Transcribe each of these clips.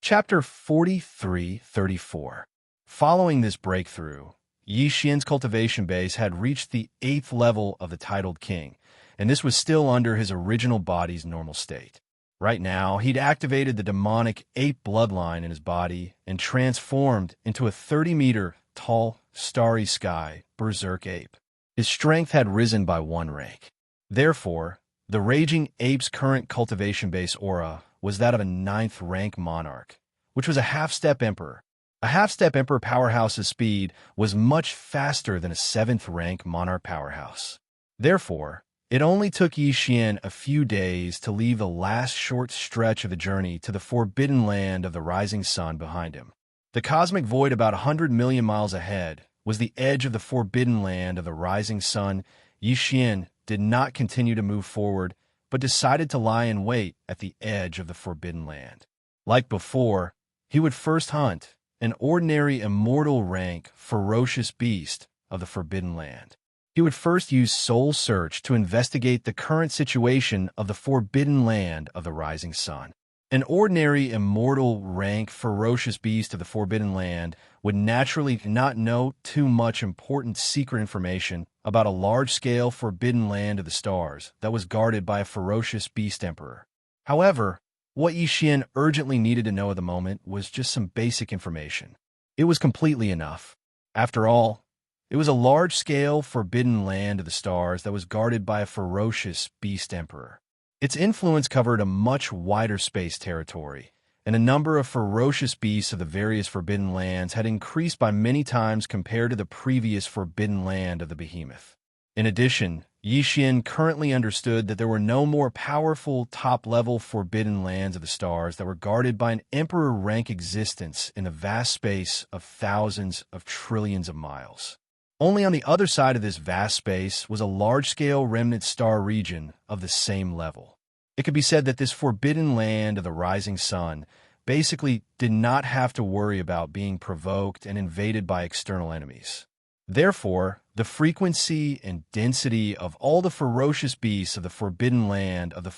Chapter 43-34. Following this breakthrough, Yi Xian's cultivation base had reached the 8th level of the titled king, and this was still under his original body's normal state. Right now, he'd activated the demonic ape bloodline in his body and transformed into a 30-meter tall, starry sky berserk ape. His strength had risen by 1 rank. Therefore, the raging ape's current cultivation base aura was that of a 9th rank monarch, which was a half-step emperor. A half-step emperor powerhouse's speed was much faster than a 7th rank monarch powerhouse. Therefore, it only took Yi Xian a few days to leave the last short stretch of the journey to the forbidden land of the rising sun behind him. The cosmic void about 100 million miles ahead was the edge of the forbidden land of the rising sun. Yi Xian did not continue to move forward, but decided to lie in wait at the edge of the forbidden land. Like before, he would first hunt an ordinary immortal rank ferocious beast of the forbidden land. He would first use soul search to investigate the current situation of the forbidden land of the rising sun. An ordinary immortal rank ferocious beast of the forbidden land would naturally not know too much important secret information about a large-scale forbidden land of the stars that was guarded by a ferocious beast emperor. However, what Yi Xian urgently needed to know at the moment was just some basic information. It was completely enough. After all, it was a large-scale forbidden land of the stars that was guarded by a ferocious beast emperor. Its influence covered a much wider space territory, and a number of ferocious beasts of the various forbidden lands had increased by many times compared to the previous forbidden land of the behemoth. In addition, Yi Xian currently understood that there were no more powerful top-level forbidden lands of the stars that were guarded by an emperor-rank existence in the vast space of thousands of trillions of miles. Only on the other side of this vast space was a large-scale remnant star region of the same level. It could be said that this forbidden land of the rising sun basically did not have to worry about being provoked and invaded by external enemies. Therefore, the frequency and density of all the ferocious beasts of the forbidden land of the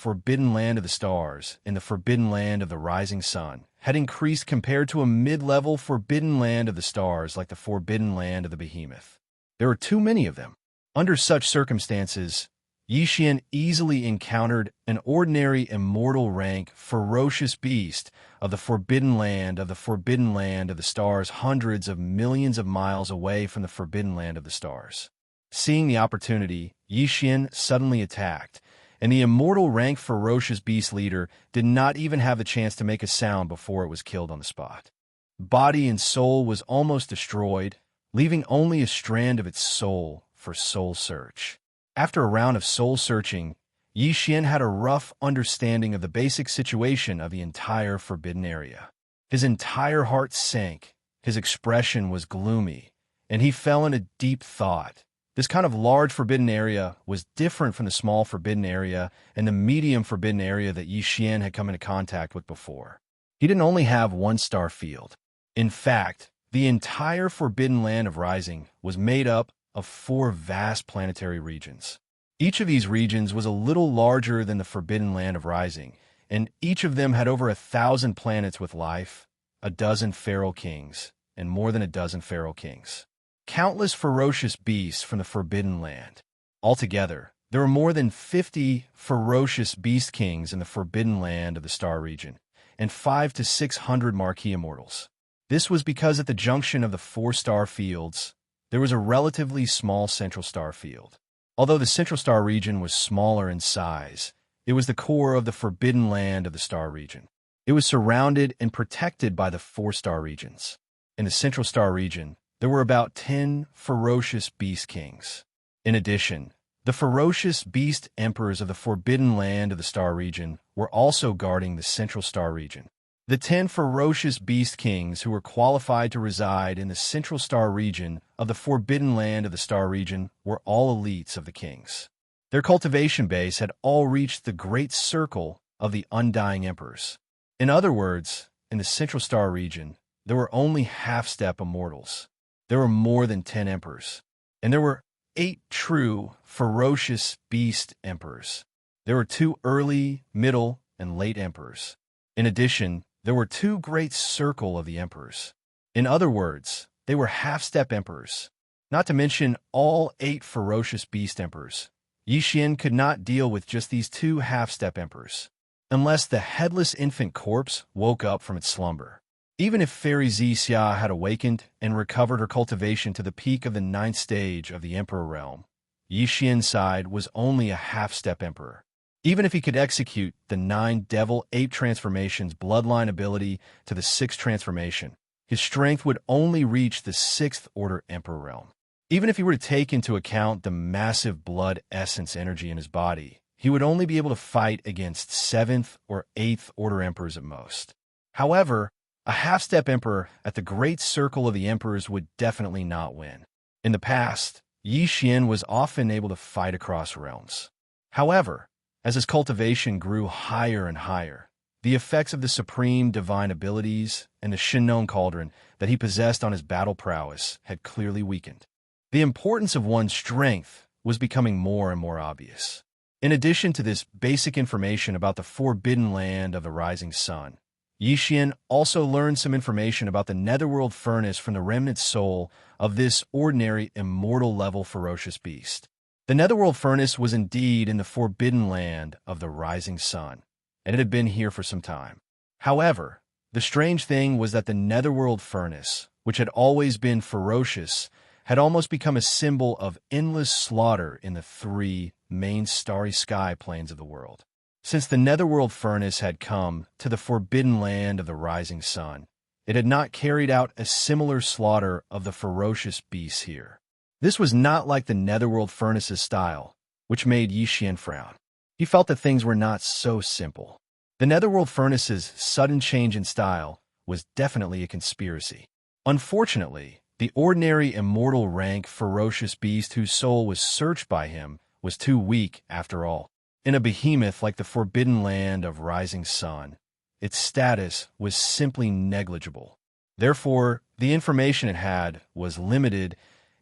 stars in the forbidden land of the rising sun had increased compared to a mid-level forbidden land of the stars like the forbidden land of the behemoth. There were too many of them. Under such circumstances, Yi Xian easily encountered an ordinary immortal rank ferocious beast of the forbidden land of the stars hundreds of millions of miles away from the forbidden land of the stars. Seeing the opportunity, Yi Xian suddenly attacked, and the immortal rank ferocious beast leader did not even have the chance to make a sound before it was killed on the spot. Body and soul was almost destroyed, leaving only a strand of its soul for soul search. After a round of soul searching, Yi Xian had a rough understanding of the basic situation of the entire forbidden area. His entire heart sank, his expression was gloomy, and he fell into deep thought. This kind of large forbidden area was different from the small forbidden area and the medium forbidden area that Yi Xian had come into contact with before. He didn't only have one star field. In fact, the entire forbidden land of Rising was made up of 4 vast planetary regions. Each of these regions was a little larger than the forbidden land of Rising, and each of them had over 1,000 planets with life, a dozen feral kings, and more than a dozen feral kings. Countless ferocious beasts from the forbidden land. Altogether, there were more than 50 ferocious beast kings in the forbidden land of the star region, and 500 to 600 marquee immortals. This was because at the junction of the 4 star fields, there was a relatively small central star field. Although the central star region was smaller in size, it was the core of the forbidden land of the star region. It was surrounded and protected by the 4 star regions. In the central star region, there were about 10 ferocious beast kings. In addition, the ferocious beast emperors of the forbidden land of the star region were also guarding the central star region. The 10 ferocious beast kings who were qualified to reside in the central star region of the forbidden land of the star region were all elites of the kings. Their cultivation base had all reached the great circle of the undying emperors. In other words, in the central star region, there were only half-step immortals. There were more than 10 emperors, and there were 8 true ferocious beast emperors. There were 2 early, middle, and late emperors. In addition, there were two great circle of the emperors. In other words, they were half-step emperors. Not to mention all 8 ferocious beast emperors. Yi Xian could not deal with just these 2 half-step emperors, unless the headless infant corpse woke up from its slumber. Even if Fairy Xia had awakened and recovered her cultivation to the peak of the 9th stage of the Emperor realm, Yi Xian's side was only a half-step emperor. Even if he could execute the 9 devil ape transformations bloodline ability to the 6th transformation, his strength would only reach the 6th order emperor realm. Even if he were to take into account the massive blood essence energy in his body, he would only be able to fight against 7th or 8th order emperors at most. However, a half-step emperor at the great circle of the emperors would definitely not win. In the past, Yi Xian was often able to fight across realms. However, as his cultivation grew higher and higher, the effects of the supreme divine abilities and the Shinnon Cauldron that he possessed on his battle prowess had clearly weakened. The importance of one's strength was becoming more and more obvious. In addition to this basic information about the forbidden land of the rising sun, Yi Xian also learned some information about the netherworld furnace from the remnant soul of this ordinary immortal-level ferocious beast. The netherworld furnace was indeed in the forbidden land of the rising sun, and it had been here for some time. However, the strange thing was that the netherworld furnace, which had always been ferocious, had almost become a symbol of endless slaughter in the 3 main starry sky planes of the world. Since the netherworld furnace had come to the forbidden land of the rising sun, it had not carried out a similar slaughter of the ferocious beasts here. This was not like the netherworld furnace's style, which made Yi Xian frown. He felt that things were not so simple. The netherworld furnace's sudden change in style was definitely a conspiracy. Unfortunately, the ordinary immortal rank ferocious beast whose soul was searched by him was too weak after all. In a behemoth like the forbidden land of rising sun, its status was simply negligible. Therefore, the information it had was limited,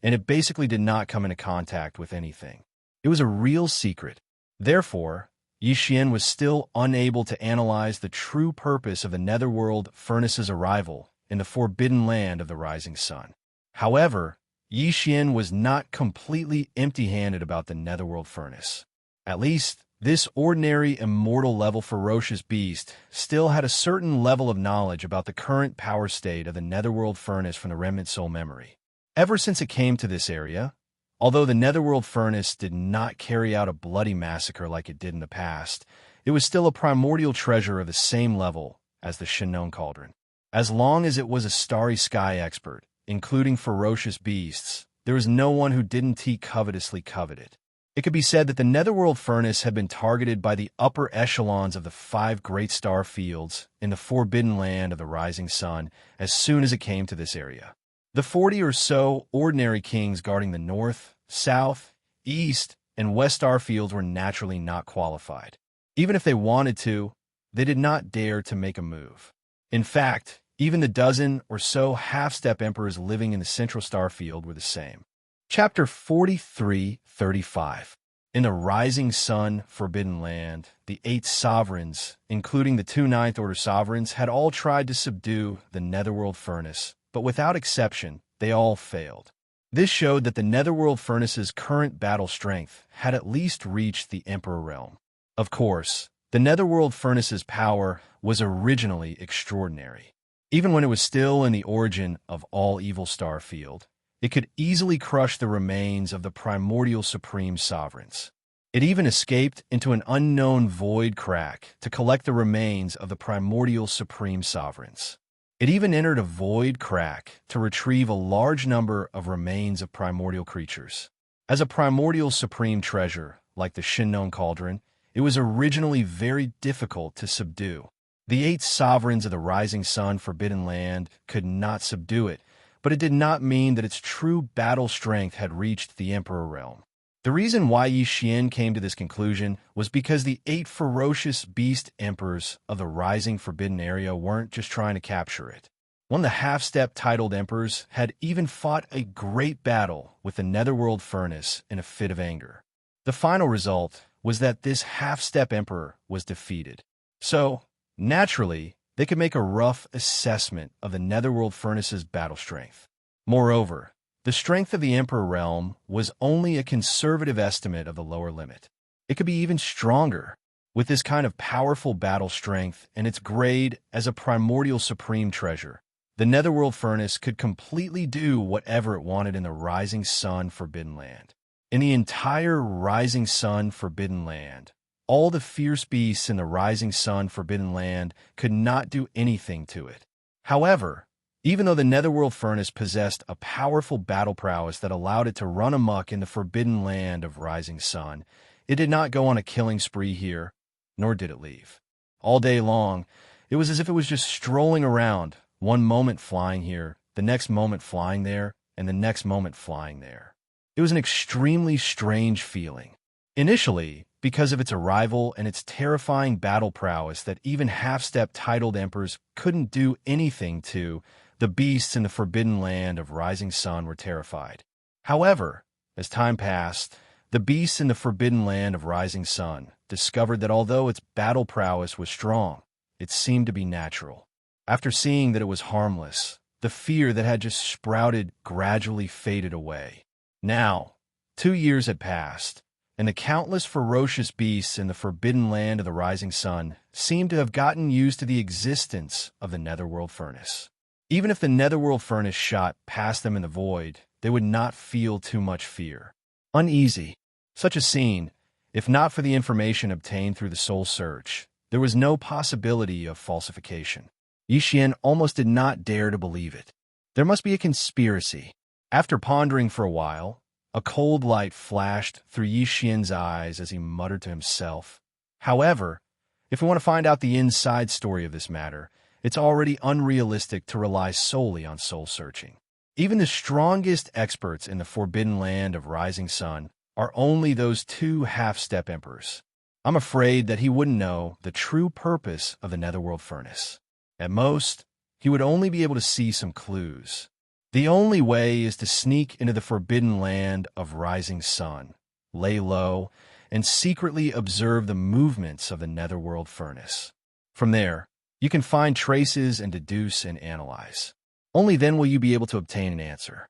and it basically did not come into contact with anything. It was a real secret. Therefore, Yi Xian was still unable to analyze the true purpose of the netherworld furnace's arrival in the forbidden land of the rising sun. However, Yi Xian was not completely empty-handed about the netherworld furnace. At least, this ordinary immortal-level ferocious beast still had a certain level of knowledge about the current power state of the netherworld furnace from the remnant soul memory. Ever since it came to this area, although the netherworld furnace did not carry out a bloody massacre like it did in the past, it was still a primordial treasure of the same level as the Shinnon Cauldron. As long as it was a starry sky expert, including ferocious beasts, there was no one who didn't covetously covet it. It could be said that the netherworld furnace had been targeted by the upper echelons of the 5 great star fields in the forbidden land of the rising sun as soon as it came to this area. The 40 or so ordinary kings guarding the north, south, east, and west star fields were naturally not qualified. Even if they wanted to, they did not dare to make a move. In fact, even the dozen or so half-step emperors living in the central star field were the same. Chapter 43:35. In the rising sun forbidden land, the 8 sovereigns, including the 2 ninth order sovereigns, had all tried to subdue the netherworld furnace, but without exception, they all failed. This showed that the netherworld furnace's current battle strength had at least reached the emperor realm. Of course, the netherworld furnace's power was originally extraordinary. Even when it was still in the origin of all evil star field, it could easily crush the remains of the primordial supreme sovereigns. It even escaped into an unknown void crack to collect the remains of the primordial supreme sovereigns. It even entered a void crack to retrieve a large number of remains of primordial creatures. As a primordial supreme treasure, like the Shinnon Cauldron, it was originally very difficult to subdue. The 8 sovereigns of the rising sun forbidden land could not subdue it, but it did not mean that its true battle strength had reached the emperor realm. The reason why Yi Xian came to this conclusion was because the 8 ferocious beast emperors of the rising forbidden area weren't just trying to capture it. One of the half-step titled emperors had even fought a great battle with the netherworld furnace in a fit of anger. The final result was that this half-step emperor was defeated. So, naturally, they could make a rough assessment of the Netherworld Furnace's battle strength. Moreover, the strength of the Emperor realm was only a conservative estimate of the lower limit. It could be even stronger. With this kind of powerful battle strength and its grade as a primordial supreme treasure, the Netherworld Furnace could completely do whatever it wanted in the Rising Sun Forbidden Land. In the entire Rising Sun Forbidden Land, all the fierce beasts in the Rising Sun Forbidden Land could not do anything to it. However, even though the Netherworld Furnace possessed a powerful battle prowess that allowed it to run amok in the Forbidden Land of Rising Sun, it did not go on a killing spree here, nor did it leave. All day long, it was as if it was just strolling around, one moment flying here, the next moment flying there, and the next moment flying there. It was an extremely strange feeling. Initially, because of its arrival and its terrifying battle prowess that even half-step titled emperors couldn't do anything to, the beasts in the Forbidden Land of Rising Sun were terrified. However, as time passed, the beasts in the Forbidden Land of Rising Sun discovered that although its battle prowess was strong, it seemed to be natural. After seeing that it was harmless, the fear that had just sprouted gradually faded away. Now, 2 years had passed, and the countless ferocious beasts in the Forbidden Land of the Rising Sun seemed to have gotten used to the existence of the Netherworld Furnace. Even if the Netherworld Furnace shot past them in the void, they would not feel too much fear. Uneasy. Such a scene, if not for the information obtained through the soul search, there was no possibility of falsification. Yi Xian almost did not dare to believe it. There must be a conspiracy. After pondering for a while, a cold light flashed through Yi Xian's eyes as he muttered to himself. However, if we want to find out the inside story of this matter, it's already unrealistic to rely solely on soul searching. Even the strongest experts in the Forbidden Land of Rising Sun are only those 2 half-step emperors. I'm afraid that he wouldn't know the true purpose of the Netherworld Furnace. At most, he would only be able to see some clues. The only way is to sneak into the Forbidden Land of Rising Sun, lay low, and secretly observe the movements of the Netherworld Furnace. From there, you can find traces and deduce and analyze. Only then will you be able to obtain an answer.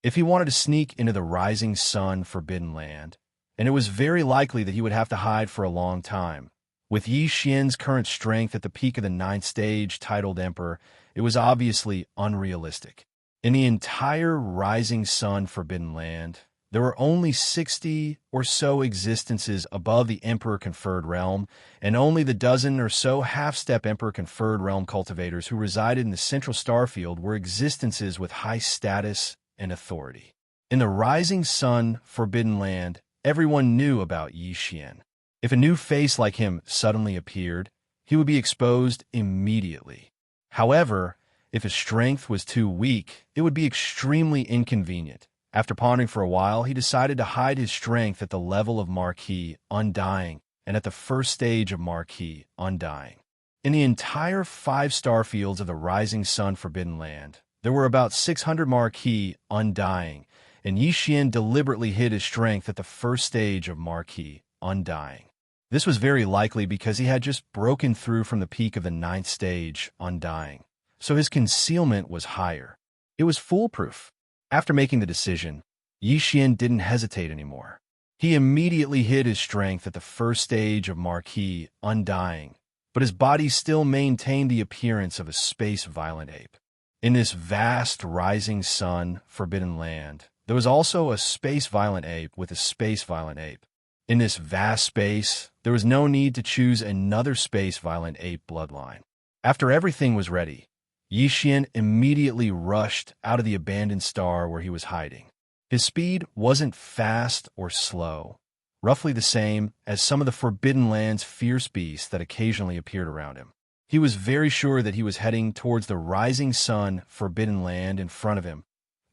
If he wanted to sneak into the Rising Sun Forbidden Land, and it was very likely that he would have to hide for a long time, with Yi Xian's current strength at the peak of the 9th stage titled Emperor, it was obviously unrealistic. In the entire Rising Sun Forbidden Land, there were only 60 or so existences above the Emperor-conferred realm, and only the dozen or so half-step Emperor-conferred realm cultivators who resided in the central starfield were existences with high status and authority. In the Rising Sun Forbidden Land, everyone knew about Yi Xian. If a new face like him suddenly appeared, he would be exposed immediately. However, if his strength was too weak, it would be extremely inconvenient. After pondering for a while, he decided to hide his strength at the level of Marquis Undying and at the first stage of Marquis Undying. In the entire 5 starfields of the Rising Sun Forbidden Land, there were about 600 Marquis Undying, and Yi Xian deliberately hid his strength at the first stage of Marquis Undying. This was very likely because he had just broken through from the peak of the 9th stage Undying, so his concealment was higher. It was foolproof. After making the decision, Yi Xian didn't hesitate anymore. He immediately hid his strength at the first stage of Marquis Undying, but his body still maintained the appearance of a space-violent ape. In this vast Rising Sun Forbidden Land, there was also a space-violent ape with a space-violent ape. In this vast space, there was no need to choose another space-violent ape bloodline. After everything was ready, Yi Xian immediately rushed out of the abandoned star where he was hiding. His speed wasn't fast or slow, roughly the same as some of the Forbidden Land's fierce beasts that occasionally appeared around him. He was very sure that he was heading towards the Rising Sun Forbidden Land in front of him.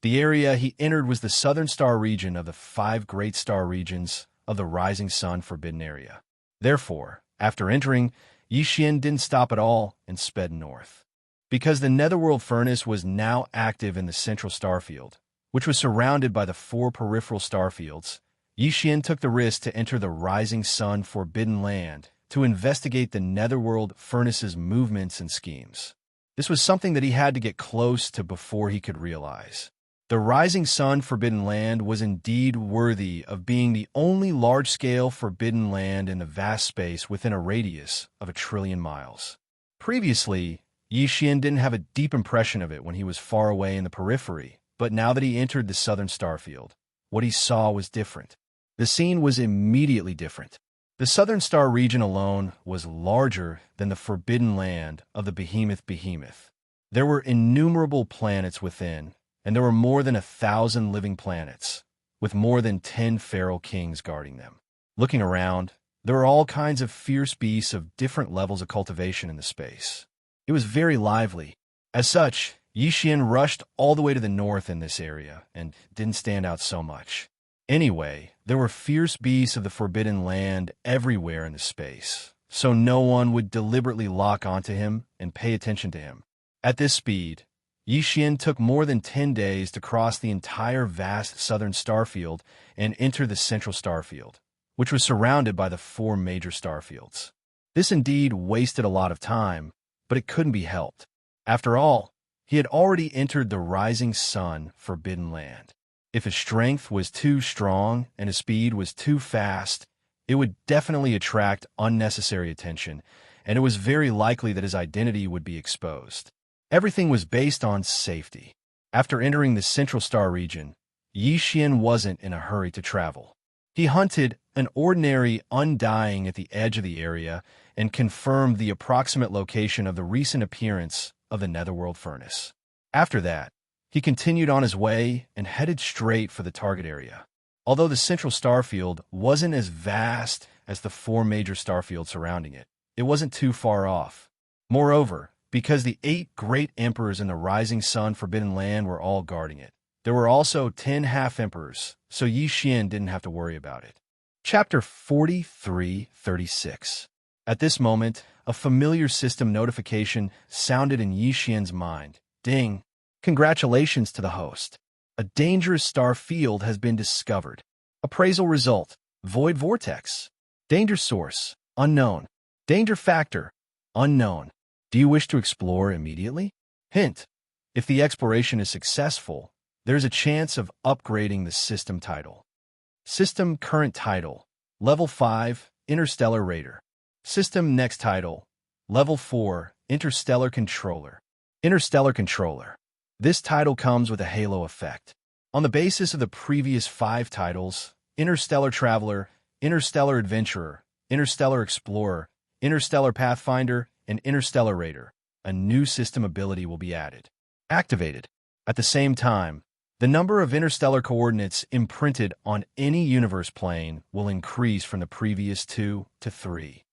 The area he entered was the southern star region of the 5 great star regions of the Rising Sun Forbidden Area. Therefore, after entering, Yi Xian didn't stop at all and sped north. Because the Netherworld Furnace was now active in the central starfield, which was surrounded by the 4 peripheral starfields, Yi Xian took the risk to enter the Rising Sun Forbidden Land to investigate the Netherworld Furnace's movements and schemes. This was something that he had to get close to before he could realize. The Rising Sun Forbidden Land was indeed worthy of being the only large-scale forbidden land in the vast space within a radius of 1 trillion miles. Previously, Yi Xian didn't have a deep impression of it when he was far away in the periphery, but now that he entered the southern starfield, what he saw was different. The scene was immediately different. The Southern Star region alone was larger than the forbidden land of the Behemoth. There were innumerable planets within, and there were more than 1,000 living planets, with more than 10 feral kings guarding them. Looking around, there were all kinds of fierce beasts of different levels of cultivation in the space. It was very lively. As such, Yi Xian rushed all the way to the north in this area and didn't stand out so much. Anyway, there were fierce beasts of the Forbidden Land everywhere in the space, so no one would deliberately lock onto him and pay attention to him. At this speed, Yi Xian took more than 10 days to cross the entire vast southern starfield and enter the central starfield, which was surrounded by the 4 major starfields. This indeed wasted a lot of time, but it couldn't be helped. After all, he had already entered the Rising Sun Forbidden Land. If his strength was too strong and his speed was too fast, it would definitely attract unnecessary attention, and it was very likely that his identity would be exposed. Everything was based on safety. After entering the Central Star region, Yi Xian wasn't in a hurry to travel. He hunted an ordinary undying at the edge of the area and confirmed the approximate location of the recent appearance of the Netherworld Furnace. After that, he continued on his way and headed straight for the target area. Although the central starfield wasn't as vast as the 4 major starfields surrounding it, it wasn't too far off. Moreover, because the 8 great emperors in the Rising Sun Forbidden Land were all guarding it, there were also 10 half-emperors, so Yi Xian didn't have to worry about it. Chapter 4336. At this moment, a familiar system notification sounded in Yi Xian's mind. Ding! Congratulations to the host. A dangerous star field has been discovered. Appraisal result: Void Vortex. Danger source: unknown. Danger factor: unknown. Do you wish to explore immediately? Hint: if the exploration is successful, there's a chance of upgrading the system title. System current title: Level 5, Interstellar Raider. System next title: Level 4, Interstellar Controller. Interstellar Controller. This title comes with a halo effect. On the basis of the previous 5 titles, Interstellar Traveler, Interstellar Adventurer, Interstellar Explorer, Interstellar Pathfinder, and Interstellar Raider, a new system ability will be added. Activated. At the same time, the number of interstellar coordinates imprinted on any universe plane will increase from the previous 2 to 3.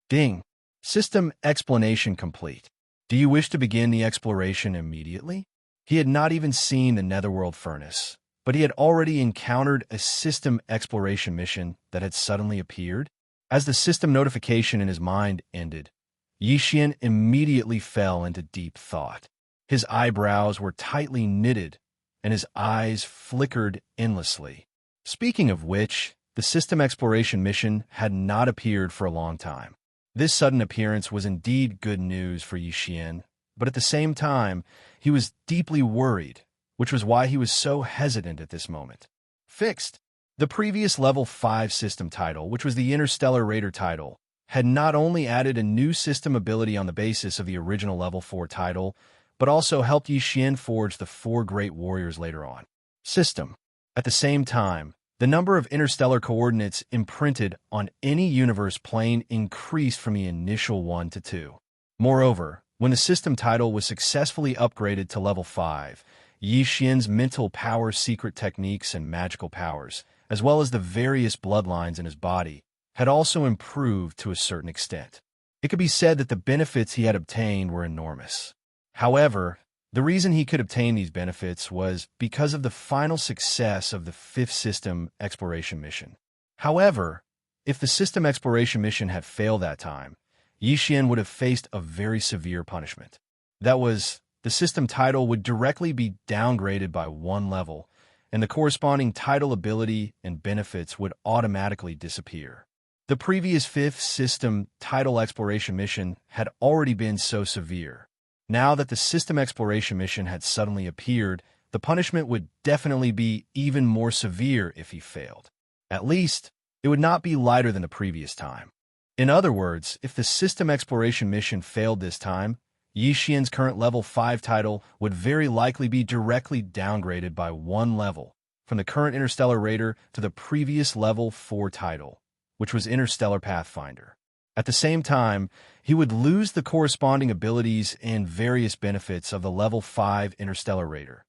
Ding! System explanation complete. Do you wish to begin the exploration immediately? He had not even seen the Netherworld Furnace, but he had already encountered a system exploration mission that had suddenly appeared. As the system notification in his mind ended, Yi Xian immediately fell into deep thought. His eyebrows were tightly knitted, and his eyes flickered endlessly. Speaking of which, the system exploration mission had not appeared for a long time. This sudden appearance was indeed good news for Yi Xian, but at the same time, he was deeply worried, which was why he was so hesitant at this moment. Fixed. The previous Level 5 system title, which was the Interstellar Raider title, had not only added a new system ability on the basis of the original Level 4 title, but also helped Yi Xian forge the 4 great warriors later on. System. At the same time, the number of interstellar coordinates imprinted on any universe plane increased from the initial 1 to 2. Moreover, when the system title was successfully upgraded to Level 5, Yi Xian's mental power, secret techniques, and magical powers, as well as the various bloodlines in his body, had also improved to a certain extent. It could be said that the benefits he had obtained were enormous. However, the reason he could obtain these benefits was because of the final success of the 5th system exploration mission. However, if the system exploration mission had failed that time, Yi Xian would have faced a very severe punishment. That was, the system title would directly be downgraded by 1 level, and the corresponding title ability and benefits would automatically disappear. The previous fifth system title exploration mission had already been so severe. Now that the system exploration mission had suddenly appeared, the punishment would definitely be even more severe if he failed. At least, it would not be lighter than the previous time. In other words, if the system exploration mission failed this time, Yi Xian's current level 5 title would very likely be directly downgraded by 1 level, from the current Interstellar Raider to the previous level 4 title, which was Interstellar Pathfinder. At the same time, he would lose the corresponding abilities and various benefits of the level 5 Interstellar Raider.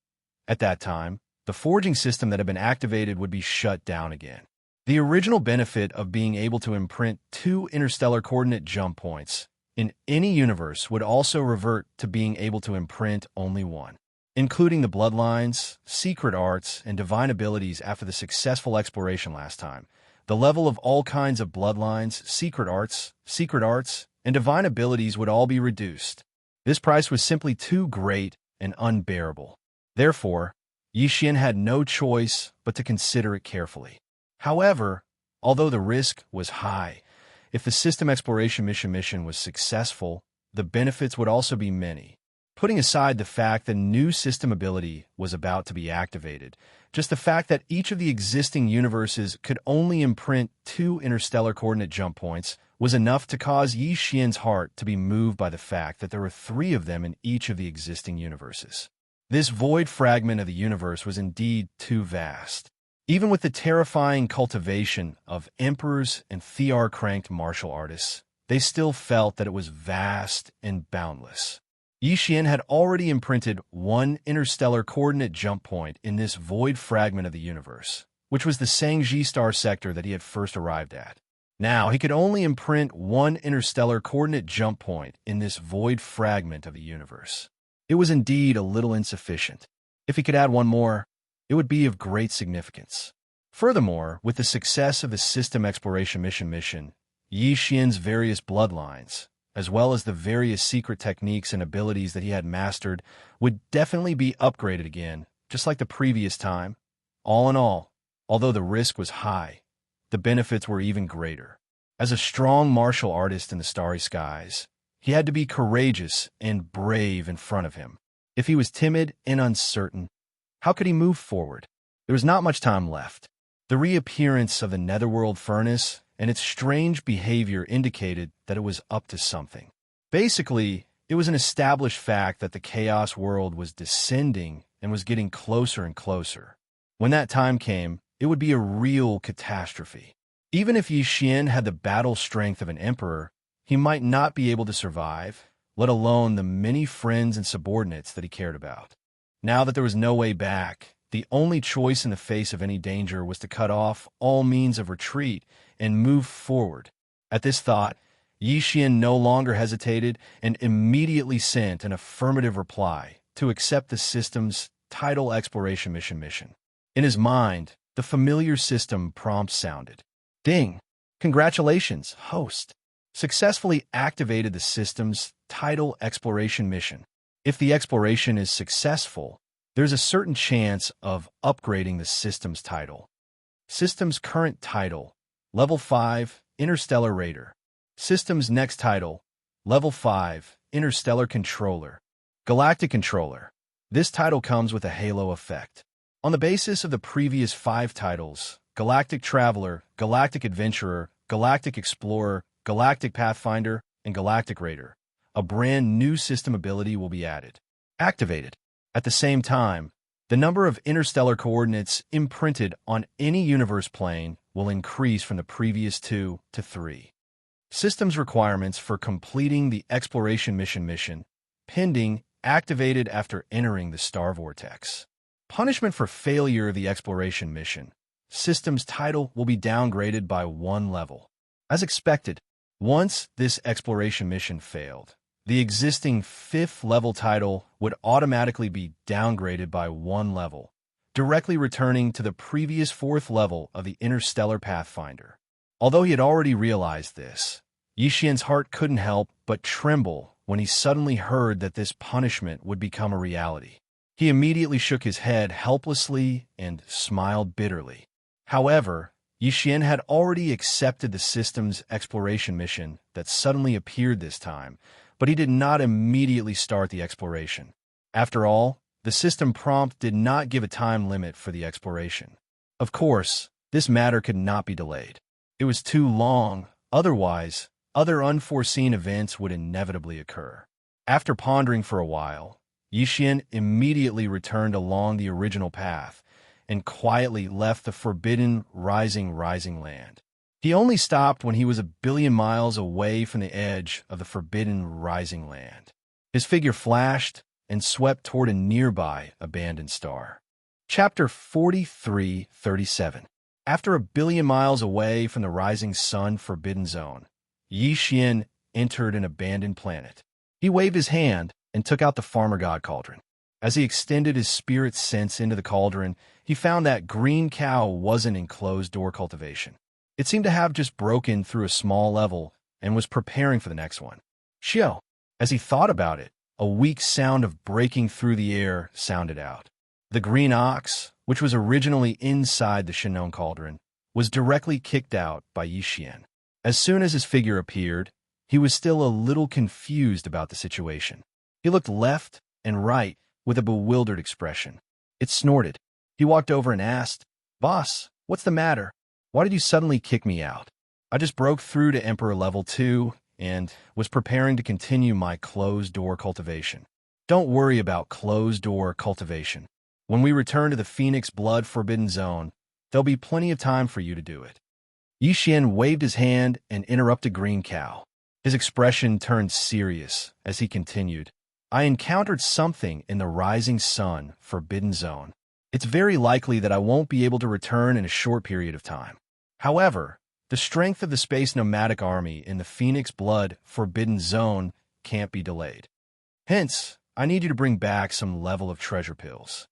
At that time, the forging system that had been activated would be shut down again. The original benefit of being able to imprint 2 interstellar coordinate jump points in any universe would also revert to being able to imprint only 1, including the bloodlines, secret arts, and divine abilities after the successful exploration last time. The level of all kinds of bloodlines, secret arts, and divine abilities would all be reduced. This price was simply too great and unbearable. Therefore, Yi Xian had no choice but to consider it carefully. However, although the risk was high, if the system exploration mission was successful, the benefits would also be many. Putting aside the fact that new system ability was about to be activated, just the fact that each of the existing universes could only imprint 2 interstellar coordinate jump points was enough to cause Yi Xian's heart to be moved by the fact that there were 3 of them in each of the existing universes. This void fragment of the universe was indeed too vast. Even with the terrifying cultivation of emperors and Thear-cranked martial artists, they still felt that it was vast and boundless. Yi Xian had already imprinted 1 interstellar coordinate jump point in this void fragment of the universe, which was the Sangji star sector that he had first arrived at. Now, he could only imprint 1 interstellar coordinate jump point in this void fragment of the universe. It was indeed a little insufficient. If he could add 1 more, it would be of great significance. Furthermore, with the success of the system exploration mission, Yi Xian's various bloodlines, as well as the various secret techniques and abilities that he had mastered, would definitely be upgraded again, just like the previous time. All in all, although the risk was high, the benefits were even greater. As a strong martial artist in the starry skies, he had to be courageous and brave in front of him. If he was timid and uncertain, how could he move forward? There was not much time left. The reappearance of the netherworld furnace and its strange behavior indicated that it was up to something. Basically, it was an established fact that the chaos world was descending and was getting closer and closer. When that time came, it would be a real catastrophe. Even if Yi Xian had the battle strength of an emperor, he might not be able to survive, let alone the many friends and subordinates that he cared about. Now that there was no way back, the only choice in the face of any danger was to cut off all means of retreat and move forward. At this thought, Yi Xian no longer hesitated and immediately sent an affirmative reply to accept the system's title exploration mission. In his mind, the familiar system prompt sounded. Ding! Congratulations, host. Successfully activated the system's title exploration mission. If the exploration is successful, there's a certain chance of upgrading the system's title. System's current title, Level 5, Interstellar Raider. System's next title, Level 5, Interstellar Controller. Galactic Controller. This title comes with a halo effect. On the basis of the previous 5 titles, Galactic Traveler, Galactic Adventurer, Galactic Explorer, Galactic Pathfinder, and Galactic Raider, a brand new system ability will be added. Activated. At the same time, the number of interstellar coordinates imprinted on any universe plane will increase from the previous 2 to 3. Systems requirements for completing the exploration mission, pending, activated after entering the star vortex. Punishment for failure of the exploration mission. System's title will be downgraded by 1 level. As expected, once this exploration mission failed, the existing 5th level title would automatically be downgraded by 1 level, directly returning to the previous 4th level of the Interstellar Pathfinder. Although he had already realized this, Yi Xian's heart couldn't help but tremble when he suddenly heard that this punishment would become a reality. He immediately shook his head helplessly and smiled bitterly. However, Xian had already accepted the system's exploration mission that suddenly appeared this time, but he did not immediately start the exploration. After all, the system prompt did not give a time limit for the exploration. Of course, this matter could not be delayed. It was too long, otherwise, other unforeseen events would inevitably occur. After pondering for a while, Xian immediately returned along the original path and quietly left the forbidden rising land. He only stopped when he was 1,000,000,000 miles away from the edge of the forbidden rising land. His figure flashed and swept toward a nearby abandoned star. Chapter 43:37. After 1,000,000,000 miles away from the rising sun forbidden zone, Xian entered an abandoned planet. He waved his hand and took out the farmer god cauldron. As he extended his spirit sense into the cauldron, he found that green cow wasn't in closed-door cultivation. It seemed to have just broken through a small level and was preparing for the next one. Shio! As he thought about it, a weak sound of breaking through the air sounded out. The green ox, which was originally inside the Shinon cauldron, was directly kicked out by Xian. As soon as his figure appeared, he was still a little confused about the situation. He looked left and right with a bewildered expression. It snorted. He walked over and asked, "Boss, what's the matter? Why did you suddenly kick me out? I just broke through to Emperor Level 2 and was preparing to continue my closed-door cultivation." "Don't worry about closed-door cultivation. When we return to the Phoenix Blood Forbidden Zone, there'll be plenty of time for you to do it." Xian waved his hand and interrupted Green Cow. His expression turned serious as he continued, "I encountered something in the Rising Sun Forbidden Zone. It's very likely that I won't be able to return in a short period of time. However, the strength of the Space Nomadic Army in the Phoenix Blood Forbidden Zone can't be delayed. Hence, I need you to bring back some level of treasure pills.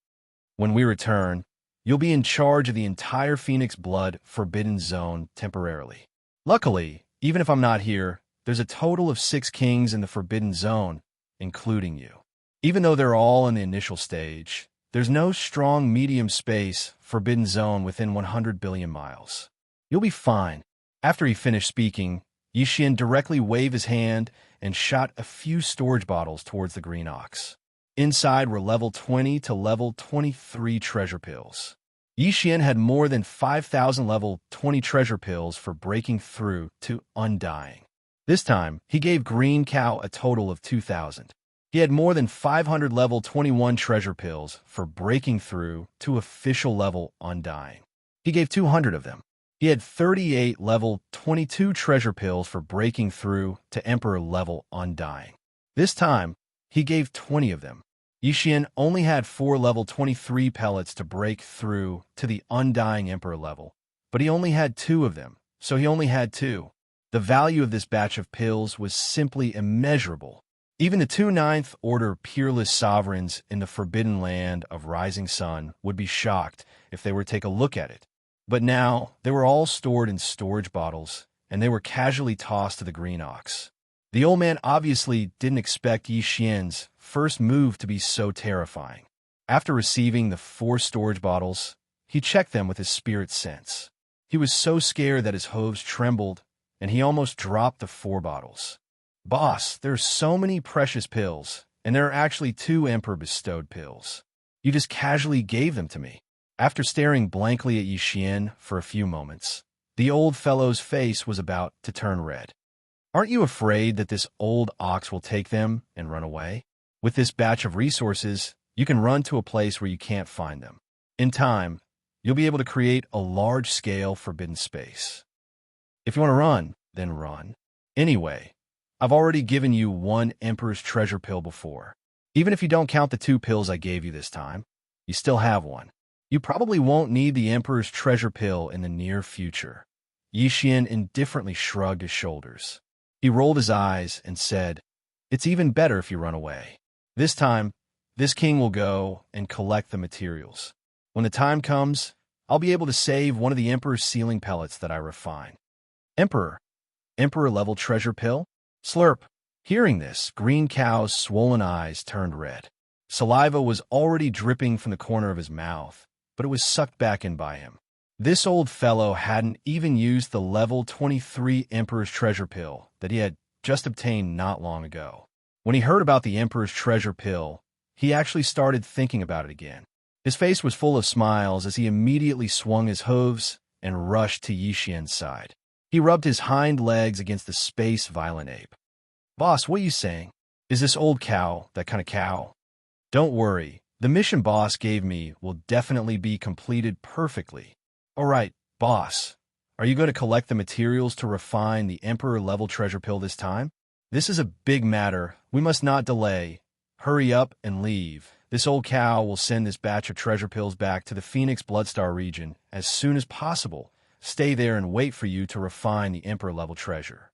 When we return, you'll be in charge of the entire Phoenix Blood Forbidden Zone temporarily. Luckily, even if I'm not here, there's a total of 6 kings in the Forbidden Zone, including you. Even though they're all in the initial stage, there's no strong medium space Forbidden Zone within 100 billion miles. You'll be fine." After he finished speaking, Xian directly waved his hand and shot a few storage bottles towards the green ox. Inside were level 20 to level 23 treasure pills. Xian had more than 5,000 level 20 treasure pills for breaking through to Undying. This time, he gave Green Cow a total of 2,000. He had more than 500 level 21 treasure pills for breaking through to official level Undying. He gave 200 of them. He had 38 level 22 treasure pills for breaking through to Emperor level Undying. This time, he gave 20 of them. Xian only had 4 level 23 pellets to break through to the Undying Emperor level, but he only had 2 of them, so he only had 2. The value of this batch of pills was simply immeasurable. Even the 2 Ninth Order peerless sovereigns in the Forbidden Land of Rising Sun would be shocked if they were to take a look at it. But now, they were all stored in storage bottles, and they were casually tossed to the green ox. The old man obviously didn't expect Xian's first move to be so terrifying. After receiving the 4 storage bottles, he checked them with his spirit sense. He was so scared that his hooves trembled, and he almost dropped the 4 bottles. "Boss, there's so many precious pills, and there are actually 2 Emperor-bestowed pills. You just casually gave them to me." After staring blankly at Xian for a few moments, the old fellow's face was about to turn red. "Aren't you afraid that this old ox will take them and run away? With this batch of resources, you can run to a place where you can't find them. In time, you'll be able to create a large-scale forbidden space. If you want to run, then run. Anyway, I've already given you 1 Emperor's treasure pill before. Even if you don't count the 2 pills I gave you this time, you still have 1. You probably won't need the Emperor's treasure pill in the near future." Xian indifferently shrugged his shoulders. He rolled his eyes and said, "It's even better if you run away. This time, this king will go and collect the materials. When the time comes, I'll be able to save one of the Emperor's sealing pellets that I refine." Emperor-level treasure pill? Slurp. Hearing this, Green Cow's swollen eyes turned red. Saliva was already dripping from the corner of his mouth, but it was sucked back in by him. This old fellow hadn't even used the level 23 Emperor's Treasure Pill that he had just obtained not long ago. When he heard about the Emperor's Treasure Pill, he actually started thinking about it again. His face was full of smiles as he immediately swung his hooves and rushed to Yixian's side. He rubbed his hind legs against the space violent ape. "Boss, what are you saying? Is this old cow that kind of cow?" "Don't worry, the mission boss gave me will definitely be completed perfectly." "All right, boss. Are you going to collect the materials to refine the Emperor-level treasure pill this time? This is a big matter. We must not delay. Hurry up and leave. This old cow will send this batch of treasure pills back to the Phoenix Bloodstar region as soon as possible. Stay there and wait for you to refine the Emperor-level treasure.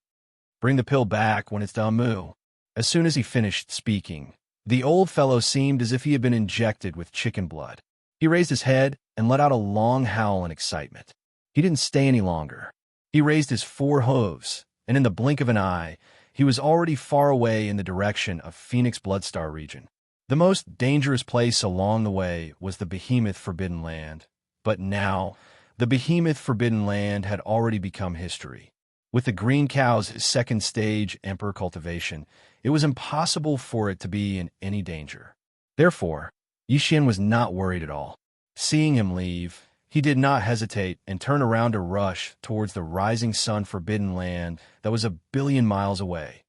Bring the pill back when it's done, moo." As soon as he finished speaking, the old fellow seemed as if he had been injected with chicken blood. He raised his head and let out a long howl in excitement. He didn't stay any longer. He raised his 4 hooves, and in the blink of an eye, he was already far away in the direction of Phoenix Bloodstar region. The most dangerous place along the way was the Behemoth Forbidden Land, but now the Behemoth Forbidden Land had already become history. With the green cow's second stage Emperor cultivation, it was impossible for it to be in any danger. Therefore, Yixian was not worried at all. Seeing him leave, he did not hesitate and turned around to rush towards the rising sun forbidden land that was 1 billion miles away.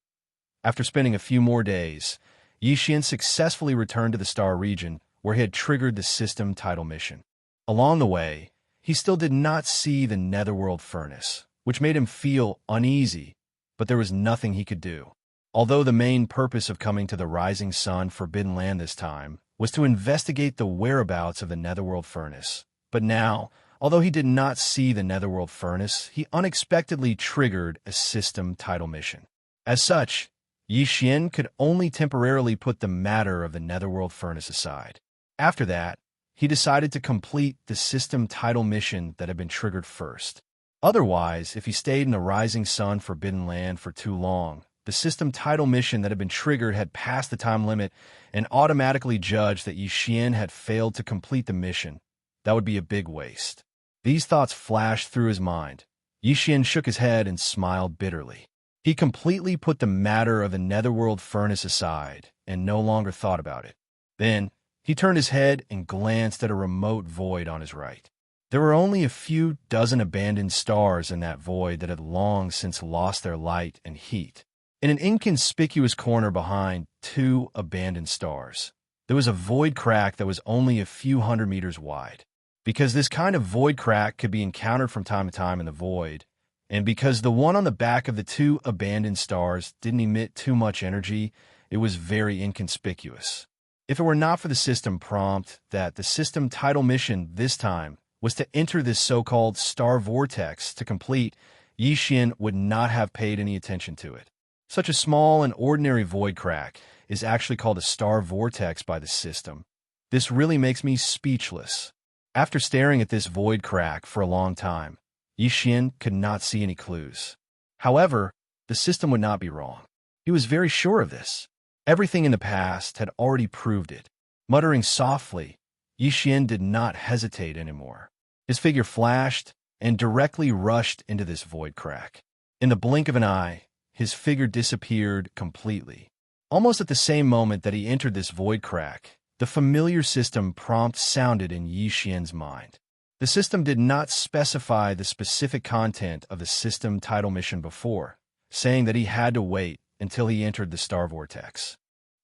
After spending a few more days, Yixian successfully returned to the star region where he had triggered the system title mission. Along the way, he still did not see the netherworld furnace, which made him feel uneasy, but there was nothing he could do. Although the main purpose of coming to the rising sun forbidden land this time was to investigate the whereabouts of the netherworld furnace. But now, although he did not see the netherworld furnace, he unexpectedly triggered a system title mission. As such, Yixian could only temporarily put the matter of the netherworld furnace aside. After that, he decided to complete the system title mission that had been triggered first. Otherwise, if he stayed in the rising sun forbidden land for too long, the system title mission that had been triggered had passed the time limit and automatically judged that Yixian had failed to complete the mission. That would be a big waste. These thoughts flashed through his mind. Yixian shook his head and smiled bitterly. He completely put the matter of the netherworld furnace aside and no longer thought about it. Then, he turned his head and glanced at a remote void on his right. There were only a few dozen abandoned stars in that void that had long since lost their light and heat. In an inconspicuous corner behind 2 abandoned stars, there was a void crack that was only a few hundred meters wide. Because this kind of void crack could be encountered from time to time in the void, and because the one on the back of the 2 abandoned stars didn't emit too much energy, it was very inconspicuous. If it were not for the system prompt that the system title mission this time was to enter this so-called star vortex to complete, Yixian would not have paid any attention to it. Such a small and ordinary void crack is actually called a star vortex by the system. This really makes me speechless. After staring at this void crack for a long time, Yixian could not see any clues. However, the system would not be wrong. He was very sure of this. Everything in the past had already proved it. Muttering softly, Yixian did not hesitate anymore. His figure flashed and directly rushed into this void crack. In the blink of an eye, his figure disappeared completely. Almost at the same moment that he entered this void crack, the familiar system prompt sounded in Yixian's mind. The system did not specify the specific content of the system title mission before, saying that he had to wait until he entered the star vortex.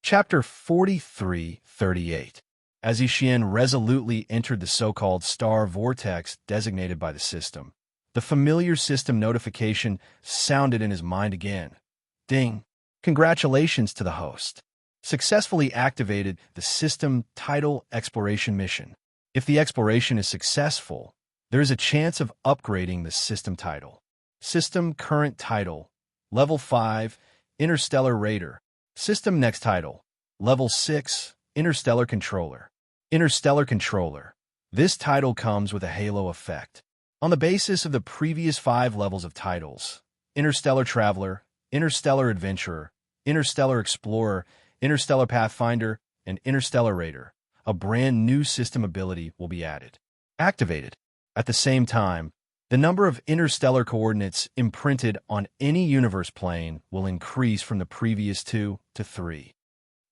Chapter 43:38. As Yixian resolutely entered the so-called star vortex designated by the system, the familiar system notification sounded in his mind again. Ding! Congratulations to the host. Successfully activated the system title exploration mission. If the exploration is successful, there is a chance of upgrading the system title. System current title, Level 5, Interstellar Raider. System next title, Level 6, Interstellar Controller. Interstellar Controller. This title comes with a halo effect. On the basis of the previous 5 levels of titles, Interstellar Traveler, Interstellar Adventurer, Interstellar Explorer, Interstellar Pathfinder, and Interstellar Raider, a brand new system ability will be added. Activated. At the same time, the number of interstellar coordinates imprinted on any universe plane will increase from the previous 2 to 3.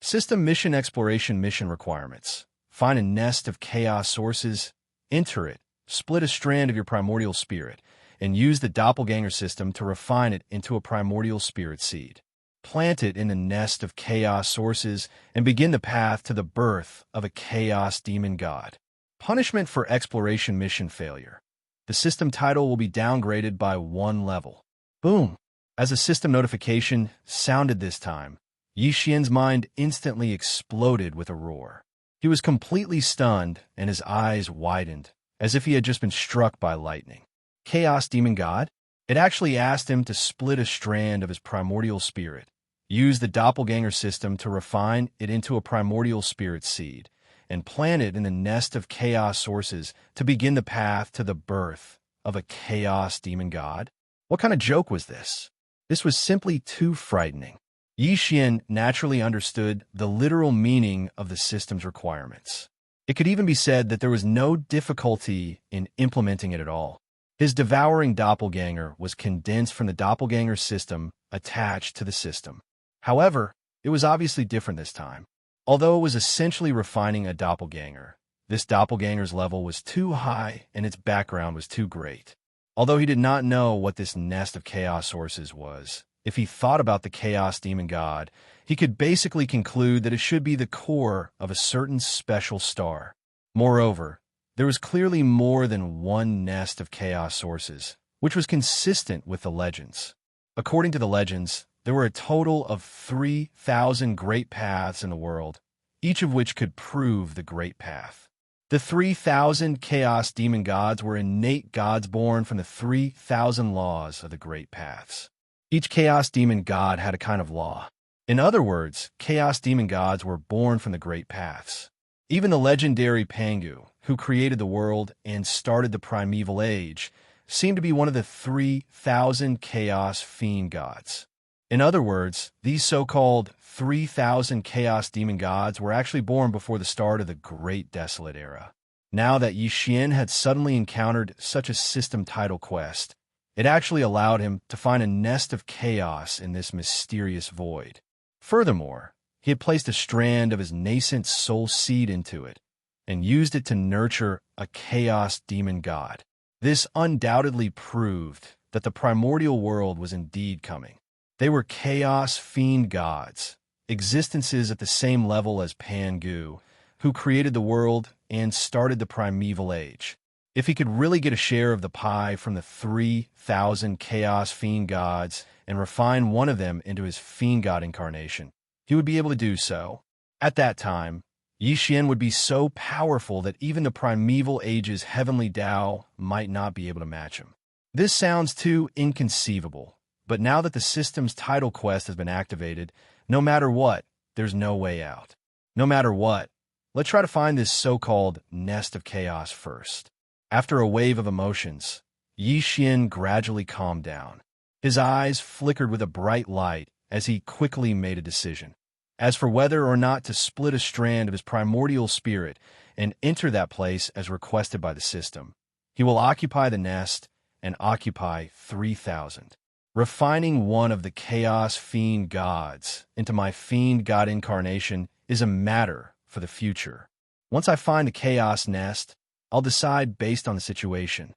System mission exploration mission requirements. Find a nest of chaos sources, enter it, split a strand of your primordial spirit, and use the doppelganger system to refine it into a primordial spirit seed. Plant it in the nest of chaos sources and begin the path to the birth of a chaos demon god. Punishment for exploration mission failure. The system title will be downgraded by 1 level. Boom! As a system notification sounded this time, Yi Xian's mind instantly exploded with a roar. He was completely stunned, and his eyes widened, as if he had just been struck by lightning. Chaos Demon God? It actually asked him to split a strand of his primordial spirit, use the doppelganger system to refine it into a primordial spirit seed, and plant it in the nest of chaos sources to begin the path to the birth of a chaos demon god? What kind of joke was this? This was simply too frightening. Yi Xian naturally understood the literal meaning of the system's requirements. It could even be said that there was no difficulty in implementing it at all. His devouring doppelganger was condensed from the doppelganger system attached to the system. However, it was obviously different this time. Although it was essentially refining a doppelganger, this doppelganger's level was too high and its background was too great. Although he did not know what this nest of chaos sources was, if he thought about the chaos demon god, he could basically conclude that it should be the core of a certain special star. Moreover, there was clearly more than one nest of chaos sources, which was consistent with the legends. According to the legends, there were a total of 3,000 great paths in the world, each of which could prove the great path. The 3,000 chaos demon gods were innate gods born from the 3,000 laws of the great paths. Each chaos demon god had a kind of law. In other words, chaos demon gods were born from the great paths. Even the legendary Pangu, who created the world and started the primeval age, seemed to be one of the 3,000 chaos fiend gods. In other words, these so-called 3,000 chaos demon gods were actually born before the start of the Great Desolate Era. Now that Yi Xian had suddenly encountered such a system title quest, it actually allowed him to find a nest of chaos in this mysterious void. Furthermore, he had placed a strand of his nascent soul seed into it and used it to nurture a chaos demon god. This undoubtedly proved that the primordial world was indeed coming. They were chaos fiend gods, existences at the same level as Pangu, who created the world and started the primeval age. If he could really get a share of the pie from the 3,000 chaos fiend gods and refine one of them into his fiend god incarnation, he would be able to do so. At that time, Yi Xian would be so powerful that even the primeval age's heavenly Tao might not be able to match him. This sounds too inconceivable, but now that the system's title quest has been activated, no matter what, there's no way out. No matter what, let's try to find this so-called nest of chaos first. After a wave of emotions, Yi Xian gradually calmed down. His eyes flickered with a bright light as he quickly made a decision. As for whether or not to split a strand of his primordial spirit and enter that place as requested by the system, he will occupy the nest and occupy 3,000. Refining one of the chaos fiend gods into my fiend god incarnation is a matter for the future. Once I find the chaos nest, I'll decide based on the situation.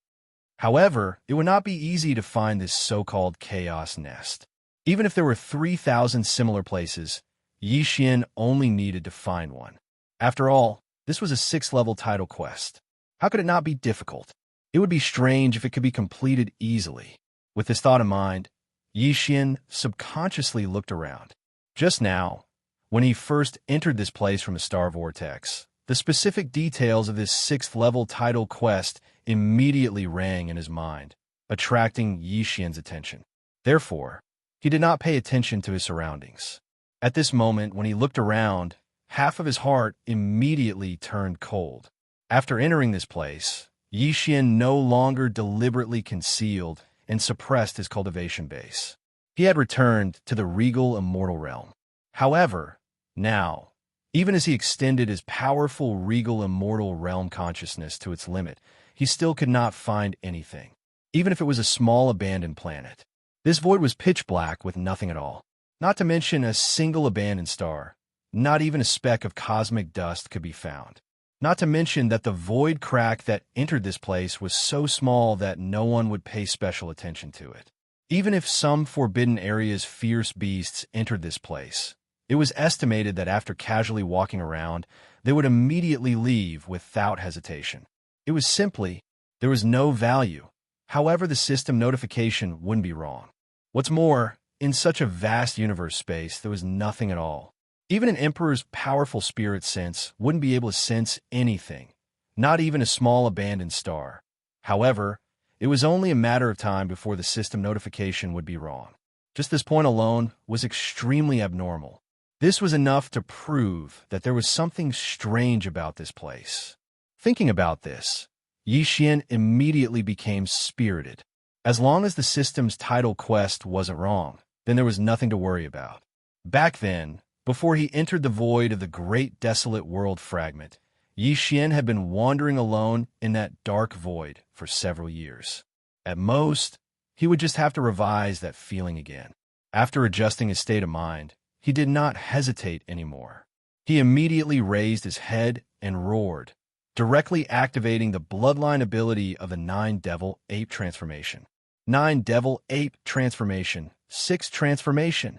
However, it would not be easy to find this so-called chaos nest. Even if there were 3,000 similar places, Yi Xian only needed to find one. After all, this was a 6th-level title quest. How could it not be difficult? It would be strange if it could be completed easily. With this thought in mind, Yi Xian subconsciously looked around. Just now, when he first entered this place from a star vortex, the specific details of this 6th-level title quest immediately rang in his mind, attracting Yi Xian's attention. Therefore, he did not pay attention to his surroundings. At this moment, when he looked around, half of his heart immediately turned cold. After entering this place, Yi Xian no longer deliberately concealed and suppressed his cultivation base. He had returned to the regal immortal realm. However, now, Even as he extended his powerful, regal, immortal realm consciousness to its limit, he still could not find anything, even if it was a small abandoned planet. This void was pitch black with nothing at all, not to mention a single abandoned star. Not even a speck of cosmic dust could be found. Not to mention that the void crack that entered this place was so small that no one would pay special attention to it. Even if some forbidden area's fierce beasts entered this place, it was estimated that after casually walking around, they would immediately leave without hesitation. It was simply, there was no value. However, the system notification wouldn't be wrong. What's more, in such a vast universe space, there was nothing at all. Even an emperor's powerful spirit sense wouldn't be able to sense anything, not even a small abandoned star. However, it was only a matter of time before the system notification would be wrong. Just this point alone was extremely abnormal. This was enough to prove that there was something strange about this place. Thinking about this, Yi Xian immediately became spirited. As long as the system's title quest wasn't wrong, then there was nothing to worry about. Back then, before he entered the void of the great desolate world fragment, Yi Xian had been wandering alone in that dark void for several years. At most, he would just have to revise that feeling again. After adjusting his state of mind, he did not hesitate anymore. He immediately raised his head and roared, directly activating the bloodline ability of the 9-Devil Ape transformation. 9-Devil Ape transformation, 6 transformation.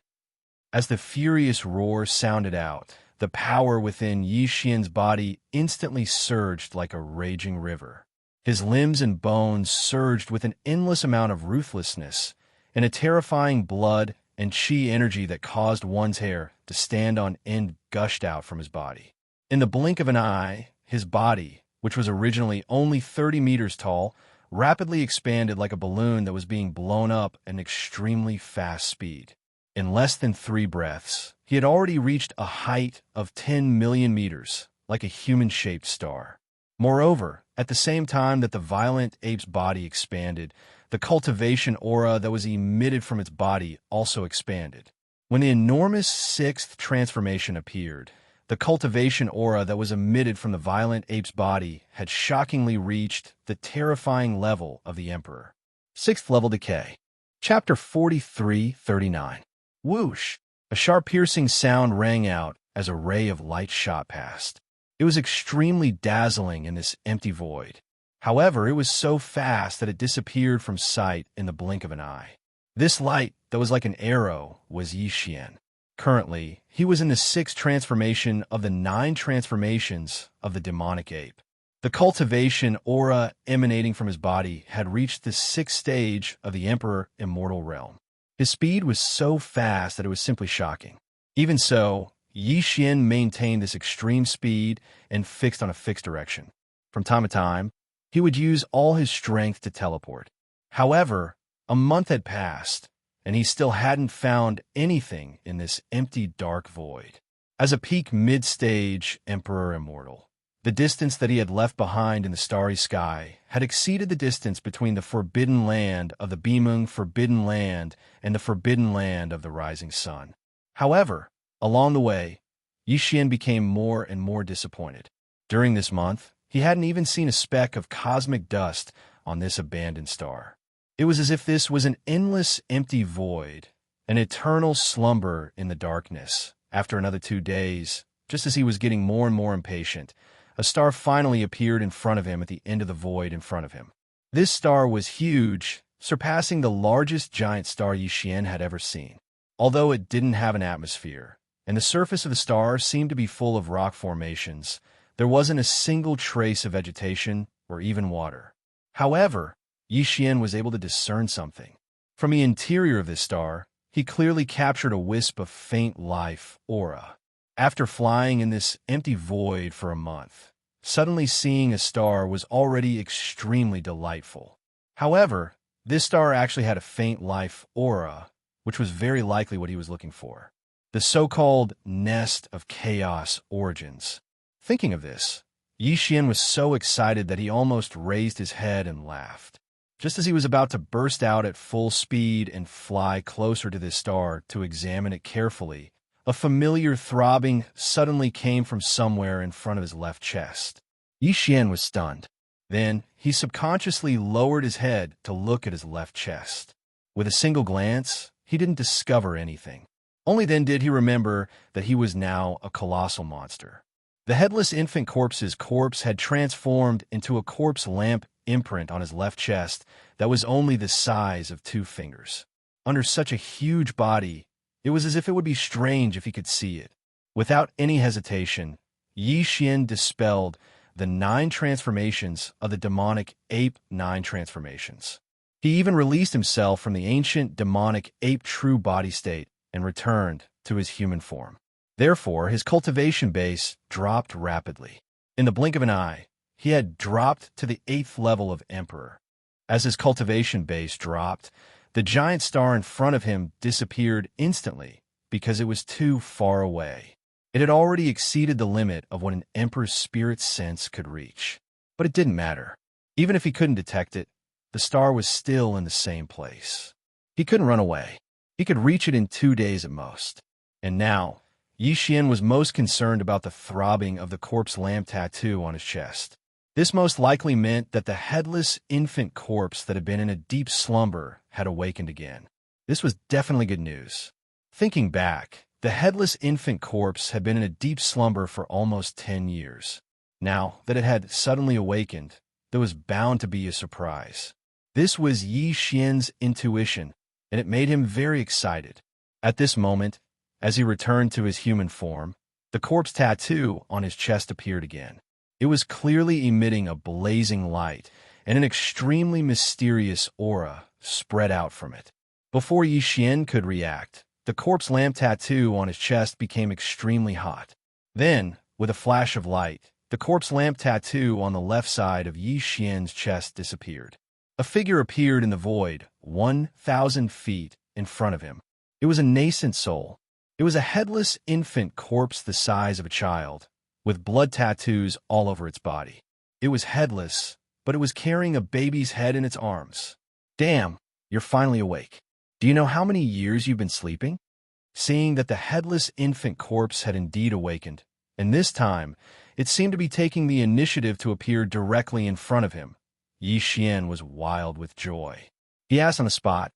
As the furious roar sounded out, the power within Yi Xian's body instantly surged like a raging river. His limbs and bones surged with an endless amount of ruthlessness and a terrifying blood and qi energy that caused one's hair to stand on end gushed out from his body. In the blink of an eye, his body, which was originally only 30 meters tall, rapidly expanded like a balloon that was being blown up at an extremely fast speed. In less than 3 breaths, he had already reached a height of 10 million meters, like a human-shaped star. Moreover, at the same time that the violent ape's body expanded, the cultivation aura that was emitted from its body also expanded. When the enormous 6th transformation appeared, the cultivation aura that was emitted from the violent ape's body had shockingly reached the terrifying level of the Emperor. 6th level decay. Chapter 43-39. Whoosh! A sharp piercing sound rang out as a ray of light shot past. It was extremely dazzling in this empty void. However, it was so fast that it disappeared from sight in the blink of an eye. This light that was like an arrow was Yi Xian. Currently, he was in the 6th transformation of the 9 transformations of the demonic ape. The cultivation aura emanating from his body had reached the 6th stage of the Emperor Immortal Realm. His speed was so fast that it was simply shocking. Even so, Yi Xian maintained this extreme speed and fixed on a fixed direction. From time to time, he would use all his strength to teleport. However, a month had passed, and he still hadn't found anything in this empty dark void. As a peak mid-stage Emperor Immortal, the distance that he had left behind in the starry sky had exceeded the distance between the forbidden land of the Bimeng Forbidden Land and the forbidden land of the rising sun. However, along the way, Yi Xian became more and more disappointed. During this month, he hadn't even seen a speck of cosmic dust on this abandoned star. It was as if this was an endless empty void, an eternal slumber in the darkness. After another 2 days, just as he was getting more and more impatient, a star finally appeared in front of him at the end of the void in front of him. This star was huge, surpassing the largest giant star Yi Xian had ever seen. Although it didn't have an atmosphere, and the surface of the star seemed to be full of rock formations, there wasn't a single trace of vegetation or even water. However, Yi Xian was able to discern something. From the interior of this star, he clearly captured a wisp of faint life aura. After flying in this empty void for a month, suddenly seeing a star was already extremely delightful. However, this star actually had a faint life aura, which was very likely what he was looking for. The so-called nest of chaos origins. Thinking of this, Yi Xian was so excited that he almost raised his head and laughed. Just as he was about to burst out at full speed and fly closer to this star to examine it carefully, A familiar throbbing suddenly came from somewhere in front of his left chest. Yi Xian was stunned. Then he subconsciously lowered his head to look at his left chest. With a single glance, he didn't discover anything. Only then did he remember that he was now a colossal monster. The headless infant corpse's corpse had transformed into a corpse lamp imprint on his left chest that was only the size of 2 fingers. Under such a huge body, it was as if it would be strange if he could see it. Without any hesitation, Yi Xian dispelled the 9 transformations of the demonic ape 9 transformations. He even released himself from the ancient demonic ape true body state and returned to his human form. Therefore, his cultivation base dropped rapidly. In the blink of an eye, he had dropped to the 8th level of Emperor. As his cultivation base dropped, the giant star in front of him disappeared instantly because it was too far away. It had already exceeded the limit of what an Emperor's spirit sense could reach. But it didn't matter. Even if he couldn't detect it, the star was still in the same place. He couldn't run away. He could reach it in 2 days at most. And now, Yi Xian was most concerned about the throbbing of the corpse lamp tattoo on his chest. This most likely meant that the headless infant corpse that had been in a deep slumber had awakened again. This was definitely good news. Thinking back, the headless infant corpse had been in a deep slumber for almost 10 years. Now that it had suddenly awakened, there was bound to be a surprise. This was Yi Xian's intuition, and it made him very excited. At this moment, as he returned to his human form, the corpse tattoo on his chest appeared again. It was clearly emitting a blazing light, and an extremely mysterious aura spread out from it. Before Yi Xian could react, the corpse lamp tattoo on his chest became extremely hot. Then, with a flash of light, the corpse lamp tattoo on the left side of Yi Xian's chest disappeared. A figure appeared in the void, 1,000 feet in front of him. It was a nascent soul. It was a headless infant corpse the size of a child, with blood tattoos all over its body. It was headless, but it was carrying a baby's head in its arms. Damn, you're finally awake. Do you know how many years you've been sleeping? Seeing that the headless infant corpse had indeed awakened, and this time, it seemed to be taking the initiative to appear directly in front of him, Yi Xian was wild with joy. He asked on the spot,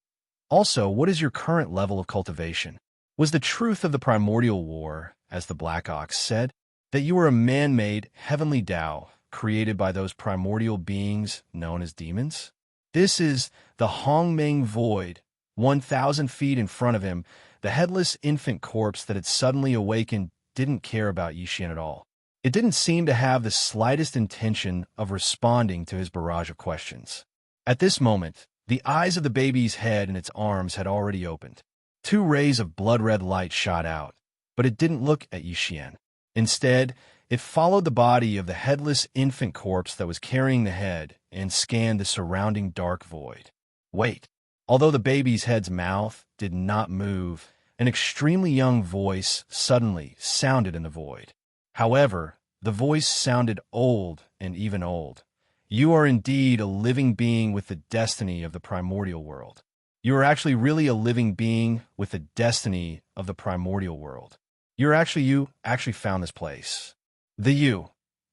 "Also, what is your current level of cultivation?" Was the truth of the primordial war, as the Black Ox said, that you were a man-made heavenly Tao created by those primordial beings known as demons? This is the Hongmeng Void. 1,000 feet in front of him, the headless infant corpse that had suddenly awakened didn't care about Yi Xian at all. It didn't seem to have the slightest intention of responding to his barrage of questions. At this moment, the eyes of the baby's head and its arms had already opened. 2 rays of blood-red light shot out, but it didn't look at Yi Xian. Instead, it followed the body of the headless infant corpse that was carrying the head and scanned the surrounding dark void. Wait. Although the baby's head's mouth did not move, an extremely young voice suddenly sounded in the void. However, the voice sounded old and even old. You are indeed a living being with the destiny of the primordial world. You are actually really a living being with the destiny of the primordial world. You actually found this place. The you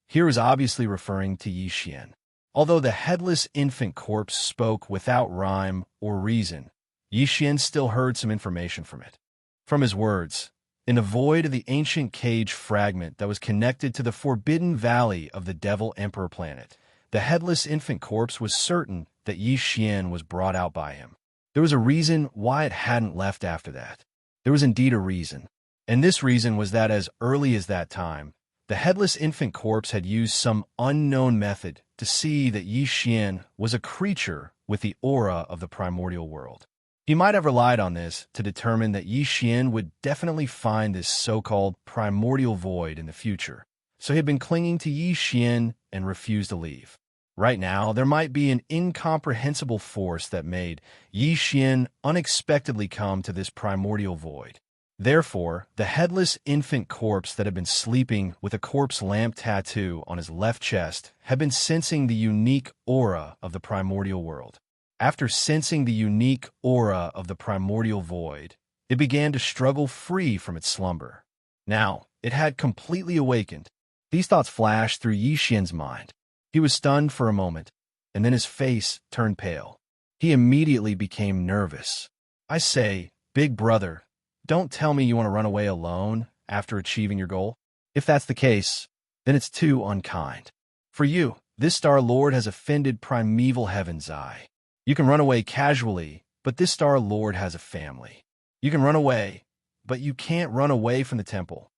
here is obviously referring to Yi Xian. Although the headless infant corpse spoke without rhyme or reason, Yi Xian still heard some information from it. From his words, in the void of the ancient cage fragment that was connected to the forbidden valley of the Devil Emperor planet, the headless infant corpse was certain that Yi Xian was brought out by him. There was a reason why it hadn't left after that. There was indeed a reason. And this reason was that as early as that time, the headless infant corpse had used some unknown method to see that Yi Xian was a creature with the aura of the primordial world. He might have relied on this to determine that Yi Xian would definitely find this so-called primordial void in the future, so he had been clinging to Yi Xian and refused to leave. Right now, there might be an incomprehensible force that made Yi Xian unexpectedly come to this primordial void. Therefore, the headless infant corpse that had been sleeping with a corpse lamp tattoo on his left chest had been sensing the unique aura of the primordial world. After sensing the unique aura of the primordial void, It began to struggle free from its slumber. Now, it had completely awakened. These thoughts flashed through Yi Xian's mind. He was stunned for a moment, and then his face turned pale. He immediately became nervous. I say, big brother, don't tell me you want to run away alone after achieving your goal. If that's the case, then it's too unkind. For you, this Star Lord has offended primeval heaven's eye. You can run away casually, but this Star Lord has a family. You can run away, but you can't run away from the temple.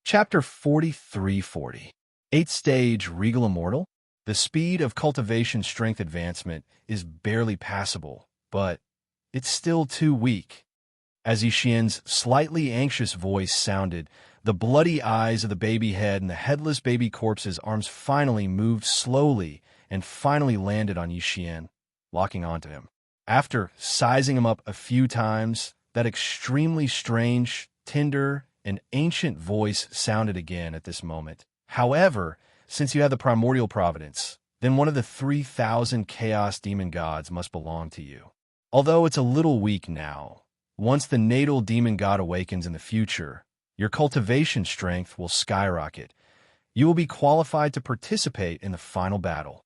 Chapter 4340. 8th Stage Regal Immortal. The speed of cultivation strength advancement is barely passable, but it's still too weak. As Yi Xian's slightly anxious voice sounded, the bloody eyes of the baby head and the headless baby corpse's arms finally moved slowly and finally landed on Yi Xian, locking onto him. After sizing him up a few times, that extremely strange, tender, and ancient voice sounded again at this moment. However, since you have the primordial providence, then one of the 3,000 chaos demon gods must belong to you. Although it's a little weak now, once the natal demon god awakens in the future, your cultivation strength will skyrocket. You will be qualified to participate in the final battle.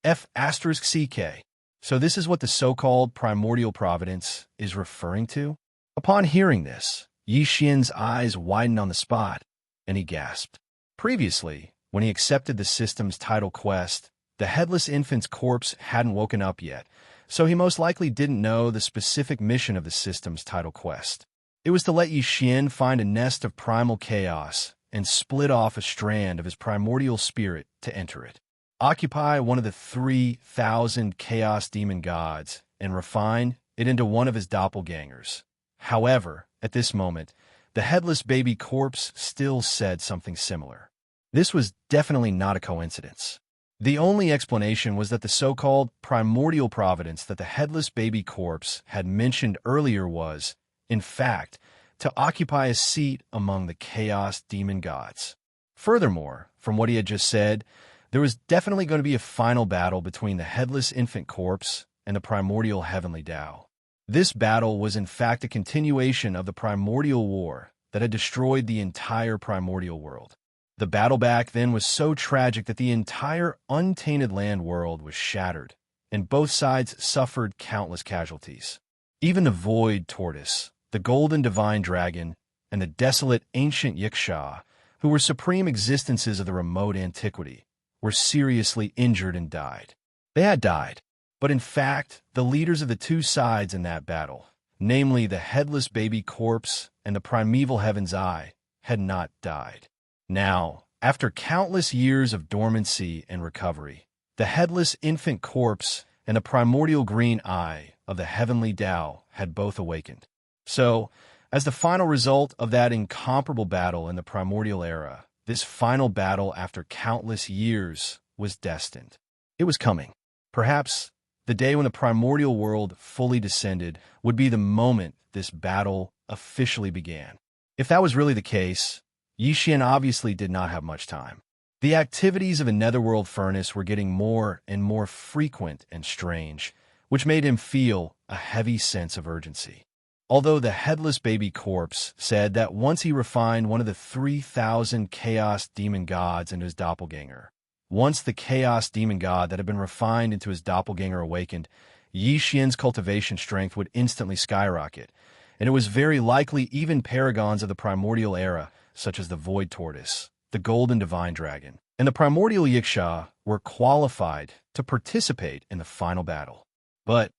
F***CK. So this is what the so-called primordial providence is referring to? Upon hearing this, Yi Xian's eyes widened on the spot, and he gasped. Previously, when he accepted the system's title quest, the headless infant's corpse hadn't woken up yet, so he most likely didn't know the specific mission of the system's title quest. It was to let Yi Xian find a nest of primal chaos and split off a strand of his primordial spirit to enter it. Occupy one of the 3,000 chaos demon gods and refine it into one of his doppelgangers. However, at this moment, the headless baby corpse still said something similar. This was definitely not a coincidence. The only explanation was that the so-called primordial providence that the headless baby corpse had mentioned earlier was, in fact, to occupy a seat among the chaos demon gods. Furthermore, from what he had just said, there was definitely going to be a final battle between the headless infant corpse and the primordial heavenly Tao. This battle was in fact a continuation of the primordial war that had destroyed the entire primordial world. The battle back then was so tragic that the entire untainted land world was shattered, and both sides suffered countless casualties. Even the void tortoise, the golden divine dragon, and the desolate ancient Yiksha, who were supreme existences of the remote antiquity, were seriously injured and died. They had died, but in fact, the leaders of the two sides in that battle, namely the headless baby corpse and the primeval heaven's eye, had not died. Now, after countless years of dormancy and recovery, the headless infant corpse and the primordial green eye of the heavenly Tao had both awakened. So, as the final result of that incomparable battle in the primordial era, this final battle after countless years was destined. It was coming. Perhaps the day when the primordial world fully descended would be the moment this battle officially began. If that was really the case, Yi Xian obviously did not have much time. The activities of the netherworld furnace were getting more and more frequent and strange, which made him feel a heavy sense of urgency. Although the headless baby corpse said that once he refined one of the 3,000 chaos demon gods into his doppelganger, once the chaos demon god that had been refined into his doppelganger awakened, Yi Xian's cultivation strength would instantly skyrocket, and it was very likely even paragons of the primordial era, such as the void tortoise, the golden divine dragon, and the primordial Yiksha were qualified to participate in the final battle. But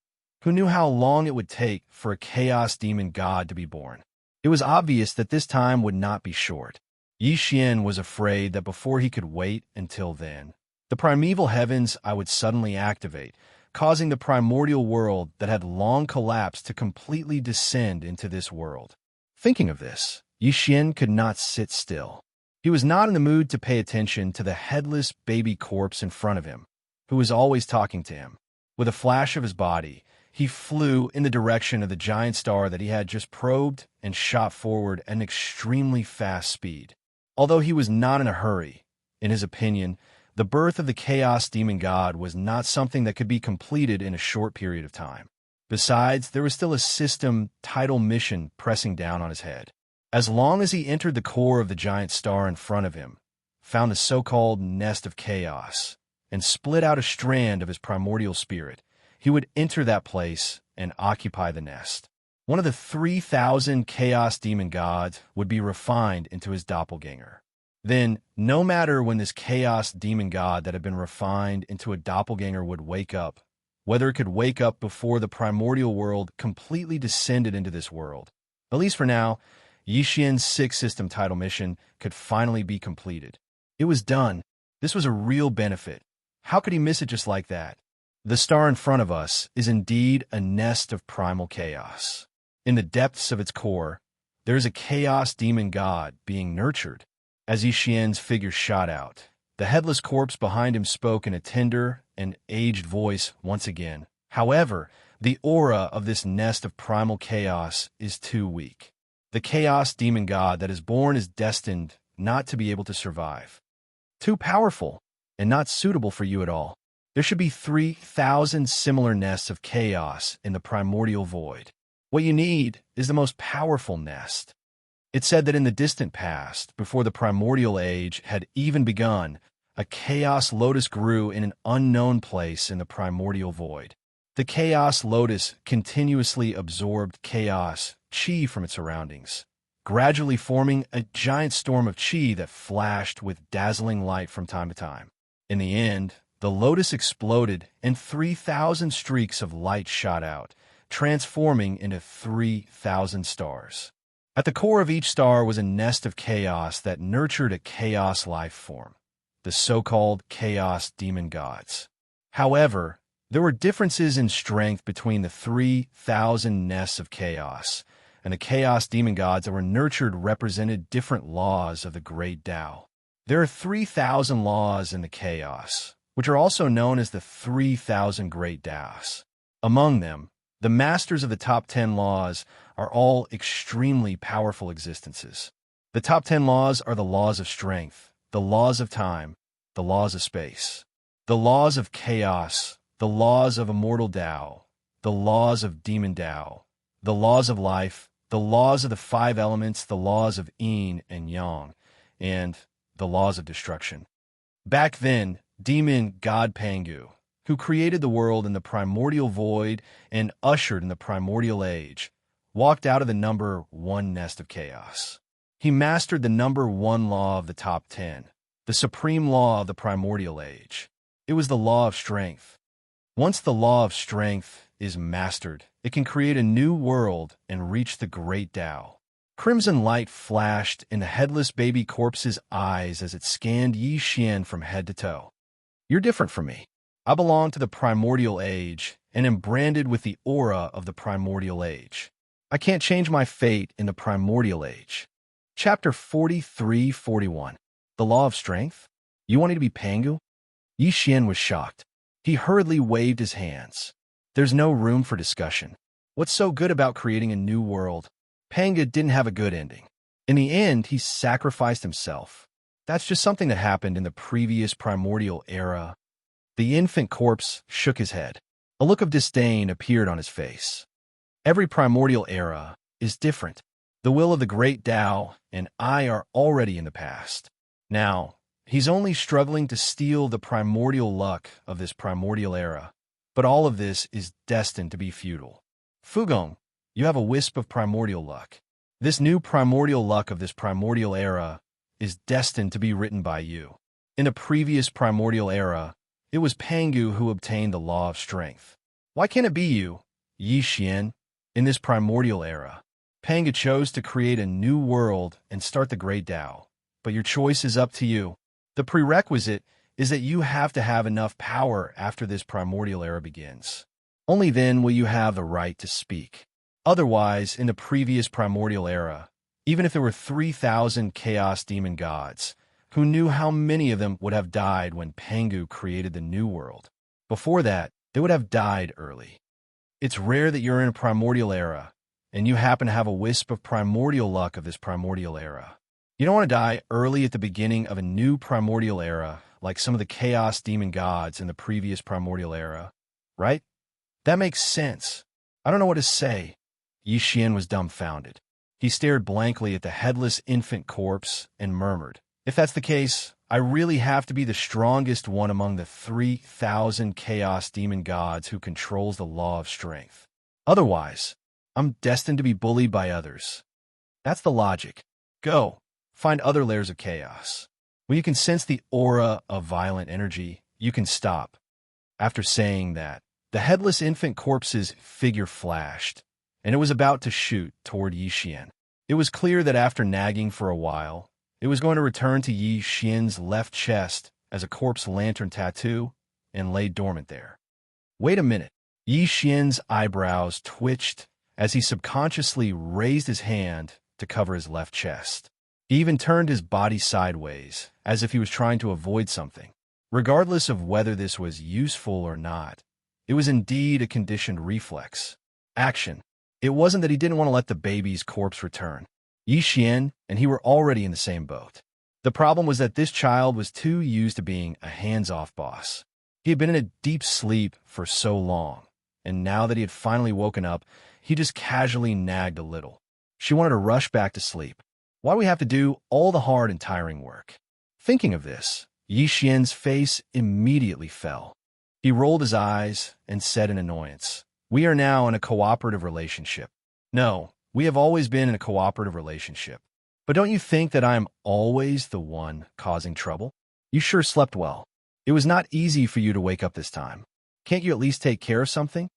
who knew how long it would take for a chaos demon god to be born? It was obvious that this time would not be short. Yi Xian was afraid that before he could wait until then, the primeval heavens would suddenly activate, causing the primordial world that had long collapsed to completely descend into this world. Thinking of this, Yi Xian could not sit still. He was not in the mood to pay attention to the headless baby corpse in front of him, who was always talking to him. With a flash of his body, he flew in the direction of the giant star that he had just probed and shot forward at an extremely fast speed. Although he was not in a hurry, in his opinion, the birth of the chaos demon god was not something that could be completed in a short period of time. Besides, there was still a system title mission pressing down on his head. As long as he entered the core of the giant star in front of him, found the so-called nest of chaos, and split out a strand of his primordial spirit, he would enter that place and occupy the nest. One of the 3,000 chaos demon gods would be refined into his doppelganger. Then, no matter when this chaos demon god that had been refined into a doppelganger would wake up, whether it could wake up before the primordial world completely descended into this world, at least for now, Yi Xian's 6th system title mission could finally be completed. It was done. This was a real benefit. How could he miss it just like that? The star in front of us is indeed a nest of primal chaos. In the depths of its core, there is a chaos demon god being nurtured. As Yi Xian's figure shot out, the headless corpse behind him spoke in a tender and aged voice once again. However, the aura of this nest of primal chaos is too weak. The chaos demon god that is born is destined not to be able to survive. Too powerful and not suitable for you at all. There should be 3,000 similar nests of chaos in the primordial void. What you need is the most powerful nest. It said that in the distant past, before the primordial age had even begun, a chaos lotus grew in an unknown place in the primordial void. The chaos lotus continuously absorbed chaos chi from its surroundings, gradually forming a giant storm of chi that flashed with dazzling light from time to time. In the end, the lotus exploded and 3,000 streaks of light shot out, transforming into 3,000 stars. At the core of each star was a nest of chaos that nurtured a chaos life form, the so-called chaos demon gods. However, there were differences in strength between the 3,000 nests of chaos, and the chaos demon gods that were nurtured represented different laws of the great Tao. There are 3,000 laws in the chaos, which are also known as the 3,000 great Taos. Among them, the masters of the top 10 laws are all extremely powerful existences. The top 10 laws are the laws of strength, the laws of time, the laws of space, the laws of chaos, the laws of immortal Tao, the laws of demon Tao, the laws of life, the laws of the 5 elements, the laws of yin and yang, and the laws of destruction. Back then, demon god Pangu, who created the world in the primordial void and ushered in the primordial age, walked out of the number 1 nest of chaos. He mastered the number 1 law of the top 10, the supreme law of the primordial age. It was the law of strength. Once the law of strength is mastered, it can create a new world and reach the great Tao. Crimson light flashed in the headless baby corpse's eyes as it scanned Yi Xian from head to toe. You're different from me. I belong to the primordial age and am branded with the aura of the primordial age. I can't change my fate in the primordial age. Chapter 43-41. The Law of Strength? You wanted to be Pangu? Yi Xian was shocked. He hurriedly waved his hands. There's no room for discussion. What's so good about creating a new world? Pangu didn't have a good ending. In the end, he sacrificed himself. That's just something that happened in the previous primordial era. The infant corpse shook his head. A look of disdain appeared on his face. Every primordial era is different. The will of the great Tao and I are already in the past. Now, he's only struggling to steal the primordial luck of this primordial era. But all of this is destined to be futile. Fugong, you have a wisp of primordial luck. This new primordial luck of this primordial era is destined to be written by you. In the previous primordial era, it was Pangu who obtained the law of strength. Why can't it be you, Yi Xian? In this primordial era, Pangu chose to create a new world and start the great Tao. But your choice is up to you. The prerequisite is that you have to have enough power after this primordial era begins. Only then will you have the right to speak. Otherwise, in the previous primordial era, even if there were 3,000 chaos demon gods, who knew how many of them would have died when Pangu created the new world? Before that, they would have died early. It's rare that you're in a primordial era, and you happen to have a wisp of primordial luck of this primordial era. You don't want to die early at the beginning of a new primordial era, like some of the chaos demon gods in the previous primordial era, right? That makes sense. I don't know what to say. Yi Xian was dumbfounded. He stared blankly at the headless infant corpse and murmured, "If that's the case, I really have to be the strongest one among the 3,000 chaos demon gods who controls the law of strength. Otherwise, I'm destined to be bullied by others. That's the logic. Go, find other layers of chaos. When you can sense the aura of violent energy, you can stop." After saying that, the headless infant corpse's figure flashed, and it was about to shoot toward Yi Xian. It was clear that after nagging for a while, it was going to return to Yi Xian's left chest as a corpse lantern tattoo and lay dormant there. Wait a minute. Yi Xian's eyebrows twitched as he subconsciously raised his hand to cover his left chest. He even turned his body sideways, as if he was trying to avoid something. Regardless of whether this was useful or not, it was indeed a conditioned reflex. Action. It wasn't that he didn't want to let the baby's corpse return. Yi Xian and he were already in the same boat. The problem was that this child was too used to being a hands-off boss. He had been in a deep sleep for so long, and now that he had finally woken up, he just casually nagged a little. She wanted to rush back to sleep. Why do we have to do all the hard and tiring work? Thinking of this, Yi Xian's face immediately fell. He rolled his eyes and said in annoyance, "We are now in a cooperative relationship." "No, we have always been in a cooperative relationship. But don't you think that I'm always the one causing trouble? You sure slept well. It was not easy for you to wake up this time. Can't you at least take care of something?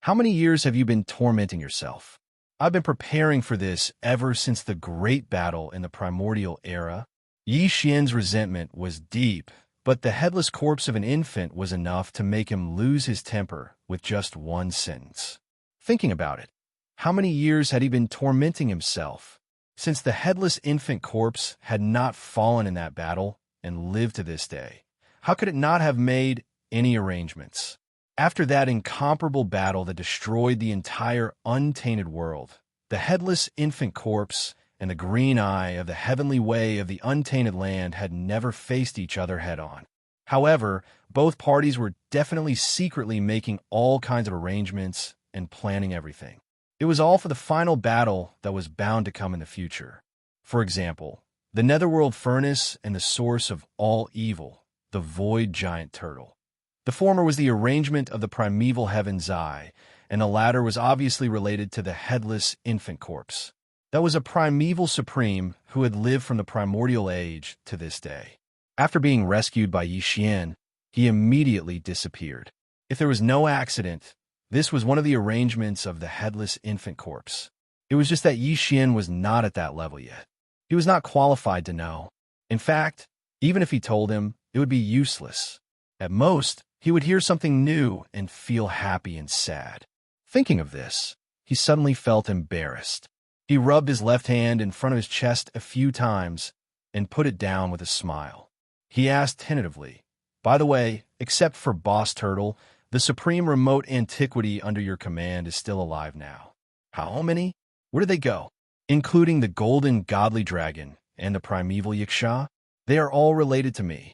How many years have you been tormenting yourself? I've been preparing for this ever since the great battle in the primordial era." Yi Xian's resentment was deep, but the headless corpse of an infant was enough to make him lose his temper with just one sentence. Thinking about it, how many years had he been tormenting himself? Since the headless infant corpse had not fallen in that battle and lived to this day, how could it not have made any arrangements? After that incomparable battle that destroyed the entire untainted world, the headless infant corpse and the green eye of the heavenly way of the untainted land had never faced each other head-on. However, both parties were definitely secretly making all kinds of arrangements and planning everything. It was all for the final battle that was bound to come in the future. For example, the netherworld furnace and the source of all evil, the void giant turtle. The former was the arrangement of the primeval heaven's eye, and the latter was obviously related to the headless infant corpse. That was a primeval supreme who had lived from the primordial age to this day. After being rescued by Yi Xian, he immediately disappeared. If there was no accident, this was one of the arrangements of the headless infant corpse. It was just that Yi Xian was not at that level yet. He was not qualified to know. In fact, even if he told him, it would be useless. At most, he would hear something new and feel happy and sad. Thinking of this, he suddenly felt embarrassed. He rubbed his left hand in front of his chest a few times and put it down with a smile. He asked tentatively, "By the way, except for Boss Turtle, the supreme remote antiquity under your command is still alive now." "How many? Where did they go?" "Including the golden godly dragon and the primeval Yiksha. They are all related to me.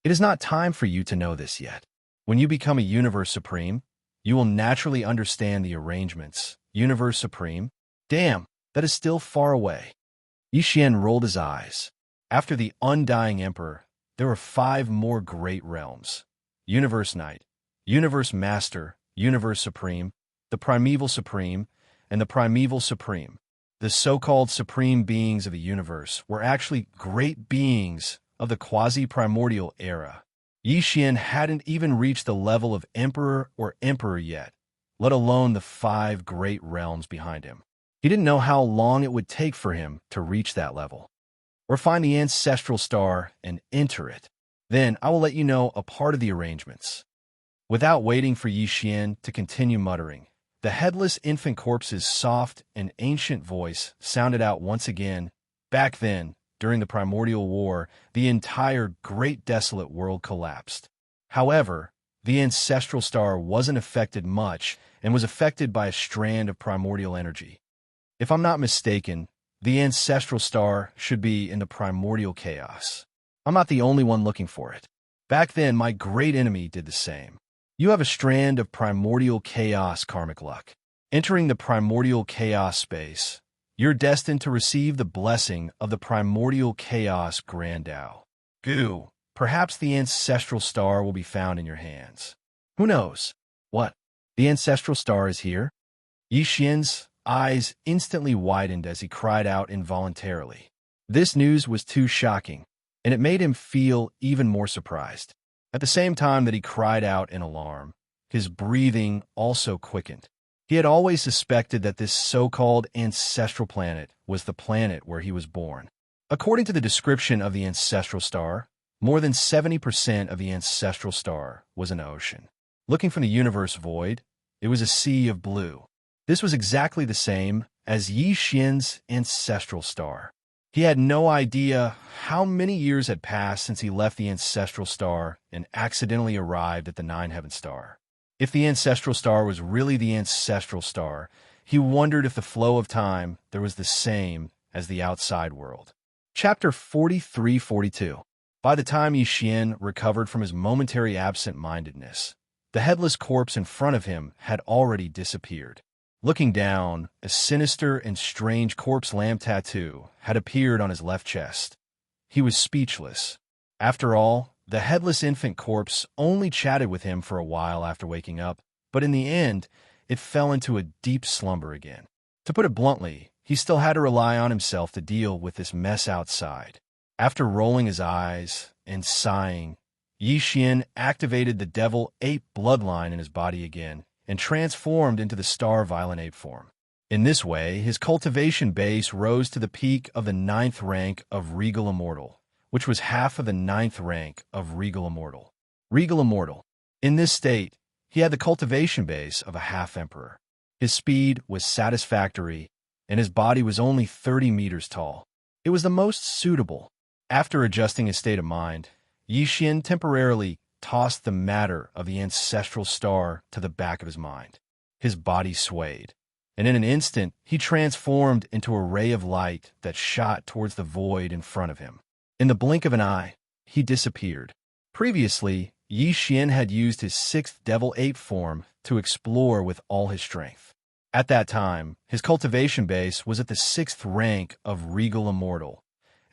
It is not time for you to know this yet. When you become a Universe Supreme, you will naturally understand the arrangements. Universe Supreme? Damn, that is still far away." Yi Xian rolled his eyes. After the Undying Emperor, there were 5 more great realms. Universe Knight, Universe Master, Universe Supreme, the Primeval Supreme, and the Primeval Supreme. The so-called supreme beings of the universe were actually great beings of the quasi-primordial era. Yi Xian hadn't even reached the level of Emperor or Emperor yet, let alone the 5 great realms behind him. He didn't know how long it would take for him to reach that level, or find the ancestral star and enter it. Then I will let you know a part of the arrangements. Without waiting for Yi Xian to continue muttering, the headless infant corpse's soft and ancient voice sounded out once again. Back then, during the primordial war, the entire great desolate world collapsed. However, the ancestral star wasn't affected much and was affected by a strand of primordial energy. If I'm not mistaken, the ancestral star should be in the primordial chaos. I'm not the only one looking for it. Back then, my great enemy did the same. You have a strand of primordial chaos karmic luck. Entering the primordial chaos space, you're destined to receive the blessing of the primordial chaos Grand Tao. Goo, perhaps the ancestral star will be found in your hands. Who knows? What? The ancestral star is here? Yi Xian's eyes instantly widened as he cried out involuntarily. This news was too shocking, and it made him feel even more surprised. At the same time that he cried out in alarm, his breathing also quickened. He had always suspected that this so-called ancestral planet was the planet where he was born. According to the description of the ancestral star, more than 70% of the ancestral star was an ocean. Looking from the universe void, it was a sea of blue. This was exactly the same as Yi Xian's ancestral star. He had no idea how many years had passed since he left the ancestral star and accidentally arrived at the Nine-Heaven Star. If the ancestral star was really the ancestral star, he wondered if the flow of time there was the same as the outside world. Chapter 43-42. By the time Yi Xian recovered from his momentary absent-mindedness, the headless corpse in front of him had already disappeared. Looking down, a sinister and strange corpse lamb tattoo had appeared on his left chest. He was speechless. After all, the headless infant corpse only chatted with him for a while after waking up, but in the end, it fell into a deep slumber again. To put it bluntly, he still had to rely on himself to deal with this mess outside. After rolling his eyes and sighing, Yi Xian activated the Devil Ape bloodline in his body again and transformed into the Star Violent Ape form. In this way, his cultivation base rose to the peak of the 9th rank of Regal Immortal, which was half of the 9th rank of Regal Immortal. Regal Immortal. In this state, he had the cultivation base of a half-emperor. His speed was satisfactory, and his body was only 30 meters tall. It was the most suitable. After adjusting his state of mind, Yi Xian temporarily tossed the matter of the ancestral star to the back of his mind. His body swayed, and in an instant he transformed into a ray of light that shot towards the void in front of him. In the blink of an eye, he disappeared. Previously, Yi Xian had used his 6th Devil Ape form to explore with all his strength. At that time, his cultivation base was at the 6th rank of Regal Immortal,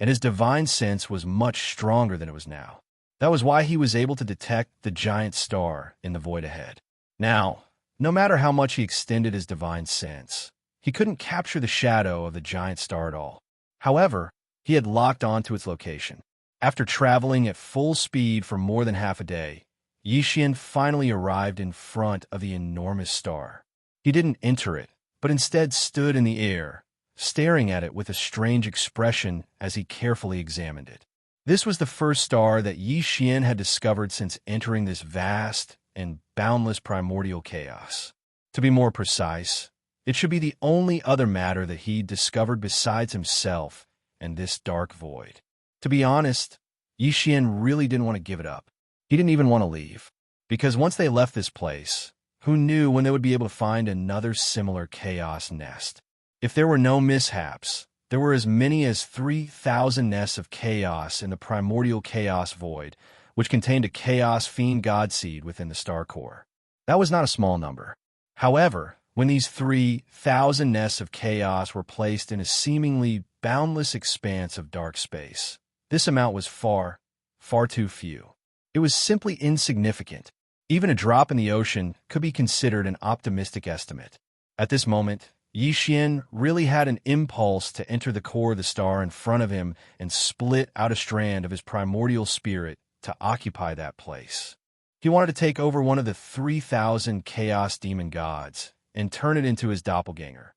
and his divine sense was much stronger than it was now. That was why he was able to detect the giant star in the void ahead. Now, no matter how much he extended his divine sense, he couldn't capture the shadow of the giant star at all. However, he had locked onto its location. After traveling at full speed for more than half a day, Yi Xian finally arrived in front of the enormous star. He didn't enter it, but instead stood in the air, staring at it with a strange expression as he carefully examined it. This was the first star that Yi Xian had discovered since entering this vast and boundless primordial chaos. To be more precise, it should be the only other matter that he'd discovered besides himself and this dark void. To be honest, Yi Xian really didn't want to give it up. He didn't even want to leave, because once they left this place, who knew when they would be able to find another similar chaos nest? If there were no mishaps, there were as many as 3,000 nests of chaos in the primordial chaos void, which contained a chaos fiend god seed within the star core. That was not a small number. However, when these 3,000 nests of chaos were placed in a seemingly boundless expanse of dark space, this amount was far, far too few. It was simply insignificant. Even a drop in the ocean could be considered an optimistic estimate. At this moment, Yi Xian really had an impulse to enter the core of the star in front of him and split out a strand of his primordial spirit to occupy that place. He wanted to take over one of the 3,000 chaos demon gods and turn it into his doppelganger.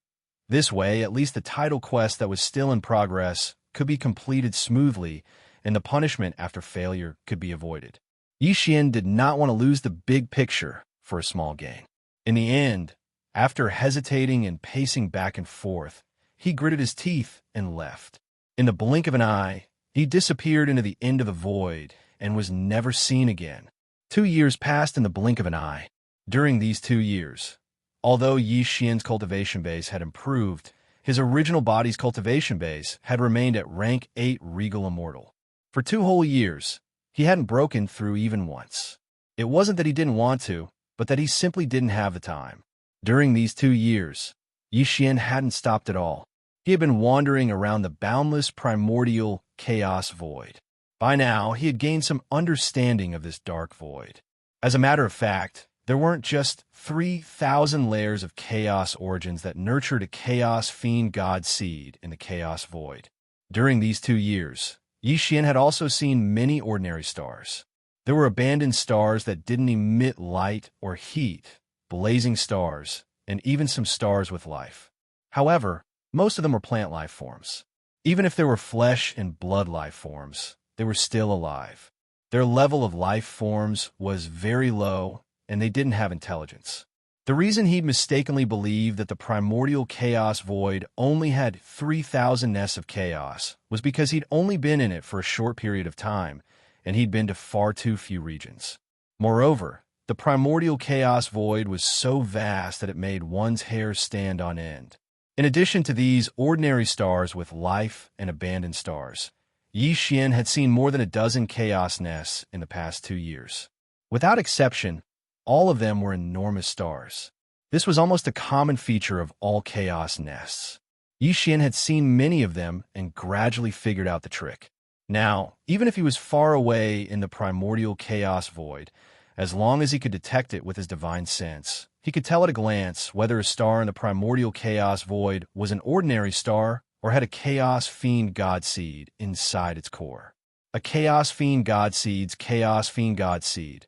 This way, at least the title quest that was still in progress could be completed smoothly, and the punishment after failure could be avoided. Yi Xian did not want to lose the big picture for a small gain. In the end, after hesitating and pacing back and forth, he gritted his teeth and left. In the blink of an eye, he disappeared into the end of the void and was never seen again. 2 years passed in the blink of an eye. During these 2 years, although Yi Xian's cultivation base had improved, his original body's cultivation base had remained at rank 8 Regal Immortal. For 2 whole years, he hadn't broken through even once. It wasn't that he didn't want to, but that he simply didn't have the time. During these 2 years, Yi Xian hadn't stopped at all. He had been wandering around the boundless primordial chaos void. By now, he had gained some understanding of this dark void. As a matter of fact, there weren't just 3,000 layers of chaos origins that nurtured a chaos fiend god seed in the chaos void. During these 2 years, Yi Xian had also seen many ordinary stars. There were abandoned stars that didn't emit light or heat, blazing stars, and even some stars with life. However, most of them were plant life forms. Even if there were flesh and blood life forms, they were still alive. Their level of life forms was very low, and they didn't have intelligence. The reason he'd mistakenly believed that the primordial chaos void only had 3,000 nests of chaos was because he'd only been in it for a short period of time, and he'd been to far too few regions. Moreover, the primordial chaos void was so vast that it made one's hair stand on end. In addition to these ordinary stars with life and abandoned stars, Yi Xian had seen more than a dozen chaos nests in the past 2 years. Without exception, all of them were enormous stars. This was almost a common feature of all chaos nests. Yi Xian had seen many of them and gradually figured out the trick. Now, even if he was far away in the primordial chaos void, as long as he could detect it with his divine sense, he could tell at a glance whether a star in the primordial chaos void was an ordinary star or had a chaos fiend god seed inside its core. A chaos fiend god seed's chaos fiend god seed.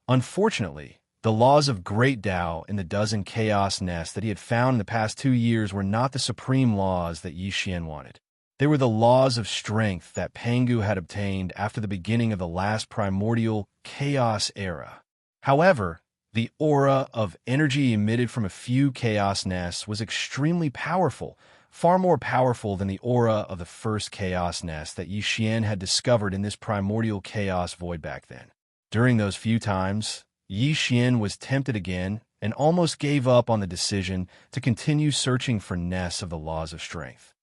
Unfortunately, the laws of Great Tao in the dozen chaos nests that he had found in the past 2 years were not the supreme laws that Yi Xian wanted. They were the laws of strength that Pangu had obtained after the beginning of the last primordial chaos era. However, the aura of energy emitted from a few chaos nests was extremely powerful, far more powerful than the aura of the first chaos nest that Yi Xian had discovered in this primordial chaos void back then. During those few times, Yi Xian was tempted again and almost gave up on the decision to continue searching for nests of the laws of strength.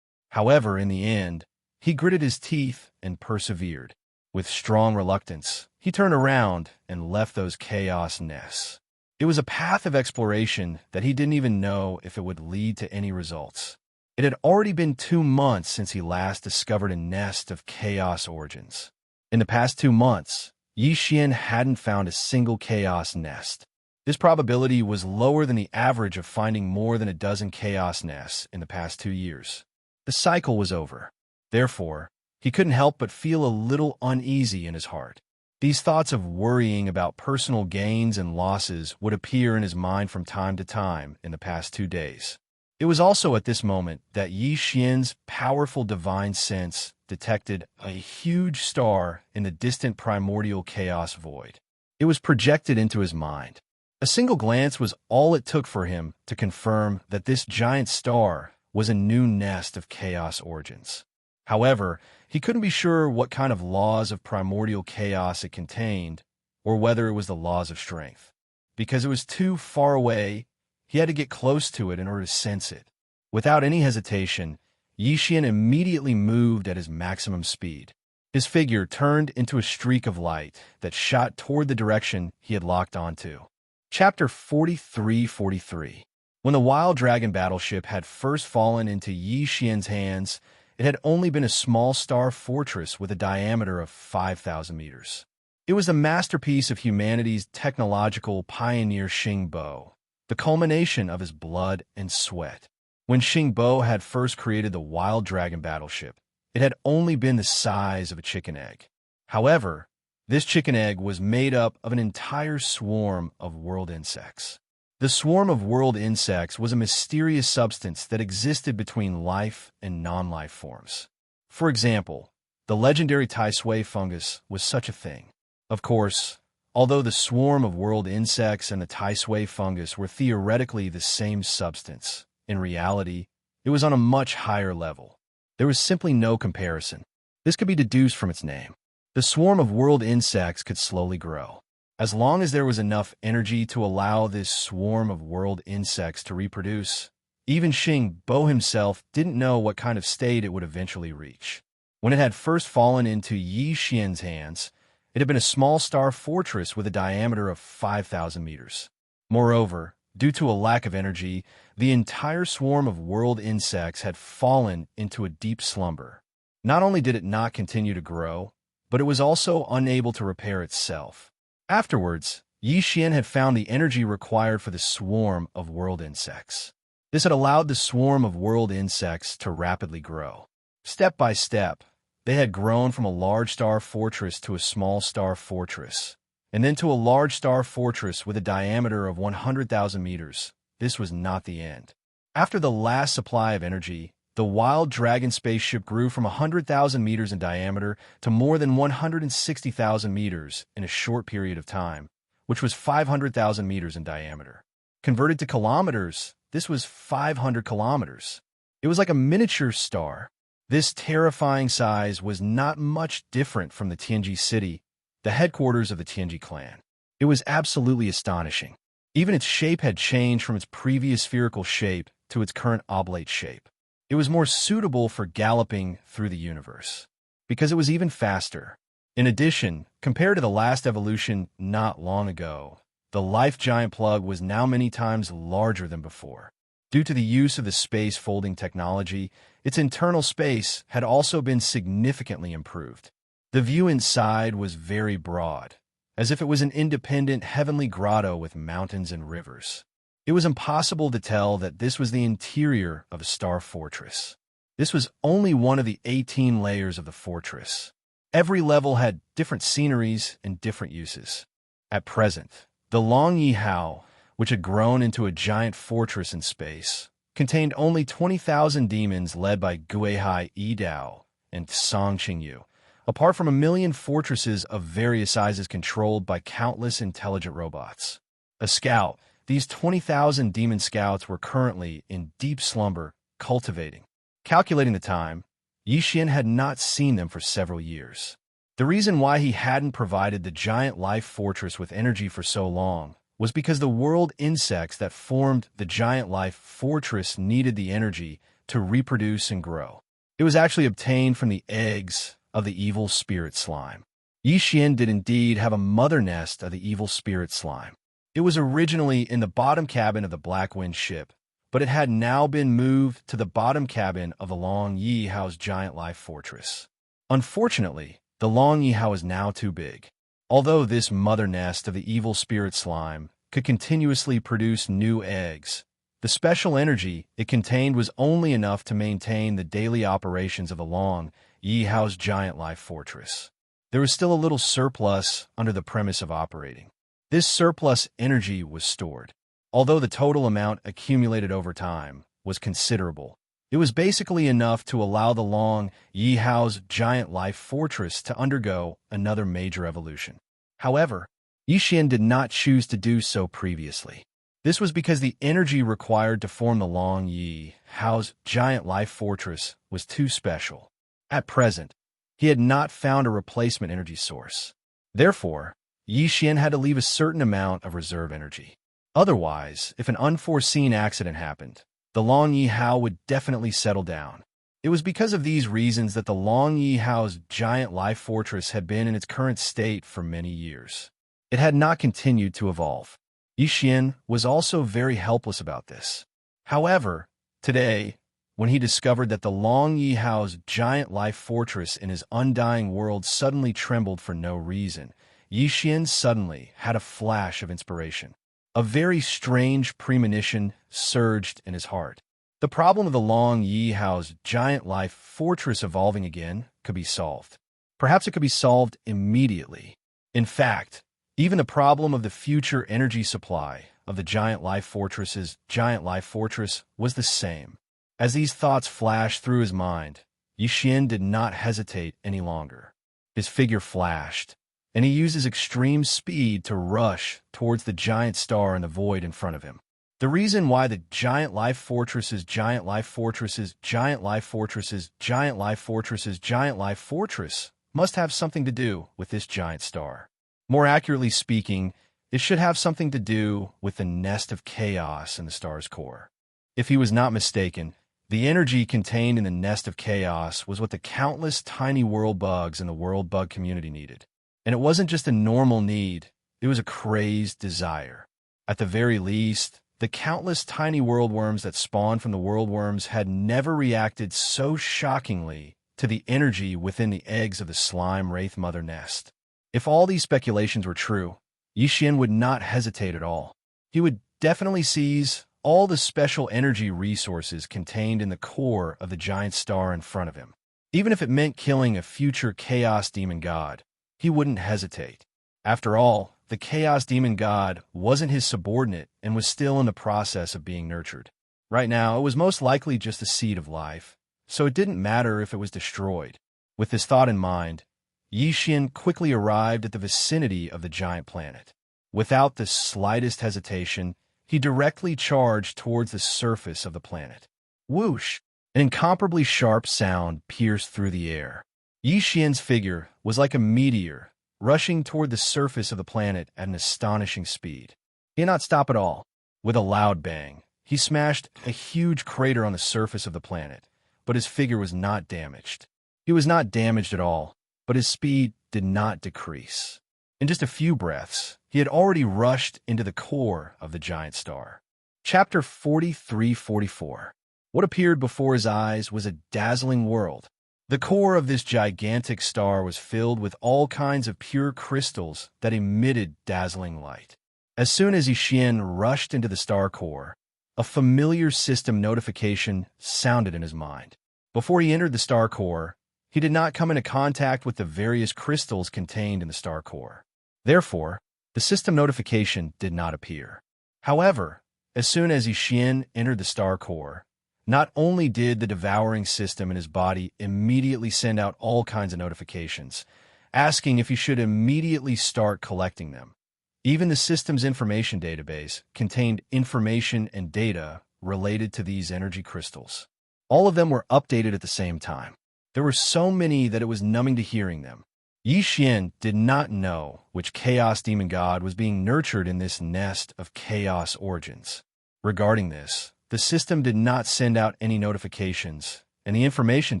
However, in the end, he gritted his teeth and persevered. With strong reluctance, he turned around and left those chaos nests. It was a path of exploration that he didn't even know if it would lead to any results. It had already been 2 months since he last discovered a nest of chaos origins. In the past 2 months, Yi Xian hadn't found a single chaos nest. This probability was lower than the average of finding more than a dozen chaos nests in the past 2 years. The cycle was over. Therefore, he couldn't help but feel a little uneasy in his heart. These thoughts of worrying about personal gains and losses would appear in his mind from time to time in the past 2 days. It was also at this moment that Yi Xian's powerful divine sense detected a huge star in the distant primordial chaos void. It was projected into his mind. A single glance was all it took for him to confirm that this giant star was a new nest of chaos origins. However, he couldn't be sure what kind of laws of primordial chaos it contained, or whether it was the laws of strength. Because it was too far away, he had to get close to it in order to sense it. Without any hesitation, Yi Xian immediately moved at his maximum speed. His figure turned into a streak of light that shot toward the direction he had locked onto. Chapter 43:43. When the Wild Dragon battleship had first fallen into Yi Xian's hands, it had only been a small star fortress with a diameter of 5,000 meters. It was the masterpiece of humanity's technological pioneer Xing Bo, the culmination of his blood and sweat. When Xing Bo had first created the Wild Dragon battleship, it had only been the size of a chicken egg. However, this chicken egg was made up of an entire swarm of world insects. The swarm of world insects was a mysterious substance that existed between life and non-life forms. For example, the legendary Tai Sui fungus was such a thing. Of course, although the swarm of world insects and the Tai Sui fungus were theoretically the same substance, in reality, it was on a much higher level. There was simply no comparison. This could be deduced from its name. The swarm of world insects could slowly grow. As long as there was enough energy to allow this swarm of world insects to reproduce, even Xing Bo himself didn't know what kind of state it would eventually reach. When it had first fallen into Yi Xian's hands, it had been a small star fortress with a diameter of 5,000 meters. Moreover, Due to a lack of energy, the entire swarm of world insects had fallen into a deep slumber. Not only did it not continue to grow, but it was also unable to repair itself. Afterwards, Yi Xian had found the energy required for the swarm of world insects. This had allowed the swarm of world insects to rapidly grow. Step by step, they had grown from a large star fortress to a small star fortress, and then to a large star fortress with a diameter of 100,000 meters. This was not the end. After the last supply of energy, the Wild Dragon spaceship grew from 100,000 meters in diameter to more than 160,000 meters in a short period of time, which was 500,000 meters in diameter. Converted to kilometers, this was 500 kilometers. It was like a miniature star. This terrifying size was not much different from the Tianji city, the headquarters of the Tianji clan. It was absolutely astonishing. Even its shape had changed from its previous spherical shape to its current oblate shape. It was more suitable for galloping through the universe, because it was even faster. In addition, compared to the last evolution not long ago, the Life Giant Plug was now many times larger than before. Due to the use of the space folding technology, its internal space had also been significantly improved. The view inside was very broad, as if it was an independent heavenly grotto with mountains and rivers. It was impossible to tell that this was the interior of a star fortress. This was only one of the 18 layers of the fortress. Every level had different sceneries and different uses. At present, the Long Yi Hao, which had grown into a giant fortress in space, contained only 20,000 demons led by Guihai Yidao and Song Qingyu, apart from 1,000,000 fortresses of various sizes controlled by countless intelligent robots. A scout, these 20,000 demon scouts were currently in deep slumber, cultivating. Calculating the time, Yi Xian had not seen them for several years. The reason why he hadn't provided the giant life fortress with energy for so long was because the world insects that formed the giant life fortress needed the energy to reproduce and grow. It was actually obtained from the eggs of the evil spirit slime. Yi Xian did indeed have a mother nest of the evil spirit slime. It was originally in the bottom cabin of the Black Wind ship, but it had now been moved to the bottom cabin of the Long Yi Hao's giant life fortress. Unfortunately, the Long Yi Hao is now too big. Although this mother nest of the evil spirit slime could continuously produce new eggs, the special energy it contained was only enough to maintain the daily operations of the Long Yi Hao's giant life fortress. There was still a little surplus under the premise of operating. This surplus energy was stored. Although the total amount accumulated over time was considerable, it was basically enough to allow the Long Yi Hao's giant life fortress to undergo another major evolution. However, Yi Xian did not choose to do so previously. This was because the energy required to form the Long Yi Hao's giant life fortress was too special. At present, he had not found a replacement energy source. Therefore, Yi Xian had to leave a certain amount of reserve energy. Otherwise, if an unforeseen accident happened, the Long Yi Hao would definitely settle down. It was because of these reasons that the Long Yi Hao's giant life fortress had been in its current state for many years. It had not continued to evolve. Yi Xian was also very helpless about this. However, today, when he discovered that the Long Yi Hao's giant life fortress in his undying world suddenly trembled for no reason, Yi Xian suddenly had a flash of inspiration. A very strange premonition surged in his heart. The problem of the Long Yi Hao's giant life fortress evolving again could be solved. Perhaps it could be solved immediately. In fact, even the problem of the future energy supply of the giant life fortress's giant life fortress was the same. As these thoughts flashed through his mind, Yi Xian did not hesitate any longer. His figure flashed, and he used his extreme speed to rush towards the giant star in the void in front of him. The reason why the giant life fortress's giant life fortress's giant life fortress's giant life fortress's giant life fortress must have something to do with this giant star. More accurately speaking, it should have something to do with the nest of chaos in the star's core. If he was not mistaken, the energy contained in the nest of chaos was what the countless tiny world bugs in the world bug community needed. And it wasn't just a normal need, it was a crazed desire. At the very least, The countless tiny worldworms that spawned from the worldworms had never reacted so shockingly to the energy within the eggs of the slime wraith mother nest. If all these speculations were true, Yixian would not hesitate at all. He would definitely seize all the special energy resources contained in the core of the giant star in front of him. Even if it meant killing a future Chaos Demon God, he wouldn't hesitate. After all, the Chaos Demon God wasn't his subordinate and was still in the process of being nurtured. Right now, it was most likely just a seed of life, so it didn't matter if it was destroyed. With this thought in mind, Yixian quickly arrived at the vicinity of the giant planet. Without the slightest hesitation, he directly charged towards the surface of the planet. Whoosh! An incomparably sharp sound pierced through the air. Yixian's figure was like a meteor, rushing toward the surface of the planet at an astonishing speed. He did not stop at all. With a loud bang, he smashed a huge crater on the surface of the planet, but his figure was not damaged. He was not damaged at all, but his speed did not decrease. In just a few breaths, he had already rushed into the core of the giant star. Chapter 43-44. What appeared before his eyes was a dazzling world. The core of this gigantic star was filled with all kinds of pure crystals that emitted dazzling light. As soon as Yixian rushed into the star core, a familiar system notification sounded in his mind. Before he entered the star core, he did not come into contact with the various crystals contained in the star core. Therefore, the system notification did not appear. However, as soon as Yixian entered the star core, not only did the devouring system in his body immediately send out all kinds of notifications, asking if he should immediately start collecting them. Even the system's information database contained information and data related to these energy crystals. All of them were updated at the same time. There were so many that it was numbing to hearing them. Yixian did not know which Chaos Demon God was being nurtured in this nest of chaos origins. Regarding this, the system did not send out any notifications, and the information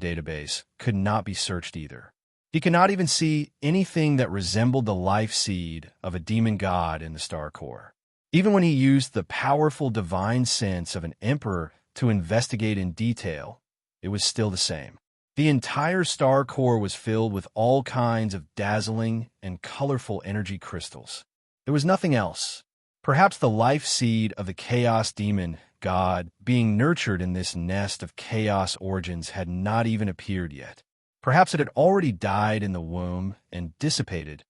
database could not be searched either. He could not even see anything that resembled the life seed of a demon god in the star core. Even when he used the powerful divine sense of an emperor to investigate in detail, it was still the same. The entire star core was filled with all kinds of dazzling and colorful energy crystals. There was nothing else. Perhaps the life seed of the Chaos Demon God being nurtured in this nest of chaos origins had not even appeared yet. Perhaps it had already died in the womb and dissipated.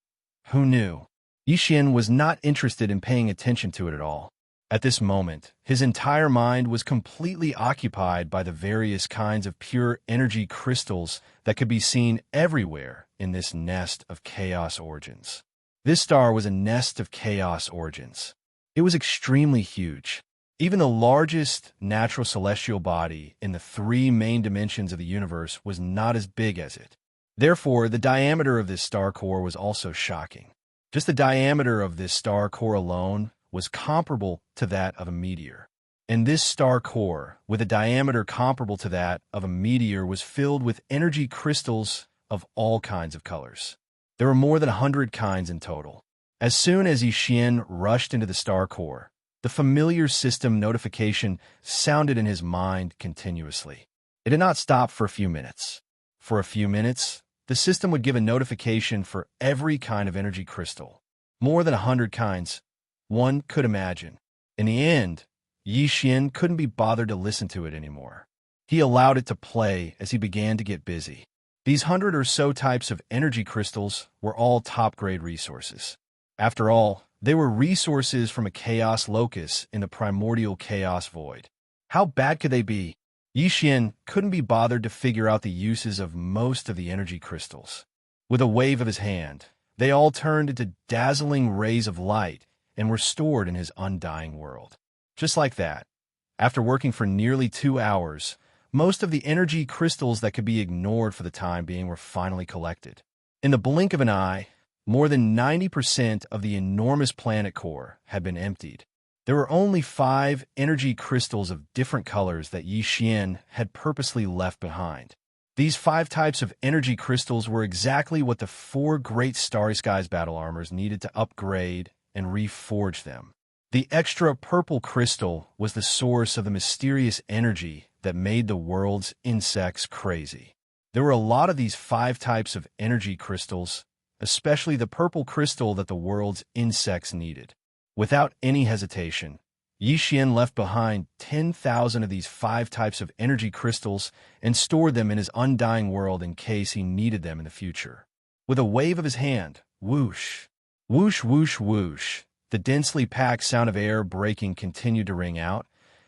Who knew? Yixian was not interested in paying attention to it at all. At this moment, his entire mind was completely occupied by the various kinds of pure energy crystals that could be seen everywhere in this nest of chaos origins. This star was a nest of chaos origins. It was extremely huge. Even the largest natural celestial body in the three main dimensions of the universe was not as big as it. Therefore, the diameter of this star core was also shocking. Just the diameter of this star core alone was comparable to that of a meteor. And this star core, with a diameter comparable to that of a meteor, was filled with energy crystals of all kinds of colors. There were more than 100 kinds in total. As soon as Yixian rushed into the star core, the familiar system notification sounded in his mind continuously. It did not stop for a few minutes. For a few minutes, the system would give a notification for every kind of energy crystal. More than 100 kinds, one could imagine. In the end, Yixian couldn't be bothered to listen to it anymore. He allowed it to play as he began to get busy. These 100 or so types of energy crystals were all top-grade resources. After all, they were resources from a chaos locus in the primordial chaos void. How bad could they be? Yixian couldn't be bothered to figure out the uses of most of the energy crystals. With a wave of his hand, they all turned into dazzling rays of light and were stored in his undying world. Just like that, after working for nearly 2 hours, most of the energy crystals that could be ignored for the time being were finally collected. In the blink of an eye, more than 90% of the enormous planet core had been emptied. There were only 5 energy crystals of different colors that Yixian had purposely left behind. These 5 types of energy crystals were exactly what the 4 great Starry Skies battle armors needed to upgrade and reforge them. The extra purple crystal was the source of the mysterious energy that made the world's insects crazy. There were a lot of these 5 types of energy crystals, especially the purple crystal that the world's insects needed. Without any hesitation, Yi Xian left behind 10,000 of these 5 types of energy crystals and stored them in his undying world in case he needed them in the future. With a wave of his hand, whoosh, whoosh, whoosh, whoosh, the densely packed sound of air breaking continued to ring out,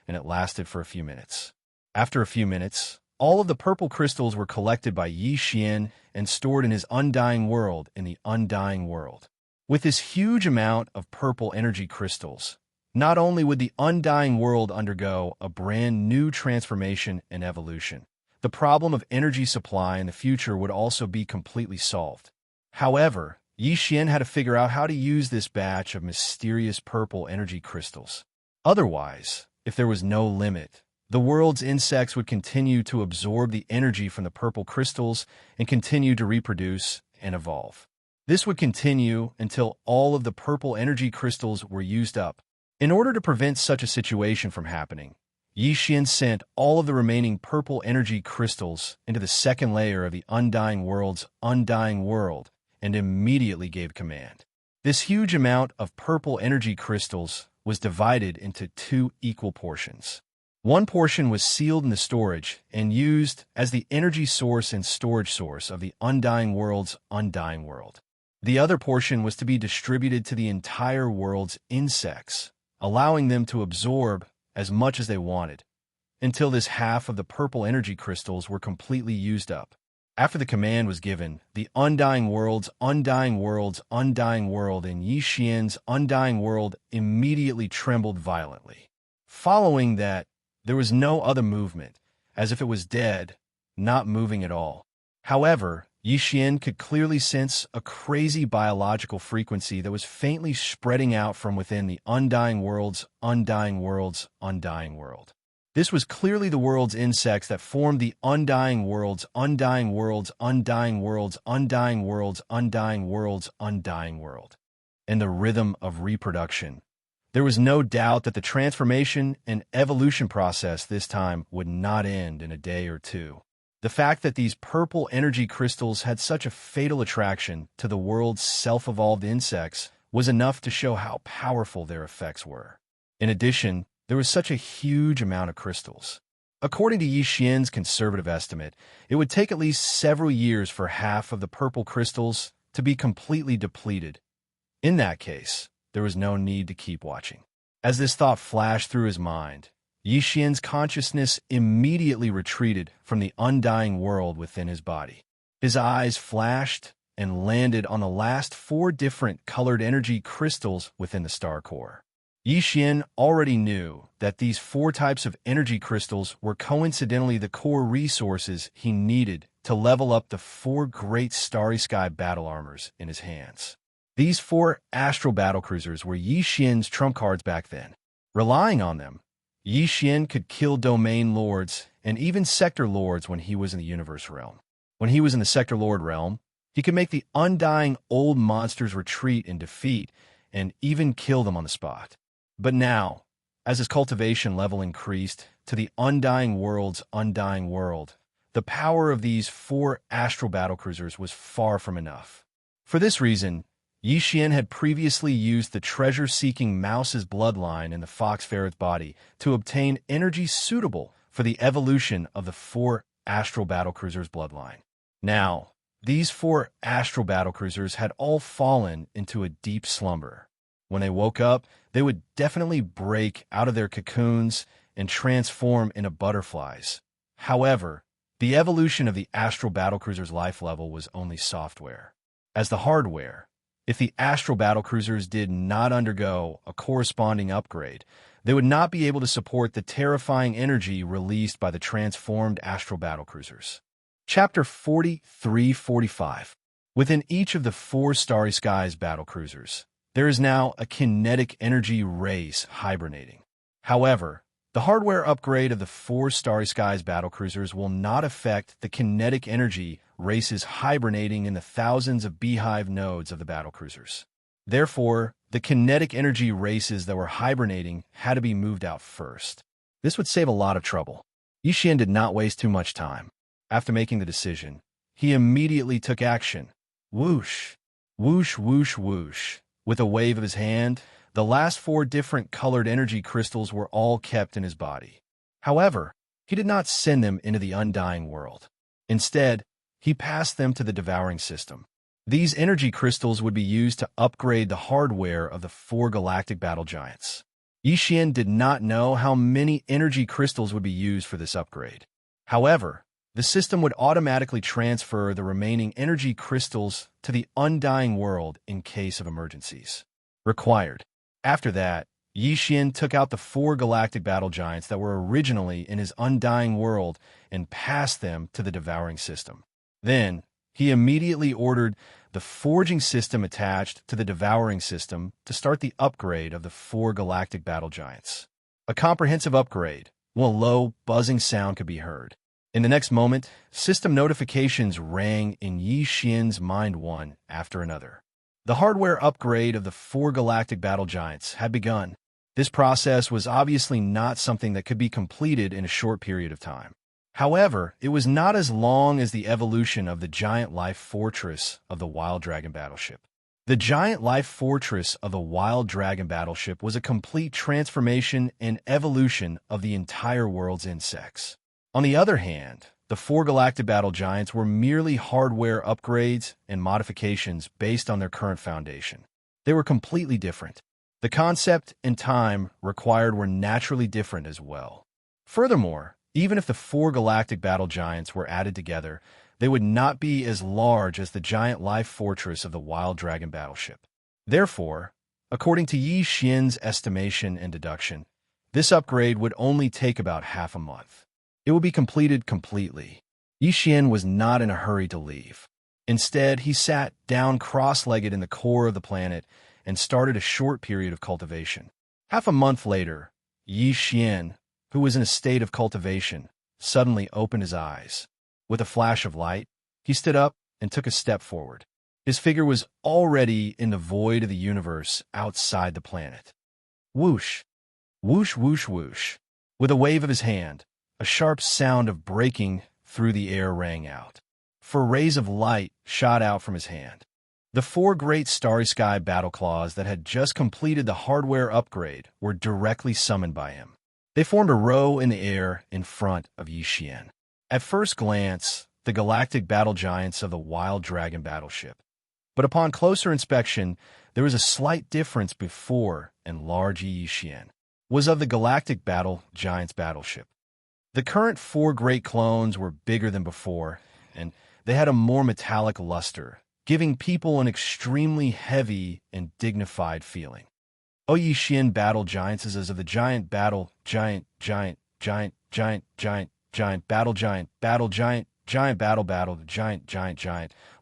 and it lasted for a few minutes. After a few minutes, all of the purple crystals were collected by Yi Xian and stored in his undying world in the undying world. With this huge amount of purple energy crystals, not only would the undying world undergo a brand new transformation and evolution, the problem of energy supply in the future would also be completely solved. However, Yi Xian had to figure out how to use this batch of mysterious purple energy crystals. Otherwise, if there was no limit, the world's insects would continue to absorb the energy from the purple crystals and continue to reproduce and evolve. This would continue until all of the purple energy crystals were used up. In order to prevent such a situation from happening, Yi Xian sent all of the remaining purple energy crystals into the second layer of the undying world's undying world and immediately gave command. This huge amount of purple energy crystals was divided into 2 equal portions. One portion was sealed in the storage and used as the energy source and storage source of the undying world's undying world. The other portion was to be distributed to the entire world's insects, allowing them to absorb as much as they wanted, until this half of the purple energy crystals were completely used up. After the command was given, the undying world's undying world's undying world and Yi Xian's undying world immediately trembled violently. Following that, there was no other movement, as if it was dead, not moving at all. However, Yi Xian could clearly sense a crazy biological frequency that was faintly spreading out from within the undying world's undying world's undying world. This was clearly the world's insects that formed the undying world's undying world's undying world's undying world's undying world's undying world, and the rhythm of reproduction. There was no doubt that the transformation and evolution process this time would not end in a day or two. The fact that these purple energy crystals had such a fatal attraction to the world's self-evolved insects was enough to show how powerful their effects were. In addition, there was such a huge amount of crystals. According to Yi Xian's conservative estimate, it would take at least several years for half of the purple crystals to be completely depleted. In that case, there was no need to keep watching. As this thought flashed through his mind, Yi Xian's consciousness immediately retreated from the undying world within his body. His eyes flashed and landed on the last 4 different colored energy crystals within the star core. Yi Xian already knew that these 4 types of energy crystals were coincidentally the core resources he needed to level up the 4 great starry sky battle armors in his hands. These 4 astral battlecruisers were Yi Xian's trump cards back then. Relying on them, Yi Xian could kill domain lords and even sector lords when he was in the universe realm. When he was in the sector lord realm, he could make the undying old monsters retreat in defeat and even kill them on the spot. But now, as his cultivation level increased to the undying world's undying world, the power of these 4 astral battlecruisers was far from enough. For this reason, Yi Xian had previously used the treasure-seeking mouse's bloodline in the fox ferret's body to obtain energy suitable for the evolution of the 4 astral battlecruisers' bloodline. Now, these 4 astral battlecruisers had all fallen into a deep slumber. When they woke up, they would definitely break out of their cocoons and transform into butterflies. However, the evolution of the astral battlecruiser's life level was only software. As the hardware, if the astral battlecruisers did not undergo a corresponding upgrade, they would not be able to support the terrifying energy released by the transformed astral battlecruisers. Chapter 43-45. Within each of the 4 Starry Skies battlecruisers, there is now a kinetic energy race hibernating. However, the hardware upgrade of the 4 Starry Skies battlecruisers will not affect the kinetic energy races hibernating in the thousands of beehive nodes of the battlecruisers. Therefore, the kinetic energy races that were hibernating had to be moved out first. This would save a lot of trouble. Yixian did not waste too much time. After making the decision, he immediately took action. Whoosh, whoosh, whoosh, whoosh. With a wave of his hand, the last 4 different colored energy crystals were all kept in his body. However, he did not send them into the undying world. Instead, he passed them to the devouring system. These energy crystals would be used to upgrade the hardware of the 4 galactic battle giants. Yixian did not know how many energy crystals would be used for this upgrade. However, the system would automatically transfer the remaining energy crystals to the undying world in case of emergencies. Required. After that, Yixian took out the 4 galactic battle giants that were originally in his undying world and passed them to the devouring system. Then, he immediately ordered the forging system attached to the devouring system to start the upgrade of the 4 galactic battle giants. A comprehensive upgrade, while a low, buzzing sound could be heard. In the next moment, system notifications rang in Yixian's mind one after another. The hardware upgrade of the 4 galactic battle giants had begun. This process was obviously not something that could be completed in a short period of time. However, it was not as long as the evolution of the giant life fortress of the Wild Dragon battleship. The giant life fortress of the Wild Dragon battleship was a complete transformation and evolution of the entire world's insects. On the other hand, the 4 galactic battle giants were merely hardware upgrades and modifications based on their current foundation. They were completely different. The concept and time required were naturally different as well. Furthermore, even if the 4 galactic battle giants were added together, they would not be as large as the giant life fortress of the Wild Dragon battleship. Therefore, according to Yixian's estimation and deduction, this upgrade would only take about half a month. It would be completed completely. Yixian was not in a hurry to leave. Instead, he sat down cross-legged in the core of the planet and started a short period of cultivation. Half a month later, Yixian, who was in a state of cultivation, suddenly opened his eyes. With a flash of light, he stood up and took a step forward. His figure was already in the void of the universe outside the planet. Whoosh, whoosh, whoosh, whoosh. With a wave of his hand, a sharp sound of breaking through the air rang out. 4 rays of light shot out from his hand. The 4 great starry sky battle claws that had just completed the hardware upgrade were directly summoned by him. They formed a row in the air in front of Yixian. At first glance, the galactic battle giants of the Wild Dragon battleship. But upon closer inspection, there was a slight difference before and large Yixian was of the galactic battle giants battleship. The current 4 great clones were bigger than before, and they had a more metallic luster, giving people an extremely heavy and dignified feeling. Yixian battle giants is as of the giant battle giant battle giant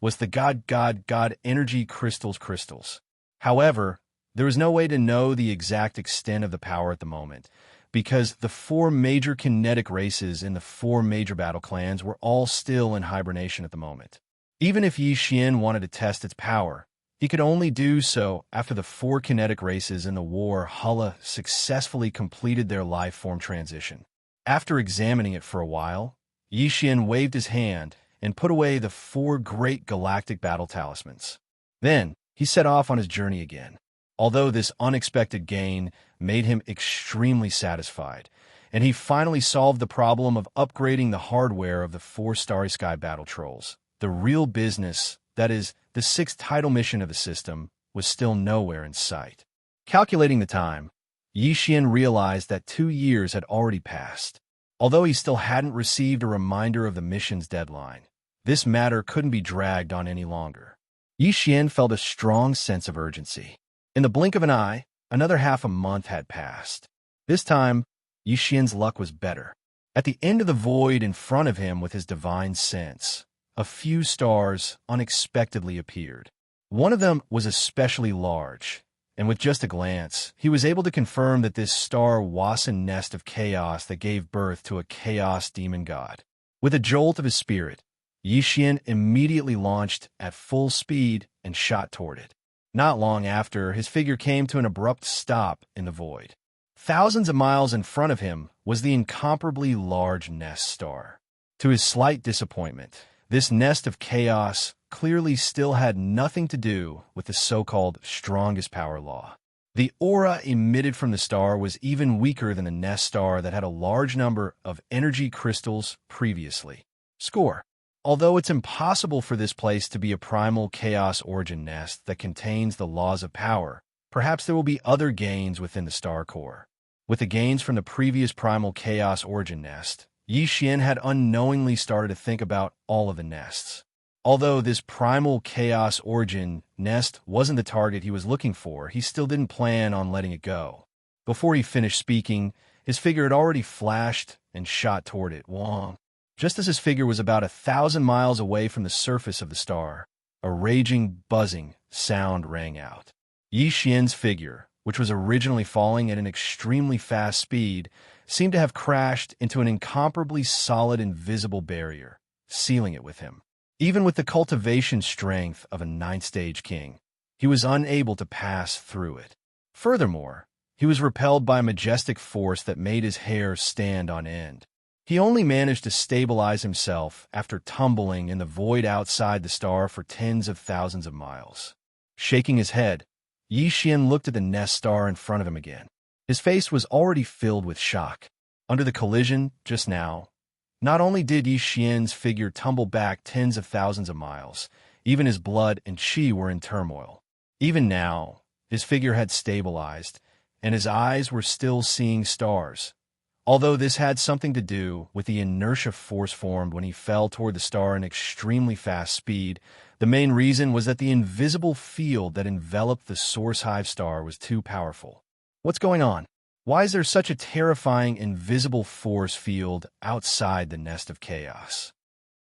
was the god energy crystals. However, there was no way to know the exact extent of the power at the moment, because the 4 major kinetic races in the 4 major battle clans were all still in hibernation at the moment. Even if Yixian wanted to test its power, he could only do so after the 4 kinetic races in the war Hulla successfully completed their life form transition. After examining it for a while, Yixian waved his hand and put away the 4 great galactic battle talismans. Then, he set off on his journey again. Although this unexpected gain made him extremely satisfied, and he finally solved the problem of upgrading the hardware of the 4 Starry Sky battle trolls, the real business, that is, the 6th title mission of the system, was still nowhere in sight. Calculating the time, Yixian realized that 2 years had already passed. Although he still hadn't received a reminder of the mission's deadline, this matter couldn't be dragged on any longer. Yixian felt a strong sense of urgency. In the blink of an eye, another half a month had passed. This time, Yixian's luck was better. At the end of the void in front of him with his divine sense, a few stars unexpectedly appeared. One of them was especially large, and with just a glance, he was able to confirm that this star was a nest of chaos that gave birth to a chaos demon god. With a jolt of his spirit, Yixian immediately launched at full speed and shot toward it. Not long after, his figure came to an abrupt stop in the void. Thousands of miles in front of him was the incomparably large Nest star. To his slight disappointment, this nest of chaos clearly still had nothing to do with the so-called strongest power law. The aura emitted from the star was even weaker than the Nest star that had a large number of energy crystals previously. Score. Although it's impossible for this place to be a primal chaos origin nest that contains the laws of power, perhaps there will be other gains within the star core. With the gains from the previous primal chaos origin nest, Yi Xian had unknowingly started to think about all of the nests. Although this primal chaos origin nest wasn't the target he was looking for, he still didn't plan on letting it go. Before he finished speaking, his figure had already flashed and shot toward it. Wong. Just as his figure was about 1,000 miles away from the surface of the star, a raging, buzzing sound rang out. Yi Xian's figure, which was originally falling at an extremely fast speed, seemed to have crashed into an incomparably solid invisible barrier, sealing it with him. Even with the cultivation strength of a 9th-stage king, he was unable to pass through it. Furthermore, he was repelled by a majestic force that made his hair stand on end. He only managed to stabilize himself after tumbling in the void outside the star for tens of thousands of miles. Shaking his head, Yi Xian looked at the Nest star in front of him again. His face was already filled with shock. Under the collision just now, not only did Yi Xian's figure tumble back tens of thousands of miles, even his blood and qi were in turmoil. Even now, his figure had stabilized, and his eyes were still seeing stars. Although this had something to do with the inertia force formed when he fell toward the star in extremely fast speed, the main reason was that the invisible field that enveloped the Source Hive star was too powerful. What's going on? Why is there such a terrifying invisible force field outside the Nest of Chaos?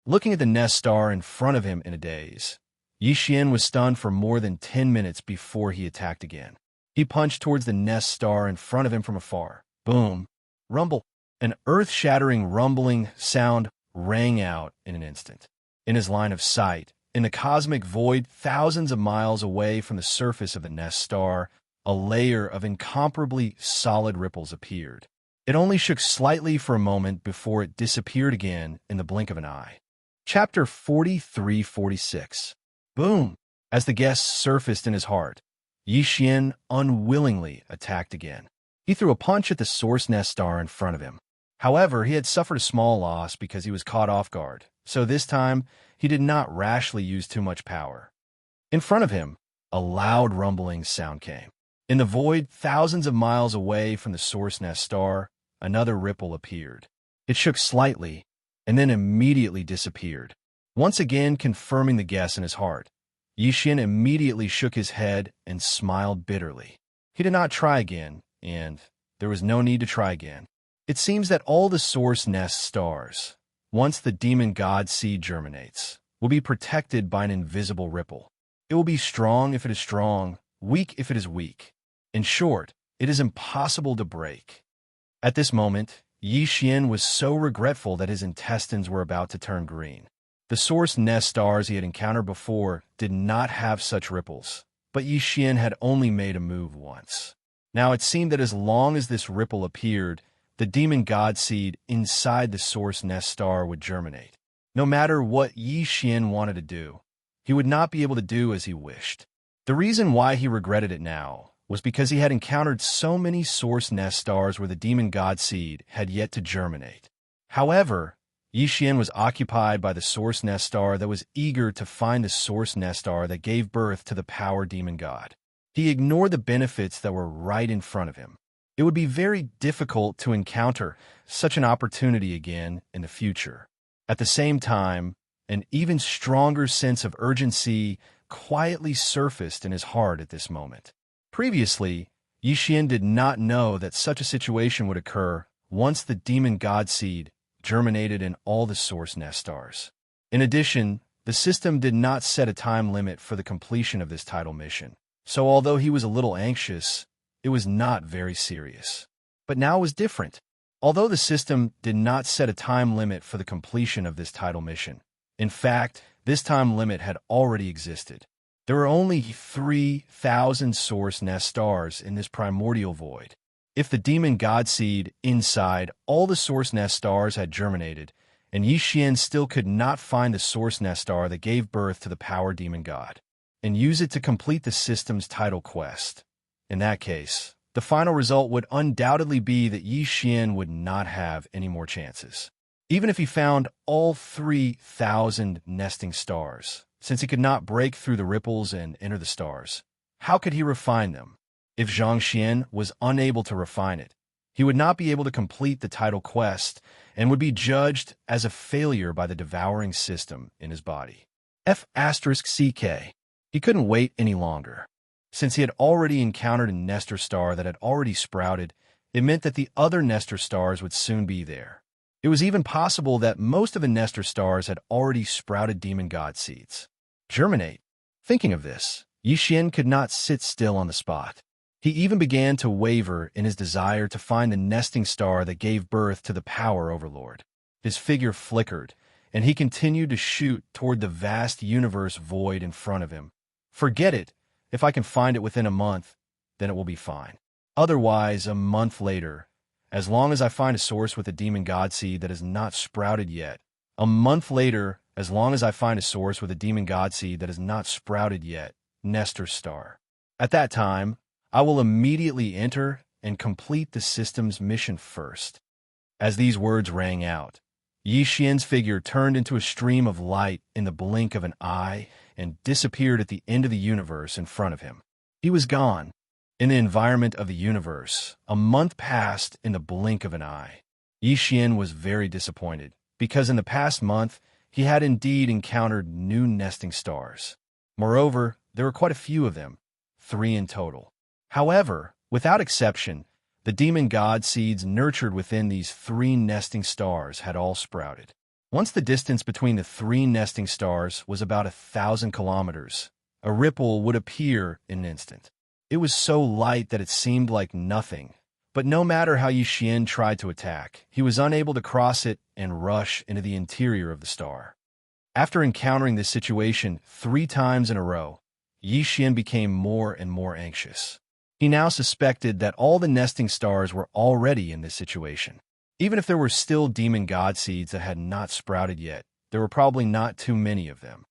Looking at the Nest star in front of him in a daze, Yi Xian was stunned for more than 10 minutes before he attacked again. He punched towards the Nest star in front of him from afar. Boom! Rumble! An earth-shattering rumbling sound rang out in an instant. In his line of sight, in the cosmic void thousands of miles away from the surface of the Nest star, a layer of incomparably solid ripples appeared. It only shook slightly for a moment before it disappeared again in the blink of an eye. Chapter 43-46. Boom! As the guess surfaced in his heart, Yi Xian unwillingly attacked again. He threw a punch at the Source Nest star in front of him. However, he had suffered a small loss because he was caught off guard, so this time he did not rashly use too much power. In front of him, a loud rumbling sound came. In the void, thousands of miles away from the Source Nest star, another ripple appeared. It shook slightly, and then immediately disappeared. Once again confirming the guess in his heart, Yi Xian immediately shook his head and smiled bitterly. He did not try again, and there was no need to try again. It seems that all the Source Nest stars, once the demon god seed germinates, will be protected by an invisible ripple. It will be strong if it is strong, weak if it is weak. In short, it is impossible to break. At this moment, Yi Xian was so regretful that his intestines were about to turn green. The Source Nest stars he had encountered before did not have such ripples, but Yi Xian had only made a move once. Now it seemed that as long as this ripple appeared, the demon god seed inside the Source Nest star would germinate. No matter what Yi Xian wanted to do, he would not be able to do as he wished. The reason why he regretted it now was because he had encountered so many Source Nest stars where the demon god seed had yet to germinate. However, Yi Xian was occupied by the Source Nest star that was eager to find the Source Nest star that gave birth to the power demon god. He ignored the benefits that were right in front of him. It would be very difficult to encounter such an opportunity again in the future. At the same time, an even stronger sense of urgency quietly surfaced in his heart at this moment. Previously, Yi Xian did not know that such a situation would occur once the demon god seed germinated in all the Source Nest stars. In addition, the system did not set a time limit for the completion of this title mission, so although he was a little anxious, it was not very serious. But now it was different. Although the system did not set a time limit for the completion of this title mission, in fact, this time limit had already existed. There were only 3,000 source nest stars in this primordial void. If the demon god seed inside all the source nest stars had germinated, and Yi Xian still could not find the source nest star that gave birth to the power demon god, and use it to complete the system's title quest. In that case, the final result would undoubtedly be that Yi Xian would not have any more chances. Even if he found all 3,000 nesting stars, since he could not break through the ripples and enter the stars, how could he refine them? If Zhang Xian was unable to refine it, he would not be able to complete the title quest and would be judged as a failure by the devouring system in his body. F***CK. He couldn't wait any longer. Since he had already encountered a Nestor star that had already sprouted, it meant that the other Nestor stars would soon be there. It was even possible that most of the Nestor stars had already sprouted demon god seeds. Germinate. Thinking of this, Yi Xian could not sit still on the spot. He even began to waver in his desire to find the nesting star that gave birth to the power overlord. His figure flickered, and he continued to shoot toward the vast universe void in front of him. Forget it. If I can find it within a month, then it will be fine. Otherwise, a month later, as long as I find a source with a demon god seed that has not sprouted yet. A month later, as long as I find a source with a demon god seed that has not sprouted yet. Nestor star. At that time, I will immediately enter and complete the system's mission first. As these words rang out, Yi Xian's figure turned into a stream of light in the blink of an eye and disappeared at the end of the universe in front of him. He was gone. In the environment of the universe, a month passed in the blink of an eye. Yi Xian was very disappointed, because in the past month, he had indeed encountered new nesting stars. Moreover, there were quite a few of them, 3 in total. However, without exception, the demon god seeds nurtured within these 3 nesting stars had all sprouted. Once the distance between the 3 nesting stars was about 1,000 kilometers, a ripple would appear in an instant. It was so light that it seemed like nothing, but no matter how Yi Xian tried to attack, he was unable to cross it and rush into the interior of the star. After encountering this situation 3 times in a row, Yi Xian became more and more anxious. He now suspected that all the nesting stars were already in this situation. Even if there were still demon god seeds that had not sprouted yet, there were probably not too many of them.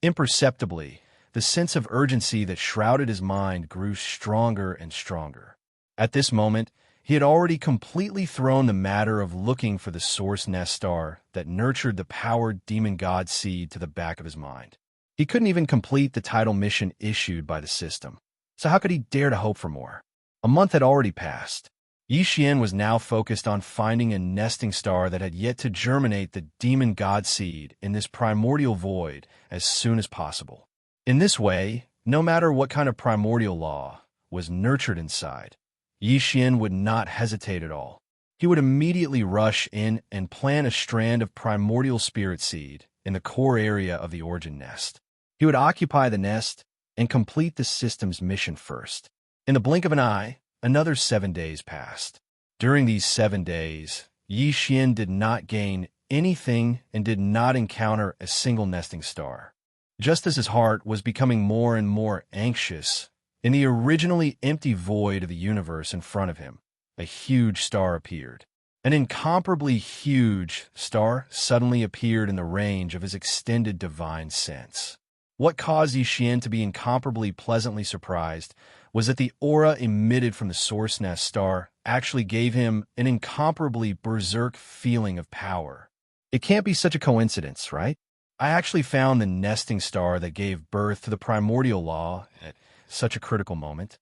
Imperceptibly, the sense of urgency that shrouded his mind grew stronger and stronger. At this moment, he had already completely thrown the matter of looking for the source nest star that nurtured the powered demon god seed to the back of his mind. He couldn't even complete the title mission issued by the system. So how could he dare to hope for more? A month had already passed. Yi Xian was now focused on finding a nesting star that had yet to germinate the demon god seed in this primordial void as soon as possible. In this way, no matter what kind of primordial law was nurtured inside, Yi Xian would not hesitate at all. He would immediately rush in and plant a strand of primordial spirit seed in the core area of the origin nest. He would occupy the nest and complete the system's mission first. In the blink of an eye, another 7 days passed. During these 7 days, Yi Xian did not gain anything and did not encounter a single nesting star. Just as his heart was becoming more and more anxious, in the originally empty void of the universe in front of him, a huge star appeared. An incomparably huge star suddenly appeared in the range of his extended divine sense. What caused Yi Xian to be incomparably pleasantly surprised was that the aura emitted from the source nest star actually gave him an incomparably berserk feeling of power. It can't be such a coincidence, right? I actually found the nesting star that gave birth to the primordial law at such a critical moment.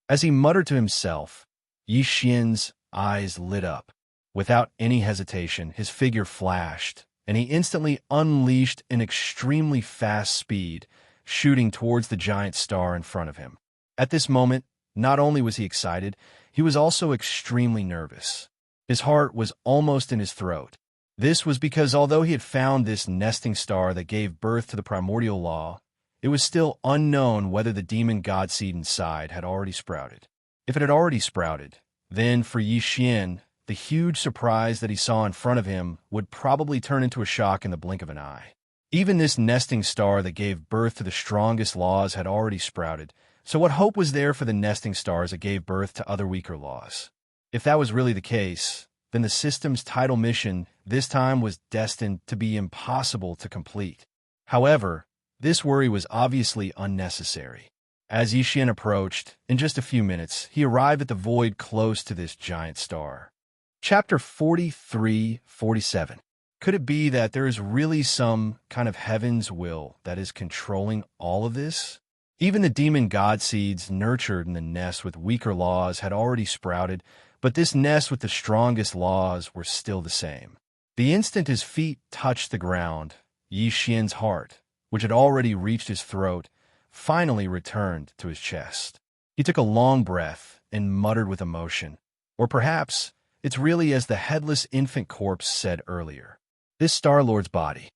As he muttered to himself, Yi Xian's eyes lit up. Without any hesitation, his figure flashed, and he instantly unleashed an extremely fast speed, shooting towards the giant star in front of him. At this moment, not only was he excited, he was also extremely nervous. His heart was almost in his throat. This was because although he had found this nesting star that gave birth to the primordial law, it was still unknown whether the demon god seed inside had already sprouted. If it had already sprouted, then for Yi Xian, the huge surprise that he saw in front of him would probably turn into a shock in the blink of an eye. Even this nesting star that gave birth to the strongest laws had already sprouted, so what hope was there for the nesting stars that gave birth to other weaker laws? If that was really the case, then the system's title mission this time was destined to be impossible to complete. However, this worry was obviously unnecessary. As Yixian approached, in just a few minutes, he arrived at the void close to this giant star. Chapter 43-47. Could it be that there is really some kind of heaven's will that is controlling all of this? Even the demon god seeds nurtured in the nest with weaker laws had already sprouted, but this nest with the strongest laws were still the same. The instant his feet touched the ground, Yixian's heart, which had already reached his throat, finally returned to his chest. He took a long breath and muttered with emotion. Or perhaps it's really as the headless infant corpse said earlier. This Star-Lord's body.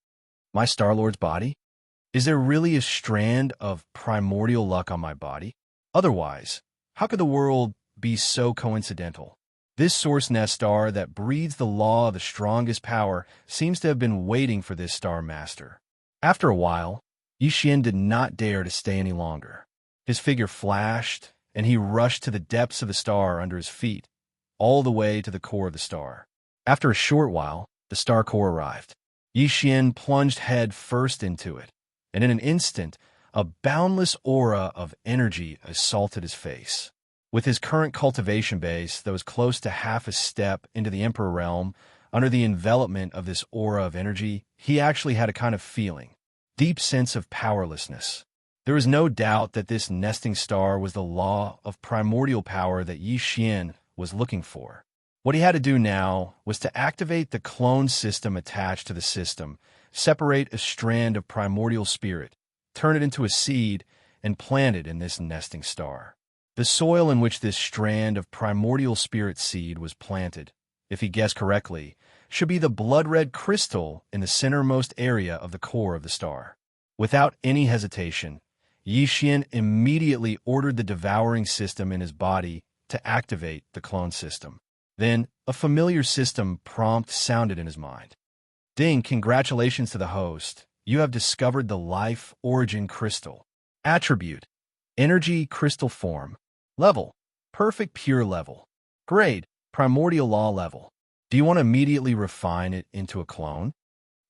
My Star-Lord's body? Is there really a strand of primordial luck on my body? Otherwise, how could the world be so coincidental? This source nest star that breeds the law of the strongest power seems to have been waiting for this star master. After a while, Yixian did not dare to stay any longer. His figure flashed, and he rushed to the depths of the star under his feet, all the way to the core of the star. After a short while, the star core arrived. Yixian plunged head first into it, and in an instant, a boundless aura of energy assaulted his face. With his current cultivation base that was close to half a step into the Emperor realm, under the envelopment of this aura of energy, he actually had a kind of feeling, deep sense of powerlessness. There was no doubt that this nesting star was the law of primordial power that Yixian was looking for. What he had to do now was to activate the clone system attached to the system, separate a strand of primordial spirit, turn it into a seed, and plant it in this nesting star. The soil in which this strand of primordial spirit seed was planted, if he guessed correctly, should be the blood-red crystal in the centermost area of the core of the star. Without any hesitation, Yixian immediately ordered the devouring system in his body to activate the clone system. Then, a familiar system prompt sounded in his mind. Ding, congratulations to the host. You have discovered the life origin crystal. Attribute: energy crystal form. Level: perfect pure level. Grade: primordial law level. Do you want to immediately refine it into a clone?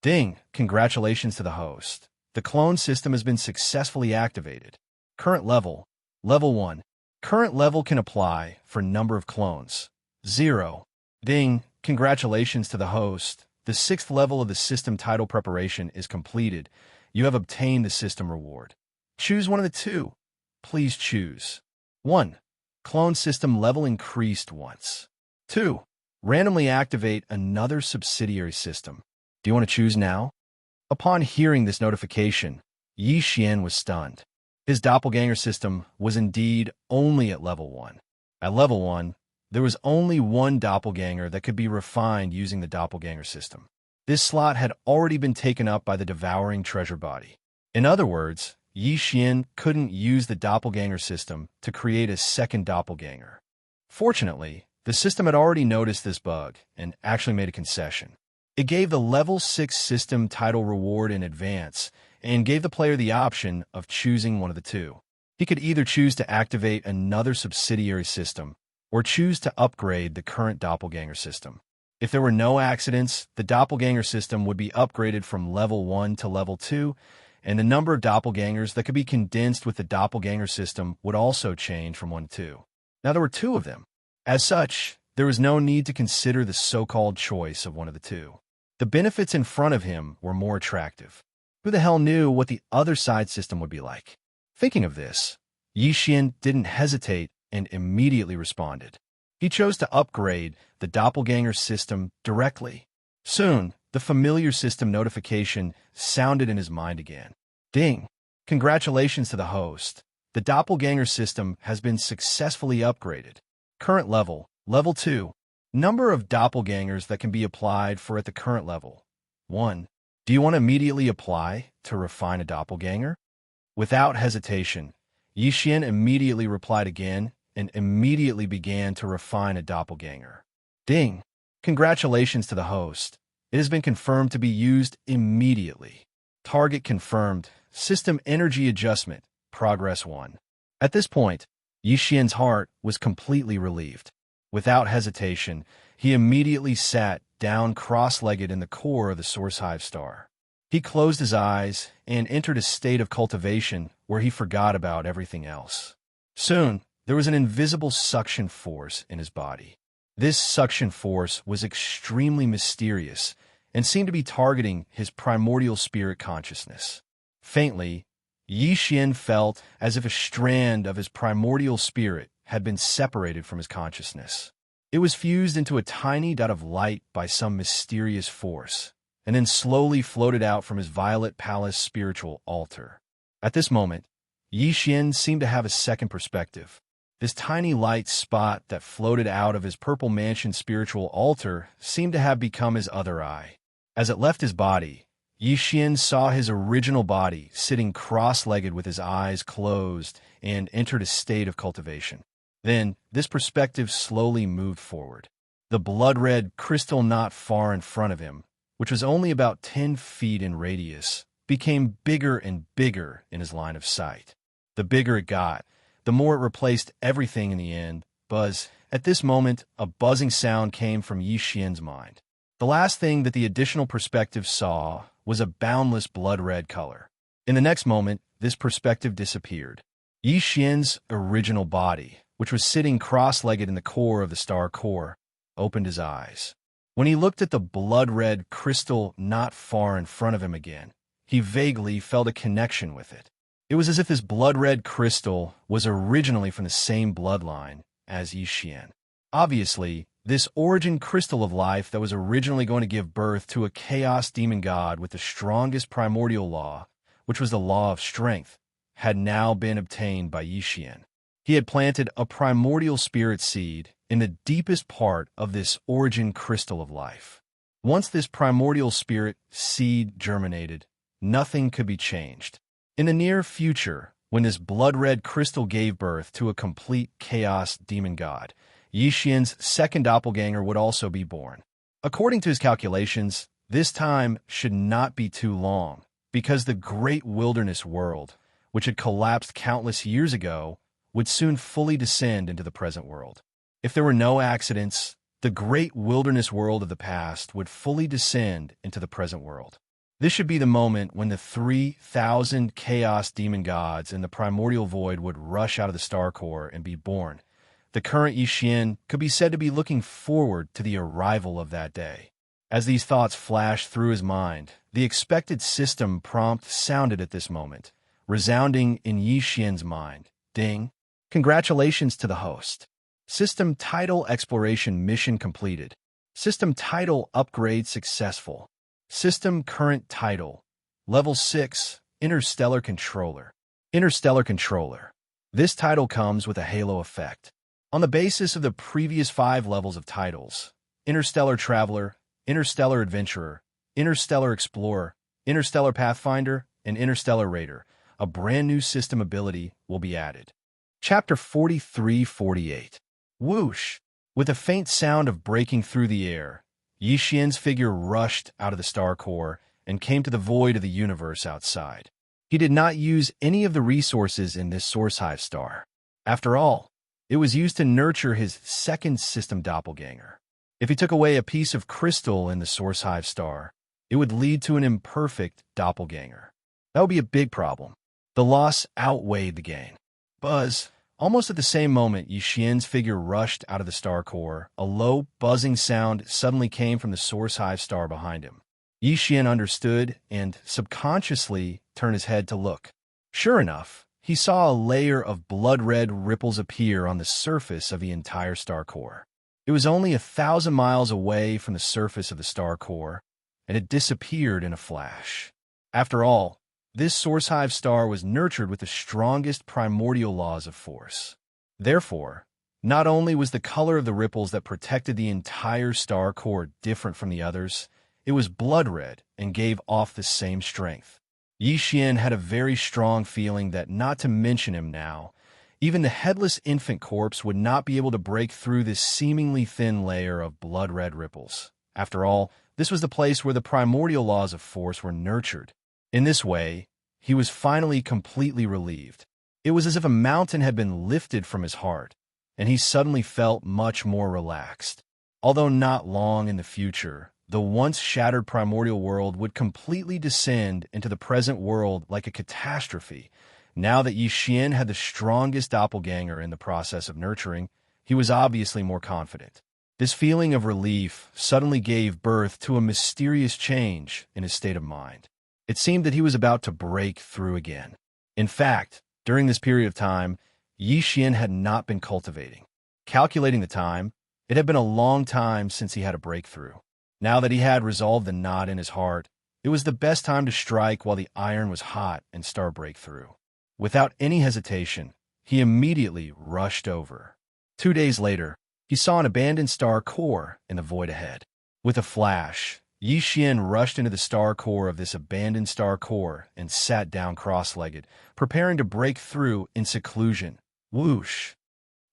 Ding, congratulations to the host. The clone system has been successfully activated. Current level: level 1. Current level can apply for number of clones. 0. Ding, congratulations to the host. The 6th level of the system title preparation is completed. You have obtained the system reward. Choose one of the two. Please choose. 1. Clone system level increased once. 2. Randomly activate another subsidiary system. Do you want to choose now? Upon hearing this notification, Yixian was stunned. His doppelganger system was indeed only at level 1. At level 1, there was only one doppelganger that could be refined using the doppelganger system. This slot had already been taken up by the devouring treasure body. In other words, Yixian couldn't use the doppelganger system to create a second doppelganger. Fortunately, the system had already noticed this bug and actually made a concession. It gave the level 6 system title reward in advance and gave the player the option of choosing one of the two. He could either choose to activate another subsidiary system or choose to upgrade the current doppelganger system. If there were no accidents, the doppelganger system would be upgraded from level 1 to level 2, and the number of doppelgangers that could be condensed with the doppelganger system would also change from 1 to 2. Now there were 2 of them. As such, there was no need to consider the so-called choice of one of the 2. The benefits in front of him were more attractive. Who the hell knew what the other side system would be like? Thinking of this, Yixian didn't hesitate and immediately responded. He chose to upgrade the doppelganger system directly. Soon, the familiar system notification sounded in his mind again. Ding! Congratulations to the host. The doppelganger system has been successfully upgraded. Current level, level 2. Number of doppelgangers that can be applied for at the current level. 1. Do you want to immediately apply to refine a doppelganger? Without hesitation, Yixian immediately replied again and immediately began to refine a doppelganger. Ding! Congratulations to the host. It has been confirmed to be used immediately. Target confirmed. System energy adjustment. Progress 1. At this point, Yi Xian's heart was completely relieved. Without hesitation, he immediately sat down cross-legged in the core of the Source Hive star. He closed his eyes and entered a state of cultivation where he forgot about everything else. Soon, there was an invisible suction force in his body. This suction force was extremely mysterious and seemed to be targeting his primordial spirit consciousness. Faintly, Yi Xian felt as if a strand of his primordial spirit had been separated from his consciousness. It was fused into a tiny dot of light by some mysterious force, and then slowly floated out from his Violet Palace spiritual altar. At this moment, Yi Xian seemed to have a second perspective. This tiny light spot that floated out of his Purple Mansion spiritual altar seemed to have become his other eye. As it left his body, Yi Xian saw his original body sitting cross-legged with his eyes closed and entered a state of cultivation. Then, this perspective slowly moved forward. The blood-red crystal not far in front of him, which was only about 10 feet in radius, became bigger and bigger in his line of sight. The bigger it got, the more it replaced everything in the end. Buzz. At this moment, a buzzing sound came from Yi Xian's mind. The last thing that the additional perspective saw was a boundless blood-red color. In the next moment, this perspective disappeared. Yi Xian's original body, which was sitting cross-legged in the core of the star core, opened his eyes. When he looked at the blood-red crystal not far in front of him again, he vaguely felt a connection with it. It was as if this blood-red crystal was originally from the same bloodline as Yi Xian. Obviously, this origin crystal of life that was originally going to give birth to a chaos demon god with the strongest primordial law, which was the law of strength, had now been obtained by Yi Xian. He had planted a primordial spirit seed in the deepest part of this origin crystal of life. Once this primordial spirit seed germinated, nothing could be changed. In the near future, when this blood-red crystal gave birth to a complete chaos demon god, Yi Xian's second doppelganger would also be born. According to his calculations, this time should not be too long, because the great wilderness world, which had collapsed countless years ago, would soon fully descend into the present world. If there were no accidents, the great wilderness world of the past would fully descend into the present world. This should be the moment when the 3,000 chaos demon gods in the primordial void would rush out of the star core and be born. The current Yi Xian could be said to be looking forward to the arrival of that day. As these thoughts flashed through his mind, the expected system prompt sounded at this moment, resounding in Yi Xian's mind. Ding! Congratulations to the host. System title exploration mission completed. System title upgrade successful. System current title. Level 6, Interstellar Controller. Interstellar Controller. This title comes with a halo effect. On the basis of the previous 5 levels of titles, Interstellar Traveler, Interstellar Adventurer, Interstellar Explorer, Interstellar Pathfinder, and Interstellar Raider, a brand new system ability will be added. Chapter 43-48. Whoosh! With a faint sound of breaking through the air, Yi Xian's figure rushed out of the star core and came to the void of the universe outside. He did not use any of the resources in this Source Hive star. After all, it was used to nurture his second system doppelganger. If he took away a piece of crystal in the Source Hive star, it would lead to an imperfect doppelganger. That would be a big problem. The loss outweighed the gain. Buzz! Almost at the same moment Yi Xian's figure rushed out of the star core, a low, buzzing sound suddenly came from the Source Hive star behind him. Yi Xian understood and, subconsciously, turned his head to look. Sure enough, he saw a layer of blood-red ripples appear on the surface of the entire star core. It was only 1,000 miles away from the surface of the star core, and it disappeared in a flash. After all, this Source Hive star was nurtured with the strongest primordial laws of force. Therefore, not only was the color of the ripples that protected the entire star core different from the others, it was blood-red and gave off the same strength. Yi Xian had a very strong feeling that, not to mention him now, even the headless infant corpse would not be able to break through this seemingly thin layer of blood-red ripples. After all, this was the place where the primordial laws of force were nurtured. In this way, he was finally completely relieved. It was as if a mountain had been lifted from his heart, and he suddenly felt much more relaxed. Although not long in the future, the once shattered primordial world would completely descend into the present world like a catastrophe. Now that Yi Xian had the strongest doppelganger in the process of nurturing, he was obviously more confident. This feeling of relief suddenly gave birth to a mysterious change in his state of mind. It seemed that he was about to break through again. In fact, during this period of time, Yi Xian had not been cultivating. Calculating the time, it had been a long time since he had a breakthrough. Now that he had resolved the knot in his heart, it was the best time to strike while the iron was hot and start breakthrough. Without any hesitation, he immediately rushed over. 2 days later, he saw an abandoned star core in the void ahead. With a flash, Yi Xian rushed into the star core of this abandoned star core and sat down cross-legged, preparing to break through in seclusion. Whoosh!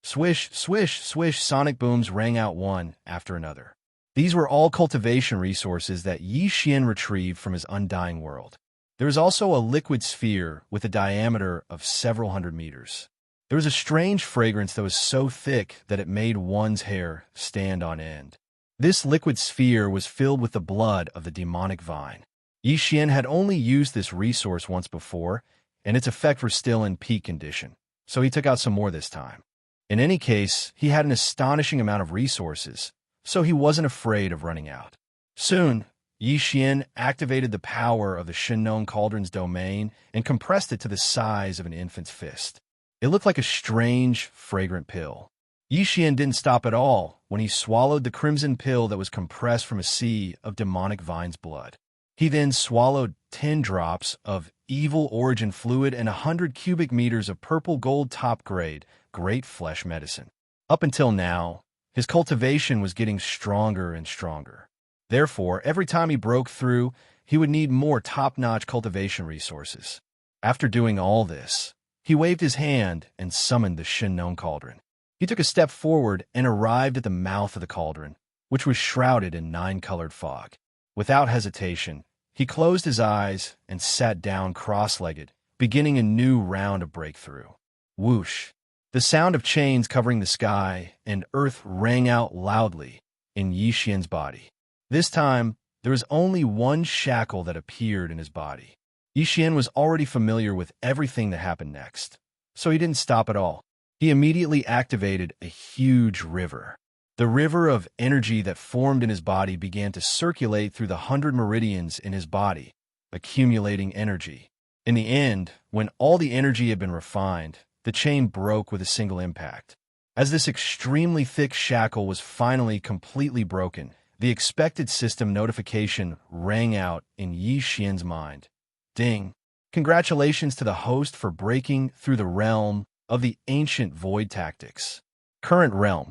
Swish, swish, swish, sonic booms rang out one after another. These were all cultivation resources that Yi Xian retrieved from his undying world. There was also a liquid sphere with a diameter of several hundred meters. There was a strange fragrance that was so thick that it made one's hair stand on end. This liquid sphere was filled with the blood of the demonic vine. Yi Xian had only used this resource once before, and its effect was still in peak condition, so he took out some more this time. In any case, he had an astonishing amount of resources, so he wasn't afraid of running out. Soon, Yi Xian activated the power of the Shinnon Cauldron's domain and compressed it to the size of an infant's fist. It looked like a strange, fragrant pill. Yi Xian didn't stop at all when he swallowed the crimson pill that was compressed from a sea of demonic vine's blood. He then swallowed 10 drops of evil origin fluid and 100 cubic meters of purple gold top-grade, great flesh medicine. Up until now, his cultivation was getting stronger and stronger. Therefore, every time he broke through, he would need more top-notch cultivation resources. After doing all this, he waved his hand and summoned the Shinnon Cauldron. He took a step forward and arrived at the mouth of the cauldron, which was shrouded in 9-colored fog. Without hesitation, he closed his eyes and sat down cross-legged, beginning a new round of breakthrough. Whoosh! The sound of chains covering the sky and earth rang out loudly in Yi Xian's body. This time, there was only one shackle that appeared in his body. Yi Xian was already familiar with everything that happened next, so he didn't stop at all. He immediately activated a huge river. The river of energy that formed in his body began to circulate through the 100 meridians in his body, accumulating energy. In the end, when all the energy had been refined, the chain broke with a single impact. As this extremely thick shackle was finally completely broken, the expected system notification rang out in Yi Xian's mind. Ding! Congratulations to the host for breaking through the realm of the ancient void tactics. Current realm.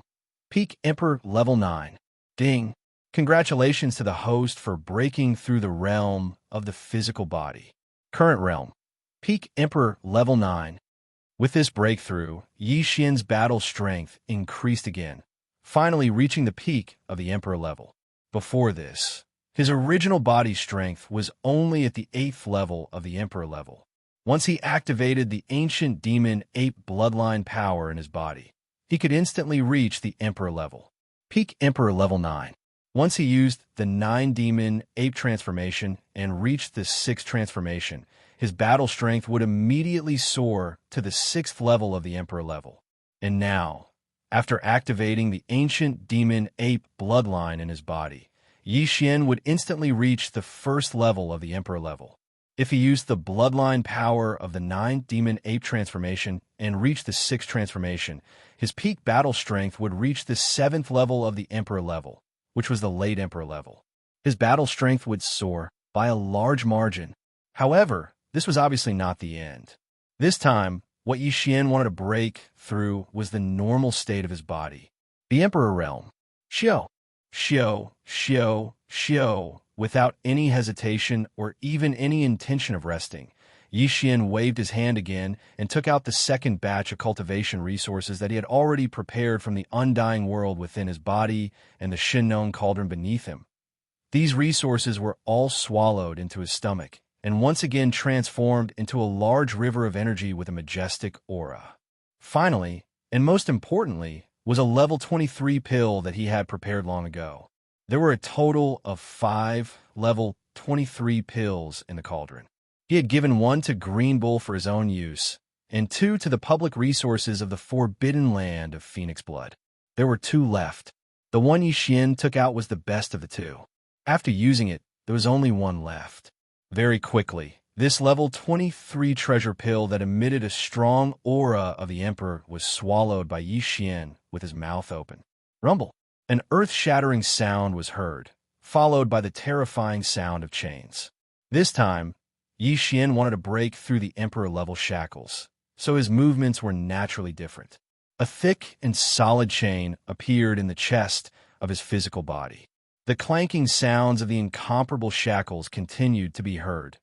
Peak Emperor Level 9. Ding! Congratulations to the host for breaking through the realm of the physical body. Current realm. Peak Emperor Level 9. With this breakthrough, Yi Xian's battle strength increased again, finally reaching the peak of the Emperor level. Before this, his original body strength was only at the 8th level of the Emperor level. Once he activated the ancient demon ape bloodline power in his body, he could instantly reach the Emperor level. Peak Emperor Level 9. Once he used the 9 demon ape transformation and reached the 6th transformation, his battle strength would immediately soar to the 6th level of the Emperor level. And now, after activating the ancient demon ape bloodline in his body, Yi Xian would instantly reach the 1st level of the Emperor level. If he used the bloodline power of the 9th demon ape transformation and reached the 6th transformation, his peak battle strength would reach the 7th level of the Emperor level, which was the late Emperor level. His battle strength would soar by a large margin. However, this was obviously not the end. This time, what Yi Xian wanted to break through was the normal state of his body. The Emperor realm. Xiao, Xiao, Xiao, Xiao. Without any hesitation or even any intention of resting, Yi Xian waved his hand again and took out the second batch of cultivation resources that he had already prepared from the undying world within his body and the Shinnon Cauldron beneath him. These resources were all swallowed into his stomach, and once again transformed into a large river of energy with a majestic aura. Finally, and most importantly, was a level 23 pill that he had prepared long ago. There were a total of 5 level 23 pills in the cauldron. He had given 1 to Green Bull for his own use, and 2 to the public resources of the forbidden land of Phoenix Blood. There were 2 left. The one Yixin took out was the best of the 2. After using it, there was only 1 left. Very quickly, this level 23 treasure pill that emitted a strong aura of the Emperor was swallowed by Yixin with his mouth open. Rumble! An earth-shattering sound was heard, followed by the terrifying sound of chains. This time, Yixin wanted to break through the Emperor-level shackles, so his movements were naturally different. A thick and solid chain appeared in the chest of his physical body. The clanking sounds of the incomparable shackles continued to be heard.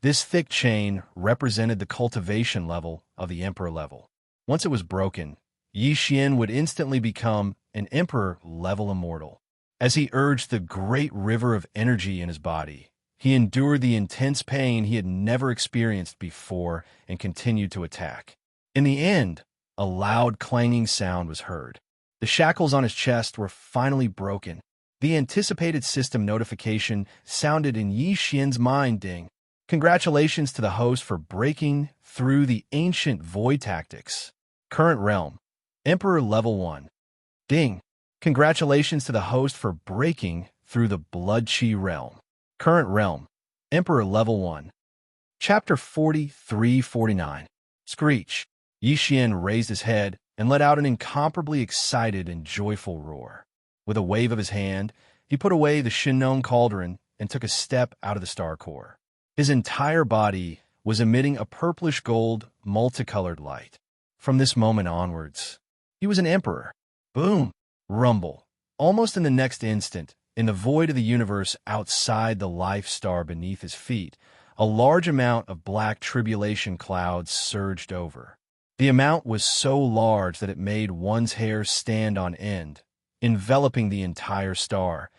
This thick chain represented the cultivation level of the Emperor level. Once it was broken, Yixin would instantly become an Emperor-level immortal. As he urged the great river of energy in his body, he endured the intense pain he had never experienced before and continued to attack. In the end, a loud clanging sound was heard. The shackles on his chest were finally broken. The anticipated system notification sounded in Yixin's mind. Ding. Congratulations to the host for breaking through the ancient void tactics. Current realm, Emperor level 1. Ding. Congratulations to the host for breaking through the blood chi realm. Current realm, Emperor level 1. Chapter 43-49. Screech. Yixin raised his head and let out an incomparably excited and joyful roar. With a wave of his hand, he put away the Shinnong cauldron and took a step out of the star core. His entire body was emitting a purplish gold, multicolored light. From this moment onwards, he was an emperor. Boom! Rumble. Almost in the next instant, in the void of the universe outside the life star beneath his feet, a large amount of black tribulation clouds surged over. The amount was so large that it made one's hair stand on end, enveloping the entire star,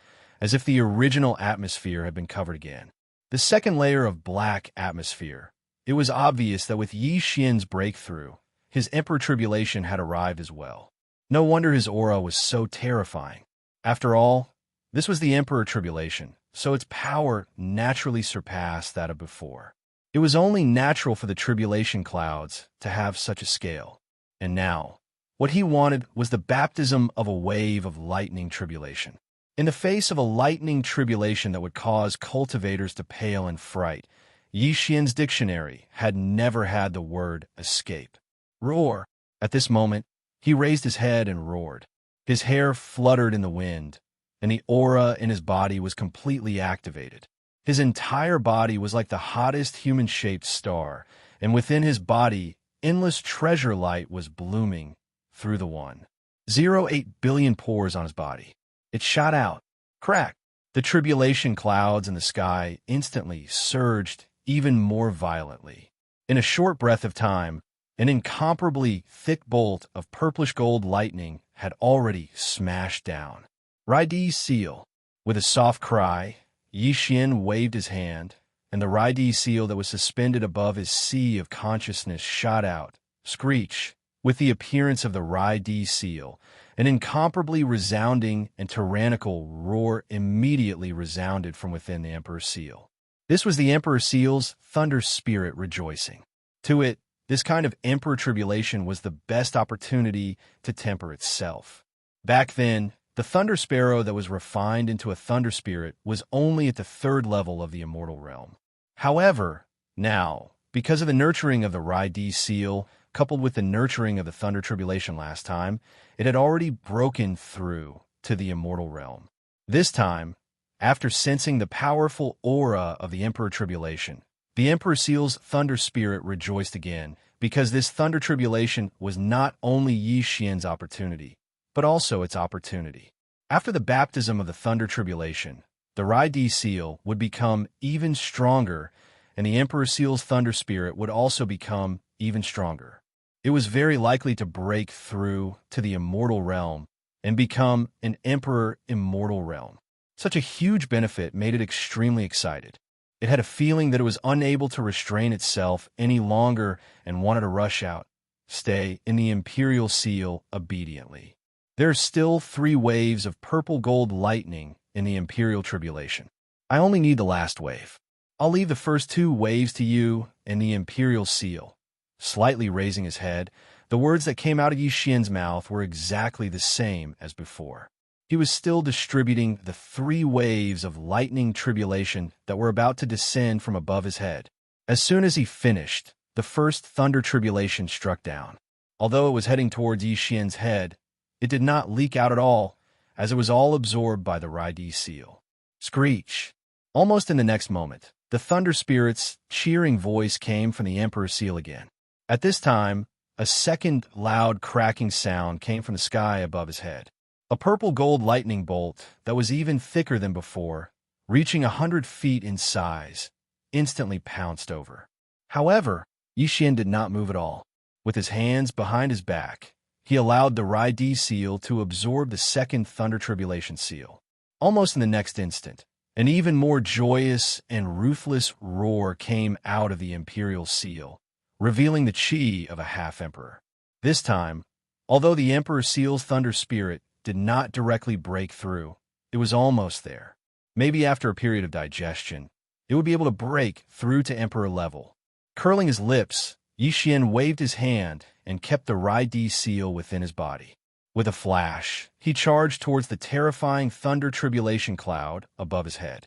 as if the original atmosphere had been covered again. The second layer of black atmosphere. It was obvious that with Yixin's breakthrough, his Emperor Tribulation had arrived as well. No wonder his aura was so terrifying. After all, this was the Emperor Tribulation, so its power naturally surpassed that of before. It was only natural for the tribulation clouds to have such a scale. And now, what he wanted was the baptism of a wave of lightning tribulation. In the face of a lightning tribulation that would cause cultivators to pale in fright, Yixin's dictionary had never had the word escape. Roar! At this moment, he raised his head and roared. His hair fluttered in the wind, and the aura in his body was completely activated. His entire body was like the hottest human-shaped star, and within his body, endless treasure light was blooming through the 1.08 billion pores on his body. It shot out. Crack! The tribulation clouds in the sky instantly surged even more violently. In a short breath of time, an incomparably thick bolt of purplish gold lightning had already smashed down. Raidi seal. With a soft cry, Yixin waved his hand, and the Raidi seal that was suspended above his sea of consciousness shot out. Screech. With the appearance of the Raidi seal, an incomparably resounding and tyrannical roar immediately resounded from within the Emperor Seal. This was the Emperor Seal's thunder spirit rejoicing. To it, this kind of Emperor Tribulation was the best opportunity to temper itself. Back then, the Thunder Sparrow that was refined into a Thunder Spirit was only at the 3rd level of the Immortal Realm. However, now, because of the nurturing of the Raidi Seal, coupled with the nurturing of the Thunder Tribulation last time, it had already broken through to the Immortal Realm. This time, after sensing the powerful aura of the Emperor Tribulation, the Emperor Seal's Thunder Spirit rejoiced again, because this Thunder Tribulation was not only Yixin's opportunity, but also its opportunity. After the baptism of the Thunder Tribulation, the Raidi Seal would become even stronger, and the Emperor Seal's Thunder Spirit would also become even stronger. It was very likely to break through to the Immortal Realm and become an Emperor Immortal Realm. Such a huge benefit made it extremely excited. It had a feeling that it was unable to restrain itself any longer and wanted to rush out, stay in the Imperial Seal obediently. There are still 3 waves of purple gold lightning in the Imperial Tribulation. I only need the last wave. I'll leave the first 2 waves to you and the Imperial Seal. Slightly raising his head, the words that came out of Yi Xian's mouth were exactly the same as before. He was still distributing the 3 waves of lightning tribulation that were about to descend from above his head. As soon as he finished, the first thunder tribulation struck down. Although it was heading towards Yi Xian's head, it did not leak out at all, as it was all absorbed by the Rendezvous Seal. Screech! Almost in the next moment, the Thunder Spirit's cheering voice came from the Emperor Seal again. At this time, a second loud cracking sound came from the sky above his head. A purple gold lightning bolt that was even thicker than before, reaching 100 feet in size, instantly pounced over. However, Yi Xian did not move at all. With his hands behind his back, he allowed the Rendezvous Seal to absorb the second Thunder Tribulation Seal. Almost in the next instant, an even more joyous and ruthless roar came out of the Imperial Seal, revealing the chi of a half-emperor. This time, although the Emperor Seal's Thunder Spirit did not directly break through, it was almost there. Maybe after a period of digestion, it would be able to break through to Emperor level. Curling his lips, Yi Xian waved his hand and kept the Rendezvous Seal within his body. With a flash, he charged towards the terrifying Thunder Tribulation cloud above his head.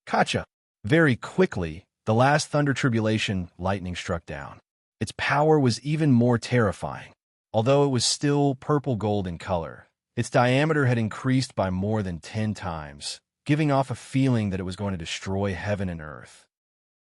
Kacha! Very quickly, the last Thunder Tribulation lightning struck down. Its power was even more terrifying. Although it was still purple-gold in color, its diameter had increased by more than 10 times, giving off a feeling that it was going to destroy heaven and earth.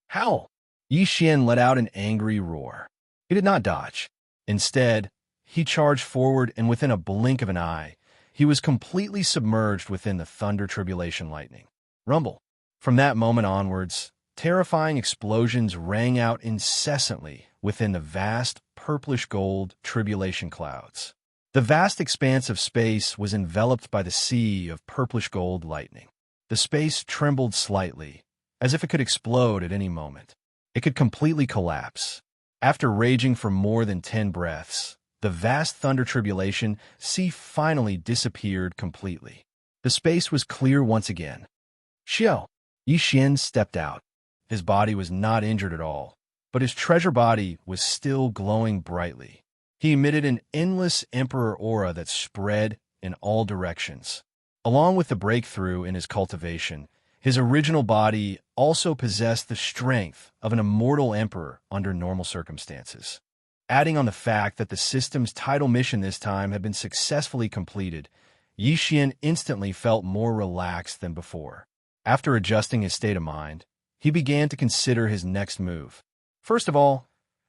Howl! Yi Xian let out an angry roar. He did not dodge. Instead, he charged forward, and within a blink of an eye, he was completely submerged within the Thunder Tribulation lightning. Rumble. From that moment onwards, terrifying explosions rang out incessantly within the vast purplish-gold tribulation clouds. The vast expanse of space was enveloped by the sea of purplish-gold lightning. The space trembled slightly, as if it could explode at any moment. It could completely collapse. After raging for more than 10 breaths, the vast thunder tribulation sea finally disappeared completely. The space was clear once again. Xiao! Yi Xian stepped out. His body was not injured at all, but his treasure body was still glowing brightly. He emitted an endless emperor aura that spread in all directions. Along with the breakthrough in his cultivation, his original body also possessed the strength of an immortal emperor under normal circumstances. Adding on the fact that the system's title mission this time had been successfully completed, Yi Xian instantly felt more relaxed than before. After adjusting his state of mind, he began to consider his next move. First of all,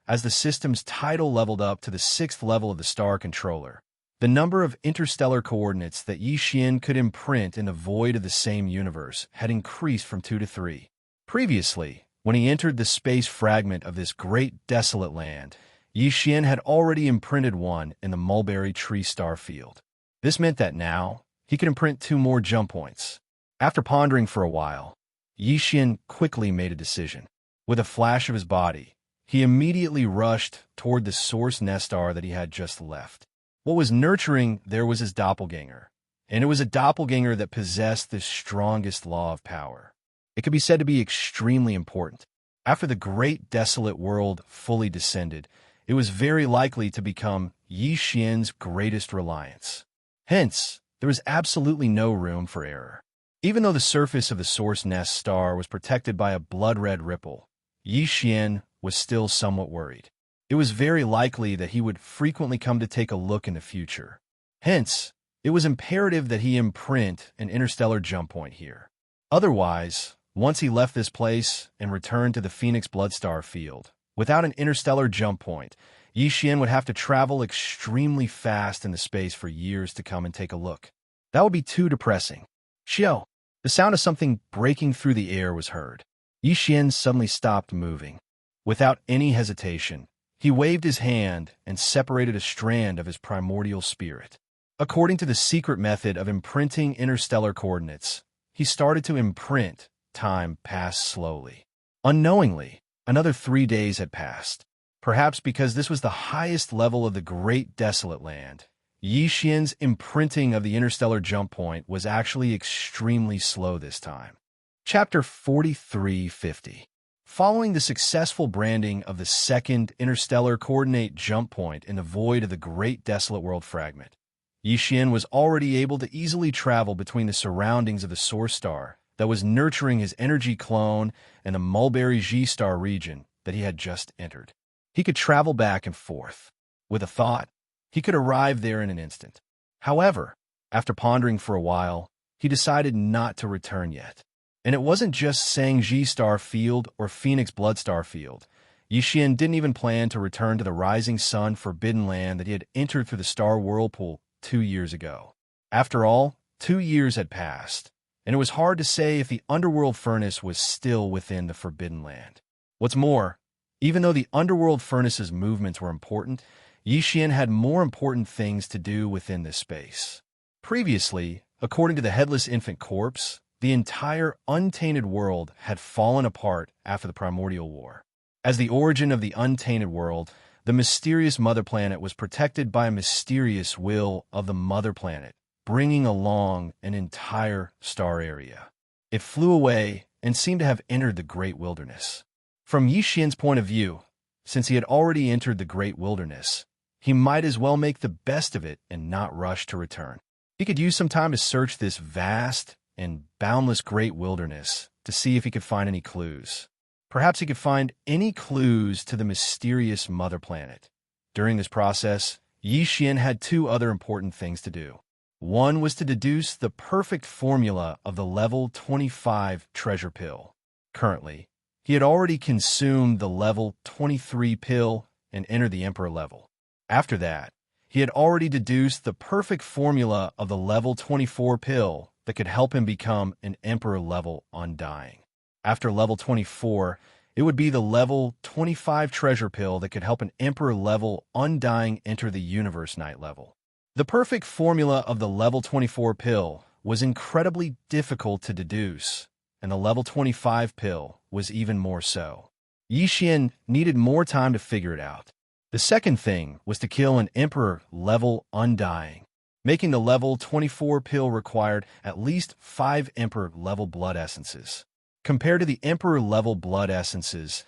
as the system's title leveled up to the 6th level of the Star Controller, the number of interstellar coordinates that Yi Xian could imprint in the void of the same universe had increased from 2 to 3. Previously, when he entered the space fragment of this great desolate land, Yi Xian had already imprinted one in the mulberry tree star field. This meant that now, he could imprint 2 more jump points. After pondering for a while, Yi Xian quickly made a decision. With a flash of his body, he immediately rushed toward the source nest star that he had just left. What was nurturing there was his doppelganger, and it was a doppelganger that possessed the strongest law of power. It could be said to be extremely important. After the great desolate world fully descended, it was very likely to become Yi Xian's greatest reliance. Hence, there was absolutely no room for error. Even though the surface of the source nest star was protected by a blood-red ripple, Yi Xian was still somewhat worried. It was very likely that he would frequently come to take a look in the future. Hence, it was imperative that he imprint an interstellar jump point here. Otherwise, once he left this place and returned to the Phoenix Bloodstar field, without an interstellar jump point, Yi Xian would have to travel extremely fast in the space for years to come and take a look. That would be too depressing. Xiao! The sound of something breaking through the air was heard. Yi Xian suddenly stopped moving. Without any hesitation, he waved his hand and separated a strand of his primordial spirit. According to the secret method of imprinting interstellar coordinates, he started to imprint. Time passed slowly. Unknowingly, another 3 days had passed. Perhaps because this was the highest level of the Great Desolate Land, Yi Xian's imprinting of the interstellar jump point was actually extremely slow this time. Chapter 4350. Following the successful branding of the second interstellar coordinate jump point in the void of the Great Desolate World fragment, Yi Xian was already able to easily travel between the surroundings of the source star that was nurturing his energy clone and the Mulberry G-star region that he had just entered. He could travel back and forth. With a thought, he could arrive there in an instant. However, after pondering for a while, he decided not to return yet. And it wasn't just Sang G-star field or Phoenix Bloodstar field. Yi Xian didn't even plan to return to the Rising Sun Forbidden Land that he had entered through the star whirlpool 2 years ago. After all, 2 years had passed, and it was hard to say if the underworld furnace was still within the Forbidden Land. What's more, even though the underworld furnace's movements were important, Yi Xian had more important things to do within this space. Previously, according to the Headless Infant Corpse, the entire untainted world had fallen apart after the Primordial War. As the origin of the untainted world, the mysterious Mother Planet was protected by a mysterious will of the Mother Planet, bringing along an entire star area. It flew away and seemed to have entered the Great Wilderness. From Yi Xian's point of view, since he had already entered the Great Wilderness, he might as well make the best of it and not rush to return. He could use some time to search this vast and boundless Great Wilderness to see if he could find any clues. Perhaps he could find any clues to the mysterious Mother Planet. During this process, Yi Xian had 2 other important things to do. One was to deduce the perfect formula of the level 25 treasure pill. Currently, he had already consumed the level 23 pill and entered the Emperor level. After that, he had already deduced the perfect formula of the level 24 pill that could help him become an Emperor level Undying. After level 24, it would be the level 25 treasure pill that could help an Emperor level Undying enter the Universe Knight level. The perfect formula of the level 24 pill was incredibly difficult to deduce, and the level 25 pill was even more so. Yi Xian needed more time to figure it out. The second thing was to kill an Emperor level Undying, making the level 24 pill required at least 5 Emperor level blood essences. Compared to the Emperor level blood essences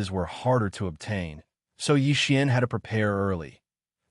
were harder to obtain, so Yi Xian had to prepare early.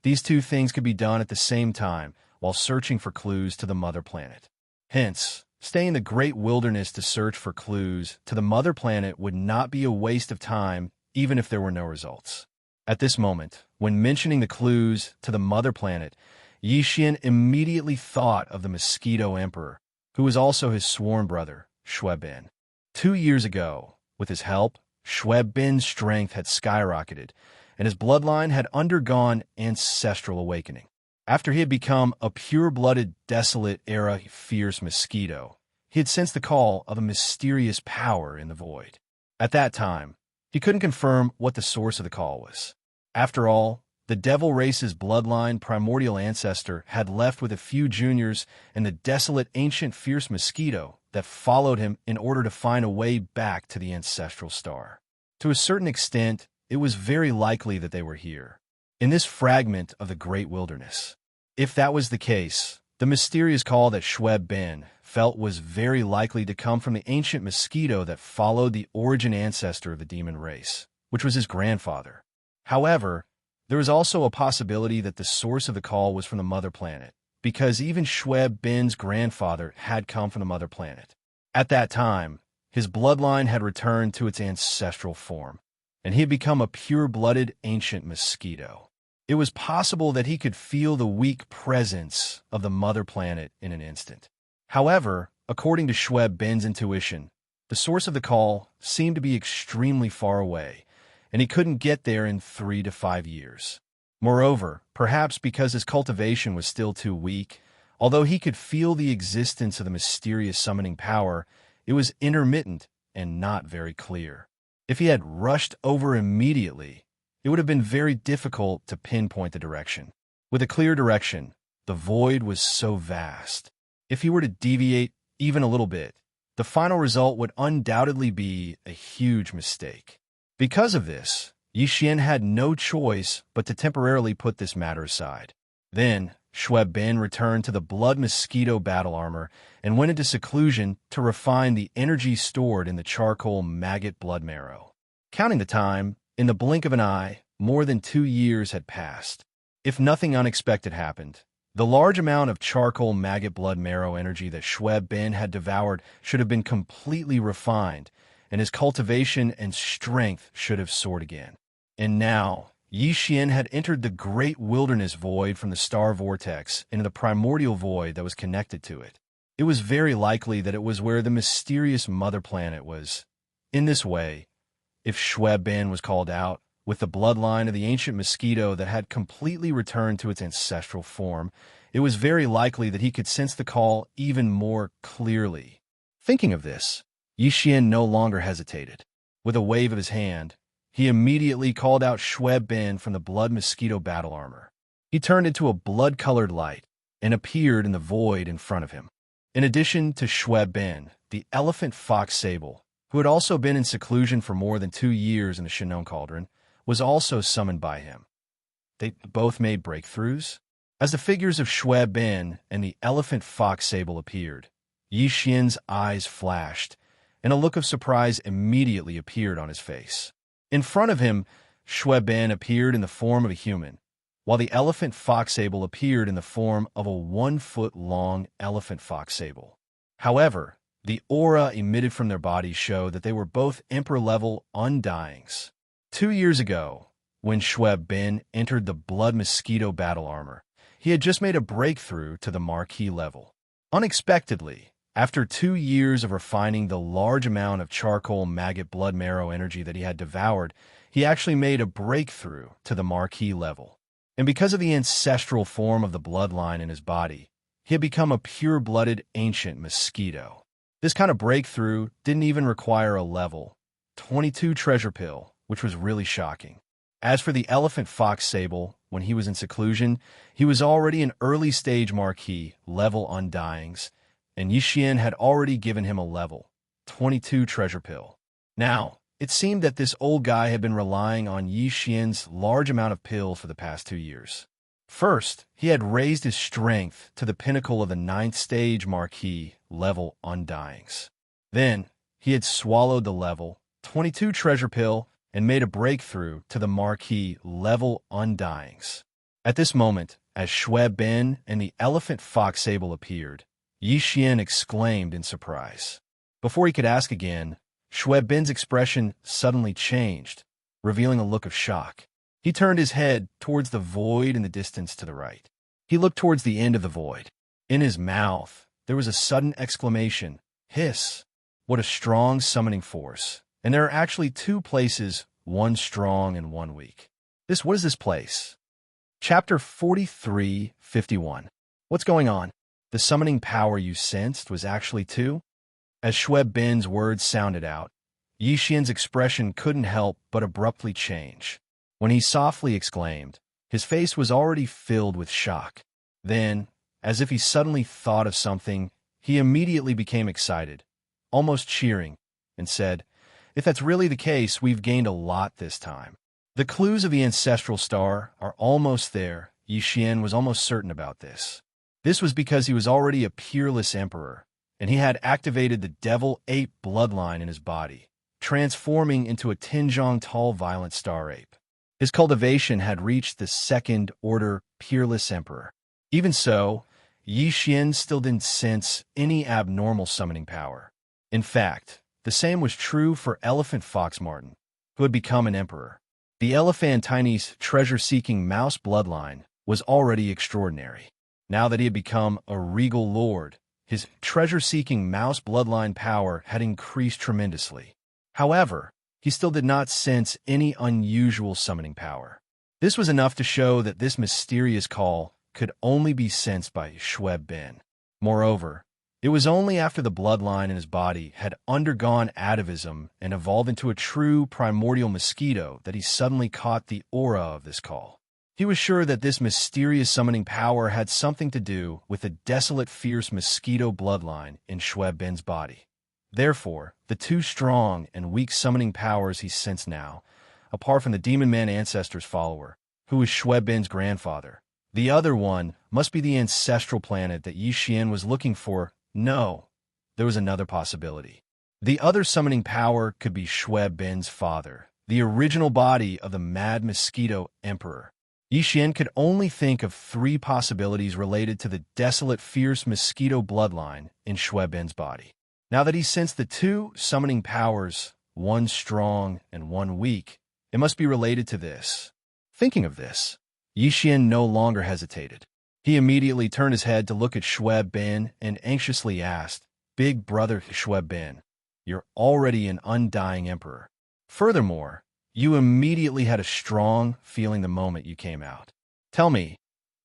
These 2 things could be done at the same time while searching for clues to the Mother Planet. Hence, staying in the Great Wilderness to search for clues to the Mother Planet would not be a waste of time even if there were no results. At this moment, when mentioning the clues to the Mother Planet, Yi Xian immediately thought of the Mosquito Emperor, who was also his sworn brother, Xue Bin. 2 years ago, with his help, Xue Bin's strength had skyrocketed, and his bloodline had undergone ancestral awakening. After he had become a pure-blooded, desolate-era fierce mosquito, he had sensed the call of a mysterious power in the void. At that time, he couldn't confirm what the source of the call was. After all, the devil race's bloodline primordial ancestor had left with a few juniors and the desolate ancient fierce mosquito that followed him in order to find a way back to the ancestral star. To a certain extent, it was very likely that they were here, in this fragment of the Great Wilderness. If that was the case, the mysterious call that Xue Bin felt was very likely to come from the ancient mosquito that followed the origin ancestor of the demon race, which was his grandfather. However, there was also a possibility that the source of the call was from the Mother Planet, because even Xue Bin's grandfather had come from the Mother Planet. At that time, his bloodline had returned to its ancestral form, and he had become a pure-blooded ancient mosquito. It was possible that he could feel the weak presence of the Mother Planet in an instant. However, according to Xue Bin's intuition, the source of the call seemed to be extremely far away, and he couldn't get there in 3 to 5 years. Moreover, perhaps because his cultivation was still too weak, although he could feel the existence of the mysterious summoning power, it was intermittent and not very clear. If he had rushed over immediately, it would have been very difficult to pinpoint the direction. With a clear direction, the void was so vast. If he were to deviate even a little bit, the final result would undoubtedly be a huge mistake. Because of this, Yixin had no choice but to temporarily put this matter aside. Then, Shweb Bin returned to the blood mosquito battle armor and went into seclusion to refine the energy stored in the charcoal maggot blood marrow. Counting the time, in the blink of an eye, more than 2 years had passed. If nothing unexpected happened, the large amount of charcoal maggot blood marrow energy that Shweb Bin had devoured should have been completely refined, and his cultivation and strength should have soared again. And now, Yixin had entered the great wilderness void from the star vortex into the primordial void that was connected to it. It was very likely that it was where the mysterious mother planet was. In this way, if Shweb Bin was called out, with the bloodline of the ancient mosquito that had completely returned to its ancestral form, it was very likely that he could sense the call even more clearly. Thinking of this, Yixin no longer hesitated. With a wave of his hand, he immediately called out Shweb Bin from the blood mosquito battle armor. He turned into a blood-colored light and appeared in the void in front of him. In addition to Shweb Bin, the elephant fox sable, who had also been in seclusion for more than 2 years in the Shinon Cauldron, was also summoned by him. They both made breakthroughs. As the figures of Shweb Bin and the elephant fox sable appeared, Yixin's eyes flashed, and a look of surprise immediately appeared on his face. In front of him, Shweb Bin appeared in the form of a human, while the elephant fox sable appeared in the form of a 1-foot-long elephant fox sable. However, the aura emitted from their bodies showed that they were both Emperor-level undyings. 2 years ago, when Shweb Bin entered the blood mosquito battle armor, he had just made a breakthrough to the Marquis level. Unexpectedly, after 2 years of refining the large amount of charcoal maggot blood marrow energy that he had devoured, he actually made a breakthrough to the Marquis level. And because of the ancestral form of the bloodline in his body, he had become a pure-blooded ancient mosquito. This kind of breakthrough didn't even require a level 22 treasure pill, which was really shocking. As for the elephant fox sable, when he was in seclusion, he was already an early-stage Marquis level undyings, and Yixin had already given him a level 22 treasure pill. Now, it seemed that this old guy had been relying on Yixin's large amount of pills for the past 2 years. First, he had raised his strength to the pinnacle of the 9th stage Marquis level undyings. Then, he had swallowed the level 22 treasure pill and made a breakthrough to the Marquis level undyings. At this moment, as Shweb Bin and the elephant fox sable appeared, Yixin exclaimed in surprise. Before he could ask again, Shweb Bin's expression suddenly changed, revealing a look of shock. He turned his head towards the void in the distance to the right. He looked towards the end of the void. In his mouth, there was a sudden exclamation, hiss. What a strong summoning force. And there are actually 2 places, one strong and one weak. What is this place? Chapter 43:51. What's going on? The summoning power you sensed was actually 2? As Shweb Bin's words sounded out, Yixin's expression couldn't help but abruptly change. When he softly exclaimed, his face was already filled with shock. Then, as if he suddenly thought of something, he immediately became excited, almost cheering, and said, "If that's really the case, we've gained a lot this time." The clues of the ancestral star are almost there. Yixin was almost certain about this. This was because he was already a peerless emperor, and he had activated the devil ape bloodline in his body, transforming into a Tinjong tall violent star ape. His cultivation had reached the 2nd order peerless emperor. Even so, Yixin still didn't sense any abnormal summoning power. In fact, the same was true for Elephant Fox Martin, who had become an emperor. The Elephantine's treasure-seeking mouse bloodline was already extraordinary. Now that he had become a regal lord, his treasure-seeking mouse bloodline power had increased tremendously. However, he still did not sense any unusual summoning power. This was enough to show that this mysterious call could only be sensed by Shweb Bin. Moreover, it was only after the bloodline in his body had undergone atavism and evolved into a true primordial mosquito that he suddenly caught the aura of this call. He was sure that this mysterious summoning power had something to do with the desolate, fierce mosquito bloodline in Shweb Bin's body. Therefore, the two strong and weak summoning powers he sensed now, apart from the Demon Man ancestor's follower, who was Bin's grandfather. The other one must be the ancestral planet that Yi Xian was looking for. No, there was another possibility. The other summoning power could be Bin's father, the original body of the Mad Mosquito Emperor. Yi Xian could only think of three possibilities related to the desolate, fierce mosquito bloodline in Bin's body. Now that he sensed the two summoning powers, one strong and one weak, it must be related to this. Thinking of this, Yi Xian no longer hesitated. He immediately turned his head to look at Bin and anxiously asked, "Big brother Bin, you're already an undying emperor. Furthermore, you immediately had a strong feeling the moment you came out. Tell me,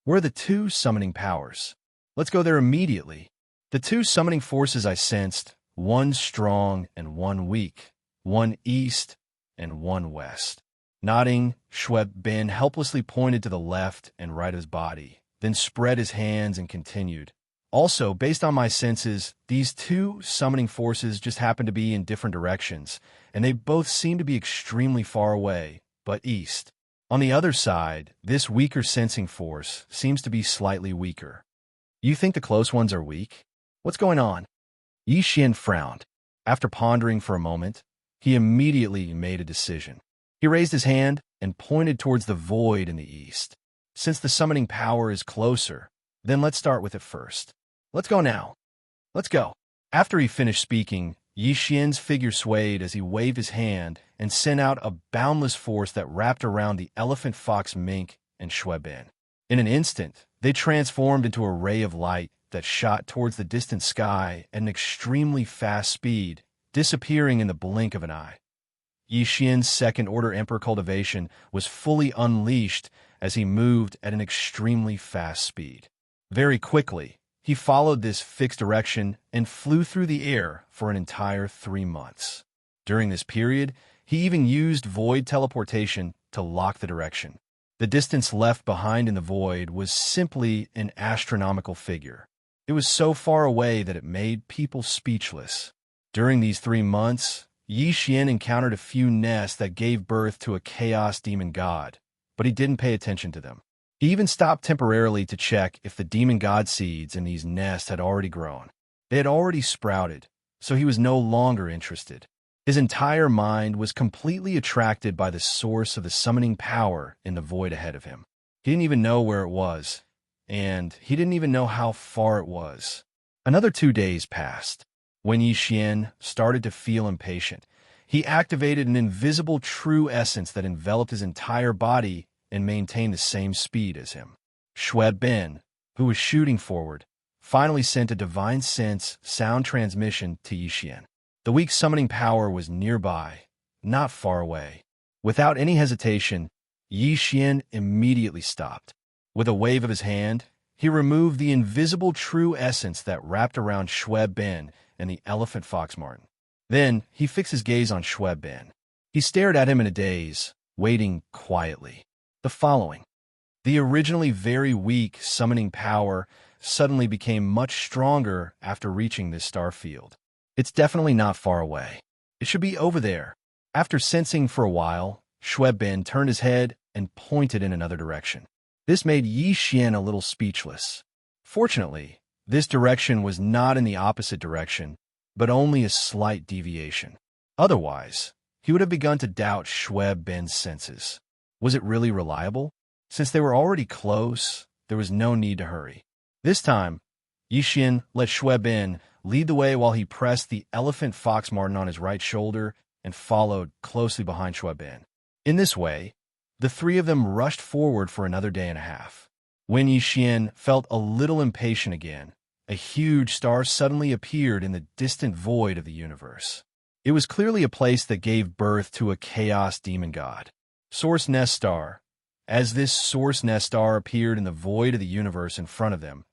where are the two summoning powers? Let's go there immediately." The two summoning forces I sensed, one strong and one weak, one east and one west. Nodding, Bin helplessly pointed to the left and right of his body, then spread his hands and continued. Also, based on my senses, these two summoning forces just happen to be in different directions, and they both seem to be extremely far away, but east. On the other side, this weaker sensing force seems to be slightly weaker. You think the close ones are weak? What's going on? Yi Xian frowned. After pondering for a moment, he immediately made a decision. He raised his hand and pointed towards the void in the east. Since the summoning power is closer, then let's start with it first. Let's go now. Let's go. After he finished speaking, Yi Xian's figure swayed as he waved his hand and sent out a boundless force that wrapped around the elephant fox mink and Bin. In an instant, they transformed into a ray of light that shot towards the distant sky at an extremely fast speed, disappearing in the blink of an eye. Yi Xian's second-order emperor cultivation was fully unleashed as he moved at an extremely fast speed. Very quickly, he followed this fixed direction and flew through the air for an entire 3 months. During this period, he even used void teleportation to lock the direction. The distance left behind in the void was simply an astronomical figure. It was so far away that it made people speechless. During these 3 months, Yi Xian encountered a few nests that gave birth to a chaos demon god, but he didn't pay attention to them. He even stopped temporarily to check if the demon god seeds in these nests had already grown. They had already sprouted, so he was no longer interested. His entire mind was completely attracted by the source of the summoning power in the void ahead of him. He didn't even know where it was, and he didn't even know how far it was. Another 2 days passed. When Yi Xian started to feel impatient, he activated an invisible true essence that enveloped his entire body and maintained the same speed as him. Bin, who was shooting forward, finally sent a divine sense sound transmission to Yi Xian. The weak summoning power was nearby, not far away. Without any hesitation, Yi Xian immediately stopped. With a wave of his hand, he removed the invisible true essence that wrapped around Bin and the elephant fox marten. Then he fixed his gaze on Bin. He stared at him in a daze, waiting quietly. The following. The originally very weak summoning power suddenly became much stronger after reaching this star field. It's definitely not far away. It should be over there. After sensing for a while, Bin turned his head and pointed in another direction. This made Yi Xian a little speechless. Fortunately, this direction was not in the opposite direction, but only a slight deviation. Otherwise, he would have begun to doubt Bin's senses. Was it really reliable? Since they were already close, there was no need to hurry. This time, Yi Xian let Bin lead the way while he pressed the elephant fox marten on his right shoulder and followed closely behind Bin. In this way, the three of them rushed forward for another day and a half. When Yi Xian felt a little impatient again, a huge star suddenly appeared in the distant void of the universe. It was clearly a place that gave birth to a chaos demon god. Source Nest Star. As this Source Nest Star appeared in the void of the universe in front of them,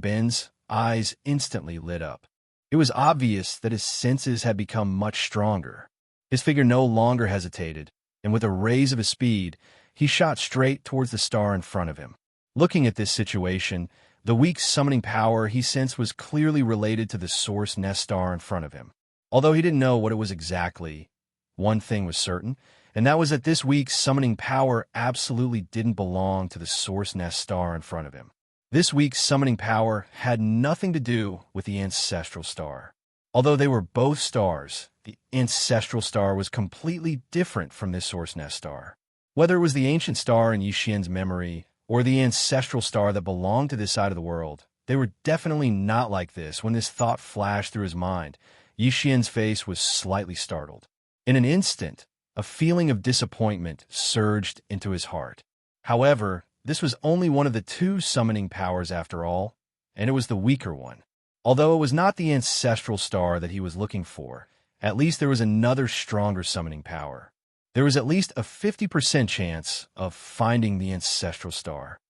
Bin's eyes instantly lit up. It was obvious that his senses had become much stronger. His figure no longer hesitated, and with a raise of his speed, he shot straight towards the star in front of him. Looking at this situation, the weak summoning power he sensed was clearly related to the Source Nest Star in front of him. Although he didn't know what it was exactly, one thing was certain, and that was that this week's summoning power absolutely didn't belong to the Source Nest star in front of him. This week's summoning power had nothing to do with the ancestral star. Although they were both stars, the ancestral star was completely different from this Source Nest star. Whether it was the ancient star in Yi Xian's memory or the ancestral star that belonged to this side of the world, they were definitely not like this. When this thought flashed through his mind, Yi Xian's face was slightly startled. In an instant, a feeling of disappointment surged into his heart. However, this was only one of the two summoning powers after all, and it was the weaker one. Although it was not the ancestral star that he was looking for, at least there was another stronger summoning power. There was at least a 50% chance of finding the ancestral star.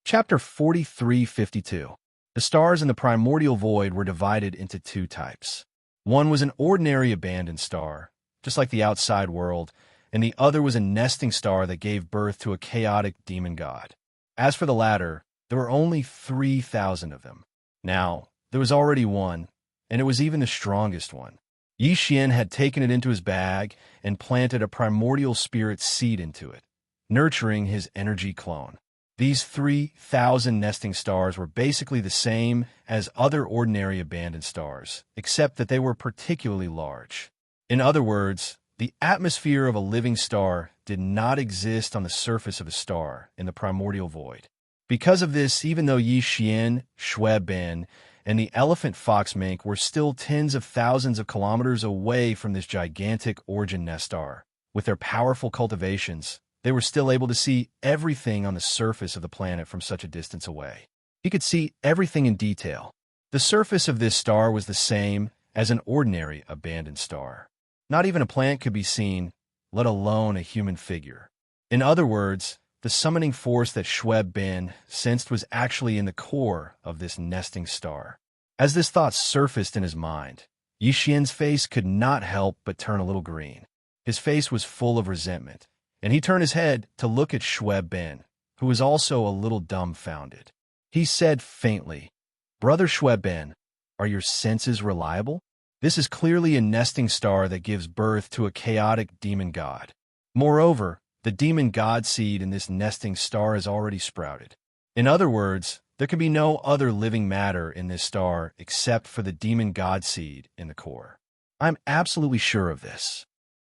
Chapter 4352. The stars in the primordial void were divided into two types. One was an ordinary abandoned star, just like the outside world, and the other was a nesting star that gave birth to a chaotic demon god. As for the latter, there were only 3,000 of them. Now, there was already one, and it was even the strongest one. Yi Xian had taken it into his bag and planted a primordial spirit seed into it, nurturing his energy clone. These 3,000 nesting stars were basically the same as other ordinary abandoned stars, except that they were particularly large. In other words, the atmosphere of a living star did not exist on the surface of a star in the primordial void. Because of this, even though Yi Xian, Shui Ben, and the elephant fox mink were still tens of thousands of kilometers away from this gigantic origin nest star, with their powerful cultivations, they were still able to see everything on the surface of the planet from such a distance away. He could see everything in detail. The surface of this star was the same as an ordinary abandoned star. Not even a plant could be seen, let alone a human figure. In other words, the summoning force that Shui Ben sensed was actually in the core of this nesting star. As this thought surfaced in his mind, Yi Xian's face could not help but turn a little green. His face was full of resentment, and he turned his head to look at Shui Ben, who was also a little dumbfounded. He said faintly, "Brother Shui Ben, are your senses reliable? This is clearly a nesting star that gives birth to a chaotic demon god. Moreover, the demon god seed in this nesting star has already sprouted. In other words, there can be no other living matter in this star except for the demon god seed in the core. I'm absolutely sure of this."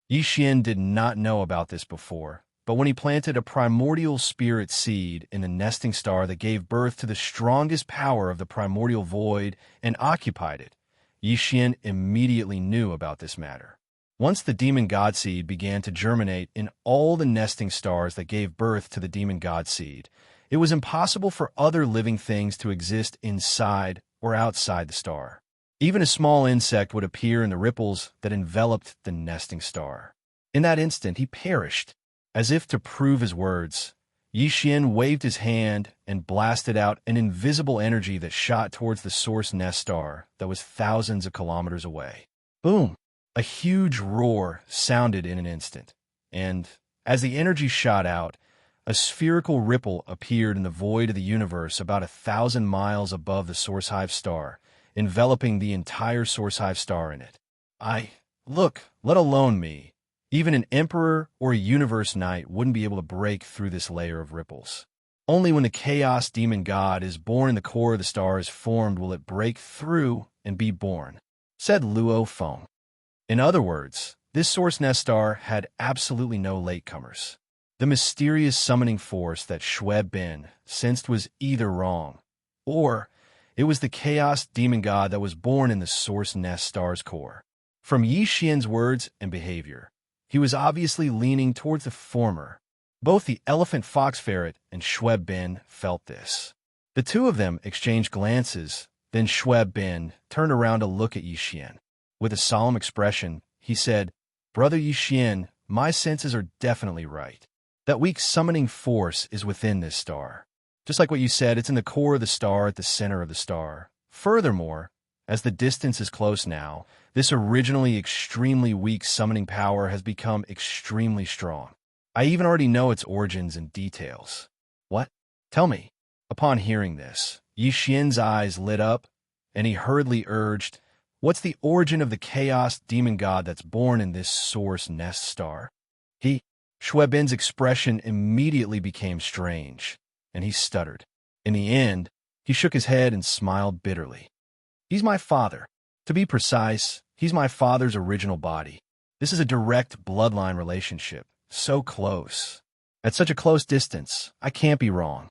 Yi Xian did not know about this before, but when he planted a primordial spirit seed in the nesting star that gave birth to the strongest power of the primordial void and occupied it, Yi Xian immediately knew about this matter. Once the demon god seed began to germinate in all the nesting stars that gave birth to the demon god seed, it was impossible for other living things to exist inside or outside the star. Even a small insect would appear in the ripples that enveloped the nesting star. In that instant, he perished. As if to prove his words, Yi Xian waved his hand and blasted out an invisible energy that shot towards the source nest star that was thousands of kilometers away. Boom! A huge roar sounded in an instant, and, as the energy shot out, a spherical ripple appeared in the void of the universe about 1,000 miles above the Source Hive star, enveloping the entire Source Hive star in it. Look, let alone me. Even an emperor or a universe knight wouldn't be able to break through this layer of ripples. Only when the chaos demon god is born in the core of the star is formed will it break through and be born, said Luo Feng. In other words, this source nest star had absolutely no latecomers. The mysterious summoning force that Shui Ben sensed was either wrong, or it was the chaos demon god that was born in the source nest star's core. From Yi Xian's words and behavior, he was obviously leaning towards the former. Both the elephant fox ferret and Shui Ben felt this. The two of them exchanged glances, then Shui Ben turned around to look at Yi Xian. With a solemn expression, he said, "Brother Yi Xian, my senses are definitely right. That weak summoning force is within this star. Just like what you said, it's in the core of the star at the center of the star. Furthermore, as the distance is close now, this originally extremely weak summoning power has become extremely strong. I even already know its origins and details." "What? Tell me." Upon hearing this, Yi Xian's eyes lit up, and he hurriedly urged, What's the origin of the chaos demon god that's born in this source nest star? Schwebin's expression immediately became strange, and he stuttered. In the end, he shook his head and smiled bitterly. He's my father. To be precise, he's my father's original body. This is a direct bloodline relationship, so close. At such a close distance, I can't be wrong.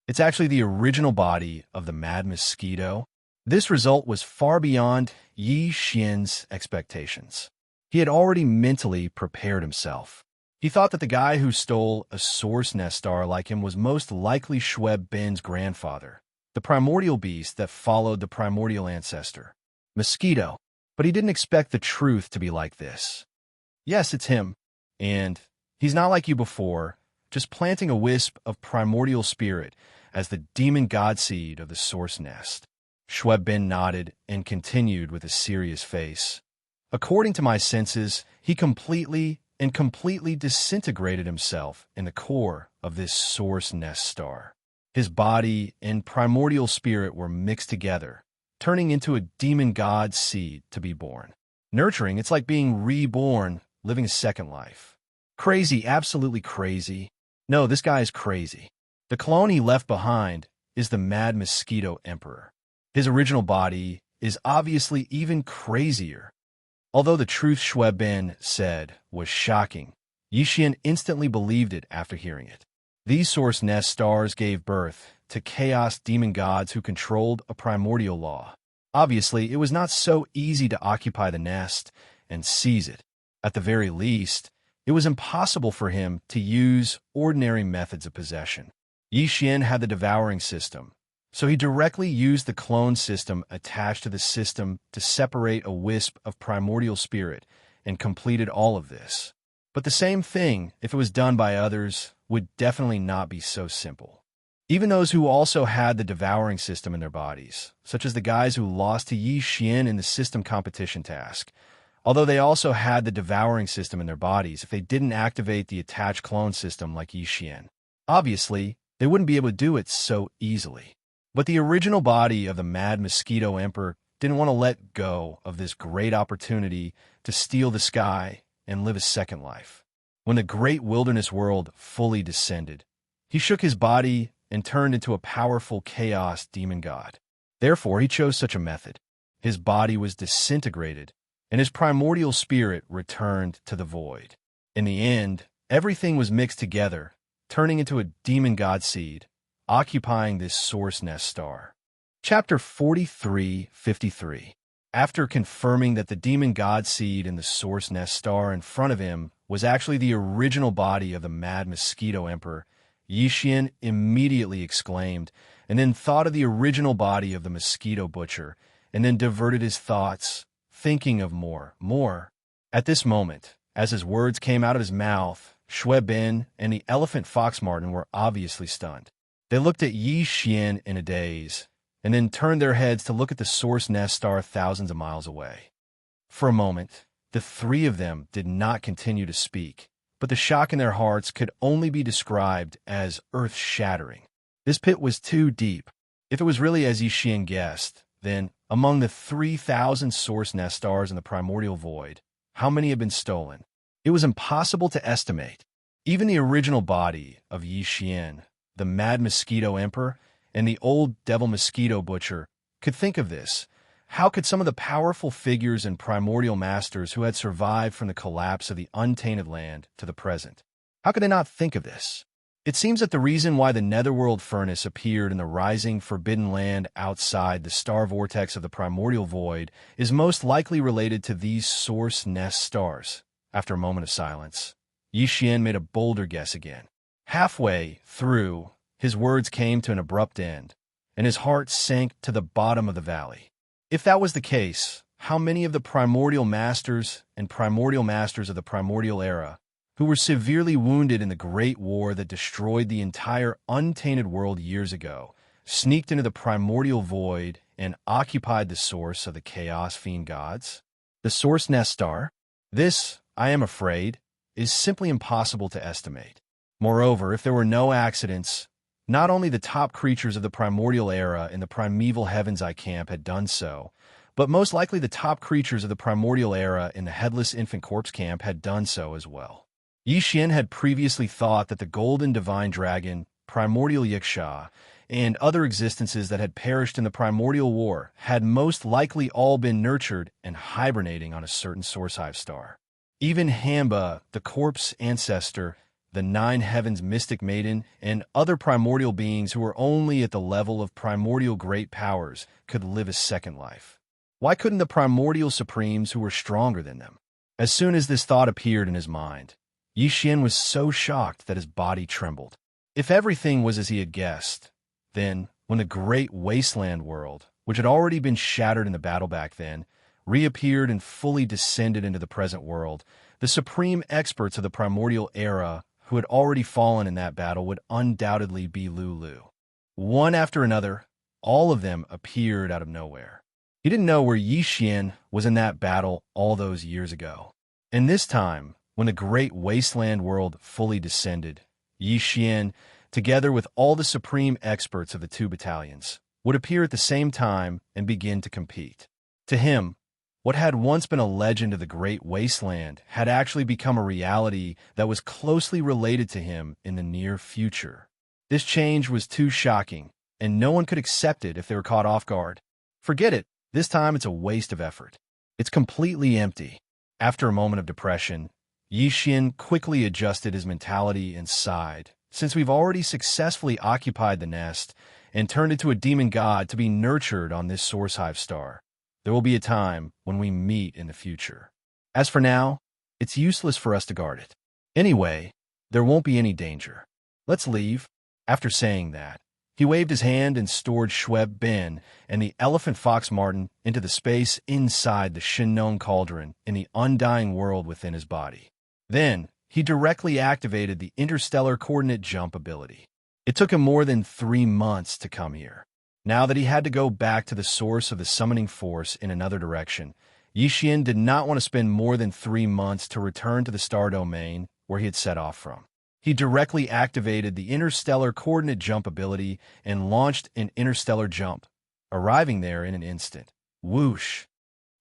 It's actually the original body of the Mad Mosquito. This result was far beyond Yi Xian's expectations. He had already mentally prepared himself. He thought that the guy who stole a source nest star like him was most likely Schwebin's grandfather, the primordial beast that followed the primordial ancestor, Mosquito. But he didn't expect the truth to be like this. Yes, it's him, and he's not like you before, just planting a wisp of primordial spirit as the demon god seed of the source nest. Schwebin nodded and continued with a serious face. According to my senses, he completely disintegrated himself in the core of this source nest star. His body and primordial spirit were mixed together, turning into a demon god seed to be born. Nurturing, it's like being reborn, living a second life. Crazy, absolutely crazy. No, this guy is crazy. The clone he left behind is the Mad Mosquito Emperor. His original body is obviously even crazier. Although the truth Schwebin said was shocking, Yixian instantly believed it after hearing it. These source nest stars gave birth to chaos demon gods who controlled a primordial law. Obviously, it was not so easy to occupy the nest and seize it. At the very least, it was impossible for him to use ordinary methods of possession. Yixian had the devouring system, so he directly used the clone system attached to the system to separate a wisp of primordial spirit and completed all of this. But the same thing, if it was done by others, would definitely not be so simple. Even those who also had the devouring system in their bodies, such as the guys who lost to Yi Xian in the system competition task, although they also had the devouring system in their bodies if they didn't activate the attached clone system like Yi Xian. Obviously, they wouldn't be able to do it so easily. But the original body of the Mad Mosquito Emperor didn't want to let go of this great opportunity to steal the sky and live a second life. When the great wilderness world fully descended, he shook his body and turned into a powerful chaos demon god. Therefore, he chose such a method. His body was disintegrated, and his primordial spirit returned to the void. In the end, everything was mixed together, turning into a demon god seed, occupying this source nest star. Chapter 43:53. After confirming that the demon god seed in the source nest star in front of him was actually the original body of the Mad Mosquito Emperor, Yixian immediately exclaimed, and then thought of the original body of the Mosquito Butcher, and then diverted his thoughts, thinking of more. At this moment, as his words came out of his mouth, Schwebin and the elephant fox marten were obviously stunned. They looked at Yi Xian in a daze, and then turned their heads to look at the source nest star thousands of miles away. For a moment, the three of them did not continue to speak, but the shock in their hearts could only be described as earth-shattering. This pit was too deep. If it was really as Yi Xian guessed, then, among the 3,000 source nest stars in the primordial void, how many had been stolen? It was impossible to estimate. Even the original body of Yi Xian, the Mad Mosquito Emperor, and the old Devil Mosquito Butcher could think of this. How could some of the powerful figures and primordial masters who had survived from the collapse of the untainted land to the present, how could they not think of this? It seems that the reason why the netherworld furnace appeared in the rising forbidden land outside the star vortex of the primordial void is most likely related to these source nest stars. After a moment of silence, Yi Xian made a bolder guess again. Halfway through, his words came to an abrupt end, and his heart sank to the bottom of the valley. If that was the case, how many of the primordial masters and primordial masters of the primordial era, who were severely wounded in the great war that destroyed the entire untainted world years ago, sneaked into the primordial void and occupied the source of the chaos fiend gods? The source nest star? This, I am afraid, is simply impossible to estimate. Moreover, if there were no accidents, not only the top creatures of the primordial era in the primeval heavens I camp had done so, but most likely the top creatures of the primordial era in the Headless Infant Corpse camp had done so as well. Yi Xian had previously thought that the golden divine dragon, primordial Yiksha, and other existences that had perished in the primordial war had most likely all been nurtured and hibernating on a certain source hive star. Even Hamba, the corpse ancestor, the Nine Heavens mystic maiden, and other primordial beings who were only at the level of primordial great powers could live a second life. Why couldn't the primordial supremes who were stronger than them? As soon as this thought appeared in his mind, Yi Xian was so shocked that his body trembled. If everything was as he had guessed, then, when the great wasteland world, which had already been shattered in the battle back then, reappeared and fully descended into the present world, the supreme experts of the primordial era who had already fallen in that battle would undoubtedly be Lulu. One after another, all of them appeared out of nowhere. He didn't know where Yi Xian was in that battle all those years ago. And this time, when the great wasteland world fully descended, Yi Xian, together with all the supreme experts of the two battalions, would appear at the same time and begin to compete. To him, what had once been a legend of the great wasteland had actually become a reality that was closely related to him in the near future. This change was too shocking, and no one could accept it if they were caught off guard. Forget it, this time it's a waste of effort. It's completely empty. After a moment of depression, Yi Xian quickly adjusted his mentality and sighed. Since we've already successfully occupied the nest and turned into a demon god to be nurtured on this source hive star, there will be a time when we meet in the future. As for now, it's useless for us to guard it. Anyway, there won't be any danger. Let's leave. After saying that, he waved his hand and stored Schweb Ben and the elephant fox Martin into the space inside the Shinnong cauldron in the undying world within his body. Then, he directly activated the interstellar coordinate jump ability. It took him more than 3 months to come here. Now that he had to go back to the source of the summoning force in another direction, Yi Xian did not want to spend more than 3 months to return to the star domain where he had set off from. He directly activated the interstellar coordinate jump ability and launched an interstellar jump, arriving there in an instant. Whoosh!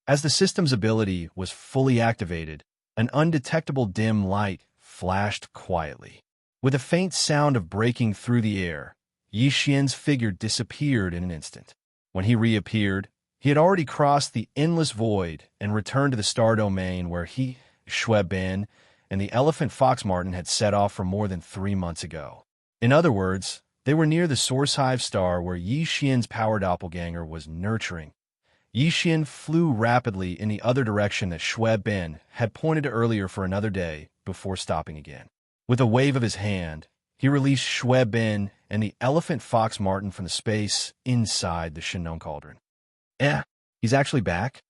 As the system's ability was fully activated, an undetectable dim light flashed quietly. With a faint sound of breaking through the air, Yi Xian's figure disappeared in an instant. When he reappeared, he had already crossed the endless void and returned to the star domain where he, Schweb Ben, and the elephant fox Martin had set off from more than 3 months ago. In other words, they were near the source hive star where Yi Xian's power doppelganger was nurturing. Yi Xian flew rapidly in the other direction that Schweb Ben had pointed to earlier for another day before stopping again. With a wave of his hand, he released Schweb Ben and the elephant fox Martin from the space inside the Shinnong cauldron. He's actually back?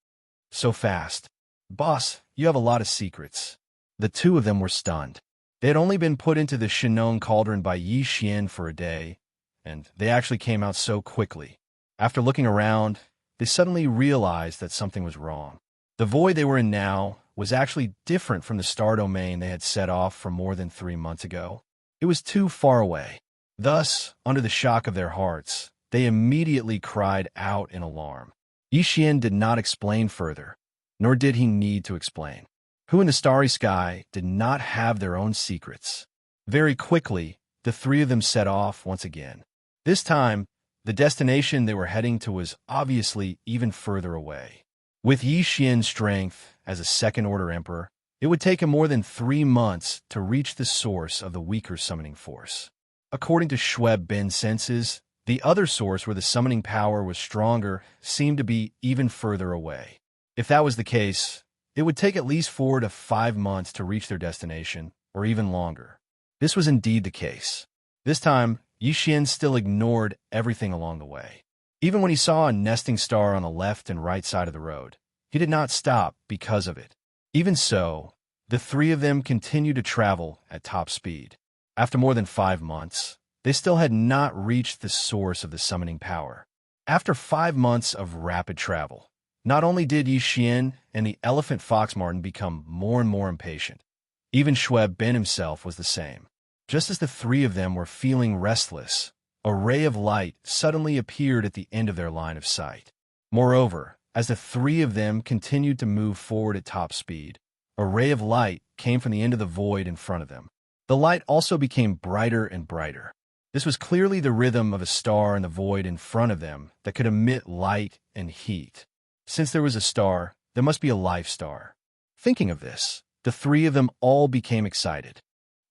So fast. Boss, you have a lot of secrets. The two of them were stunned. They had only been put into the Shinnong cauldron by Yi Xian for a day, and they actually came out so quickly. After looking around, they suddenly realized that something was wrong. The void they were in now was actually different from the star domain they had set off from more than 3 months ago. It was too far away. Thus, under the shock of their hearts, they immediately cried out in alarm. Yi Xian did not explain further, nor did he need to explain. Who in the starry sky did not have their own secrets? Very quickly, the three of them set off once again. This time, the destination they were heading to was obviously even further away. With Yi Xian's strength as a second-order emperor, it would take him more than 3 months to reach the source of the weaker summoning force. According to Schweb Ben's senses, the other source where the summoning power was stronger seemed to be even further away. If that was the case, it would take at least 4 to 5 months to reach their destination, or even longer. This was indeed the case. This time, Yi Xian still ignored everything along the way. Even when he saw a nesting star on the left and right side of the road, he did not stop because of it. Even so, the three of them continued to travel at top speed. After more than 5 months, they still had not reached the source of the summoning power. After 5 months of rapid travel, not only did Yi Xian and the elephant fox Martin become more and more impatient, even Schweb Ben himself was the same. Just as the three of them were feeling restless, a ray of light suddenly appeared at the end of their line of sight. Moreover, as the three of them continued to move forward at top speed. A ray of light came from the end of the void in front of them. The light also became brighter and brighter. This was clearly the rhythm of a star in the void in front of them that could emit light and heat. Since there was a star, there must be a life star. Thinking of this, the three of them all became excited.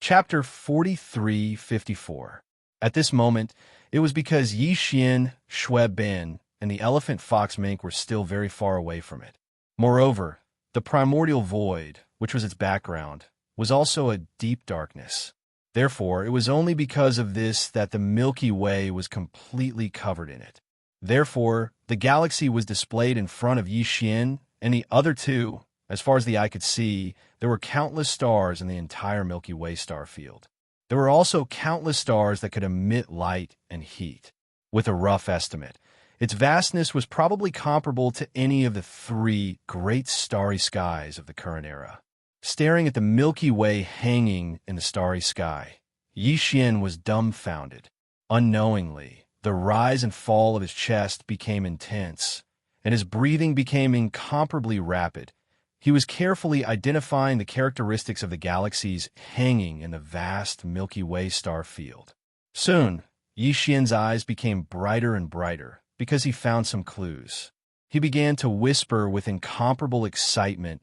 Chapter 43:54. At this moment, it was because Yi Xian, Shui Ben, and the elephant fox mink were still very far away from it. Moreover, the primordial void, which was its background, was also a deep darkness. Therefore, it was only because of this that the Milky Way was completely covered in it. Therefore, the galaxy was displayed in front of Yi Xian and the other two. As far as the eye could see, there were countless stars in the entire Milky Way star field. There were also countless stars that could emit light and heat. With a rough estimate, its vastness was probably comparable to any of the three great starry skies of the current era. Staring at the Milky Way hanging in the starry sky, Yi Xian was dumbfounded. Unknowingly, the rise and fall of his chest became intense, and his breathing became incomparably rapid. He was carefully identifying the characteristics of the galaxies hanging in the vast Milky Way star field. Soon, Yi Xian's eyes became brighter and brighter because he found some clues. He began to whisper with incomparable excitement.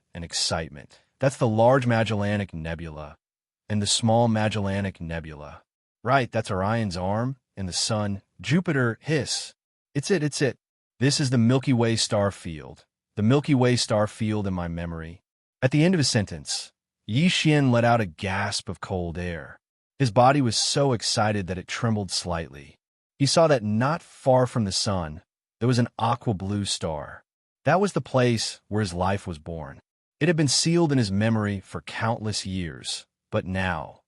That's the Large Magellanic Nebula and the Small Magellanic Nebula. Right, that's Orion's arm and the Sun. Jupiter, hiss. It's it. This is the Milky Way star field. The Milky Way star field in my memory. At the end of his sentence, Yi Xian let out a gasp of cold air. His body was so excited that it trembled slightly. He saw that not far from the sun, there was an aqua blue star. That was the place where his life was born. It had been sealed in his memory for countless years, but now,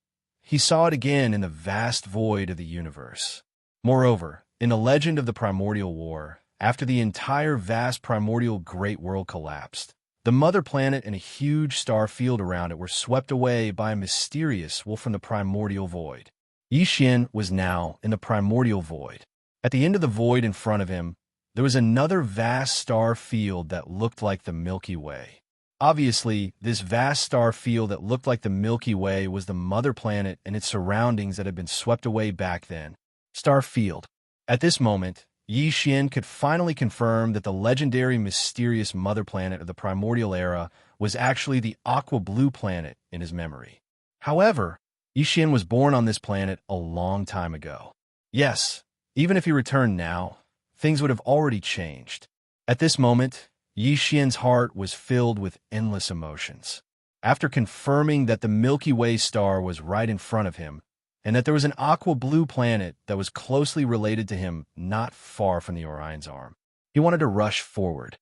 he saw it again in the vast void of the universe. Moreover, in the legend of the Primordial War, after the entire vast primordial great world collapsed, the mother planet and a huge star field around it were swept away by a mysterious wolf from the primordial void. Yi Xian was now in the primordial void. At the end of the void in front of him, there was another vast star field that looked like the Milky Way. Obviously, this vast star field that looked like the Milky Way was the mother planet and its surroundings that had been swept away back then. Star field. At this moment, Yi Xian could finally confirm that the legendary mysterious mother planet of the primordial era was actually the aqua blue planet in his memory. However, Yi Xian was born on this planet a long time ago. Yes, even if he returned now, things would have already changed. At this moment, Yi Xian's heart was filled with endless emotions. After confirming that the Milky Way star was right in front of him, and that there was an aqua blue planet that was closely related to him not far from the Orion's arm, he wanted to rush forward.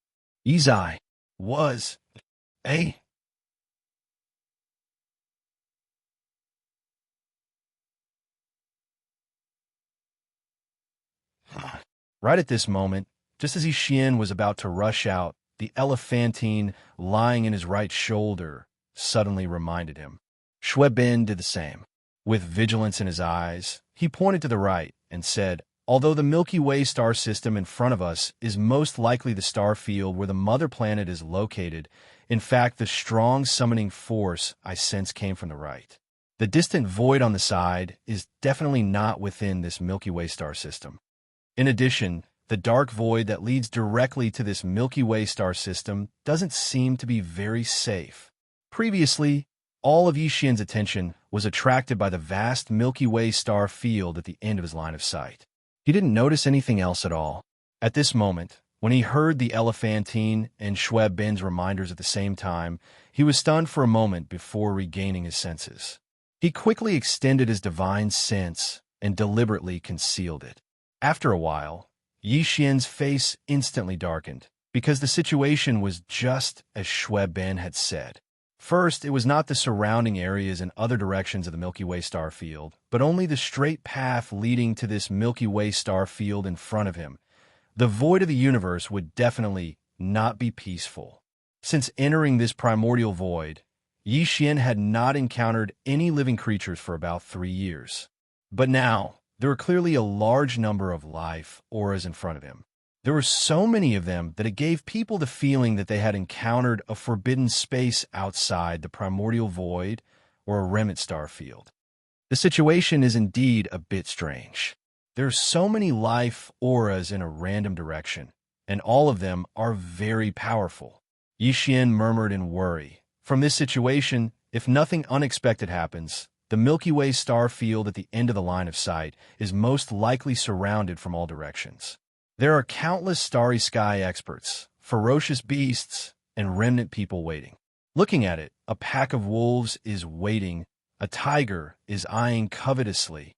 Yi's eye was a right at this moment, just as Yi Xian was about to rush out, the elephantine lying in his right shoulder suddenly reminded him. Shui Ben did the same. With vigilance in his eyes, he pointed to the right and said, "Although the Milky Way star system in front of us is most likely the star field where the mother planet is located, in fact, the strong summoning force I sense came from the right. The distant void on the side is definitely not within this Milky Way star system. In addition, the dark void that leads directly to this Milky Way star system doesn't seem to be very safe." Previously, all of Yi Xian's attention was attracted by the vast Milky Way star field at the end of his line of sight. He didn't notice anything else at all. At this moment, when he heard the elephantine and Shui Ben's reminders at the same time, he was stunned for a moment before regaining his senses. He quickly extended his divine sense and deliberately concealed it. After a while, Yi Xian's face instantly darkened, because the situation was just as Shui Ben had said. First, it was not the surrounding areas and other directions of the Milky Way star field, but only the straight path leading to this Milky Way star field in front of him. The void of the universe would definitely not be peaceful. Since entering this primordial void, Yi Xian had not encountered any living creatures for about 3 years. But now, there were clearly a large number of life auras in front of him. There were so many of them that it gave people the feeling that they had encountered a forbidden space outside the primordial void or a remnant star field. The situation is indeed a bit strange. There are so many life auras in a random direction, and all of them are very powerful. Yixian murmured in worry. From this situation, if nothing unexpected happens, the Milky Way star field at the end of the line of sight is most likely surrounded from all directions. There are countless starry sky experts, ferocious beasts, and remnant people waiting. Looking at it, a pack of wolves is waiting, a tiger is eyeing covetously.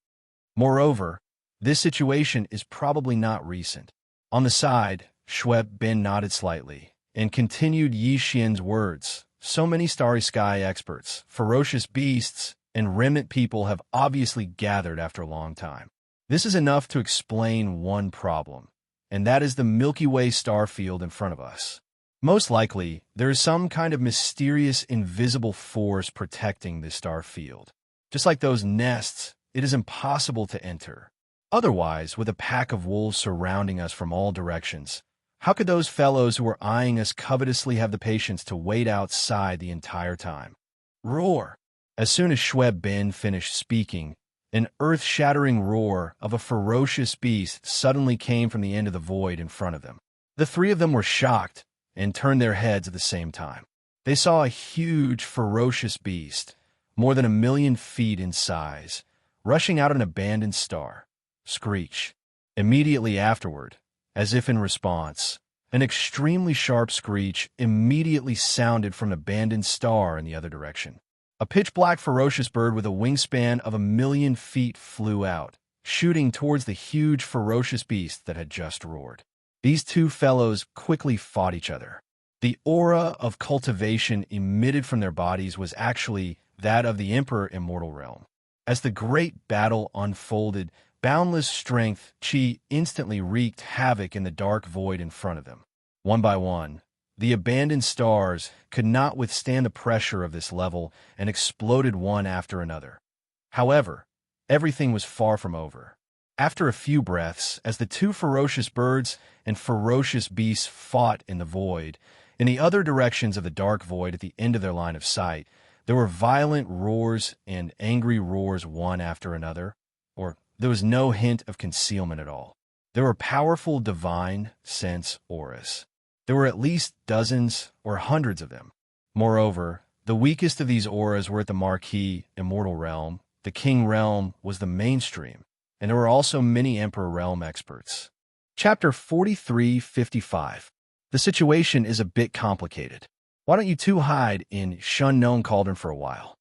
Moreover, this situation is probably not recent. On the side, Schweb Bin nodded slightly and continued Yi Xian's words. So many starry sky experts, ferocious beasts, and remnant people have obviously gathered after a long time. This is enough to explain one problem, and that is the Milky Way star field in front of us. Most likely, there is some kind of mysterious invisible force protecting this star field. Just like those nests, it is impossible to enter. Otherwise, with a pack of wolves surrounding us from all directions, how could those fellows who are eyeing us covetously have the patience to wait outside the entire time? Roar! As soon as Schweb Bin finished speaking, an earth-shattering roar of a ferocious beast suddenly came from the end of the void in front of them. The three of them were shocked and turned their heads at the same time. They saw a huge, ferocious beast, more than 1,000,000 feet in size, rushing out of an abandoned star. Screech. Immediately afterward, as if in response, an extremely sharp screech immediately sounded from an abandoned star in the other direction. A pitch-black ferocious bird with a wingspan of 1,000,000 feet flew out, shooting towards the huge ferocious beast that had just roared. These two fellows quickly fought each other. The aura of cultivation emitted from their bodies was actually that of the Emperor Immortal Realm. As the great battle unfolded, boundless strength Qi instantly wreaked havoc in the dark void in front of them. One by one, the abandoned stars could not withstand the pressure of this level and exploded one after another. However, everything was far from over. After a few breaths, as the two ferocious birds and ferocious beasts fought in the void, in the other directions of the dark void at the end of their line of sight, there were violent roars and angry roars one after another, or there was no hint of concealment at all. There were powerful divine sense auras. There were at least dozens or hundreds of them. Moreover, the weakest of these auras were at the Marquis Immortal Realm. The King Realm was the mainstream, and there were also many Emperor Realm experts. Chapter 4355. The situation is a bit complicated. Why don't you two hide in Shunknown Cauldron for a while?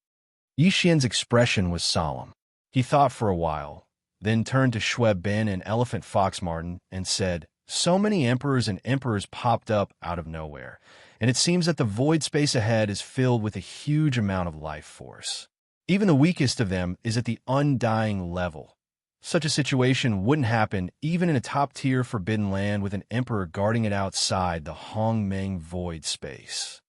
Yi Xian's expression was solemn. He thought for a while, then turned to Schweb Bin and Elephant Fox Martin and said, "So many emperors and emperors popped up out of nowhere, and it seems that the void space ahead is filled with a huge amount of life force. Even the weakest of them is at the undying level. Such a situation wouldn't happen even in a top-tier forbidden land with an emperor guarding it outside the Hongmeng void space.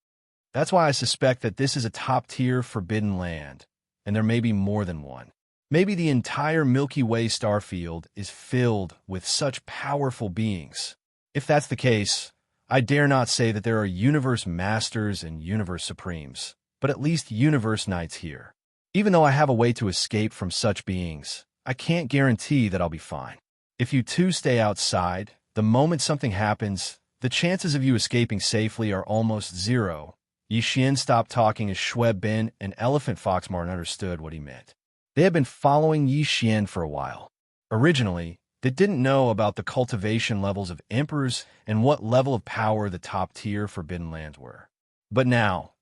That's why I suspect that this is a top-tier forbidden land, and there may be more than one. Maybe the entire Milky Way star field is filled with such powerful beings. If that's the case, I dare not say that there are universe masters and universe supremes, but at least universe knights here. Even though I have a way to escape from such beings, I can't guarantee that I'll be fine. If you two stay outside, the moment something happens, the chances of you escaping safely are almost zero." Yi Xian stopped talking as Schweb Bin and Elephant Fox Martin understood what he meant. They had been following Yi Xian for a while. Originally, they didn't know about the cultivation levels of emperors and what level of power the top-tier forbidden lands were. But now,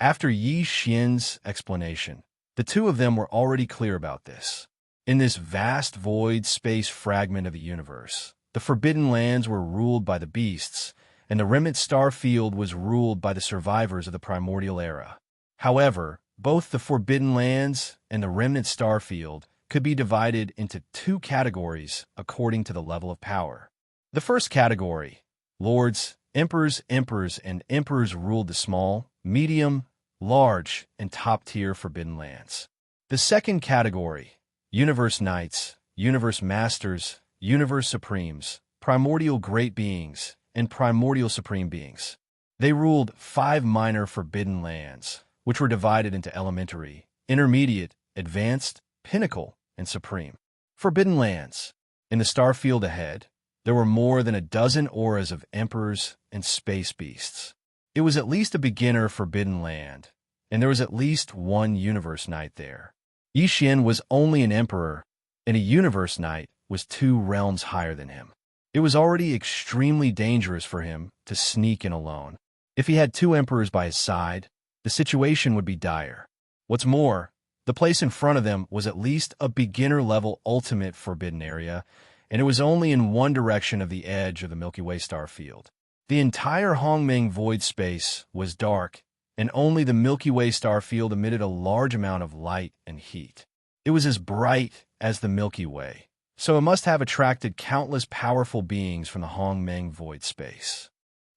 after Yi Xian's explanation, the two of them were already clear about this. In this vast void space fragment of the universe, the forbidden lands were ruled by the beasts, and the remnant star field was ruled by the survivors of the primordial era. However, both the forbidden lands and the remnant star field could be divided into two categories according to the level of power. The first category, lords, emperors, and emperors ruled the small, medium, large, and top-tier forbidden lands. The second category, universe knights, universe masters, universe supremes, primordial great beings, and primordial supreme beings. They ruled 5 minor forbidden lands, which were divided into elementary, intermediate, advanced, pinnacle, and supreme. Forbidden lands. In the star field ahead, there were more than a dozen auras of emperors and space beasts. It was at least a beginner forbidden land, and there was at least one universe knight there. Yi Xian was only an emperor, and a universe knight was 2 realms higher than him. It was already extremely dangerous for him to sneak in alone. If he had 2 emperors by his side, the situation would be dire. What's more, the place in front of them was at least a beginner-level ultimate forbidden area, and it was only in one direction of the edge of the Milky Way star field. The entire Hongmeng void space was dark, and only the Milky Way star field emitted a large amount of light and heat. It was as bright as the Milky Way, so it must have attracted countless powerful beings from the Hongmeng void space.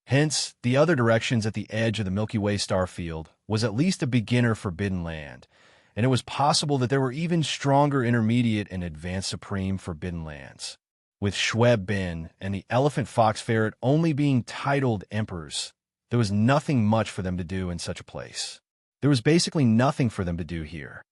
Hence, the other directions at the edge of the Milky Way star field was at least a beginner forbidden land, and it was possible that there were even stronger intermediate and advanced supreme forbidden lands. With Schweb Bin and the elephant fox ferret only being titled emperors, there was nothing much for them to do in such a place. There was basically nothing for them to do here.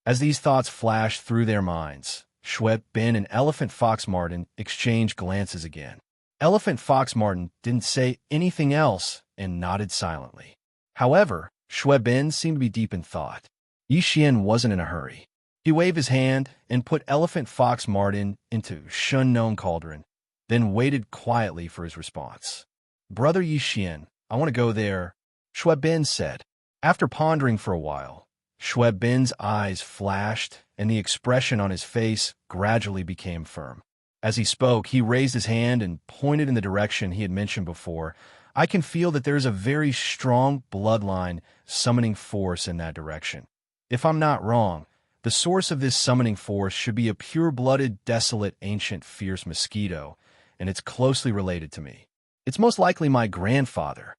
As these thoughts flashed through their minds, Schweb Bin and Elephant Fox Martin exchanged glances again. Elephant Fox Martin didn't say anything else and nodded silently. However, Schweb Bin seemed to be deep in thought. Yi Xian wasn't in a hurry. He waved his hand and put Elephant Fox Martin into Shunnong Cauldron, then waited quietly for his response. "Brother Yi Xian, I want to go there," Schweb Bin said. After pondering for a while, Schweb Bin's eyes flashed and the expression on his face gradually became firm. As he spoke, he raised his hand and pointed in the direction he had mentioned before. "I can feel that there is a very strong bloodline summoning force in that direction. If I'm not wrong, the source of this summoning force should be a pure-blooded, desolate, ancient, fierce mosquito, and it's closely related to me. It's most likely my grandfather.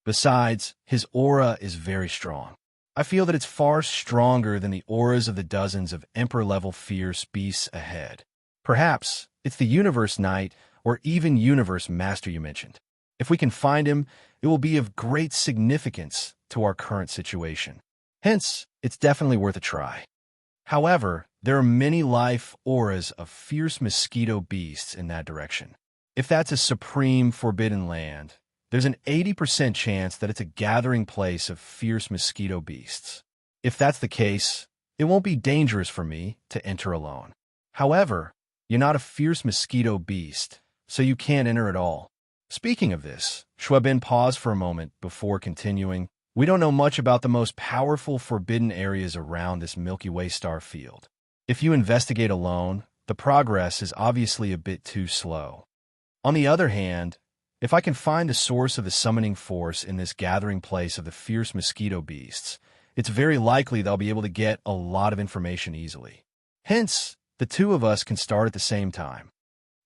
Besides, his aura is very strong. I feel that it's far stronger than the auras of the dozens of emperor-level fierce beasts ahead. Perhaps it's the Universe Knight or even Universe Master you mentioned. If we can find him, it will be of great significance to our current situation. Hence, it's definitely worth a try. However, there are many life auras of fierce mosquito beasts in that direction. If that's a supreme forbidden land, there's an 80% chance that it's a gathering place of fierce mosquito beasts. If that's the case, it won't be dangerous for me to enter alone. However, you're not a fierce mosquito beast, so you can't enter at all." Speaking of this, Schwebin paused for a moment before continuing. "We don't know much about the most powerful forbidden areas around this Milky Way star field. If you investigate alone, the progress is obviously a bit too slow. On the other hand, if I can find the source of the summoning force in this gathering place of the fierce mosquito beasts, it's very likely that I'll be able to get a lot of information easily. Hence, the 2 of us can start at the same time."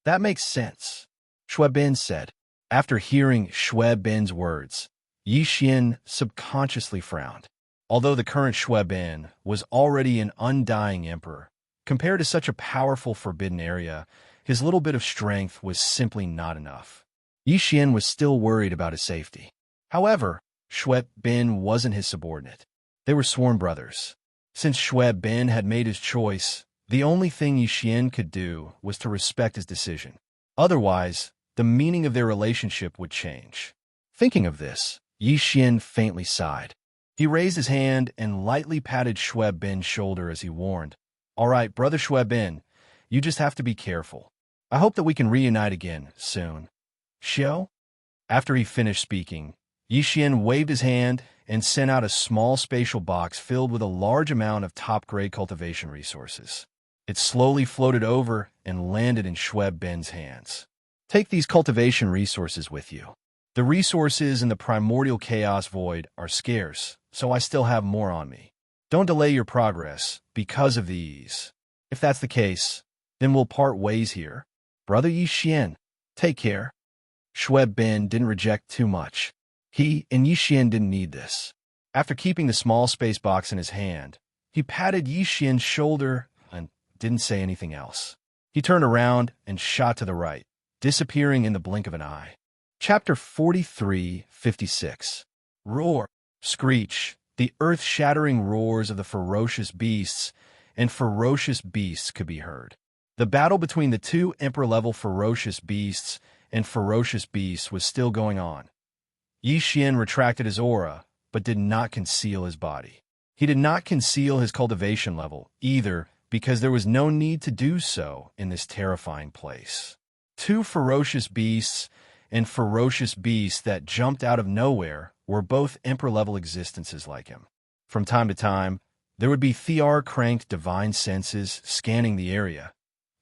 "That makes sense," Schwebin said. After hearing Schwebin's words, Yi Xian subconsciously frowned. Although the current Schwebin was already an undying emperor, compared to such a powerful forbidden area, his little bit of strength was simply not enough. Yi Xian was still worried about his safety. However, Schwebin wasn't his subordinate. They were sworn brothers. Since Schwebin had made his choice, the only thing Yi Xian could do was to respect his decision. Otherwise, the meaning of their relationship would change. Thinking of this, Yi Xian faintly sighed. He raised his hand and lightly patted Schwebin's shoulder as he warned, "All right, Brother Schwebin, you just have to be careful. I hope that we can reunite again soon. Xiao?" After he finished speaking, Yi Xian waved his hand and sent out a small spatial box filled with a large amount of top-grade cultivation resources. It slowly floated over and landed in Schwebin's hands. "Take these cultivation resources with you. The resources in the primordial chaos void are scarce, so I still have more on me. Don't delay your progress because of these. If that's the case, then we'll part ways here. Brother Yi Xian, take care." Schwebin didn't reject too much. He and Yi Xian didn't need this. After keeping the small space box in his hand, he patted Yi Xian's shoulder and didn't say anything else. He turned around and shot to the right, disappearing in the blink of an eye. Chapter 43:56. Roar, screech, the earth-shattering roars of the ferocious beasts could be heard. The battle between the two Emperor-level ferocious beasts was still going on. Yi Xian retracted his aura, but did not conceal his body. He did not conceal his cultivation level, either, because there was no need to do so in this terrifying place. Two ferocious beasts that jumped out of nowhere were both Emperor-level existences like him. From time to time, there would be Thear-cranked divine senses scanning the area.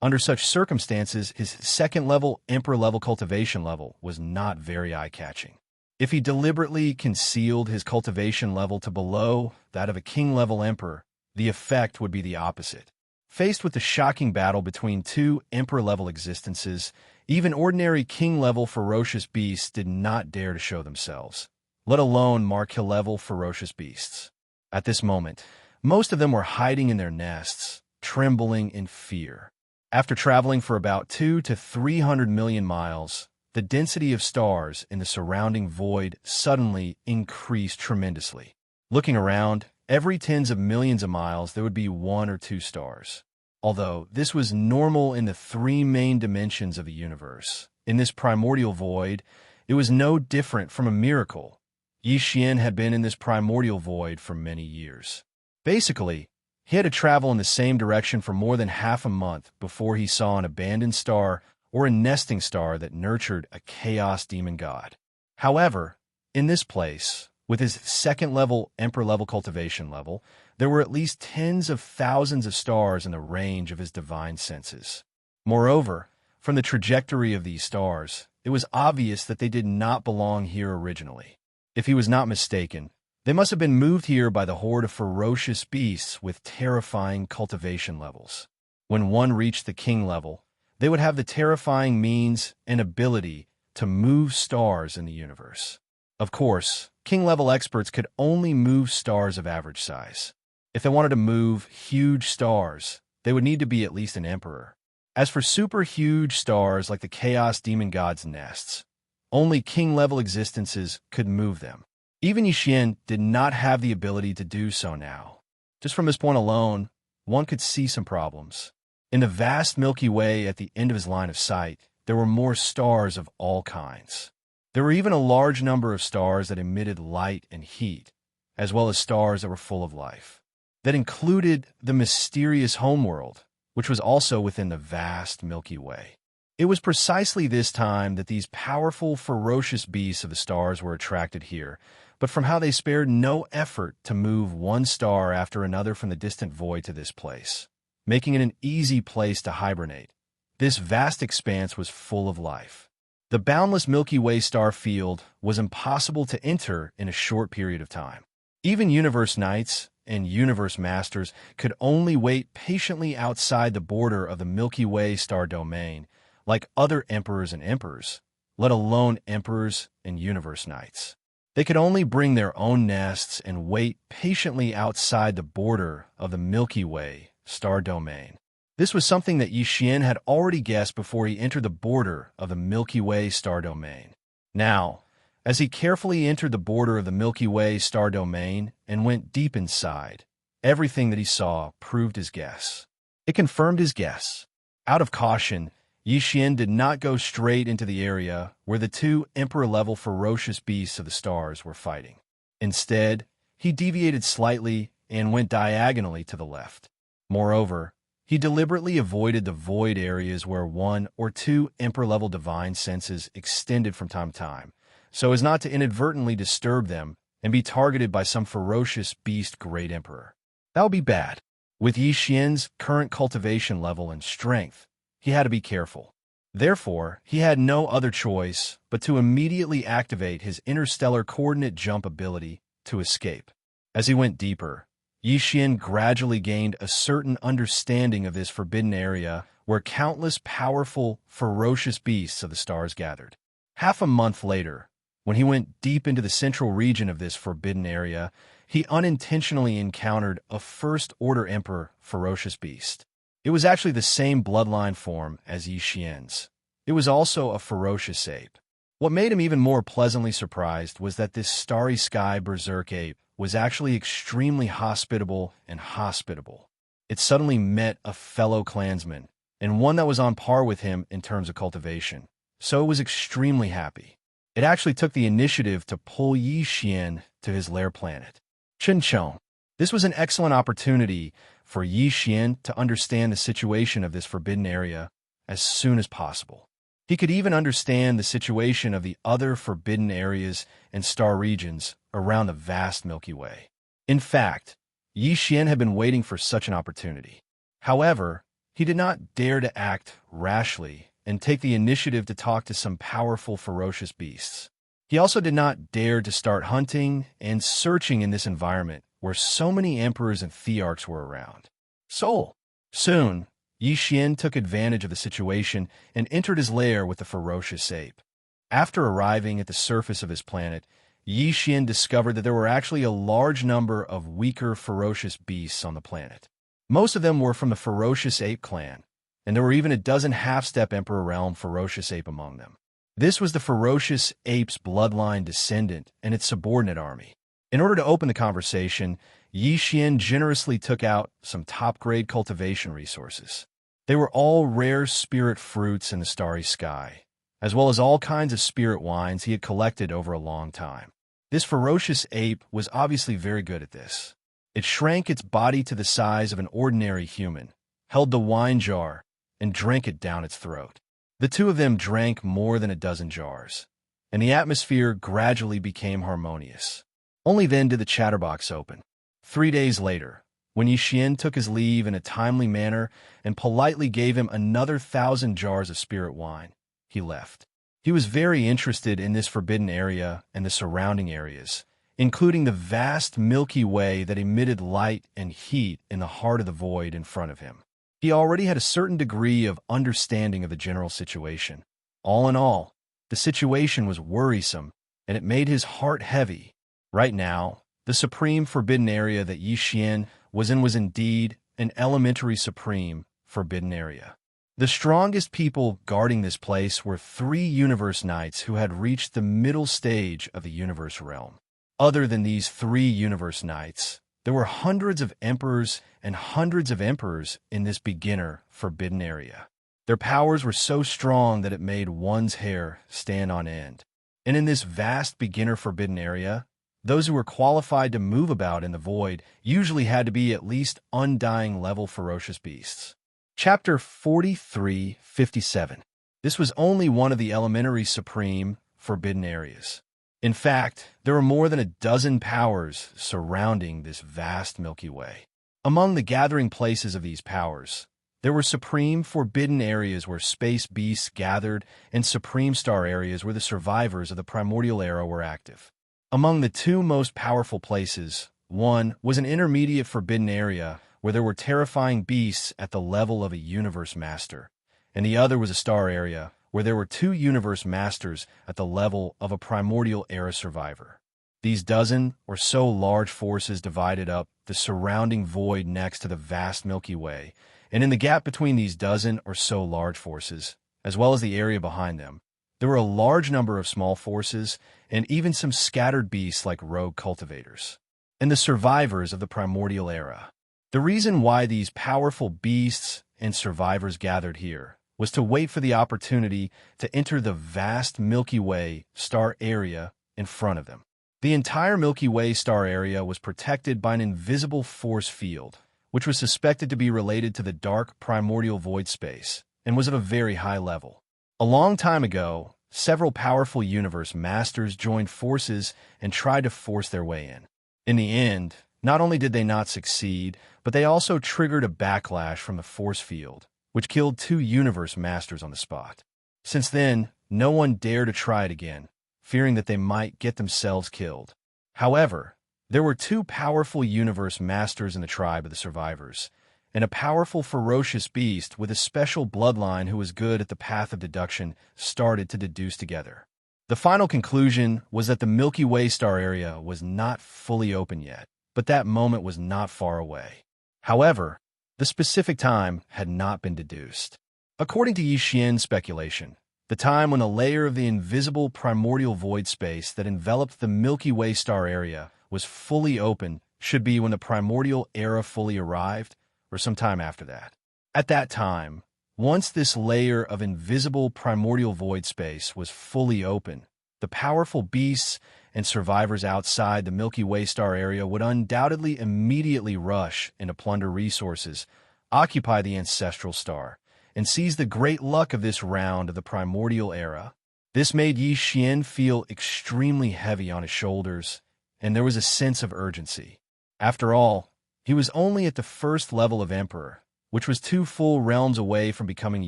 Under such circumstances, his second-level Emperor-level cultivation level was not very eye-catching. If he deliberately concealed his cultivation level to below that of a king-level emperor, the effect would be the opposite. Faced with the shocking battle between two emperor-level existences, even ordinary king-level ferocious beasts did not dare to show themselves, let alone marquis-level ferocious beasts. At this moment, most of them were hiding in their nests, trembling in fear. After traveling for about 200 to 300 million miles, the density of stars in the surrounding void suddenly increased tremendously. Looking around, every tens of millions of miles there would be 1 or 2 stars. Although this was normal in the 3 main dimensions of the universe, in this primordial void, it was no different from a miracle. Yi Xian had been in this primordial void for many years. Basically, he had to travel in the same direction for more than half a month before he saw an abandoned star or a nesting star that nurtured a chaos demon god. However, in this place, with his second-level Emperor-level cultivation level, there were at least tens of thousands of stars in the range of his divine senses. Moreover, from the trajectory of these stars, it was obvious that they did not belong here originally. If he was not mistaken, they must have been moved here by the horde of ferocious beasts with terrifying cultivation levels. When one reached the king level, they would have the terrifying means and ability to move stars in the universe. Of course, king-level experts could only move stars of average size. If they wanted to move huge stars, they would need to be at least an emperor. As for super huge stars like the Chaos Demon God's nests, only king-level existences could move them. Even Yi Xian did not have the ability to do so now. Just from this point alone, one could see some problems. In the vast Milky Way at the end of his line of sight, there were more stars of all kinds. There were even a large number of stars that emitted light and heat, as well as stars that were full of life. That included the mysterious homeworld, which was also within the vast Milky Way. It was precisely this time that these powerful, ferocious beasts of the stars were attracted here, but from how they spared no effort to move one star after another from the distant void to this place, making it an easy place to hibernate. This vast expanse was full of life. The boundless Milky Way star field was impossible to enter in a short period of time. Even Universe Knights and Universe Masters could only wait patiently outside the border of the Milky Way star domain, like other emperors and emperors, let alone emperors and Universe Knights. They could only bring their own nests and wait patiently outside the border of the Milky Way star domain. This was something that Yi Xian had already guessed before he entered the border of the Milky Way star domain. Now, as he carefully entered the border of the Milky Way star domain and went deep inside, everything that he saw proved his guess. It confirmed his guess. Out of caution, Yi Xian did not go straight into the area where the two Emperor-level ferocious beasts of the stars were fighting. Instead, he deviated slightly and went diagonally to the left. Moreover, he deliberately avoided the void areas where 1 or 2 Emperor-level divine senses extended from time to time, so as not to inadvertently disturb them and be targeted by some ferocious beast great emperor. That would be bad. With Yi Xian's current cultivation level and strength, he had to be careful. Therefore, he had no other choice but to immediately activate his interstellar coordinate jump ability to escape. As he went deeper, Yi Xian gradually gained a certain understanding of this forbidden area where countless powerful, ferocious beasts of the stars gathered. Half a month later, when he went deep into the central region of this forbidden area, he unintentionally encountered a first-order emperor ferocious beast. It was actually the same bloodline form as Yi Xian's. It was also a ferocious ape. What made him even more pleasantly surprised was that this starry sky berserk ape was actually extremely hospitable and hospitable. It suddenly met a fellow clansman, and one that was on par with him in terms of cultivation, so it was extremely happy. It actually took the initiative to pull Yi Xian to his lair planet, Chinchong. This was an excellent opportunity for Yi Xian to understand the situation of this forbidden area as soon as possible. He could even understand the situation of the other forbidden areas and star regions around the vast Milky Way. In fact, Yi Xian had been waiting for such an opportunity. However, he did not dare to act rashly and take the initiative to talk to some powerful, ferocious beasts. He also did not dare to start hunting and searching in this environment where so many emperors and thearchs were around. Soon, Yi Xian took advantage of the situation and entered his lair with the ferocious ape. After arriving at the surface of his planet, Yi Xian discovered that there were actually a large number of weaker, ferocious beasts on the planet. Most of them were from the ferocious ape clan, and there were even a dozen half-step Emperor Realm ferocious ape among them. This was the ferocious ape's bloodline descendant and its subordinate army. In order to open the conversation, Yi Xian generously took out some top-grade cultivation resources. They were all rare spirit fruits in the starry sky, as well as all kinds of spirit wines he had collected over a long time. This ferocious ape was obviously very good at this. It shrank its body to the size of an ordinary human, held the wine jar, and drank it down its throat. The two of them drank more than a dozen jars, and the atmosphere gradually became harmonious. Only then did the chatterbox open. 3 days later, when Yi Xian took his leave in a timely manner and politely gave him another 1,000 jars of spirit wine, he left. He was very interested in this forbidden area and the surrounding areas, including the vast Milky Way that emitted light and heat in the heart of the void in front of him. He already had a certain degree of understanding of the general situation. All in all, the situation was worrisome, and it made his heart heavy. Right now, the supreme forbidden area that Yi Xian was in was indeed an elementary supreme forbidden area. The strongest people guarding this place were 3 universe knights who had reached the middle stage of the universe realm. Other than these 3 universe knights, there were hundreds of emperors and hundreds of emperors in this beginner forbidden area. Their powers were so strong that it made one's hair stand on end. And in this vast beginner forbidden area, those who were qualified to move about in the void usually had to be at least undying level ferocious beasts. Chapter 4357. This was only one of the elementary supreme forbidden areas. In fact, there were more than a dozen powers surrounding this vast Milky Way. Among the gathering places of these powers, there were supreme forbidden areas where space beasts gathered and supreme star areas where the survivors of the primordial era were active. Among the 2 most powerful places, one was an intermediate forbidden area where there were terrifying beasts at the level of a universe master, and the other was a star area where there were 2 universe masters at the level of a primordial era survivor. These dozen or so large forces divided up the surrounding void next to the vast Milky Way, and in the gap between these dozen or so large forces, as well as the area behind them, there were a large number of small forces and even some scattered beasts like rogue cultivators, and the survivors of the primordial era. The reason why these powerful beasts and survivors gathered here was to wait for the opportunity to enter the vast Milky Way star area in front of them. The entire Milky Way star area was protected by an invisible force field, which was suspected to be related to the dark primordial void space and was of a very high level. A long time ago, several powerful universe masters joined forces and tried to force their way in. In the end, not only did they not succeed, but they also triggered a backlash from the force field, which killed 2 universe masters on the spot. Since then, no one dared to try it again, fearing that they might get themselves killed. However, there were 2 powerful universe masters in the tribe of the survivors, and a powerful ferocious beast with a special bloodline who was good at the path of deduction started to deduce together. The final conclusion was that the Milky Way star area was not fully open yet, but that moment was not far away. However, the specific time had not been deduced. According to Yi Xian's speculation, The time when a layer of the invisible primordial void space that enveloped the Milky Way star area was fully open should be when the primordial era fully arrived, or sometime after that. At that time, once this layer of invisible primordial void space was fully open, the powerful beasts and survivors outside the Milky Way star area would undoubtedly immediately rush in to plunder resources, occupy the ancestral star, and seize the great luck of this round of the primordial era. This made Yi Xian feel extremely heavy on his shoulders, and there was a sense of urgency. After all, he was only at the first level of Emperor, which was 2 full realms away from becoming a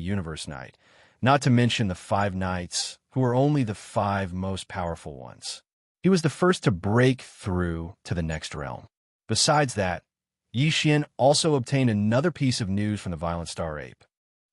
Universe Knight, not to mention the 5 Knights, who were only the 5 most powerful ones. He was the first to break through to the next realm. Besides that, Yi Xian also obtained another piece of news from the Violent Star Ape.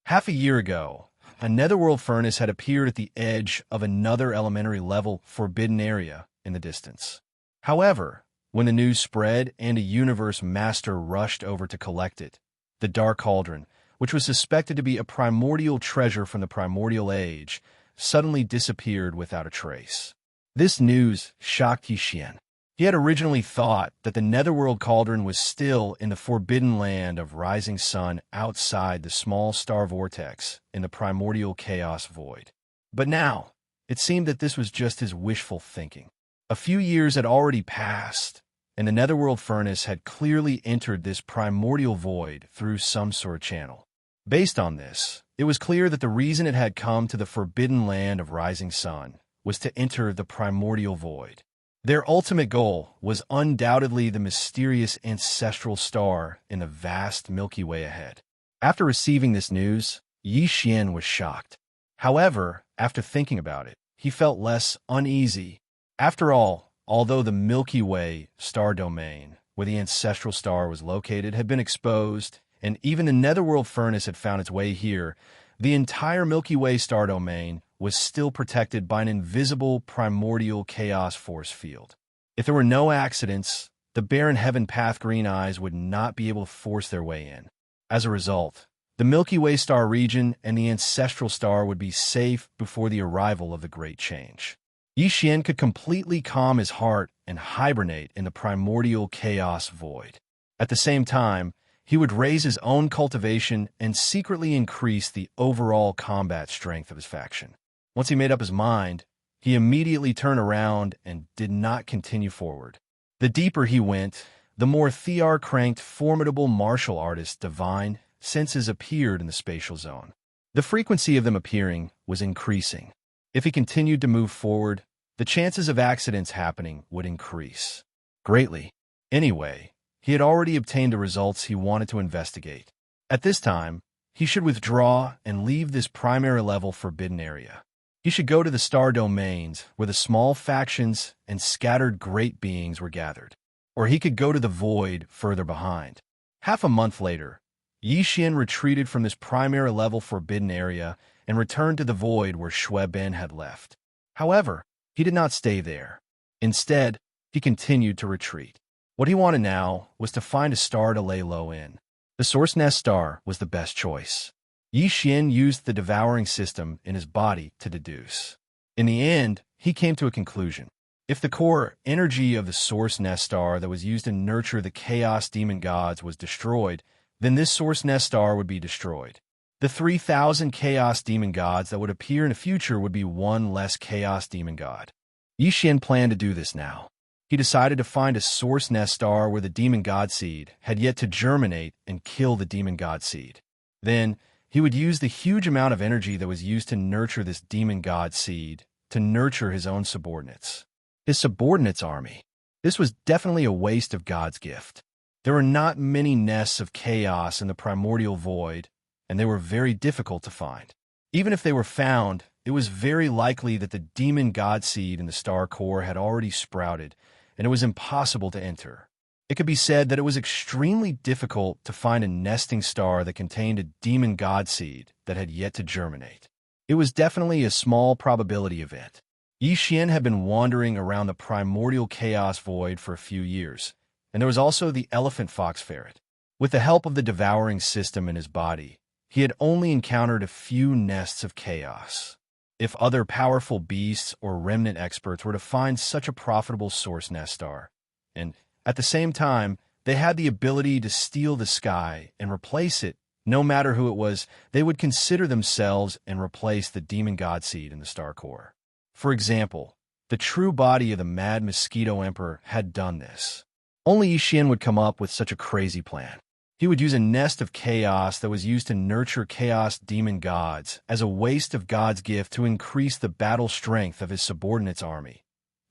Half a year ago, a netherworld furnace had appeared at the edge of another elementary level forbidden area in the distance. However, when the news spread and a universe master rushed over to collect it, the Dark Cauldron, which was suspected to be a primordial treasure from the primordial age, suddenly disappeared without a trace. This news shocked Yi Xian. He had originally thought that the Netherworld Cauldron was still in the forbidden land of Rising Sun outside the small star vortex in the primordial chaos void. But now, it seemed that this was just his wishful thinking. A few years had already passed, and the Netherworld Furnace had clearly entered this primordial void through some sort of channel. Based on this, it was clear that the reason it had come to the forbidden land of Rising Sun was to enter the primordial void. Their ultimate goal was undoubtedly the mysterious ancestral star in the vast Milky Way ahead. After receiving this news, Yi Xian was shocked. However, after thinking about it, he felt less uneasy. After all, although the Milky Way star domain, where the ancestral star was located, had been exposed, and even the Netherworld Furnace had found its way here, the entire Milky Way star domain was still protected by an invisible primordial chaos force field. If there were no accidents, the barren heaven path Green Eyes would not be able to force their way in. As a result, the Milky Way star region and the ancestral star would be safe before the arrival of the Great Change. Yi Xian could completely calm his heart and hibernate in the primordial chaos void. At the same time, he would raise his own cultivation and secretly increase the overall combat strength of his faction. Once he made up his mind, he immediately turned around and did not continue forward. The deeper he went, the more Thear-cranked, formidable martial artist divine senses appeared in the spatial zone. The frequency of them appearing was increasing. If he continued to move forward, the chances of accidents happening would increase greatly. Anyway, he had already obtained the results he wanted to investigate. At this time, he should withdraw and leave this primary level forbidden area. He should go to the star domains where the small factions and scattered great beings were gathered. Or he could go to the void further behind. Half a month later, Yi Xian retreated from this primary level forbidden area and returned to the void where Shui Ben had left. However, he did not stay there. Instead, he continued to retreat. What he wanted now was to find a star to lay low in. The Source Nest star was the best choice. Yi Xian used the devouring system in his body to deduce. In the end, he came to a conclusion. If the core energy of the Source Nest star that was used to nurture the Chaos Demon Gods was destroyed, then this Source Nest star would be destroyed. The 3,000 Chaos Demon Gods that would appear in the future would be one less Chaos Demon God. Yi Xian planned to do this now. He decided to find a Source Nest star where the Demon God Seed had yet to germinate and kill the Demon God Seed. Then, he would use the huge amount of energy that was used to nurture this Demon God Seed to nurture his own subordinates. His subordinates' army. This was definitely a waste of God's gift. There were not many nests of chaos in the primordial void, and they were very difficult to find. Even if they were found, it was very likely that the Demon God Seed in the star core had already sprouted, and it was impossible to enter. It could be said that it was extremely difficult to find a nesting star that contained a Demon God Seed that had yet to germinate. It was definitely a small probability event. Yi Xian had been wandering around the primordial chaos void for a few years, and there was also the elephant fox ferret. With the help of the devouring system in his body, he had only encountered a few nests of chaos. if other powerful beasts or remnant experts were to find such a profitable source nest star. And at the same time, they had the ability to steal the sky and replace it. No matter who it was, they would consider themselves and replace the demon god seed in the star core. For example, the true body of the Mad Mosquito Emperor had done this. Only Yi Xian would come up with such a crazy plan. He would use a nest of chaos that was used to nurture chaos demon gods as a waste of God's gift to increase the battle strength of his subordinates' army.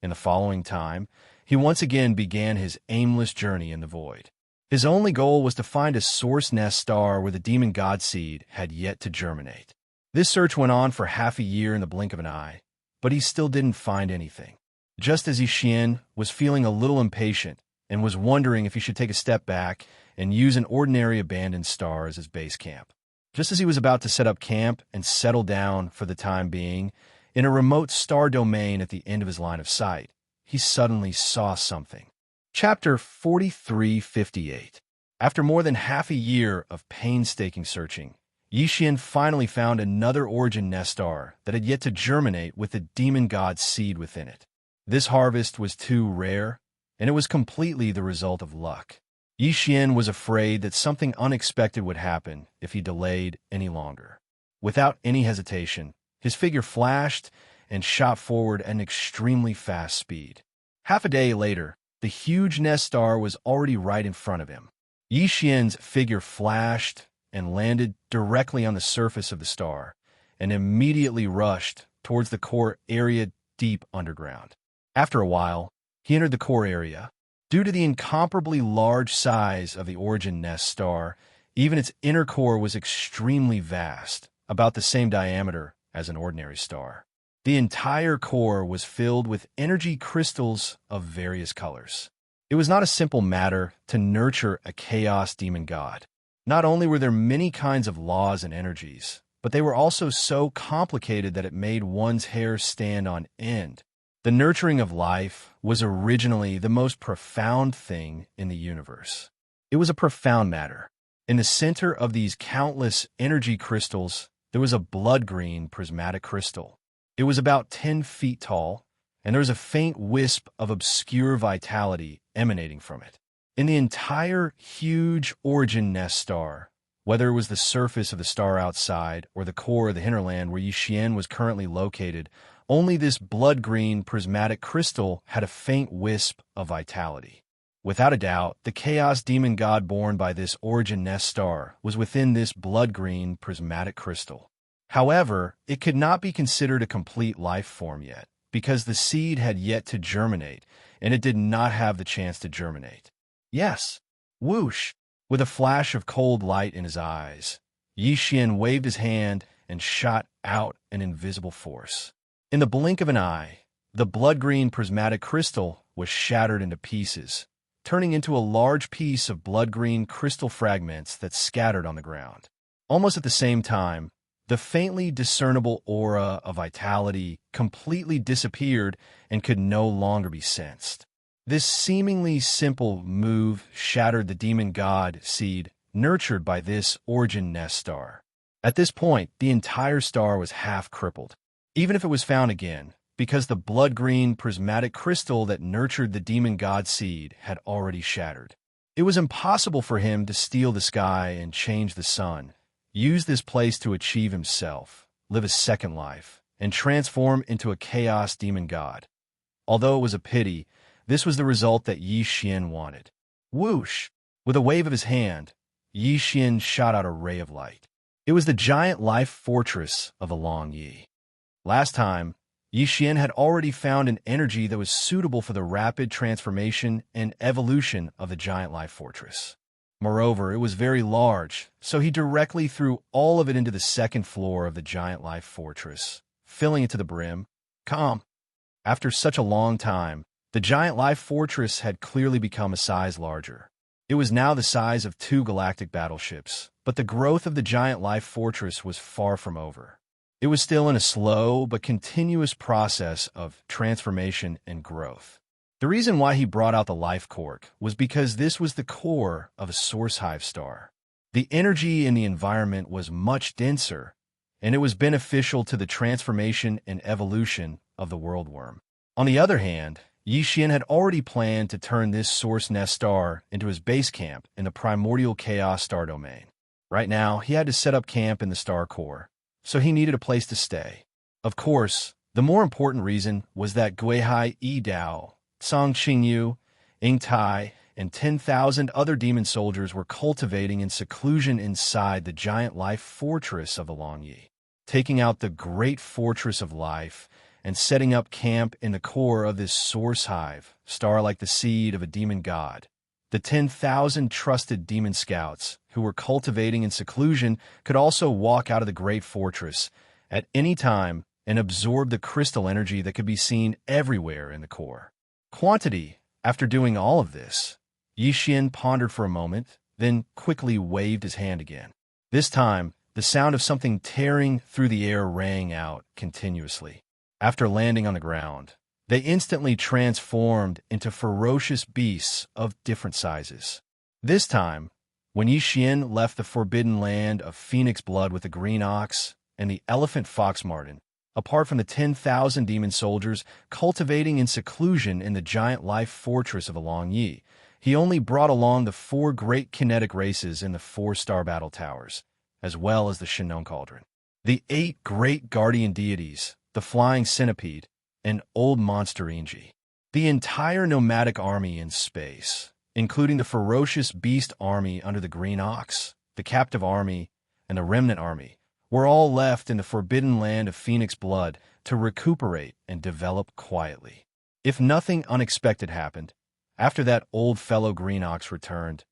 In the following time, he once again began his aimless journey in the void. His only goal was to find a source nest star where the demon god seed had yet to germinate. This search went on for half a year in the blink of an eye, but he still didn't find anything. Just as Yi Xian was feeling a little impatient and was wondering if he should take a step back and use an ordinary abandoned star as his base camp. Just as he was about to set up camp and settle down for the time being, in a remote star domain at the end of his line of sight, he suddenly saw something. Chapter 4358. After more than half a year of painstaking searching, Yi Xian finally found another origin nest star that had yet to germinate with the demon god's seed within it. This harvest was too rare, and it was completely the result of luck. Yi Xian was afraid that something unexpected would happen if he delayed any longer. Without any hesitation, his figure flashed and shot forward at an extremely fast speed. Half a day later, the huge nest star was already right in front of him. Yi Xian's figure flashed and landed directly on the surface of the star, and immediately rushed towards the core area deep underground. After a while, he entered the core area. Due to the incomparably large size of the origin nest star, even its inner core was extremely vast, about the same diameter as an ordinary star. The entire core was filled with energy crystals of various colors. It was not a simple matter to nurture a chaos demon god. Not only were there many kinds of laws and energies, but they were also so complicated that it made one's hair stand on end. The nurturing of life was originally the most profound thing in the universe. It was a profound matter. In the center of these countless energy crystals, there was a blood-green prismatic crystal. It was about 10 feet tall, and there was a faint wisp of obscure vitality emanating from it. In the entire huge origin nest star, whether it was the surface of the star outside or the core of the hinterland where Yi Xian was currently located, only this blood-green prismatic crystal had a faint wisp of vitality. Without a doubt, the chaos demon god born by this origin nest star was within this blood-green prismatic crystal. However, it could not be considered a complete life form yet, because the seed had yet to germinate, and it did not have the chance to germinate. Yes, whoosh! With a flash of cold light in his eyes, Yi Xian waved his hand and shot out an invisible force. In the blink of an eye, the blood-green prismatic crystal was shattered into pieces, turning into a large piece of blood-green crystal fragments that scattered on the ground. Almost at the same time, the faintly discernible aura of vitality completely disappeared and could no longer be sensed. This seemingly simple move shattered the demon god seed nurtured by this origin nest star. At this point, the entire star was half crippled, even if it was found again, because the blood-green prismatic crystal that nurtured the demon god seed had already shattered. It was impossible for him to steal the sky and change the sun, use this place to achieve himself, live a second life, and transform into a chaos demon god. Although it was a pity, this was the result that Yi Xian wanted. Whoosh! With a wave of his hand, Yi Xian shot out a ray of light. It was the giant life fortress of the Long Yi. Last time, Yi Xian had already found an energy that was suitable for the rapid transformation and evolution of the giant life fortress. Moreover, it was very large, so he directly threw all of it into the second floor of the giant life fortress, filling it to the brim. Calm. After such a long time, the giant life fortress had clearly become a size larger. It was now the size of 2 galactic battleships, but the growth of the giant life fortress was far from over. It was still in a slow but continuous process of transformation and growth. The reason why he brought out the life cork was because this was the core of a source hive star. The energy in the environment was much denser, and it was beneficial to the transformation and evolution of the world worm. On the other hand, Yi Xian had already planned to turn this source nest star into his base camp in the primordial chaos star domain. Right now, he had to set up camp in the star core, so he needed a place to stay. Of course, the more important reason was that Guihai Yi Dao, Cang Qingyu, Ying Tai, and 10,000 other demon soldiers were cultivating in seclusion inside the giant life fortress of the Longyi, taking out the great fortress of life and setting up camp in the core of this source hive, star like the seed of a demon god. The 10,000 trusted demon scouts who were cultivating in seclusion could also walk out of the great fortress at any time and absorb the crystal energy that could be seen everywhere in the core. Quantity. After doing all of this, Yi Xian pondered for a moment, then quickly waved his hand again. This time, the sound of something tearing through the air rang out continuously. After landing on the ground, they instantly transformed into ferocious beasts of different sizes. This time, when Yi Xian left the forbidden land of phoenix blood with the green ox and the elephant fox marten, apart from the 10,000 demon soldiers cultivating in seclusion in the giant life fortress of Longyi, he only brought along the 4 great kinetic races in the 4-star battle towers, as well as the Shinnon Cauldron. The 8 great guardian deities, the flying centipede, and old monster Enji. The entire nomadic army in space, including the ferocious beast army under the green ox, the captive army, and the remnant army, were all left in the forbidden land of phoenix blood to recuperate and develop quietly. If nothing unexpected happened, after that old fellow green ox returned,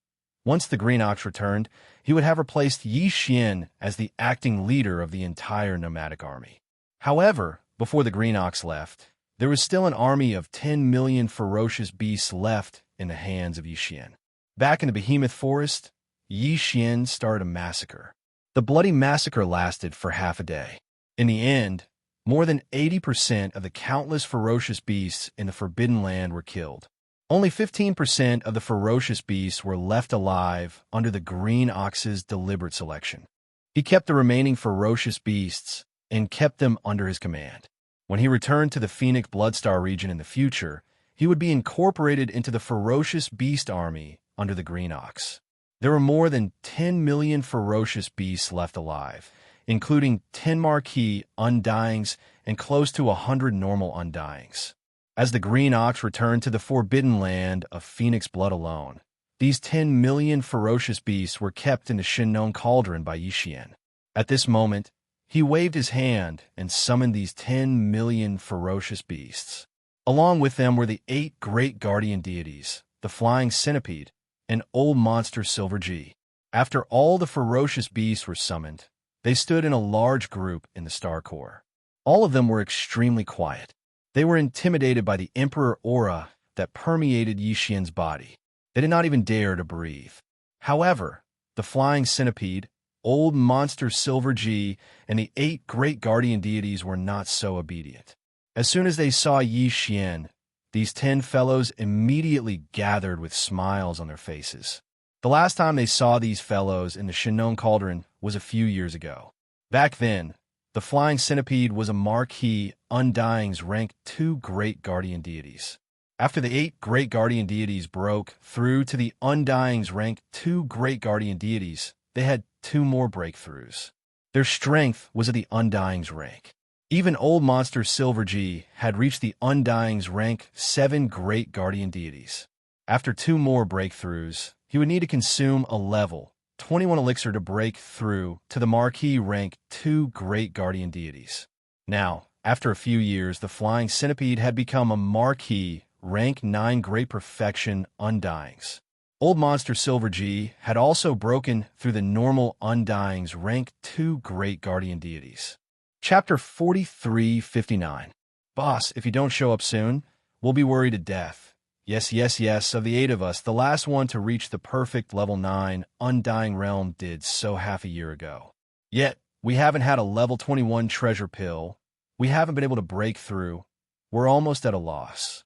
once the green ox returned, he would have replaced Yi Xian as the acting leader of the entire nomadic army. However, before the green ox left, there was still an army of 10 million ferocious beasts left in the hands of Yi Xian. Back in the behemoth forest, Yi Xian started a massacre. The bloody massacre lasted for half a day. In the end, more than 80% of the countless ferocious beasts in the Forbidden Land were killed. Only 15% of the ferocious beasts were left alive under the green ox's deliberate selection. He kept the remaining ferocious beasts and kept them under his command. When he returned to the Phoenix Bloodstar region in the future, he would be incorporated into the ferocious beast army under the green ox. There were more than 10 million ferocious beasts left alive, including 10 marquee undyings and close to 100 normal undyings. As the green ox returned to the forbidden land of phoenix blood alone, these 10 million ferocious beasts were kept in the Shinnon Cauldron by Yi Xian. At this moment, he waved his hand and summoned these 10 million ferocious beasts. Along with them were the 8 great guardian deities, the flying centipede, and old monster Silver G. After all the ferocious beasts were summoned, they stood in a large group in the star core. All of them were extremely quiet. They were intimidated by the emperor aura that permeated Yi Xian's body. They did not even dare to breathe. However, the flying centipede, old monster Silver G, and the 8 great guardian deities were not so obedient. As soon as they saw Yi Xian, these 10 fellows immediately gathered with smiles on their faces. The last time they saw these fellows in the Shinnon Cauldron was a few years ago. Back then, the flying centipede was a marquee undying's rank 2 great guardian deities. After the 8 great guardian deities broke through to the undying's rank 2 great guardian deities, they had 2 more breakthroughs. Their strength was at the undying's rank. Even old monster Silver G had reached the undying's rank 7 great guardian deities. After 2 more breakthroughs, he would need to consume a level 21 elixir to break through to the marquee rank 2 great guardian deities. Now, after a few years, the flying centipede had become a marquee rank 9 great perfection undyings. Old monster Silver G had also broken through the normal undying's rank 2 great guardian deities. Chapter 4359. Boss, if you don't show up soon, we'll be worried to death. Yes, yes, yes, of the 8 of us, the last one to reach the perfect level 9 undying realm did so half a year ago. Yet, we haven't had a level 21 treasure pill. We haven't been able to break through. We're almost at a loss.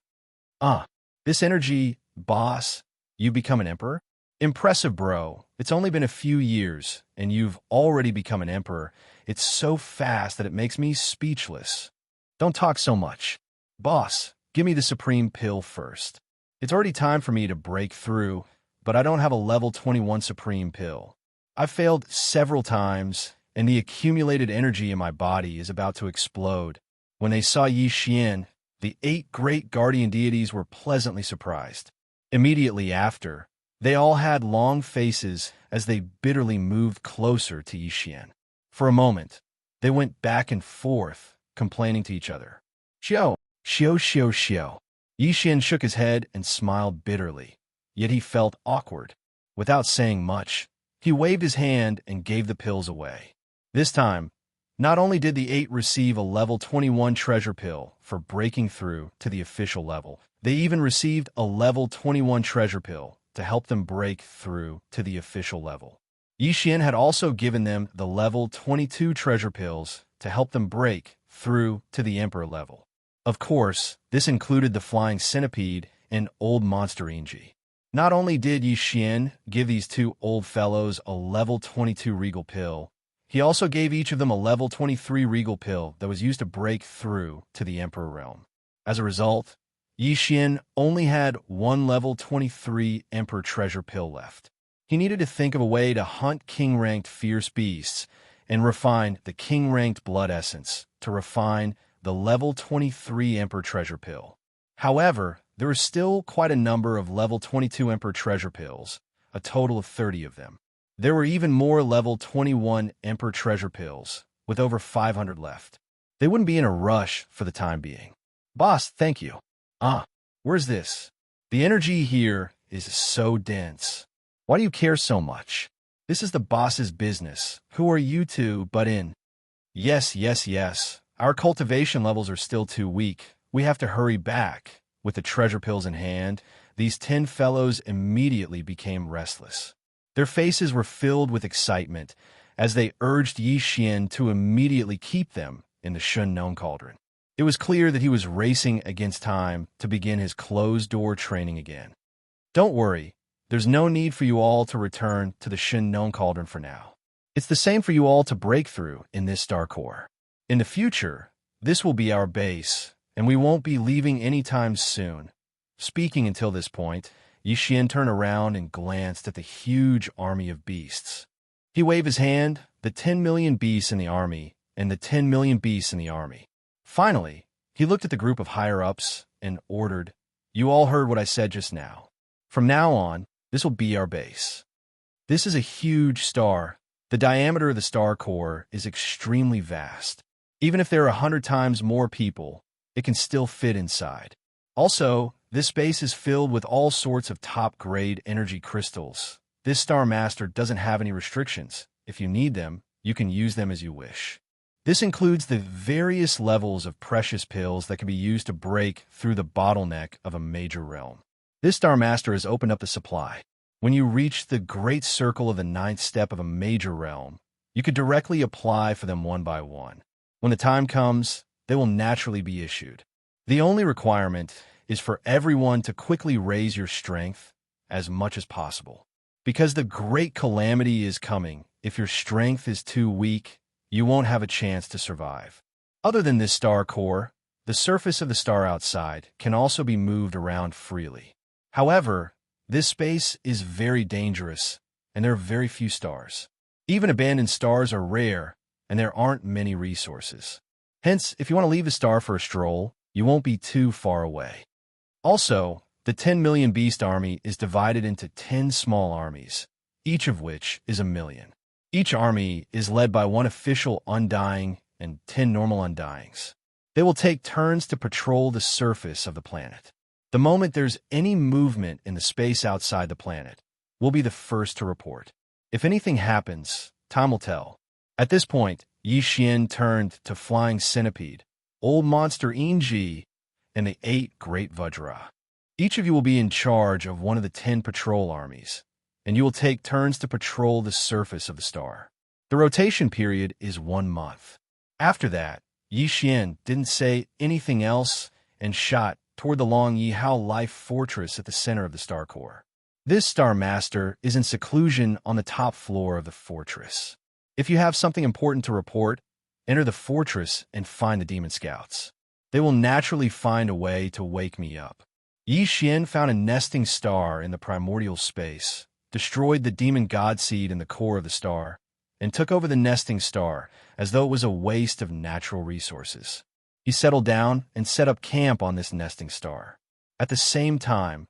This energy, boss, you become an emperor? Impressive, bro. It's only been a few years, and you've already become an emperor. It's so fast that it makes me speechless. Don't talk so much. Boss, give me the supreme pill first. It's already time for me to break through, but I don't have a level 21 supreme pill. I've failed several times, and the accumulated energy in my body is about to explode. When they saw Yi Xian, the 8 great guardian deities were pleasantly surprised. Immediately after, they all had long faces as they bitterly moved closer to Yi Xian. For a moment, they went back and forth, complaining to each other. Xiao, Xiao, Xiao, Xiao. Yi Xian shook his head and smiled bitterly, yet he felt awkward. Without saying much, he waved his hand and gave the pills away. This time, not only did the 8 receive a level 21 treasure pill for breaking through to the official level, they even received a level 21 treasure pill to help them break through to the official level. Yi Xian had also given them the level 22 treasure pills to help them break through to the emperor level. Of course, this included the flying centipede and old monster Inji. Not only did Yi Xian give these 2 old fellows a level 22 regal pill, he also gave each of them a level 23 regal pill that was used to break through to the emperor realm. As a result, Yi Xian only had 1 level 23 emperor treasure pill left. He needed to think of a way to hunt king-ranked fierce beasts and refine the king-ranked blood essence to refine the level 23 emperor treasure pill. However, there were still quite a number of level 22 emperor treasure pills, a total of 30 of them. There were even more level 21 emperor treasure pills, with over 500 left. They wouldn't be in a rush for the time being. Boss, thank you. Where's this? The energy here is so dense. Why do you care so much? This is the boss's business. Who are you to butt in? Yes. Our cultivation levels are still too weak. We have to hurry back. With the treasure pills in hand, these 10 fellows immediately became restless. Their faces were filled with excitement as they urged Yi Xian to immediately keep them in the Shun known cauldron. It was clear that he was racing against time to begin his closed-door training again. Don't worry, there's no need for you all to return to the Shun known cauldron for now. It's the same for you all to break through in this star core. In the future, this will be our base, and we won't be leaving anytime soon. Speaking until this point, Yi Xian turned around and glanced at the huge army of beasts. He waved his hand, the 10 million beasts in the army, and the 10 million beasts in the army. Finally, he looked at the group of higher-ups and ordered, "You all heard what I said just now. From now on, this will be our base." This is a huge star. The diameter of the star core is extremely vast. Even if there are 100 times more people, it can still fit inside. Also, this space is filled with all sorts of top-grade energy crystals. This Star Master doesn't have any restrictions. If you need them, you can use them as you wish. This includes the various levels of precious pills that can be used to break through the bottleneck of a major realm. This Star Master has opened up the supply. When you reach the great circle of the 9th step of a major realm, you could directly apply for them one by one. When the time comes, they will naturally be issued. The only requirement is for everyone to quickly raise your strength as much as possible. Because the great calamity is coming, if your strength is too weak, you won't have a chance to survive. Other than this star core, the surface of the star outside can also be moved around freely. However, this space is very dangerous, and there are very few stars. Even abandoned stars are rare, and there aren't many resources. Hence, if you want to leave the star for a stroll, you won't be too far away. Also, the 10 million beast army is divided into 10 small armies, each of which is 1 million. Each army is led by 1 official Undying and 10 normal Undyings. They will take turns to patrol the surface of the planet. The moment there's any movement in the space outside the planet, we'll be the first to report. If anything happens, time will tell. At this point, Yi Xian turned to Flying Centipede, Old Monster Inji, and the 8 Great Vajra. Each of you will be in charge of one of the 10 patrol armies, and you will take turns to patrol the surface of the star. The rotation period is 1 month. After that, Yi Xian didn't say anything else and shot toward the Long Yihao Life Fortress at the center of the star core. This Star Master is in seclusion on the top floor of the fortress. If you have something important to report, enter the fortress and find the demon scouts. They will naturally find a way to wake me up. Yi Xian found a nesting star in the primordial space, destroyed the demon god seed in the core of the star, and took over the nesting star as though it was a waste of natural resources. He settled down and set up camp on this nesting star. At the same time,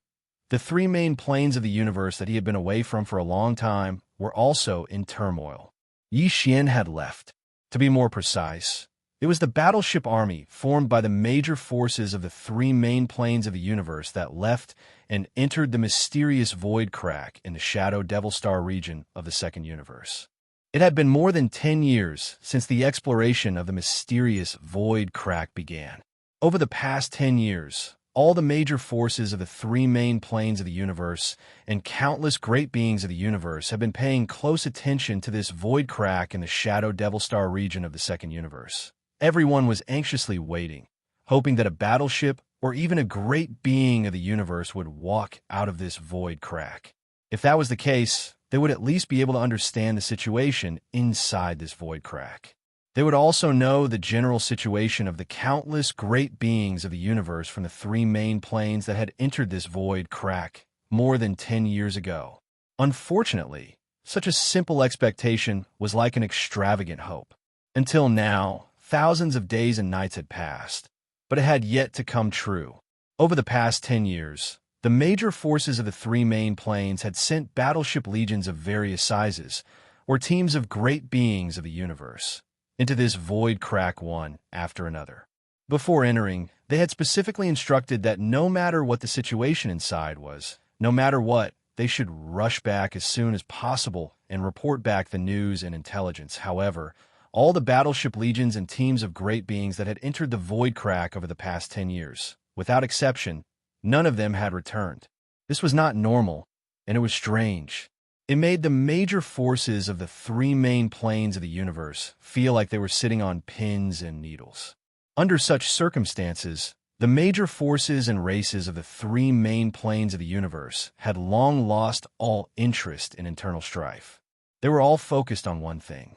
the three main planes of the universe that he had been away from for a long time were also in turmoil. Yi Xian had left. To be more precise, it was the battleship army formed by the major forces of the three main planes of the universe that left and entered the mysterious void crack in the Shadow Devil Star region of the second universe. It had been more than 10 years since the exploration of the mysterious void crack began. Over the past 10 years, all the major forces of the three main planes of the universe and countless great beings of the universe have been paying close attention to this void crack in the Shadow Devil Star region of the second universe. Everyone was anxiously waiting, hoping that a battleship or even a great being of the universe would walk out of this void crack. If that was the case, they would at least be able to understand the situation inside this void crack. They would also know the general situation of the countless great beings of the universe from the three main planes that had entered this void crack more than 10 years ago. Unfortunately, such a simple expectation was like an extravagant hope. Until now, thousands of days and nights had passed, but it had yet to come true. Over the past 10 years, the major forces of the three main planes had sent battleship legions of various sizes, or teams of great beings of the universe, into this void crack one after another. Before entering, they had specifically instructed that no matter what the situation inside was, no matter what, they should rush back as soon as possible and report back the news and intelligence. However, all the battleship legions and teams of great beings that had entered the void crack over the past 10 years, without exception, none of them had returned. This was not normal, and it was strange. It made the major forces of the three main planes of the universe feel like they were sitting on pins and needles. Under such circumstances, the major forces and races of the three main planes of the universe had long lost all interest in internal strife. They were all focused on one thing.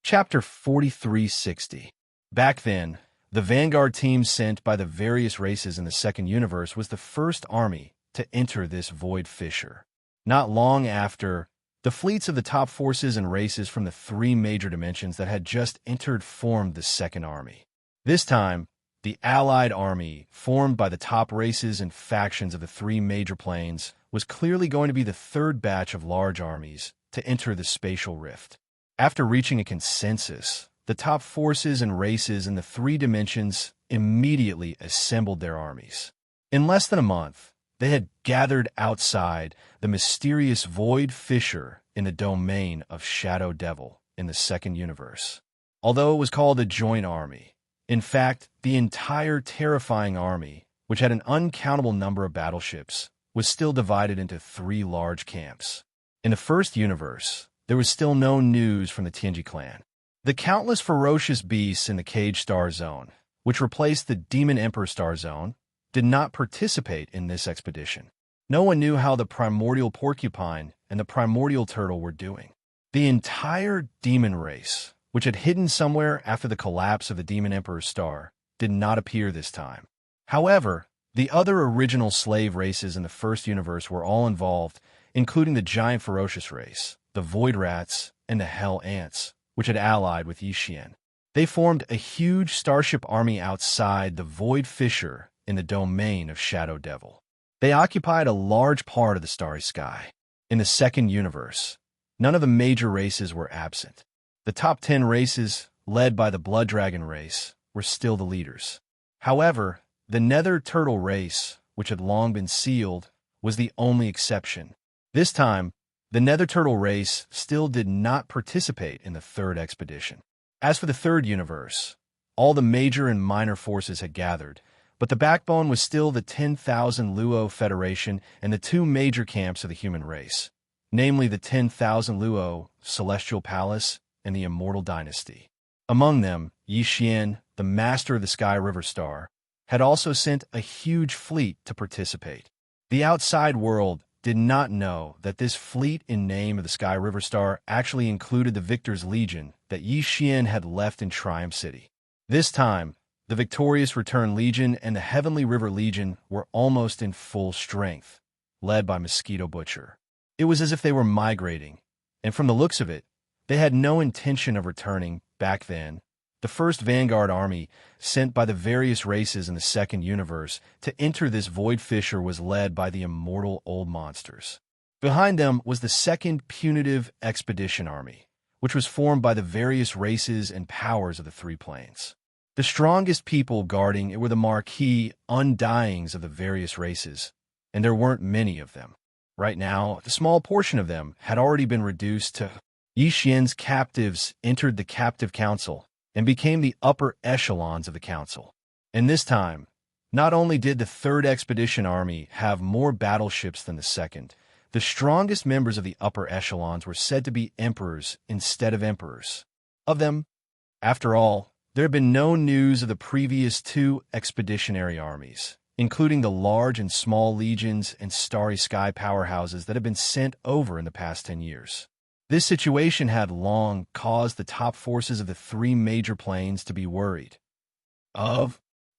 Chapter 4360. Back then, the vanguard team sent by the various races in the second universe was the first army to enter this void fissure. Not long after, the fleets of the top forces and races from the three major dimensions that had just entered formed the second army. This time, the Allied army, formed by the top races and factions of the three major planes, was clearly going to be the third batch of large armies to enter the spatial rift. After reaching a consensus, the top forces and races in the three dimensions immediately assembled their armies. In less than a month, they had gathered outside the mysterious void fissure in the domain of Shadow Devil in the second universe. Although it was called a joint army, in fact, the entire terrifying army, which had an uncountable number of battleships, was still divided into three large camps. In the first universe, there was still no news from the Tianji clan. The countless ferocious beasts in the Cage Star Zone, which replaced the Demon Emperor Star Zone, did not participate in this expedition. No one knew how the primordial porcupine and the primordial turtle were doing. The entire demon race, which had hidden somewhere after the collapse of the Demon Emperor's star, did not appear this time. However, the other original slave races in the first universe were all involved, including the giant ferocious race, the void rats, and the hell ants, which had allied with Yi Xian. They formed a huge starship army outside the void fissure in the domain of Shadow Devil. They occupied a large part of the starry sky. In the second universe, none of the major races were absent. The top 10 races, led by the Blood Dragon race, were still the leaders. However, the Nether Turtle race, which had long been sealed, was the only exception. This time, the Nether Turtle race still did not participate in the third expedition. As for the third universe, all the major and minor forces had gathered, but the backbone was still the 10,000 Luo Federation and the two major camps of the human race, namely the 10,000 Luo Celestial Palace and the Immortal Dynasty. Among them, Yi Xian, the master of the Sky River Star, had also sent a huge fleet to participate. The outside world did not know that this fleet in name of the Sky River Star actually included the Victor's Legion that Yi Xian had left in Triumph City. This time, the victorious Return Legion and the Heavenly River Legion were almost in full strength, led by Mosquito Butcher. It was as if they were migrating, and from the looks of it, they had no intention of returning back then. The first Vanguard army, sent by the various races in the second universe to enter this void fissure, was led by the immortal old monsters. Behind them was the second punitive expedition army, which was formed by the various races and powers of the three planes. The strongest people guarding it were the marquee undyings of the various races, and there weren't many of them. Right now, a small portion of them had already been reduced to Yi Xian's captives entered the captive council and became the upper echelons of the council. And this time, not only did the third expedition army have more battleships than the second, the strongest members of the upper echelons were said to be emperors instead of emperors. Of them, after all, there had been no news of the previous two expeditionary armies, including the large and small legions and starry sky powerhouses that had been sent over in the past 10 years. This situation had long caused the top forces of the three major planes to be worried.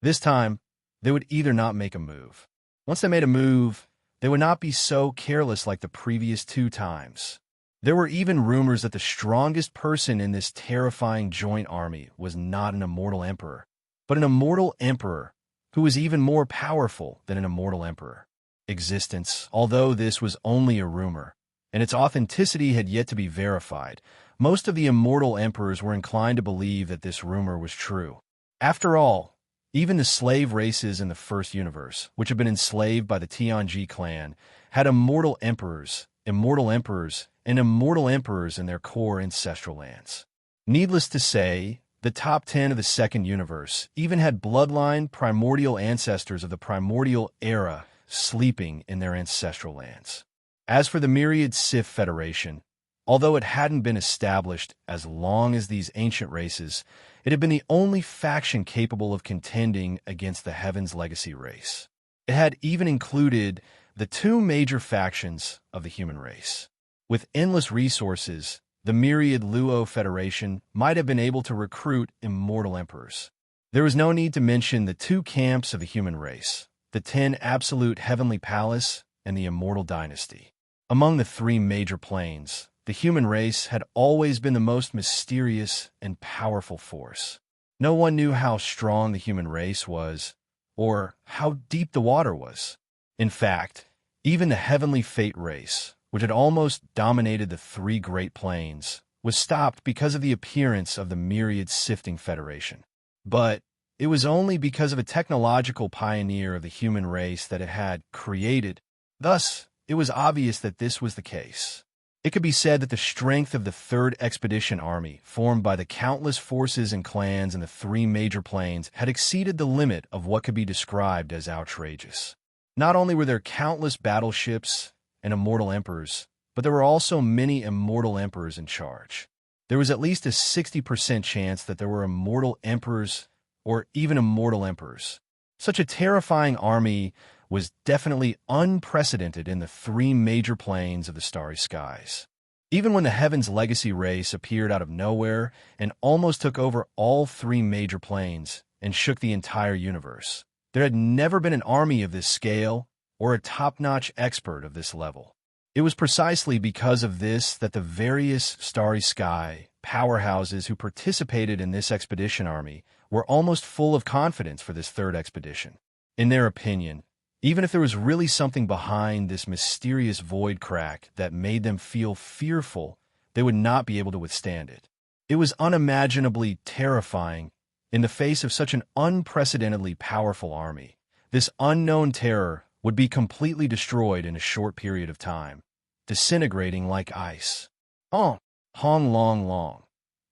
This time, they would either not make a move. Once they made a move, they would not be so careless like the previous two times. There were even rumors that the strongest person in this terrifying joint army was not an immortal emperor, but an immortal emperor who was even more powerful than an immortal emperor. Existence, although this was only a rumor, and its authenticity had yet to be verified, most of the immortal emperors were inclined to believe that this rumor was true. After all, even the slave races in the first universe, which had been enslaved by the Tianji clan, had immortal emperors, and immortal emperors in their core ancestral lands. Needless to say, the top 10 of the second universe even had bloodline primordial ancestors of the primordial era sleeping in their ancestral lands. As for the myriad Sith Federation, although it hadn't been established as long as these ancient races, it had been the only faction capable of contending against the Heaven's Legacy race. It had even included the two major factions of the human race. With endless resources, the myriad Luo Federation might have been able to recruit immortal emperors. There was no need to mention the two camps of the human race, the 10 Absolute Heavenly Palace and the Immortal Dynasty. Among the three major planes, the human race had always been the most mysterious and powerful force. No one knew how strong the human race was, or how deep the water was. In fact, even the Heavenly Fate race, which had almost dominated the three Great Plains, was stopped because of the appearance of the Myriad Sifting Federation. But it was only because of a technological pioneer of the human race that it had created. Thus, it was obvious that this was the case. It could be said that the strength of the Third Expedition Army, formed by the countless forces and clans in the three major planes, had exceeded the limit of what could be described as outrageous. Not only were there countless battleships and immortal emperors, but there were also many immortal emperors in charge. There was at least a 60% chance that there were immortal emperors or even immortal emperors. Such a terrifying army was definitely unprecedented in the three major planes of the starry skies. Even when the Heaven's Legacy race appeared out of nowhere and almost took over all three major planes and shook the entire universe, there had never been an army of this scale or a top-notch expert of this level. It was precisely because of this that the various starry sky powerhouses who participated in this expedition army were almost full of confidence for this third expedition. In their opinion, even if there was really something behind this mysterious void crack that made them feel fearful, they would not be able to withstand it. It was unimaginably terrifying in the face of such an unprecedentedly powerful army. This unknown terror would be completely destroyed in a short period of time, disintegrating like ice. Hong long.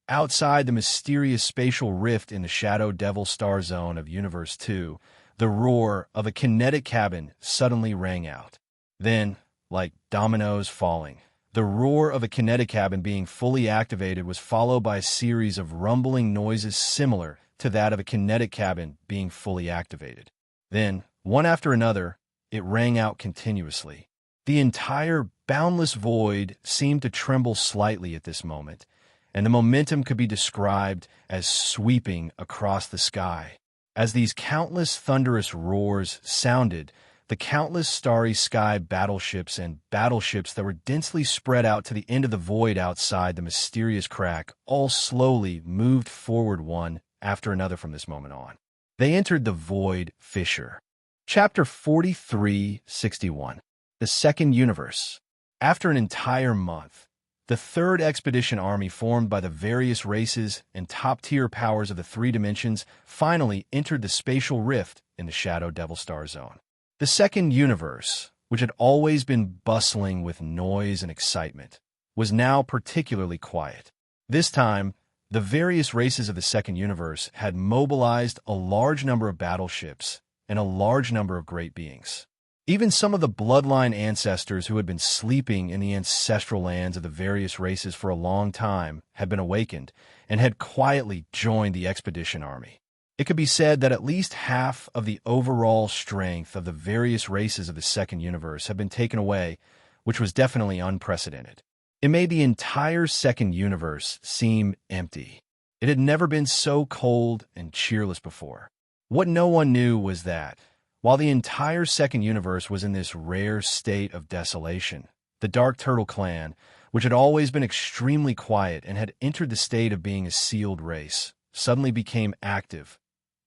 Outside the mysterious spatial rift in the Shadow Devil Star Zone of Universe 2, the roar of a kinetic cabin suddenly rang out. Then, like dominoes falling, the roar of a kinetic cabin being fully activated was followed by a series of rumbling noises similar to that of a kinetic cabin being fully activated. Then, one after another, it rang out continuously. The entire boundless void seemed to tremble slightly at this moment, and the momentum could be described as sweeping across the sky. As these countless thunderous roars sounded, the countless starry sky battleships and battleships that were densely spread out to the end of the void outside the mysterious crack all slowly moved forward one after another from this moment on. They entered the void fissure. Chapter 4361. The Second Universe. After an entire month, the Third Expedition Army, formed by the various races and top-tier powers of the three dimensions, finally entered the spatial rift in the Shadow Devil Star Zone. The Second Universe, which had always been bustling with noise and excitement, was now particularly quiet. This time, the various races of the Second Universe had mobilized a large number of battleships and a large number of great beings. Even some of the bloodline ancestors who had been sleeping in the ancestral lands of the various races for a long time had been awakened and had quietly joined the expedition army. It could be said that at least half of the overall strength of the various races of the Second Universe had been taken away, which was definitely unprecedented. It made the entire Second Universe seem empty. It had never been so cold and cheerless before. What no one knew was that, while the entire Second Universe was in this rare state of desolation, the Dark Turtle clan, which had always been extremely quiet and had entered the state of being a sealed race, suddenly became active.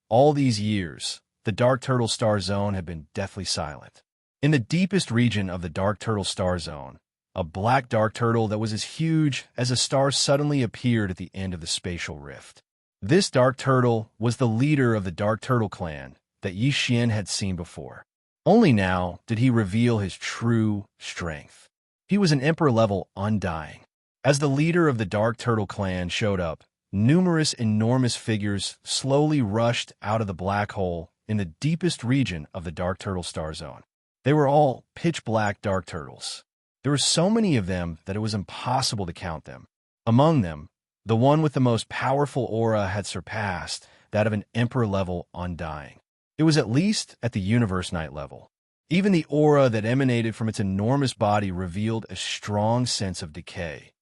All these years, the Dark Turtle Star Zone had been deathly silent. In the deepest region of the Dark Turtle Star Zone, a black dark turtle that was as huge as a star suddenly appeared at the end of the spatial rift. This dark turtle was the leader of the Dark Turtle clan that Yi Xian had seen before. Only now did he reveal his true strength. He was an emperor-level undying. As the leader of the Dark Turtle clan showed up, numerous enormous figures slowly rushed out of the black hole in the deepest region of the Dark Turtle Star Zone. They were all pitch-black dark turtles. There were so many of them that it was impossible to count them. Among them, the one with the most powerful aura had surpassed that of an emperor-level undying. It was at least at the Universe Knight level. Even the aura that emanated from its enormous body revealed a strong sense of decay.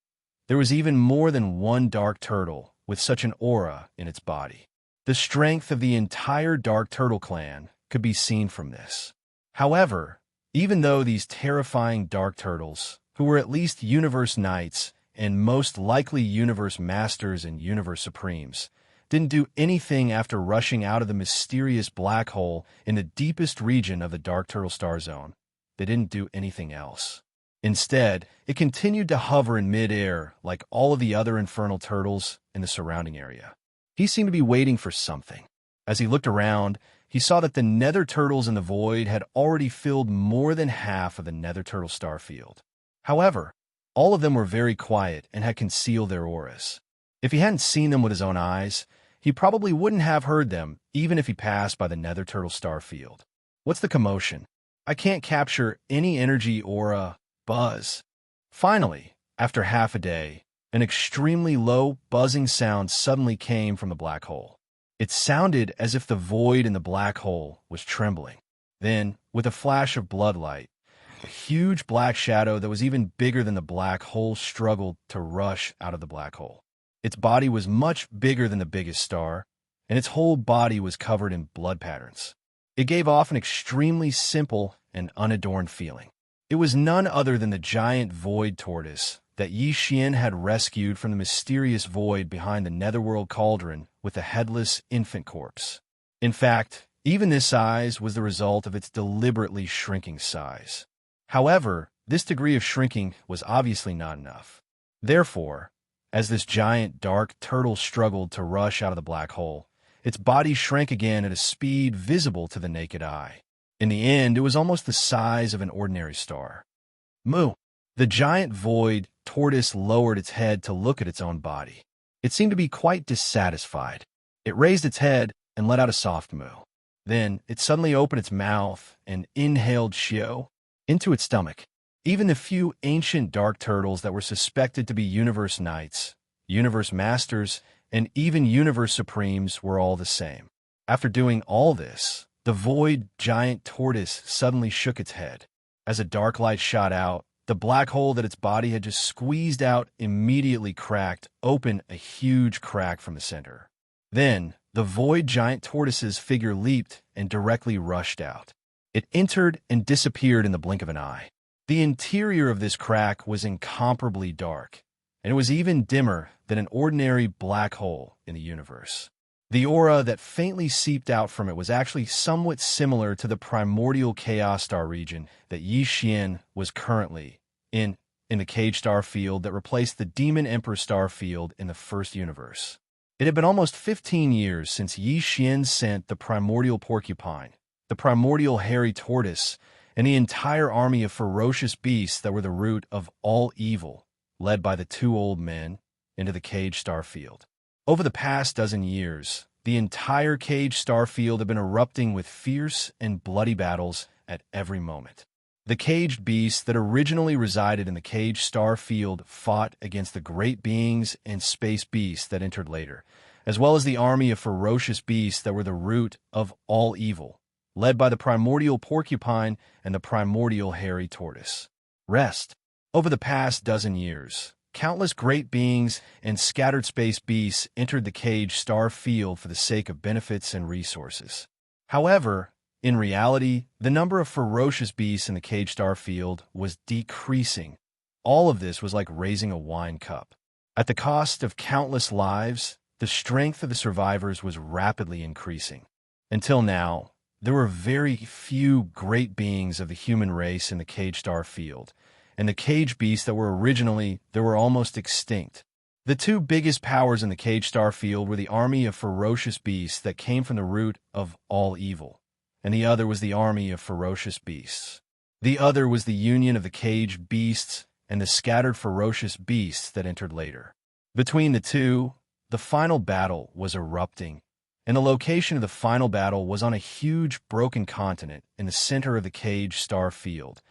There was even more than one dark turtle with such an aura in its body. The strength of the entire Dark Turtle clan could be seen from this. However, even though these terrifying dark turtles, who were at least Universe Knights and most likely Universe Masters and Universe Supremes, didn't do anything after rushing out of the mysterious black hole in the deepest region of the Dark Turtle Star Zone, they didn't do anything else. Instead, it continued to hover in mid-air like all of the other infernal turtles in the surrounding area. He seemed to be waiting for something. As he looked around, he saw that the nether turtles in the void had already filled more than half of the nether turtle star field. However, all of them were very quiet and had concealed their auras. If he hadn't seen them with his own eyes, he probably wouldn't have heard them, even if he passed by the nether turtle star field. What's the commotion? I can't capture any energy, aura, buzz. Finally, after half a day, an extremely low, buzzing sound suddenly came from the black hole. It sounded as if the void in the black hole was trembling. Then, with a flash of bloodlight, a huge black shadow that was even bigger than the black hole struggled to rush out of the black hole. Its body was much bigger than the biggest star, and its whole body was covered in blood patterns. It gave off an extremely simple and unadorned feeling. It was none other than the giant void tortoise that Yi Xian had rescued from the mysterious void behind the netherworld cauldron with the headless infant corpse. In fact, even this size was the result of its deliberately shrinking size. However, this degree of shrinking was obviously not enough. Therefore, as this giant dark turtle struggled to rush out of the black hole, its body shrank again at a speed visible to the naked eye. In the end, it was almost the size of an ordinary star. Moo! The giant void tortoise lowered its head to look at its own body. It seemed to be quite dissatisfied. It raised its head and let out a soft moo. Then it suddenly opened its mouth and inhaled Shio into its stomach. Even the few ancient dark turtles that were suspected to be Universe Knights, Universe Masters, and even Universe Supremes were all the same. After doing all this, the void giant tortoise suddenly shook its head. As a dark light shot out, the black hole that its body had just squeezed out immediately cracked open a huge crack from the center. Then, the void giant tortoise's figure leaped and directly rushed out. It entered and disappeared in the blink of an eye. The interior of this crack was incomparably dark, and it was even dimmer than an ordinary black hole in the universe. The aura that faintly seeped out from it was actually somewhat similar to the primordial chaos star region that Yi Xian was currently in the cage star field that replaced the demon emperor star field in the first universe. It had been almost 15 years since Yi Xian sent the primordial porcupine, the primordial hairy tortoise, and the entire army of ferocious beasts that were the root of all evil, led by the two old men, into the cage star field. Over the past dozen years, the entire cage star field had been erupting with fierce and bloody battles at every moment. The caged beasts that originally resided in the cage star field fought against the great beings and space beasts that entered later, as well as the army of ferocious beasts that were the root of all evil, led by the primordial porcupine and the primordial hairy tortoise. Rest. Over the past dozen years, countless great beings and scattered space beasts entered the cage star field for the sake of benefits and resources. However, in reality, the number of ferocious beasts in the cage star field was decreasing. All of this was like raising a wine cup. At the cost of countless lives, the strength of the survivors was rapidly increasing. Until now, there were very few great beings of the human race in the cage star field, and the cage beasts that were almost extinct. The two biggest powers in the cage star field were the army of ferocious beasts that came from the root of all evil, and the other was the army of ferocious beasts. The other was the union of the caged beasts and the scattered ferocious beasts that entered later. Between the two, the final battle was erupting, and the location of the final battle was on a huge broken continent in the center of the cage star field.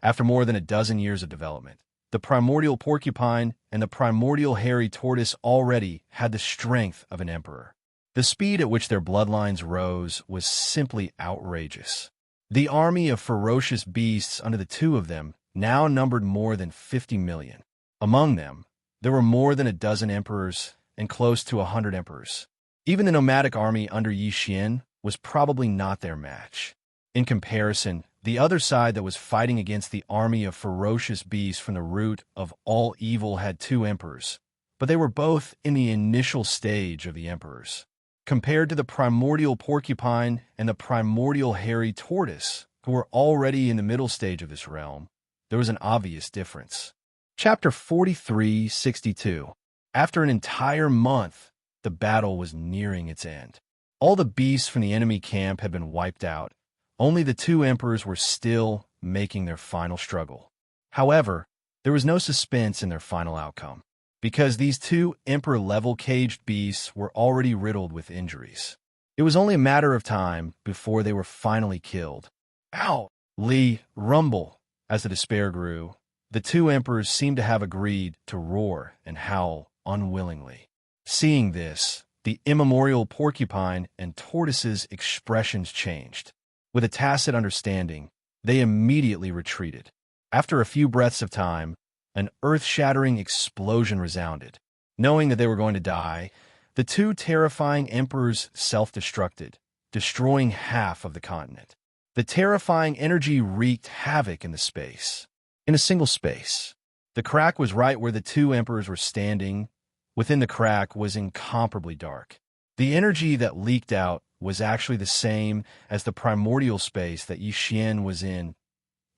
After more than a dozen years of development, the primordial porcupine and the primordial hairy tortoise already had the strength of an emperor. The speed at which their bloodlines rose was simply outrageous. The army of ferocious beasts under the two of them now numbered more than 50 million. Among them, there were more than a dozen emperors and close to 100 emperors. Even the nomadic army under Yi Xian was probably not their match. In comparison, the other side that was fighting against the army of ferocious beasts from the root of all evil had two emperors, but they were both in the initial stage of the emperors. Compared to the primordial porcupine and the primordial hairy tortoise, who were already in the middle stage of this realm, there was an obvious difference. Chapter 4362. After an entire month, the battle was nearing its end. All the beasts from the enemy camp had been wiped out. Only the two emperors were still making their final struggle. However, there was no suspense in their final outcome, because these two emperor-level caged beasts were already riddled with injuries. It was only a matter of time before they were finally killed. Ow! Li, rumble. As the despair grew, the two emperors seemed to have agreed to roar and howl unwillingly. Seeing this, the immemorial porcupine and tortoise's expressions changed. With a tacit understanding, they immediately retreated. After a few breaths of time, an earth-shattering explosion resounded. Knowing that they were going to die, the two terrifying emperors self-destructed, destroying half of the continent. The terrifying energy wreaked havoc in the space. In a single space. The crack was right where the two emperors were standing. Within the crack was incomparably dark. The energy that leaked out was actually the same as the primordial space that Yi Xian was in.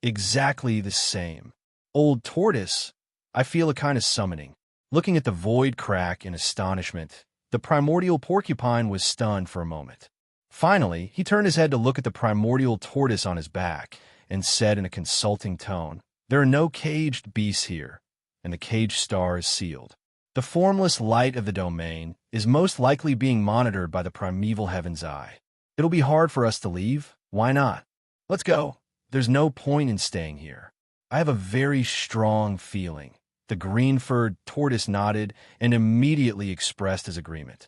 Exactly the same. Old tortoise, I feel a kind of summoning. Looking at the void crack in astonishment, the primordial porcupine was stunned for a moment. Finally, he turned his head to look at the primordial tortoise on his back and said in a consulting tone, "There are no caged beasts here, and the cage star is sealed. The formless light of the domain is most likely being monitored by the primeval heaven's eye. It'll be hard for us to leave. Why not? Let's go. There's no point in staying here. I have a very strong feeling." The green-furred tortoise nodded and immediately expressed his agreement.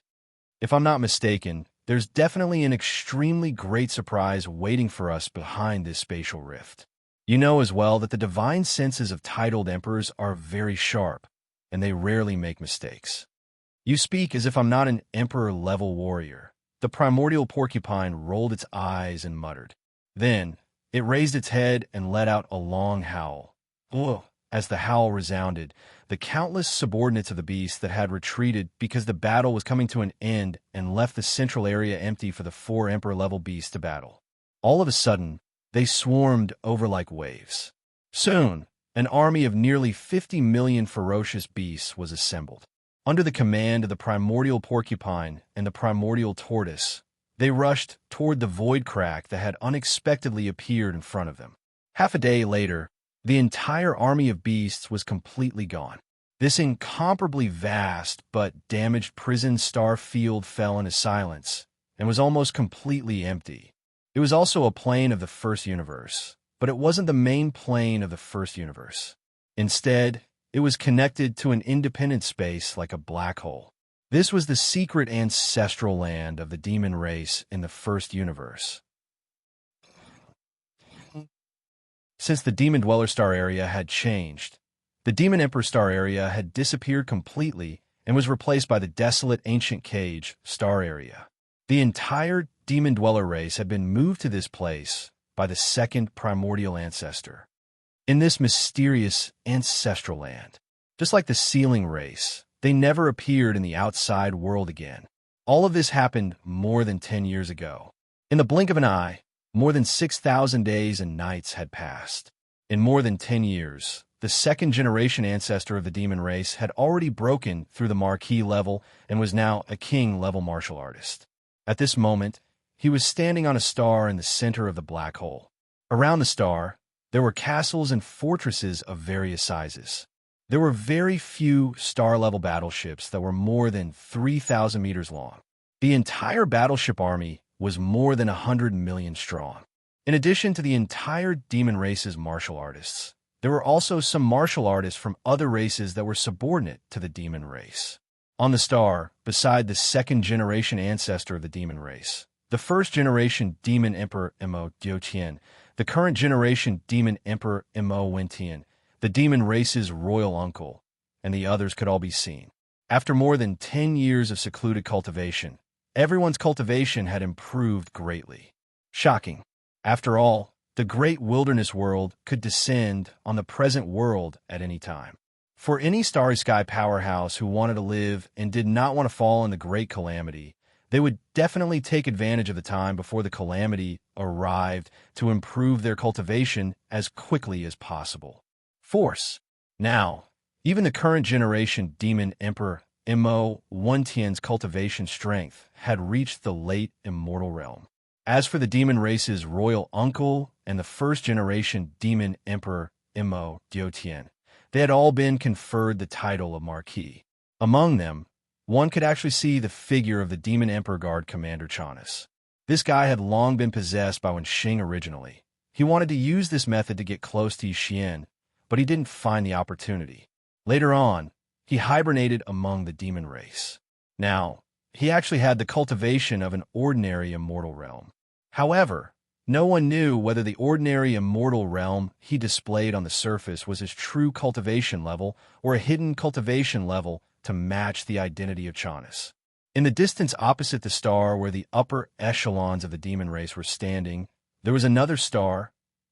If I'm not mistaken, there's definitely an extremely great surprise waiting for us behind this spatial rift. You know as well that the divine senses of titled emperors are very sharp, and they rarely make mistakes. You speak as if I'm not an emperor-level warrior. The primordial porcupine rolled its eyes and muttered. Then, it raised its head and let out a long howl. Ugh! As the howl resounded, the countless subordinates of the beast that had retreated because the battle was coming to an end and left the central area empty for the 4 emperor-level beasts to battle. All of a sudden, they swarmed over like waves. Soon, an army of nearly 50 million ferocious beasts was assembled. Under the command of the primordial porcupine and the primordial tortoise, they rushed toward the void crack that had unexpectedly appeared in front of them. Half a day later, the entire army of beasts was completely gone. This incomparably vast but damaged prison star field fell into silence and was almost completely empty. It was also a plane of the first universe, but it wasn't the main plane of the first universe. Instead, it was connected to an independent space like a black hole. This was the secret ancestral land of the demon race in the first universe. Since the Demon Dweller Star area had changed, the Demon Emperor Star area had disappeared completely and was replaced by the desolate Ancient Cage Star area. The entire Demon Dweller race had been moved to this place by the second primordial ancestor. In this mysterious ancestral land, just like the Sealing race, they never appeared in the outside world again. All of this happened more than 10 years ago. In the blink of an eye, more than 6,000 days and nights had passed. In more than 10 years, the second-generation ancestor of the demon race had already broken through the Marquis level and was now a king-level martial artist. At this moment, he was standing on a star in the center of the black hole. Around the star, there were castles and fortresses of various sizes. There were very few star-level battleships that were more than 3,000 meters long. The entire battleship army was more than 100 million strong. In addition to the entire demon race's martial artists, there were also some martial artists from other races that were subordinate to the demon race. On the star, beside the second-generation ancestor of the demon race, the first-generation demon emperor Mo Diotien, the current-generation demon emperor Mo Wentian, the demon race's royal uncle, and the others could all be seen. After more than 10 years of secluded cultivation, everyone's cultivation had improved greatly. Shocking. After all, the great wilderness world could descend on the present world at any time. For any starry sky powerhouse who wanted to live and did not want to fall in the great calamity, they would definitely take advantage of the time before the calamity arrived to improve their cultivation as quickly as possible. Force. Now, even the current generation demon emperor Mo Wentian's cultivation strength had reached the late immortal realm. As for the demon race's royal uncle and the first-generation demon emperor Mo Diotien, they had all been conferred the title of Marquis. Among them, one could actually see the figure of the demon emperor guard commander Chanus. This guy had long been possessed by Wenxing originally. He wanted to use this method to get close to Yixian, but he didn't find the opportunity. Later on, he hibernated among the demon race. Now, he actually had the cultivation of an ordinary immortal realm. However, no one knew whether the ordinary immortal realm he displayed on the surface was his true cultivation level or a hidden cultivation level to match the identity of Chanus. In the distance opposite the star where the upper echelons of the demon race were standing, there was another star,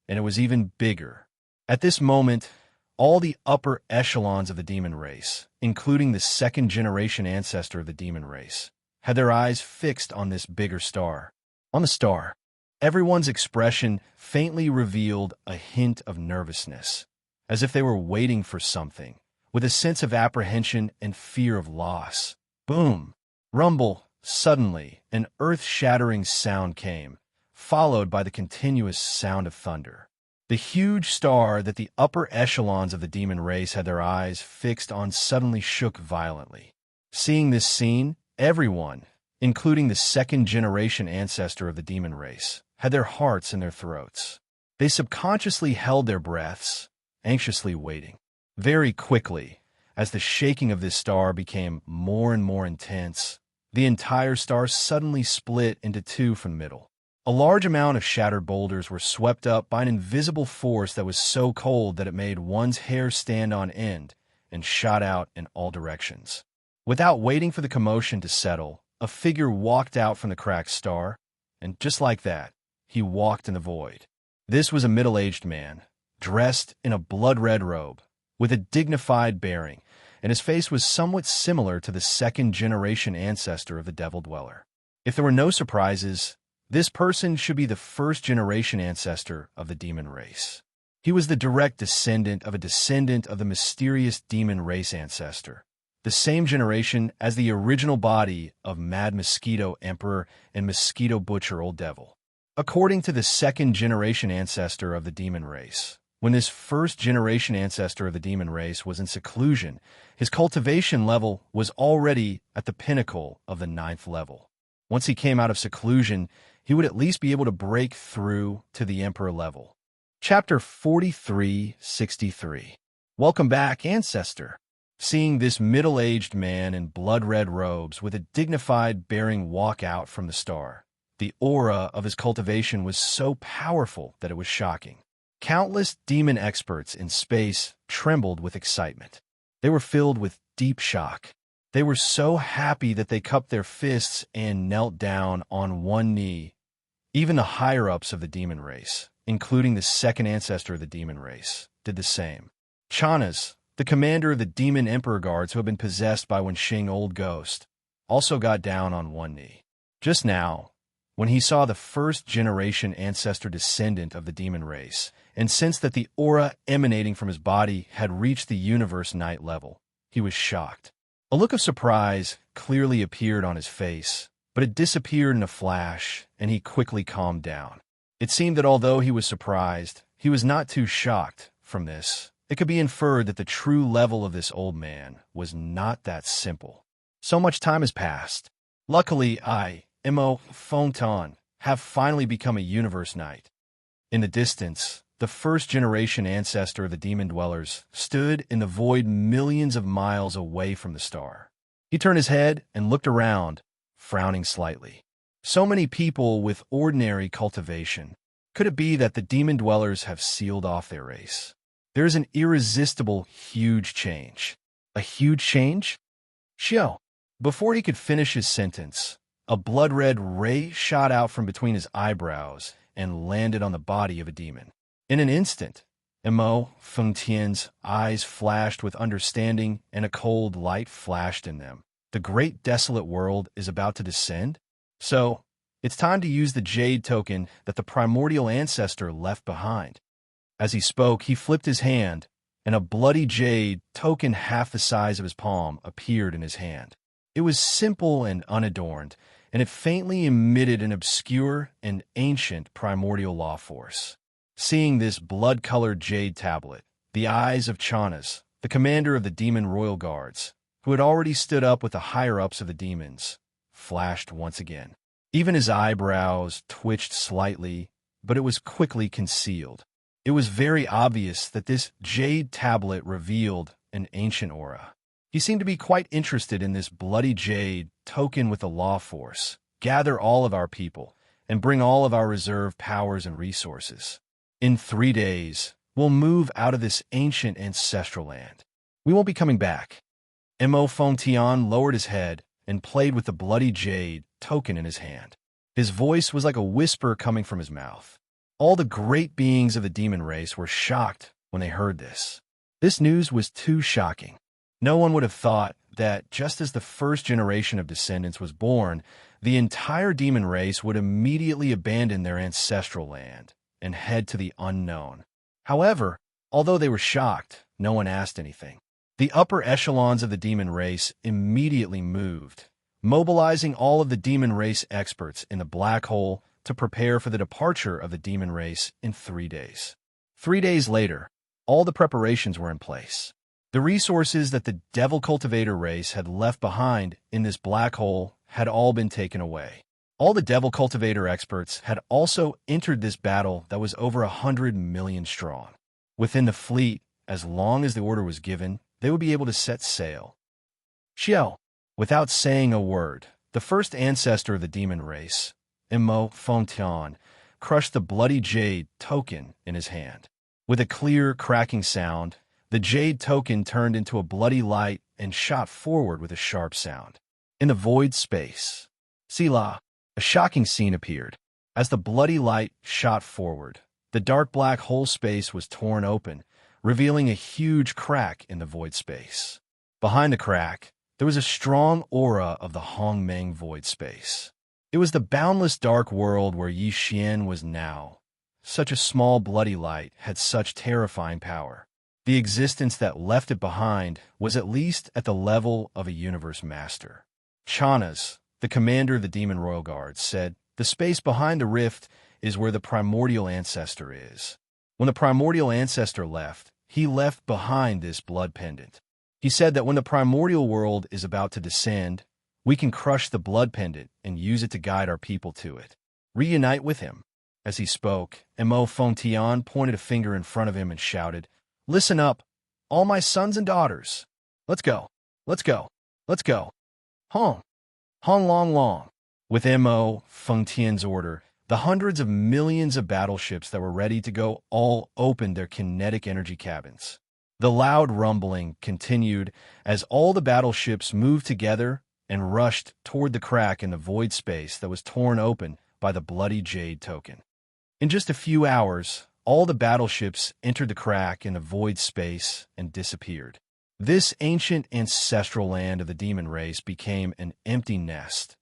and it was even bigger. At this moment, all the upper echelons of the demon race, including the second-generation ancestor of the demon race, had their eyes fixed on this bigger star. On the star, everyone's expression faintly revealed a hint of nervousness, as if they were waiting for something, with a sense of apprehension and fear of loss. Boom! Rumble! Suddenly, an earth-shattering sound came, followed by the continuous sound of thunder. The huge star that the upper echelons of the demon race had their eyes fixed on suddenly shook violently. Seeing this scene, everyone, including the second-generation ancestor of the demon race, had their hearts in their throats. They subconsciously held their breaths, anxiously waiting. Very quickly, as the shaking of this star became more and more intense, the entire star suddenly split into two from the middle. A large amount of shattered boulders were swept up by an invisible force that was so cold that it made one's hair stand on end and shot out in all directions. Without waiting for the commotion to settle, a figure walked out from the cracked star, and just like that, he walked in the void. This was a middle-aged man, dressed in a blood-red robe, with a dignified bearing, and his face was somewhat similar to the second-generation ancestor of the Devil Dweller. If there were no surprises, this person should be the first-generation ancestor of the demon race. He was the direct descendant of the mysterious demon race ancestor, the same generation as the original body of Mad Mosquito Emperor and Mosquito Butcher Old Devil. According to the second-generation ancestor of the demon race, when this first-generation ancestor of the demon race was in seclusion, his cultivation level was already at the pinnacle of the 9th level. Once he came out of seclusion, he would at least be able to break through to the Emperor level. Chapter 4363. Welcome back, Ancestor. Seeing this middle-aged man in blood-red robes with a dignified bearing walk out from the star, the aura of his cultivation was so powerful that it was shocking. Countless demon experts in space trembled with excitement. They were filled with deep shock. They were so happy that they cupped their fists and knelt down on one knee. Even the higher-ups of the demon race, including the second ancestor of the demon race, did the same. Chanas, the commander of the demon emperor guards who had been possessed by Wenxing Old Ghost, also got down on one knee. Just now, when he saw the first-generation ancestor descendant of the demon race, and sensed that the aura emanating from his body had reached the universe night level, he was shocked. A look of surprise clearly appeared on his face, but it disappeared in a flash, and he quickly calmed down. It seemed that although he was surprised, he was not too shocked from this. It could be inferred that the true level of this old man was not that simple. So much time has passed. Luckily, I, Mo Fonton, have finally become a universe knight. In the distance, the first-generation ancestor of the demon dwellers stood in the void millions of miles away from the star. He turned his head and looked around, frowning slightly. So many people with ordinary cultivation. Could it be that the demon dwellers have sealed off their race? There is an irresistible, huge change. A huge change? Xiao. Before he could finish his sentence, a blood-red ray shot out from between his eyebrows and landed on the body of a demon. In an instant, Mo Fengtian's eyes flashed with understanding and a cold light flashed in them. The great desolate world is about to descend? So, it's time to use the jade token that the primordial ancestor left behind. As he spoke, he flipped his hand, and a bloody jade token half the size of his palm appeared in his hand. It was simple and unadorned, and it faintly emitted an obscure and ancient primordial law force. Seeing this blood-colored jade tablet, the eyes of Chanas, the commander of the demon royal guards, who had already stood up with the higher-ups of the demons, flashed once again. Even his eyebrows twitched slightly, but it was quickly concealed. It was very obvious that this jade tablet revealed an ancient aura. He seemed to be quite interested in this bloody jade token with the law force. Gather all of our people and bring all of our reserve powers and resources. In 3 days, we'll move out of this ancient ancestral land. We won't be coming back. Mo Fontian lowered his head and played with the bloody jade token in his hand. His voice was like a whisper coming from his mouth. All the great beings of the demon race were shocked when they heard this. This news was too shocking. No one would have thought that just as the first generation of descendants was born, the entire demon race would immediately abandon their ancestral land and head to the unknown. However, although they were shocked, no one asked anything. The upper echelons of the demon race immediately moved, mobilizing all of the demon race experts in the black hole to prepare for the departure of the demon race in 3 days. 3 days later, all the preparations were in place. The resources that the devil cultivator race had left behind in this black hole had all been taken away. All the devil cultivator experts had also entered this battle that was over 100 million strong. Within the fleet, as long as the order was given, they would be able to set sail. Xiao, without saying a word, the first ancestor of the demon race, Immo Fontian, crushed the bloody jade token in his hand. With a clear, cracking sound, the jade token turned into a bloody light and shot forward with a sharp sound. In the void space, Selah, a shocking scene appeared. As the bloody light shot forward, the dark black hole space was torn open, revealing a huge crack in the void space. Behind the crack, there was a strong aura of the Hongmeng void space. It was the boundless dark world where Yi Xian was now. Such a small bloody light had such terrifying power. The existence that left it behind was at least at the level of a universe master. Chanas, the commander of the Demon Royal Guards, said, "The space behind the rift is where the primordial ancestor is. When the primordial ancestor left, he left behind this blood pendant. He said that when the primordial world is about to descend, we can crush the blood pendant and use it to guide our people to it. Reunite with him." As he spoke, Immo Fontian pointed a finger in front of him and shouted, "Listen up, all my sons and daughters. Let's go, let's go, let's go. Hong, Hong long long." With Immo Fontian's order, the hundreds of millions of battleships that were ready to go all opened their kinetic energy cabins. The loud rumbling continued as all the battleships moved together and rushed toward the crack in the void space that was torn open by the bloody jade token. In just a few hours, all the battleships entered the crack in the void space and disappeared. This ancient ancestral land of the demon race became an empty nest,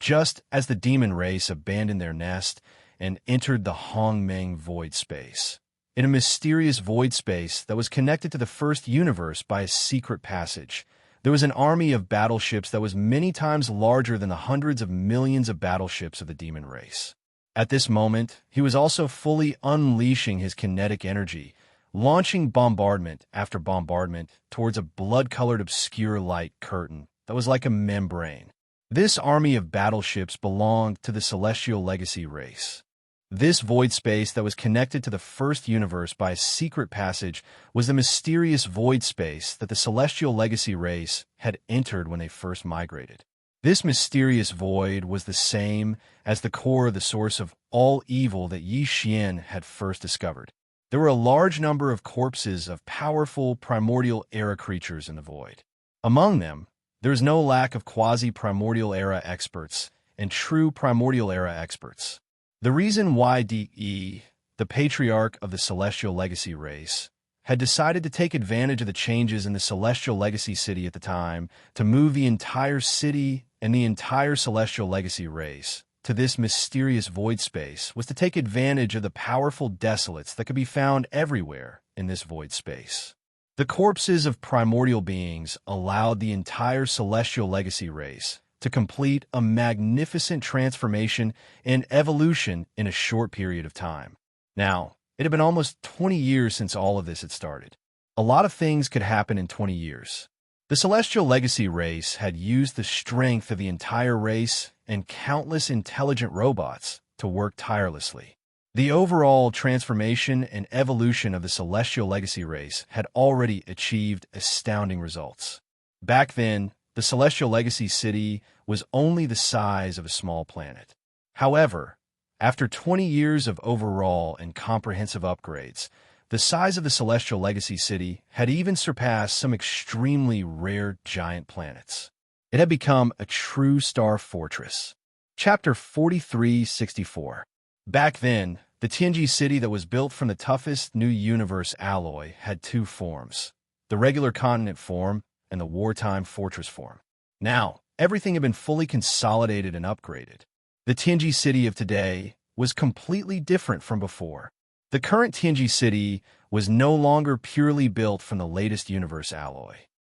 just as the demon race abandoned their nest and entered the Hongmeng void space. In a mysterious void space that was connected to the first universe by a secret passage, there was an army of battleships that was many times larger than the hundreds of millions of battleships of the demon race. At this moment, he was also fully unleashing his kinetic energy, launching bombardment after bombardment towards a blood-colored obscure light curtain that was like a membrane. This army of battleships belonged to the Celestial Legacy race. This void space that was connected to the first universe by a secret passage was the mysterious void space that the Celestial Legacy race had entered when they first migrated. This mysterious void was the same as the core of the source of all evil that Yi Xian had first discovered. There were a large number of corpses of powerful primordial era creatures in the void. Among them, there was no lack of quasi-primordial era experts and true primordial era experts. The reason why De, the patriarch of the Celestial Legacy race, had decided to take advantage of the changes in the Celestial Legacy city at the time to move the entire city and the entire Celestial Legacy race to this mysterious void space was to take advantage of the powerful desolates that could be found everywhere in this void space. The corpses of primordial beings allowed the entire Celestial Legacy race to complete a magnificent transformation and evolution in a short period of time. Now, it had been almost 20 years since all of this had started. A lot of things could happen in 20 years. The Celestial Legacy race had used the strength of the entire race and countless intelligent robots to work tirelessly. The overall transformation and evolution of the Celestial Legacy race had already achieved astounding results. Back then, the Celestial Legacy city was only the size of a small planet. However, after 20 years of overall and comprehensive upgrades, the size of the Celestial Legacy city had even surpassed some extremely rare giant planets. It had become a true star fortress. Chapter 4364. Back then, the Tianji city that was built from the toughest new universe alloy had two forms, the regular continent form and the wartime fortress form. Now, everything had been fully consolidated and upgraded. The Tianji city of today was completely different from before. The current Tianji city was no longer purely built from the latest universe alloy.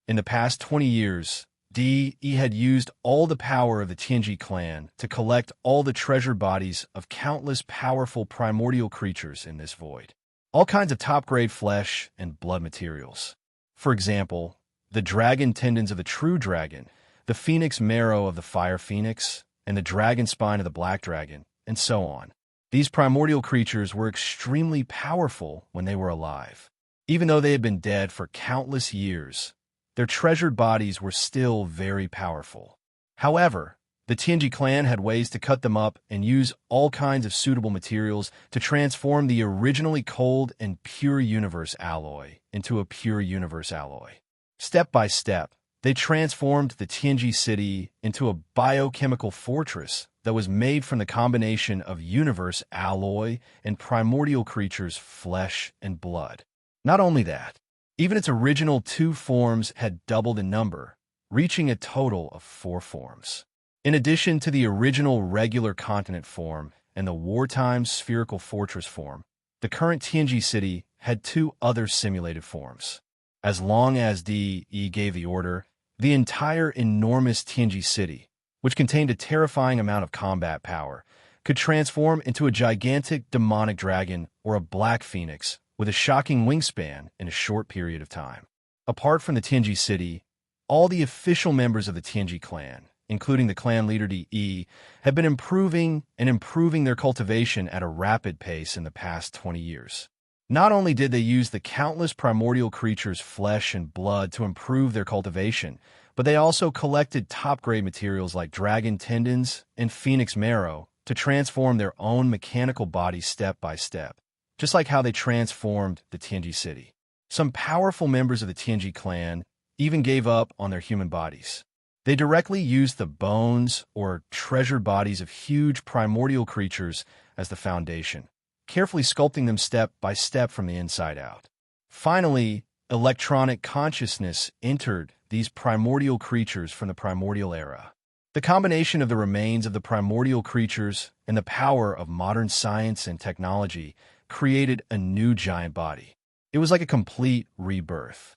In the past 20 years, De had used all the power of the Tianji clan to collect all the treasure bodies of countless powerful primordial creatures in this void. All kinds of top-grade flesh and blood materials. For example, the dragon tendons of the true dragon, the phoenix marrow of the fire phoenix, and the dragon spine of the black dragon, and so on. These primordial creatures were extremely powerful when they were alive. Even though they had been dead for countless years, their treasured bodies were still very powerful. However, The Tianji clan had ways to cut them up and use all kinds of suitable materials to transform the originally cold and pure universe alloy into a pure universe alloy. Step by step, they transformed the Tianji city into a biochemical fortress that was made from the combination of universe alloy and primordial creatures' flesh and blood. Not only that, even its original 2 forms had doubled in number, reaching a total of 4 forms. In addition to the original regular continent form and the wartime spherical fortress form, the current Tianji city had 2 other simulated forms. As long as DE gave the order, the entire enormous Tianji city, which contained a terrifying amount of combat power, could transform into a gigantic demonic dragon or a black phoenix with a shocking wingspan in a short period of time. Apart from the Tianji city, all the official members of the Tianji clan, including the clan leader DE, have been improving their cultivation at a rapid pace in the past 20 years. Not only did they use the countless primordial creatures' flesh and blood to improve their cultivation, but they also collected top-grade materials like dragon tendons and phoenix marrow to transform their own mechanical bodies step by step, just like how they transformed the Tianji city. Some powerful members of the Tianji clan even gave up on their human bodies. They directly used the bones or treasured bodies of huge primordial creatures as the foundation, carefully sculpting them step by step from the inside out. Finally, electronic consciousness entered these primordial creatures from the primordial era. The combination of the remains of the primordial creatures and the power of modern science and technology created a new giant body. It was like a complete rebirth.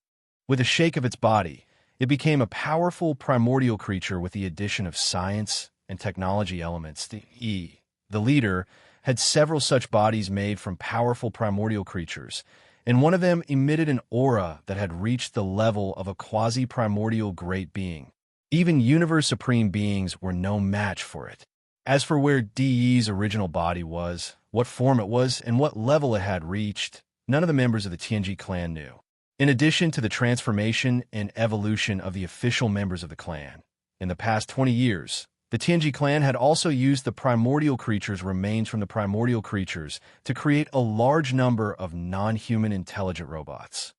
With a shake of its body, it became a powerful primordial creature with the addition of science and technology elements. The leader, had several such bodies made from powerful primordial creatures, and one of them emitted an aura that had reached the level of a quasi-primordial great being. Even universe supreme beings were no match for it. As for where DE's original body was, what form it was, and what level it had reached, none of the members of the Tianji clan knew. In addition to the transformation and evolution of the official members of the clan, in the past 20 years, the Tianji clan had also used the primordial creatures' remains from the primordial creatures to create a large number of non-human intelligent robots.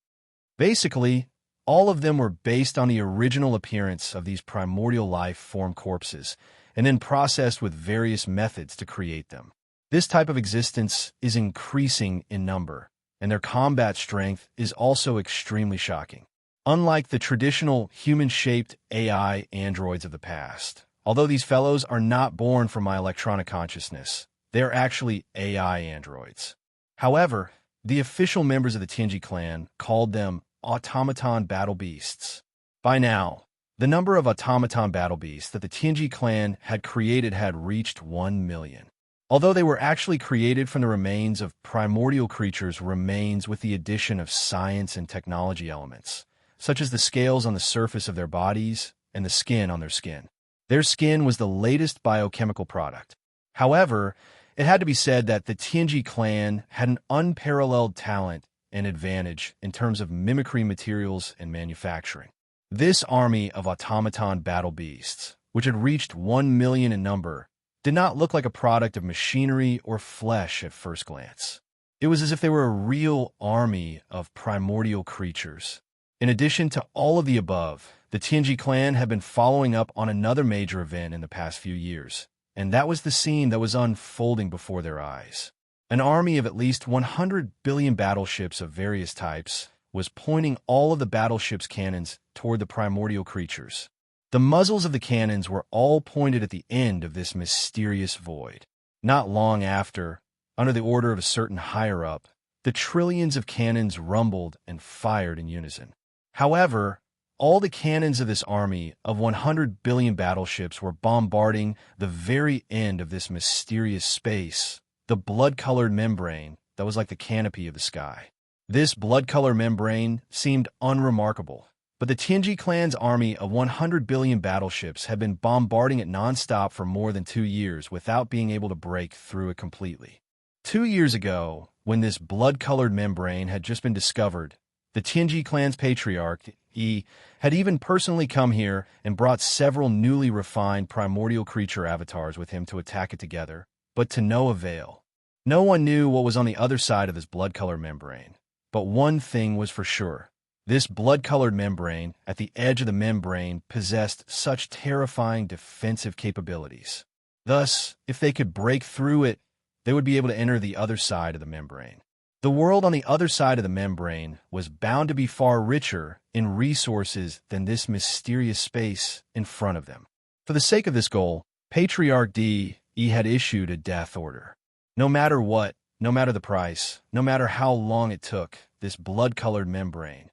Basically, all of them were based on the original appearance of these primordial life form corpses, and then processed with various methods to create them. This type of existence is increasing in number, and their combat strength is also extremely shocking. Unlike the traditional human-shaped AI androids of the past, although these fellows are not born from my electronic consciousness, they are actually AI androids. However, the official members of the Tianji clan called them automaton battle beasts. By now, the number of automaton battle beasts that the Tianji clan had created had reached 1 million. Although they were actually created from the remains of primordial creatures, remains with the addition of science and technology elements, such as the scales on the surface of their bodies and the skin on their skin. Their skin was the latest biochemical product. However, it had to be said that the Tianji clan had an unparalleled talent and advantage in terms of mimicry materials and manufacturing. This army of automaton battle beasts, which had reached 1 million in number, did not look like a product of machinery or flesh at first glance. It was as if they were a real army of primordial creatures. In addition to all of the above, the Tianji clan had been following up on another major event in the past few years, and that was the scene that was unfolding before their eyes. An army of at least 100 billion battleships of various types was pointing all of the battleships' cannons toward the primordial creatures. The muzzles of the cannons were all pointed at the end of this mysterious void. Not long after, under the order of a certain higher-up, the trillions of cannons rumbled and fired in unison. However, all the cannons of this army of 100 billion battleships were bombarding the very end of this mysterious space, the blood-colored membrane that was like the canopy of the sky. This blood-colored membrane seemed unremarkable, but the Tianji clan's army of 100 billion battleships had been bombarding it non-stop for more than 2 years without being able to break through it completely. 2 years ago, when this blood-colored membrane had just been discovered, the Tianji clan's patriarch, Yi had even personally come here and brought several newly refined primordial creature avatars with him to attack it together, but to no avail. No one knew what was on the other side of this blood-colored membrane. But one thing was for sure. This blood-colored membrane, at the edge of the membrane, possessed such terrifying defensive capabilities. Thus, if they could break through it, they would be able to enter the other side of the membrane. The world on the other side of the membrane was bound to be far richer in resources than this mysterious space in front of them. For the sake of this goal, Patriarch D had issued a death order. No matter what, no matter the price, no matter how long it took, this blood-colored membrane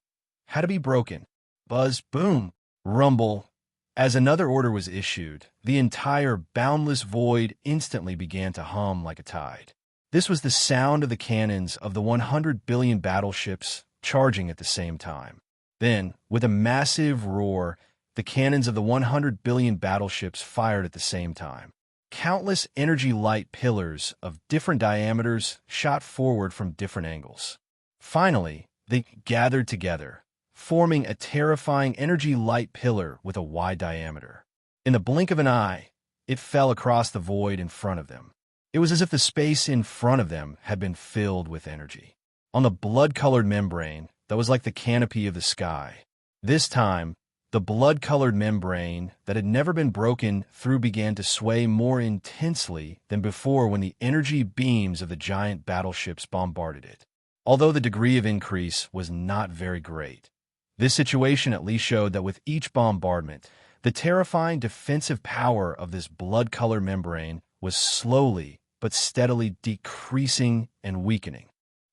had to be broken. Buzz, boom, rumble. As another order was issued, the entire boundless void instantly began to hum like a tide. This was the sound of the cannons of the 100 billion battleships charging at the same time. Then, with a massive roar, the cannons of the 100 billion battleships fired at the same time. Countless energy light pillars of different diameters shot forward from different angles. Finally, they gathered together, forming a terrifying energy light pillar with a wide diameter. In the blink of an eye, it fell across the void in front of them. It was as if the space in front of them had been filled with energy. On the blood-colored membrane that was like the canopy of the sky. This time, the blood-colored membrane that had never been broken through began to sway more intensely than before when the energy beams of the giant battleships bombarded it. Although the degree of increase was not very great, this situation at least showed that with each bombardment, the terrifying defensive power of this blood-colored membrane was slowly but steadily decreasing and weakening.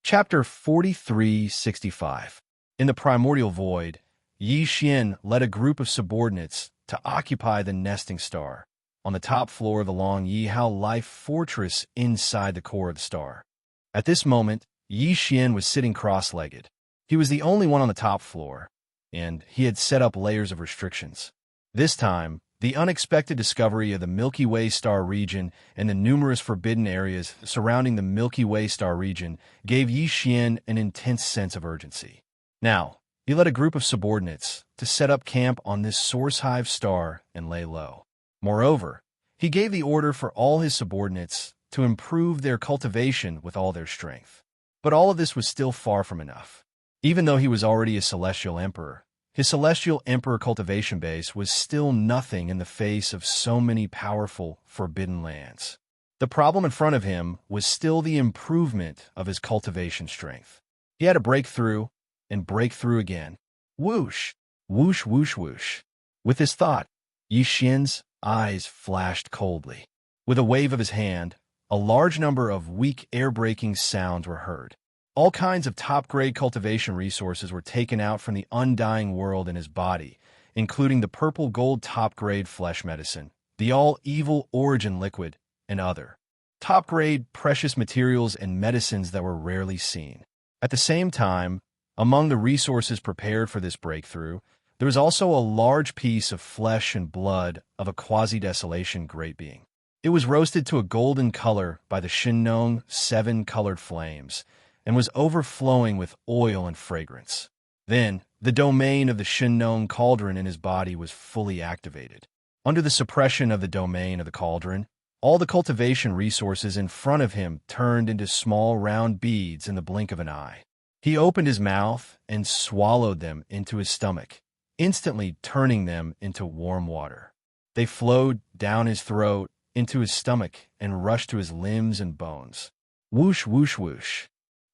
Chapter 4365. In the primordial void, Yi Xian led a group of subordinates to occupy the nesting star on the top floor of the Long Yi Hao life fortress inside the core of the star. At this moment, Yi Xian was sitting cross-legged. He was the only one on the top floor, and he had set up layers of restrictions. This time, the unexpected discovery of the Milky Way star region and the numerous forbidden areas surrounding the Milky Way star region gave Yi Xian an intense sense of urgency. Now, he led a group of subordinates to set up camp on this source hive star and lay low. Moreover, he gave the order for all his subordinates to improve their cultivation with all their strength. But all of this was still far from enough. Even though he was already a celestial emperor, his celestial emperor cultivation base was still nothing in the face of so many powerful, forbidden lands. The problem in front of him was still the improvement of his cultivation strength. He had to break through and break through again. Whoosh, whoosh, whoosh, whoosh. With this thought, Yi Xian's eyes flashed coldly. With a wave of his hand, a large number of weak air-breaking sounds were heard. All kinds of top-grade cultivation resources were taken out from the undying world in his body, including the purple-gold top-grade flesh medicine, the all-evil origin liquid, and other top-grade precious materials and medicines that were rarely seen. At the same time, among the resources prepared for this breakthrough, there was also a large piece of flesh and blood of a quasi-desolation great being. It was roasted to a golden color by the Shinnong 7 colored flames, and was overflowing with oil and fragrance. Then, the domain of the Shinnong cauldron in his body was fully activated. Under the suppression of the domain of the cauldron, all the cultivation resources in front of him turned into small round beads in the blink of an eye. He opened his mouth and swallowed them into his stomach, instantly turning them into warm water. They flowed down his throat, into his stomach, and rushed to his limbs and bones. Whoosh, whoosh, whoosh.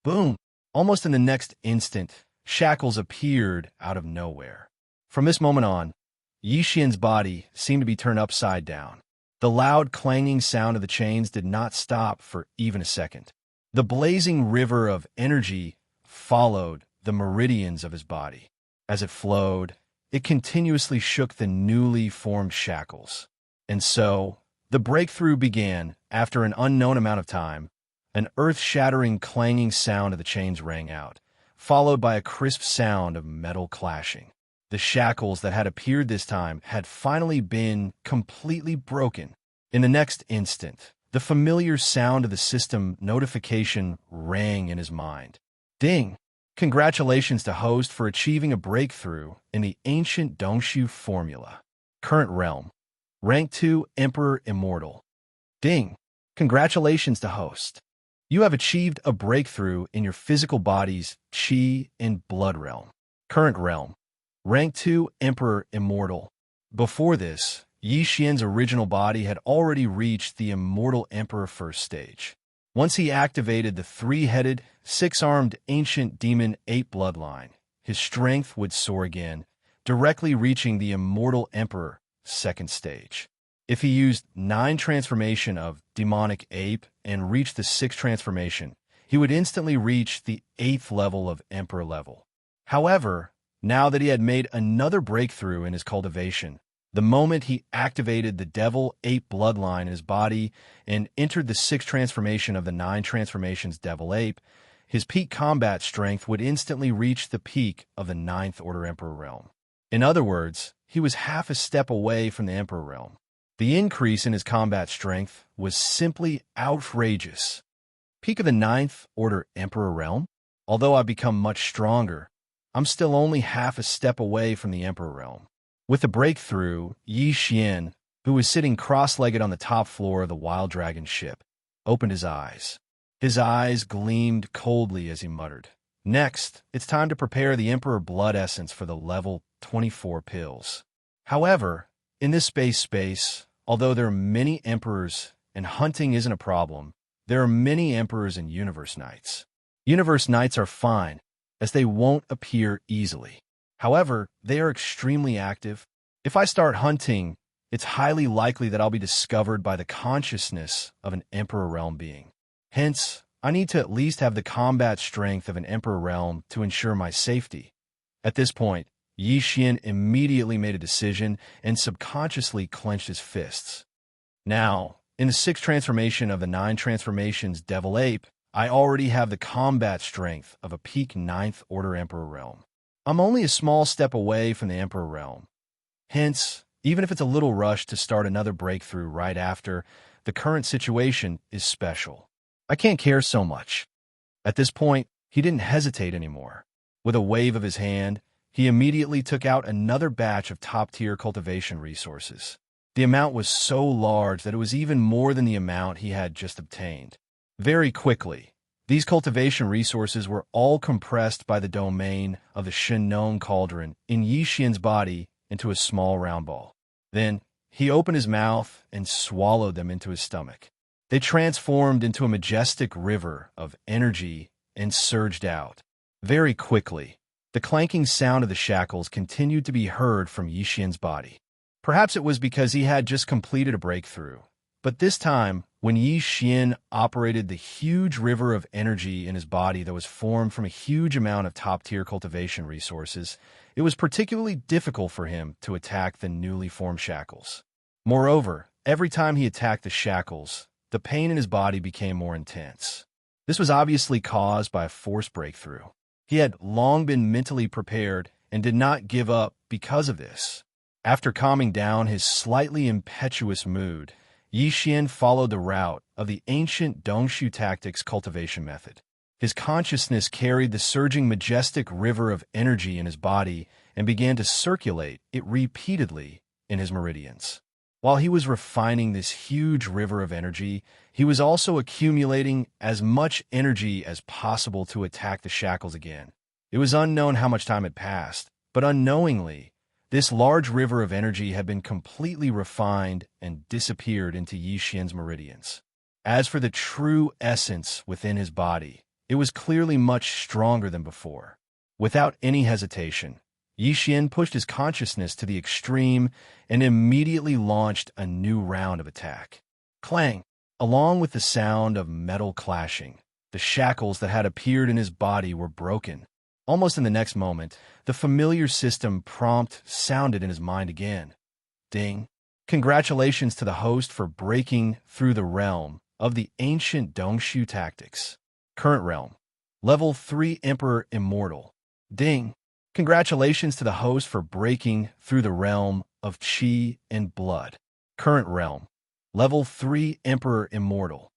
Boom! Almost in the next instant, shackles appeared out of nowhere. From this moment on, Yi Xian's body seemed to be turned upside down. The loud clanging sound of the chains did not stop for even a second. The blazing river of energy followed the meridians of his body. As it flowed, it continuously shook the newly formed shackles. And so, the breakthrough began after an unknown amount of time. An earth-shattering clanging sound of the chains rang out, followed by a crisp sound of metal clashing. The shackles that had appeared this time had finally been completely broken. In the next instant, the familiar sound of the system notification rang in his mind. Ding! Congratulations to host for achieving a breakthrough in the ancient Dongshu formula. Current realm. Rank 2 Emperor Immortal. Ding! Congratulations to host. You have achieved a breakthrough in your physical body's Qi and blood realm. Current realm. Rank 2 Emperor Immortal. Before this, Yi Xian's original body had already reached the Immortal Emperor first stage. Once he activated the three-headed, six-armed ancient demon ape bloodline, his strength would soar again, directly reaching the Immortal Emperor second stage. If he used 9 transformation of demonic ape and reached the 6th transformation, he would instantly reach the 8th level of Emperor level. However, now that he had made another breakthrough in his cultivation, the moment he activated the devil ape bloodline in his body and entered the 6th transformation of the 9 transformations devil ape, his peak combat strength would instantly reach the peak of the 9th order Emperor realm. In other words, he was half a step away from the Emperor realm. The increase in his combat strength was simply outrageous. Peak of the 9th order Emperor realm? Although I've become much stronger, I'm still only half a step away from the Emperor realm. With the breakthrough, Yi Xian, who was sitting cross-legged on the top floor of the Wild Dragon ship, opened his eyes. His eyes gleamed coldly as he muttered, "Next, it's time to prepare the Emperor Blood Essence for the level 24 pills." However, in this space, although there are many emperors and hunting isn't a problem, there are many emperors and universe knights. Universe knights are fine, as they won't appear easily. However, they are extremely active. If I start hunting, it's highly likely that I'll be discovered by the consciousness of an Emperor Realm being. Hence, I need to at least have the combat strength of an Emperor Realm to ensure my safety. At this point, Yi Xian immediately made a decision and subconsciously clenched his fists. Now, in the 6th transformation of the 9 transformations Devil Ape, I already have the combat strength of a peak 9th order Emperor Realm. I'm only a small step away from the Emperor Realm. Hence, even if it's a little rushed to start another breakthrough right after, the current situation is special. I can't care so much. At this point, he didn't hesitate anymore. With a wave of his hand, he immediately took out another batch of top-tier cultivation resources. The amount was so large that it was even more than the amount he had just obtained. Very quickly, these cultivation resources were all compressed by the domain of the Shenong Cauldron in Yi Xian's body into a small round ball. Then, he opened his mouth and swallowed them into his stomach. They transformed into a majestic river of energy and surged out. Very quickly, the clanking sound of the shackles continued to be heard from Yi Xian's body. Perhaps it was because he had just completed a breakthrough. But this time, when Yi Xian operated the huge river of energy in his body that was formed from a huge amount of top-tier cultivation resources, it was particularly difficult for him to attack the newly formed shackles. Moreover, every time he attacked the shackles, the pain in his body became more intense. This was obviously caused by a force breakthrough. He had long been mentally prepared and did not give up because of this. After calming down his slightly impetuous mood, Yi Xian followed the route of the ancient Dongshu tactics cultivation method. His consciousness carried the surging majestic river of energy in his body and began to circulate it repeatedly in his meridians. While he was refining this huge river of energy, he was also accumulating as much energy as possible to attack the shackles again. It was unknown how much time had passed, but unknowingly, this large river of energy had been completely refined and disappeared into Yi Xian's meridians. As for the true essence within his body, it was clearly much stronger than before. Without any hesitation, Yi Xian pushed his consciousness to the extreme and immediately launched a new round of attack. Clang! Along with the sound of metal clashing, the shackles that had appeared in his body were broken. Almost in the next moment, the familiar system prompt sounded in his mind again. Ding! Congratulations to the host for breaking through the realm of the ancient Dongshu tactics. Current realm. Level 3 Emperor Immortal. Ding! Congratulations to the host for breaking through the realm of Qi and Blood. Current realm. Level 3 Emperor Immortal.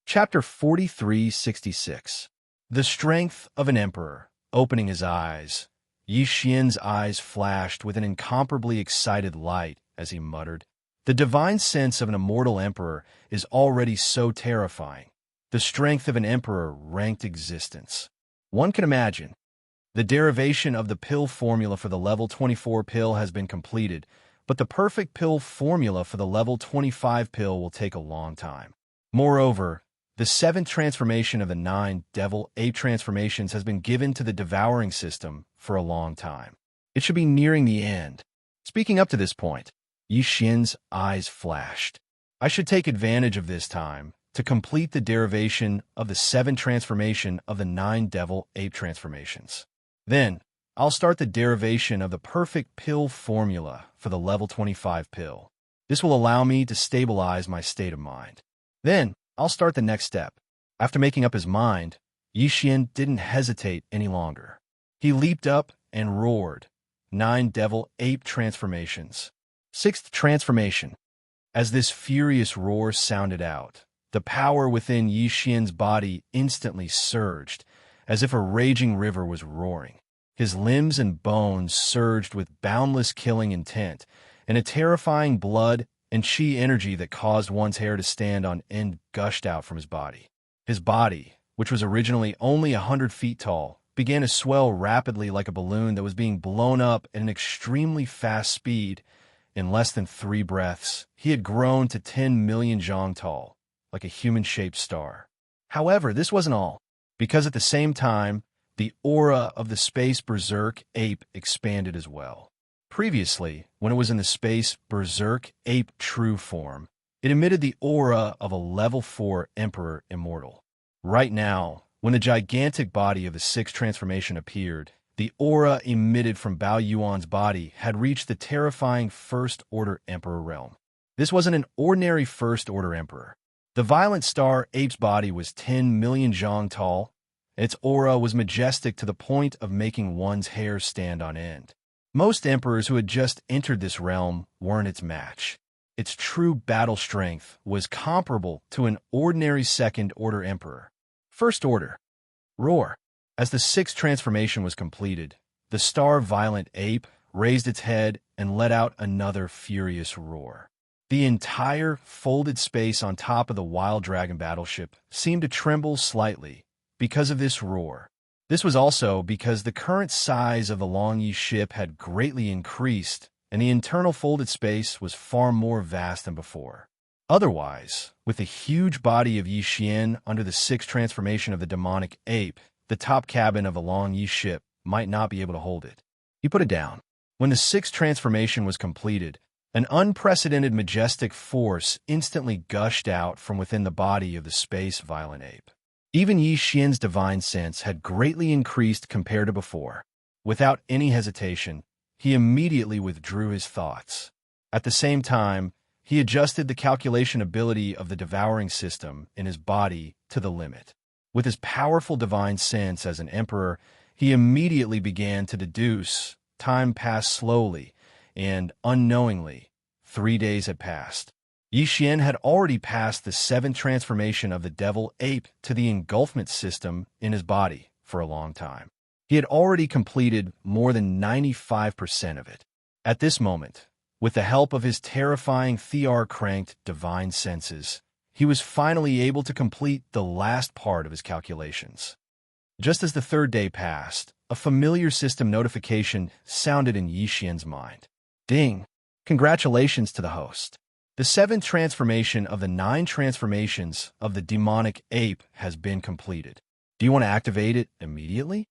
Chapter 4366. The Strength of an Emperor. opening his eyes, Yi Xian's eyes flashed with an incomparably excited light as he muttered, "The divine sense of an immortal emperor is already so terrifying. The strength of an emperor-ranked existence. One can imagine. The derivation of the pill formula for the level 24 pill has been completed, but the perfect pill formula for the level 25 pill will take a long time. Moreover, the 7th transformation of the 9 devil ape transformations has been given to the devouring system for a long time. It should be nearing the end." Speaking up to this point, Yi Xian's eyes flashed. "I should take advantage of this time to complete the derivation of the 7th transformation of the 9 devil ape transformations. Then, I'll start the derivation of the perfect pill formula for the level 25 pill. This will allow me to stabilize my state of mind. Then, I'll start the next step." After making up his mind, Yi Xian didn't hesitate any longer. He leaped up and roared, "9 devil ape transformations. 6th transformation." As this furious roar sounded out, the power within Yi Xian's body instantly surged, as if a raging river was roaring. His limbs and bones surged with boundless killing intent, and a terrifying blood and chi energy that caused one's hair to stand on end gushed out from his body. His body, which was originally only 100 feet tall, began to swell rapidly like a balloon that was being blown up at an extremely fast speed. In less than 3 breaths, he had grown to 10 million zhang tall, like a human-shaped star. However, this wasn't all, because at the same time, the aura of the space berserk ape expanded as well. Previously, when it was in the space berserk ape true form, it emitted the aura of a level 4 emperor immortal. Right now, when the gigantic body of the 6th transformation appeared, the aura emitted from Bao Yuan's body had reached the terrifying First Order Emperor realm. This wasn't an ordinary First Order Emperor. The violent star ape's body was 10 million zhang tall, and its aura was majestic to the point of making one's hair stand on end. Most emperors who had just entered this realm weren't its match. Its true battle strength was comparable to an ordinary Second Order Emperor. First Order. Roar. As the 6th transformation was completed, the star violent ape raised its head and let out another furious roar. The entire folded space on top of the Wild Dragon battleship seemed to tremble slightly because of this roar. This was also because the current size of the Longyi ship had greatly increased, and the internal folded space was far more vast than before. Otherwise, with the huge body of Yi Xian under the 6th transformation of the demonic ape, the top cabin of the Longyi ship might not be able to hold it. He put it down. When the 6th transformation was completed, an unprecedented majestic force instantly gushed out from within the body of the space violent ape. Even Yi Xian's divine sense had greatly increased compared to before. Without any hesitation, he immediately withdrew his thoughts. At the same time, he adjusted the calculation ability of the devouring system in his body to the limit. With his powerful divine sense as an emperor, he immediately began to deduce. Time passed slowly, and unknowingly, 3 days had passed. Yi Xian had already passed the 7th transformation of the devil ape to the engulfment system in his body for a long time. He had already completed more than 95% of it. At this moment, with the help of his terrifying Thear-cranked divine senses, he was finally able to complete the last part of his calculations. Just as the 3rd day passed, a familiar system notification sounded in Yi Xian's mind. Ding! Congratulations to the host. The 7th transformation of the 9 transformations of the demonic ape has been completed. Do you want to activate it immediately?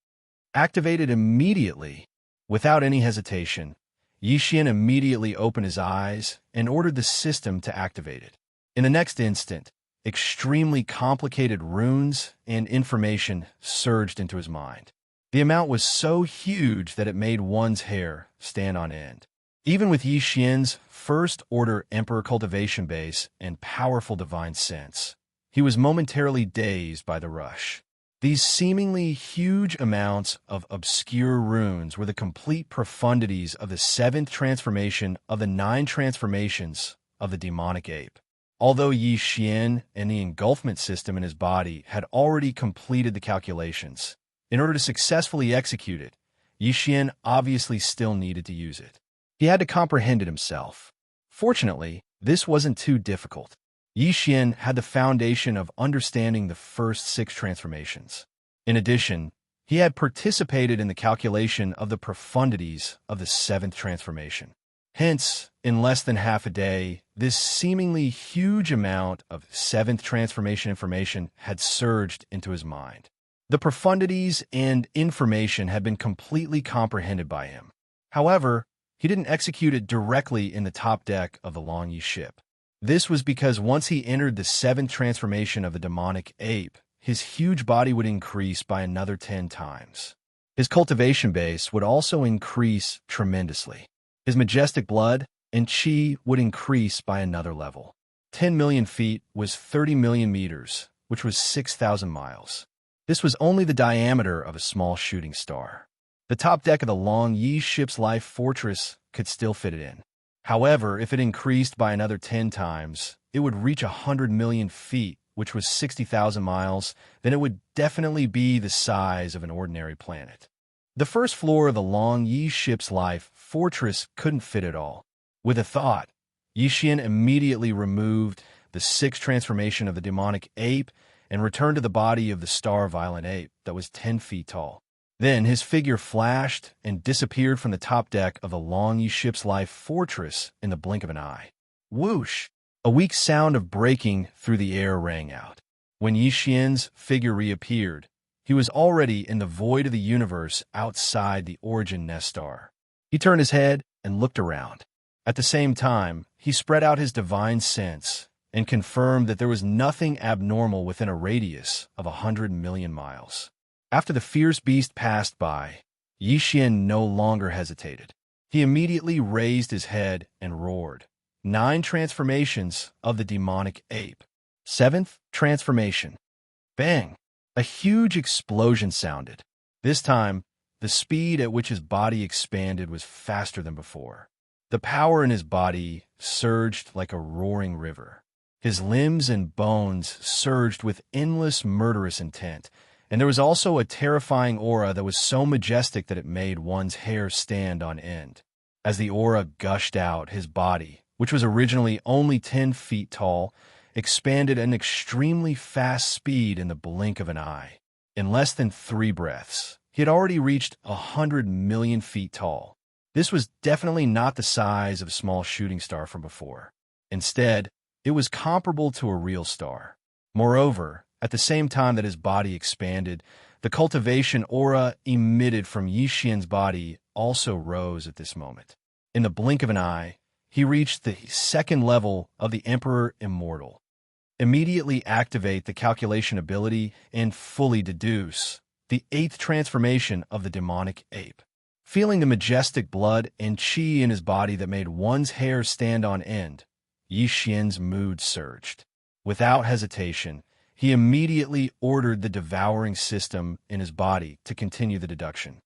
Activate it immediately. Without any hesitation, Yi Xian immediately opened his eyes and ordered the system to activate it. In the next instant, extremely complicated runes and information surged into his mind. The amount was so huge that it made one's hair stand on end. Even with Yi Xian's First Order Emperor cultivation base and powerful divine sense, he was momentarily dazed by the rush. These seemingly huge amounts of obscure runes were the complete profundities of the 7th transformation of the 9 transformations of the demonic ape. Although Yi Xian and the engulfment system in his body had already completed the calculations, In order to successfully execute it, Yi Xian obviously still needed to use it. He had to comprehend it himself. Fortunately, this wasn't too difficult. Yi Xian had the foundation of understanding the first 6 transformations. In addition, he had participated in the calculation of the profundities of the 7th transformation. Hence, in less than half a day, this seemingly huge amount of 7th transformation information had surged into his mind. The profundities and information had been completely comprehended by him. However, he didn't execute it directly in the top deck of the Long Yi ship. This was because once he entered the 7th transformation of the demonic ape, his huge body would increase by another 10 times. His cultivation base would also increase tremendously. His majestic blood and chi would increase by another level. 10 million feet was 30 million meters, which was 6,000 miles. This was only the diameter of a small shooting star. The top deck of the Long Yi ship's life fortress could still fit it in. However, if it increased by another 10 times, it would reach 100 million feet, which was 60,000 miles, then it would definitely be the size of an ordinary planet. The first floor of the Long Yi ship's life fortress couldn't fit it all. With a thought, Yi Xian immediately removed the 6th transformation of the demonic ape and returned to the body of the star violent ape that was 10 feet tall. Then his figure flashed and disappeared from the top deck of the Long Yi ship's life fortress in the blink of an eye. Whoosh! A weak sound of breaking through the air rang out. When Yi Xian's figure reappeared, he was already in the void of the universe outside the origin nest star. He turned his head and looked around. At the same time, he spread out his divine sense and confirmed that there was nothing abnormal within a radius of 100 million miles. After the fierce beast passed by, Yi Xian no longer hesitated. He immediately raised his head and roared. 9 transformations of the demonic ape. 7th transformation. Bang! A huge explosion sounded. This time, the speed at which his body expanded was faster than before. The power in his body surged like a roaring river. His limbs and bones surged with endless murderous intent, and there was also a terrifying aura that was so majestic that it made one's hair stand on end. As the aura gushed out, his body, which was originally only 10 feet tall, expanded at an extremely fast speed in the blink of an eye. In less than 3 breaths, he had already reached 100 million feet tall. This was definitely not the size of a small shooting star from before. Instead, it was comparable to a real star. Moreover, at the same time that his body expanded, the cultivation aura emitted from Yi Xian's body also rose at this moment. In the blink of an eye, he reached the 2nd level of the Emperor Immortal. Immediately activate the calculation ability and fully deduce the 8th transformation of the demonic ape. Feeling the majestic blood and chi in his body that made one's hair stand on end, Yi Xian's mood surged. Without hesitation, he immediately ordered the devouring system in his body to continue the deduction.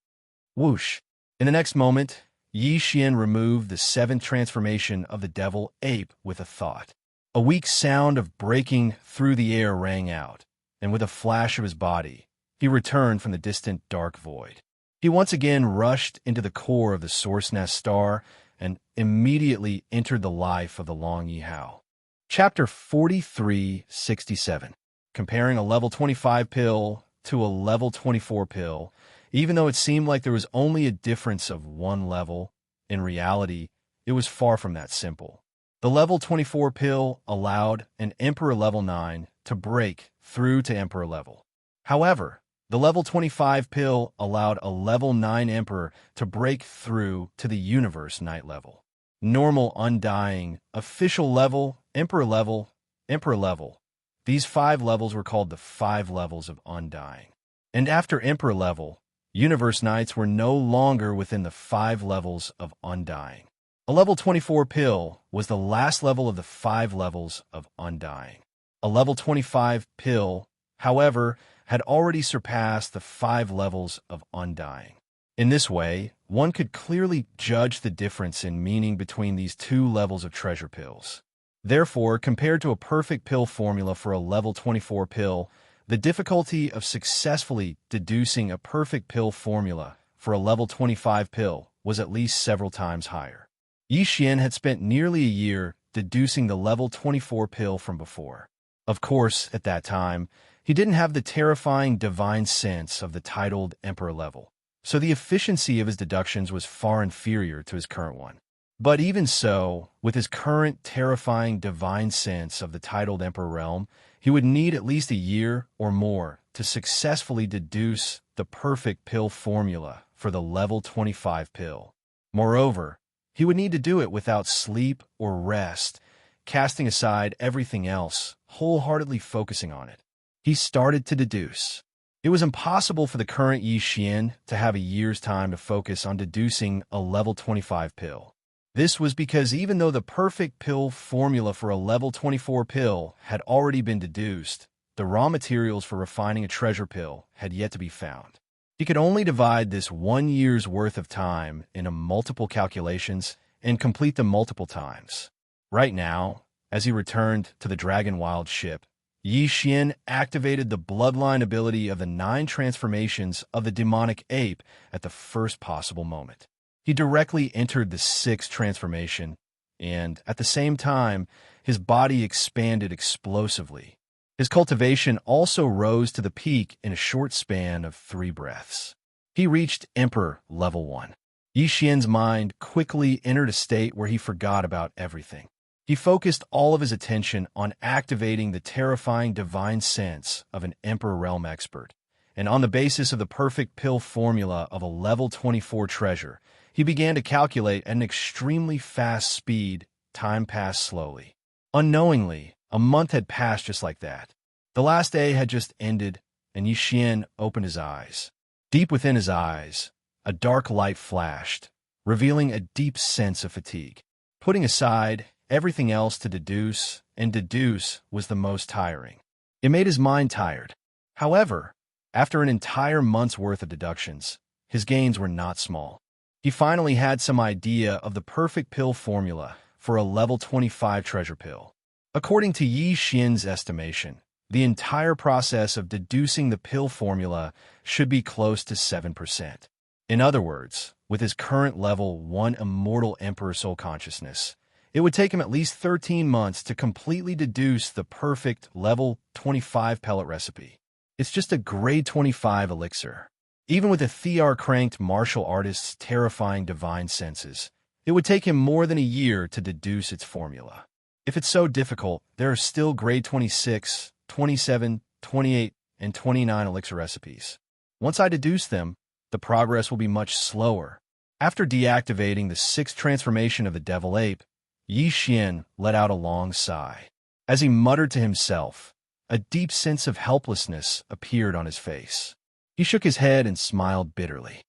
Whoosh! In the next moment, Yi Xian removed the 7th transformation of the devil ape with a thought. A weak sound of breaking through the air rang out, and with a flash of his body, he returned from the distant dark void. He once again rushed into the core of the Source Nest star and immediately entered the life of the Long Yi Hao. Chapter 4367. Comparing a level 25 pill to a level 24 pill, even though it seemed like there was only a difference of 1 level, in reality, it was far from that simple. The level 24 pill allowed an Emperor level 9 to break through to Emperor level. However, the level 25 pill allowed a level 9 Emperor to break through to the Universe Knight level. Normal Undying, Official level, Emperor level, Emperor level. These 5 levels were called the 5 levels of Undying. And after Emperor level, Universe Knights were no longer within the 5 levels of Undying. A level 24 pill was the last level of the 5 levels of Undying. A level 25 pill, however, had already surpassed the 5 levels of Undying. In this way, one could clearly judge the difference in meaning between these 2 levels of treasure pills. Therefore, compared to a perfect pill formula for a level 24 pill, The difficulty of successfully deducing a perfect pill formula for a level 25 pill was at least several times higher. Yi Xian had spent nearly a year deducing the level 24 pill from before. Of course, at that time, he didn't have the terrifying divine sense of the titled Emperor level, so the efficiency of his deductions was far inferior to his current one. But even so, with his current terrifying divine sense of the titled Emperor realm, he would need at least a year or more to successfully deduce the perfect pill formula for the level 25 pill. Moreover, he would need to do it without sleep or rest, casting aside everything else, wholeheartedly focusing on it. He started to deduce. It was impossible for the current Yi Xian to have a year's time to focus on deducing a level 25 pill. This was because even though the perfect pill formula for a level 24 pill had already been deduced, the raw materials for refining a treasure pill had yet to be found. He could only divide this 1 year's worth of time into multiple calculations and complete them multiple times. Right now, as he returned to the Dragon Wild ship, Yi Xian activated the bloodline ability of the 9 transformations of the demonic ape at the first possible moment. He directly entered the 6th transformation, and at the same time, his body expanded explosively. His cultivation also rose to the peak in a short span of 3 breaths. He reached Emperor Level 1. Yi Xian's mind quickly entered a state where he forgot about everything. He focused all of his attention on activating the terrifying divine sense of an Emperor Realm expert, and on the basis of the perfect pill formula of a level 24 treasure, he began to calculate at an extremely fast speed. Time passed slowly. Unknowingly, a month had passed just like that. The last day had just ended, and Yi Xian opened his eyes. Deep within his eyes, a dark light flashed, revealing a deep sense of fatigue. Putting aside everything else to deduce, and deduce was the most tiring. It made his mind tired. However, after an entire month's worth of deductions, his gains were not small. He finally had some idea of the perfect pill formula for a level 25 treasure pill. According to Yi Xian's estimation, the entire process of deducing the pill formula should be close to 7%. In other words, with his current level 1 immortal Emperor soul consciousness, it would take him at least 13 months to completely deduce the perfect level 25 pellet recipe. It's just a grade 25 elixir. Even with a Thear-cranked martial artist's terrifying divine senses, it would take him more than a year to deduce its formula. If it's so difficult, there are still grade 26, 27, 28, and 29 elixir recipes. Once I deduce them, the progress will be much slower. After deactivating the 6th transformation of the devil ape, Yi Xian let out a long sigh. As he muttered to himself, a deep sense of helplessness appeared on his face. He shook his head and smiled bitterly.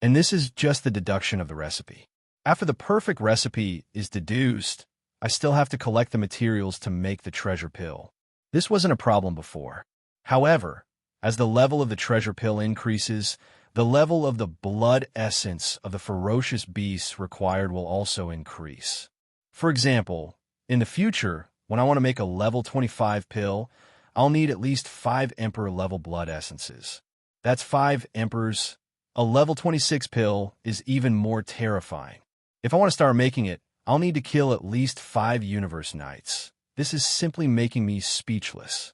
And this is just the deduction of the recipe. After the perfect recipe is deduced, I still have to collect the materials to make the treasure pill. This wasn't a problem before. However, as the level of the treasure pill increases, the level of the blood essence of the ferocious beasts required will also increase. For example, in the future, when I want to make a level 25 pill, I'll need at least 5 Emperor level blood essences. That's 5 Emperors. A level 26 pill is even more terrifying. If I want to start making it, I'll need to kill at least 5 Universe Knights. This is simply making me speechless.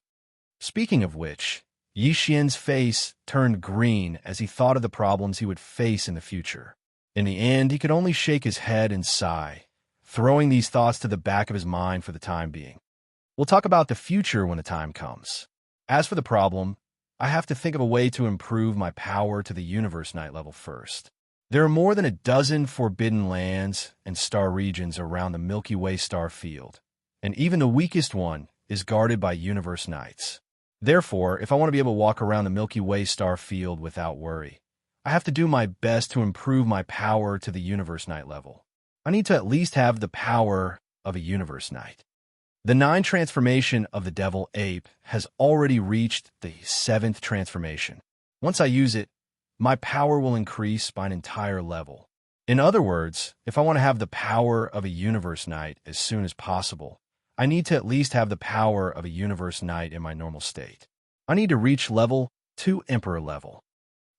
Speaking of which, Yi Xian's face turned green as he thought of the problems he would face in the future. In the end, he could only shake his head and sigh, throwing these thoughts to the back of his mind for the time being. We'll talk about the future when the time comes. As for the problem, I have to think of a way to improve my power to the Universe Knight level first. There are more than a dozen forbidden lands and star regions around the Milky Way star field, and even the weakest one is guarded by Universe Knights. Therefore, if I want to be able to walk around the Milky Way star field without worry, I have to do my best to improve my power to the Universe Knight level. I need to at least have the power of a Universe Knight. The 9 transformation of the Devil Ape has already reached the 7th transformation. Once I use it, my power will increase by an entire level. In other words, if I want to have the power of a Universe Knight as soon as possible, I need to at least have the power of a Universe Knight in my normal state. I need to reach level 2 Emperor level.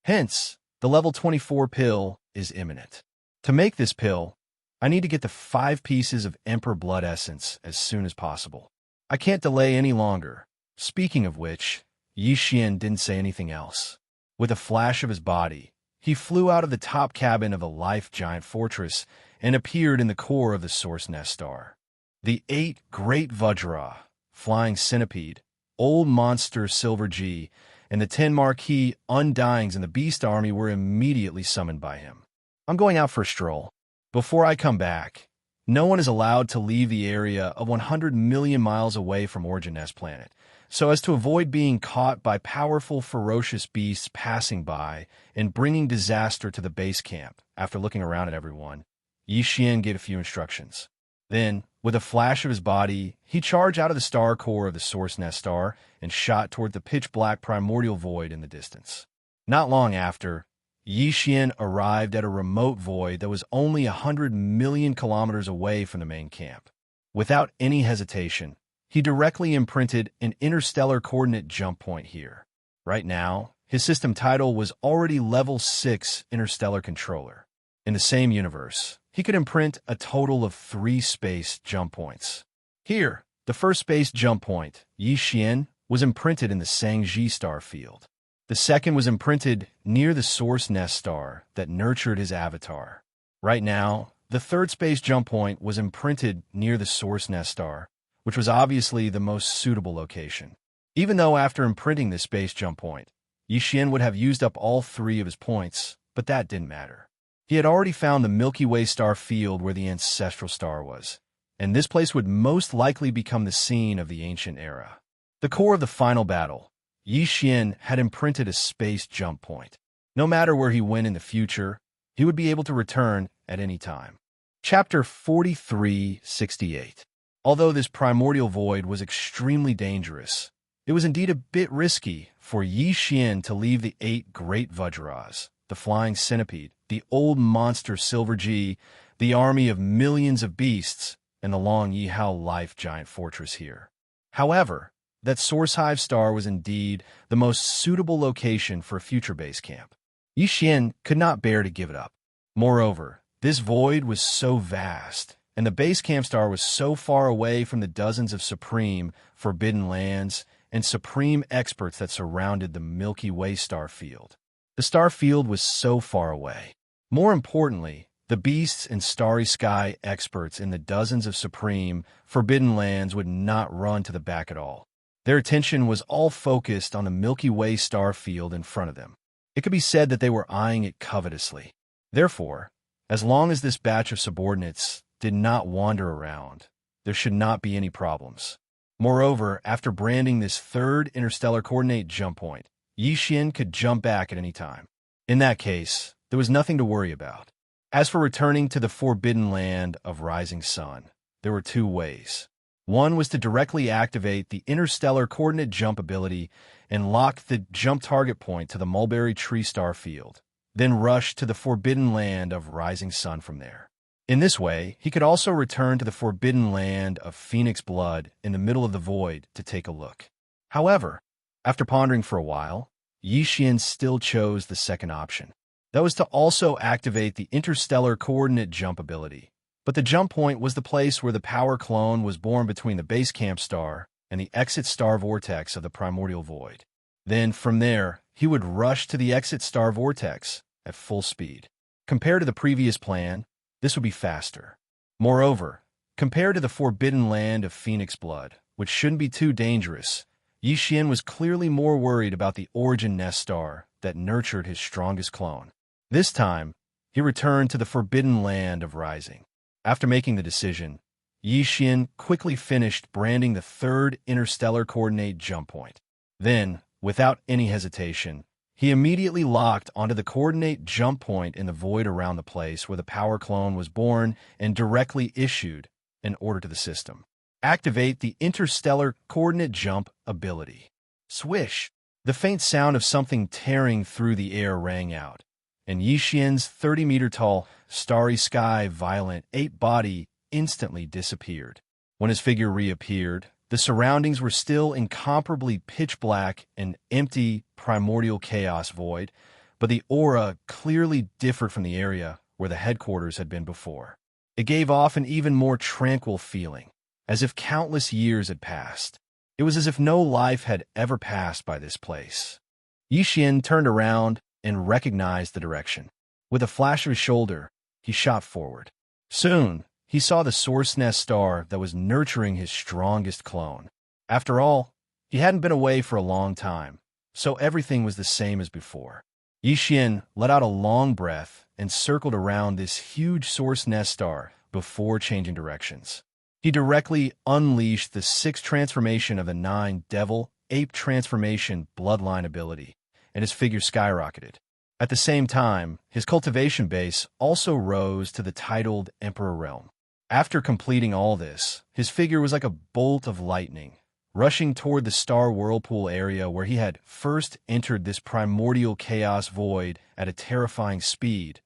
Hence, the level 24 pill is imminent. To make this pill, I need to get the 5 pieces of Emperor Blood Essence as soon as possible. I can't delay any longer. Speaking of which, Yi Xian didn't say anything else. With a flash of his body, he flew out of the top cabin of a life giant fortress and appeared in the core of the Source Nest Star. The 8 Great Vajra, Flying Centipede, Old Monster Silver G, and the 10 Marquis Undyings and the Beast Army were immediately summoned by him. I'm going out for a stroll. Before I come back, no one is allowed to leave the area of 100 million miles away from Origin Nest Planet, so as to avoid being caught by powerful, ferocious beasts passing by and bringing disaster to the base camp. After looking around at everyone, Yi Xian gave a few instructions. Then, with a flash of his body, he charged out of the star core of the Source Nest Star and shot toward the pitch-black primordial void in the distance. Not long after, Yi Xian arrived at a remote void that was only 100 million kilometers away from the main camp. Without any hesitation, he directly imprinted an interstellar coordinate jump point here. Right now, his system title was already level 6 interstellar controller. In the same universe, he could imprint a total of 3 space jump points. Here, the first space jump point, Yi Xian, was imprinted in the Shangji star field. The second was imprinted near the Source Nest Star that nurtured his avatar. Right now, the third space jump point was imprinted near the Source Nest Star, which was obviously the most suitable location. Even though after imprinting this space jump point, Yi Xian would have used up all 3 of his points, but that didn't matter. He had already found the Milky Way star field where the ancestral star was, and this place would most likely become the scene of the ancient era. The core of the final battle, Yi Xian had imprinted a space jump point. No matter where he went in the future, he would be able to return at any time. Chapter 4368. Although this primordial void was extremely dangerous, it was indeed a bit risky for Yi Xian to leave the 8 Great Vajras, the Flying Centipede, the Old Monster Silver G, the army of millions of beasts, and the Long Yihao Life Giant Fortress here. However, that Source Hive Star was indeed the most suitable location for a future base camp. Yi Xian could not bear to give it up. Moreover, this void was so vast, and the base camp star was so far away from the dozens of supreme, forbidden lands and supreme experts that surrounded the Milky Way star field. The star field was so far away. More importantly, the beasts and starry sky experts in the dozens of supreme, forbidden lands would not run to the back at all. Their attention was all focused on the Milky Way star field in front of them. It could be said that they were eyeing it covetously. Therefore, as long as this batch of subordinates did not wander around, there should not be any problems. Moreover, after branding this third interstellar coordinate jump point, Yi Xian could jump back at any time. In that case, there was nothing to worry about. As for returning to the forbidden land of Rising Sun, there were 2 ways. One was to directly activate the interstellar coordinate jump ability and lock the jump target point to the Mulberry Tree star field, then rush to the forbidden land of Rising Sun from there. In this way, he could also return to the forbidden land of Phoenix Blood in the middle of the void to take a look. However, after pondering for a while, Yi Xian still chose the second option. That was to also activate the interstellar coordinate jump ability. But the jump point was the place where the power clone was born between the base camp star and the exit star vortex of the primordial void. Then, from there, he would rush to the exit star vortex at full speed. Compared to the previous plan, this would be faster. Moreover, compared to the forbidden land of Phoenix Blood, which shouldn't be too dangerous, Yi Xian was clearly more worried about the Origin Nest Star that nurtured his strongest clone. This time, he returned to the forbidden land of Rising. After making the decision, Yi Xian quickly finished branding the third interstellar coordinate jump point. Then, without any hesitation, he immediately locked onto the coordinate jump point in the void around the place where the power clone was born and directly issued an order to the system. Activate the interstellar coordinate jump ability. Swish! The faint sound of something tearing through the air rang out, and Yi Xian's 30-meter-tall, starry sky violent ape body instantly disappeared. When his figure reappeared, The surroundings were still incomparably pitch black and empty primordial chaos void, but the aura clearly differed from the area where the headquarters had been before. It gave off an even more tranquil feeling, as if countless years had passed. It was as if no life had ever passed by this place. Yi Xian turned around and recognized the direction. With a flash of his shoulder, he shot forward. Soon, he saw the Source Nest star that was nurturing his strongest clone. After all, he hadn't been away for a long time, so everything was the same as before. Yi Xian let out a long breath and circled around this huge Source Nest star before changing directions. He directly unleashed the 6th transformation of the 9 Devil Ape transformation bloodline ability, and his figure skyrocketed. At the same time, his cultivation base also rose to the titled Emperor realm. After completing all this, his figure was like a bolt of lightning, rushing toward the star whirlpool area where he had first entered this primordial chaos void at a terrifying speed,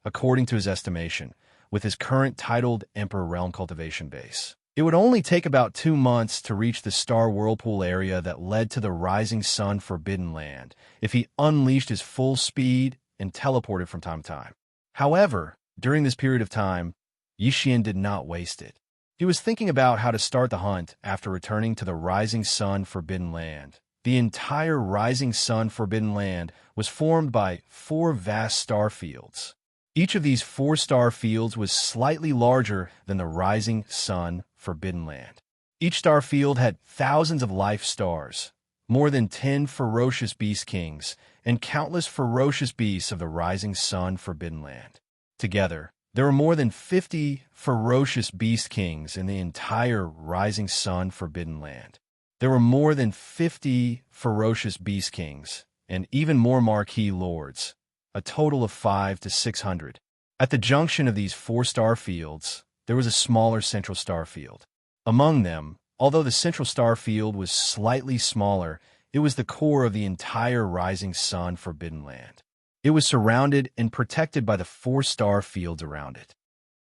according to his estimation, with his current titled Emperor realm cultivation base. It would only take about 2 months to reach the star whirlpool area that led to the Rising Sun Forbidden Land if he unleashed his full speed and teleported from time to time. However, during this period of time, Yi Xian did not waste it. He was thinking about how to start the hunt after returning to the Rising Sun Forbidden Land. The entire Rising Sun Forbidden Land was formed by 4 vast star fields. Each of these 4 star fields was slightly larger than the Rising Sun Forbidden Land. Each star field had thousands of life stars, more than 10 ferocious beast kings, and countless ferocious beasts of the Rising Sun Forbidden Land. Together, there were more than 50 ferocious beast kings in the entire Rising Sun Forbidden Land. There were more than 50 ferocious beast kings, and even more marquee lords, a total of 500 to 600. At the junction of these 4 star fields, there was a smaller central star field. Among them, although the central star field was slightly smaller, it was the core of the entire Rising Sun Forbidden Land. It was surrounded and protected by the 4 star fields around it.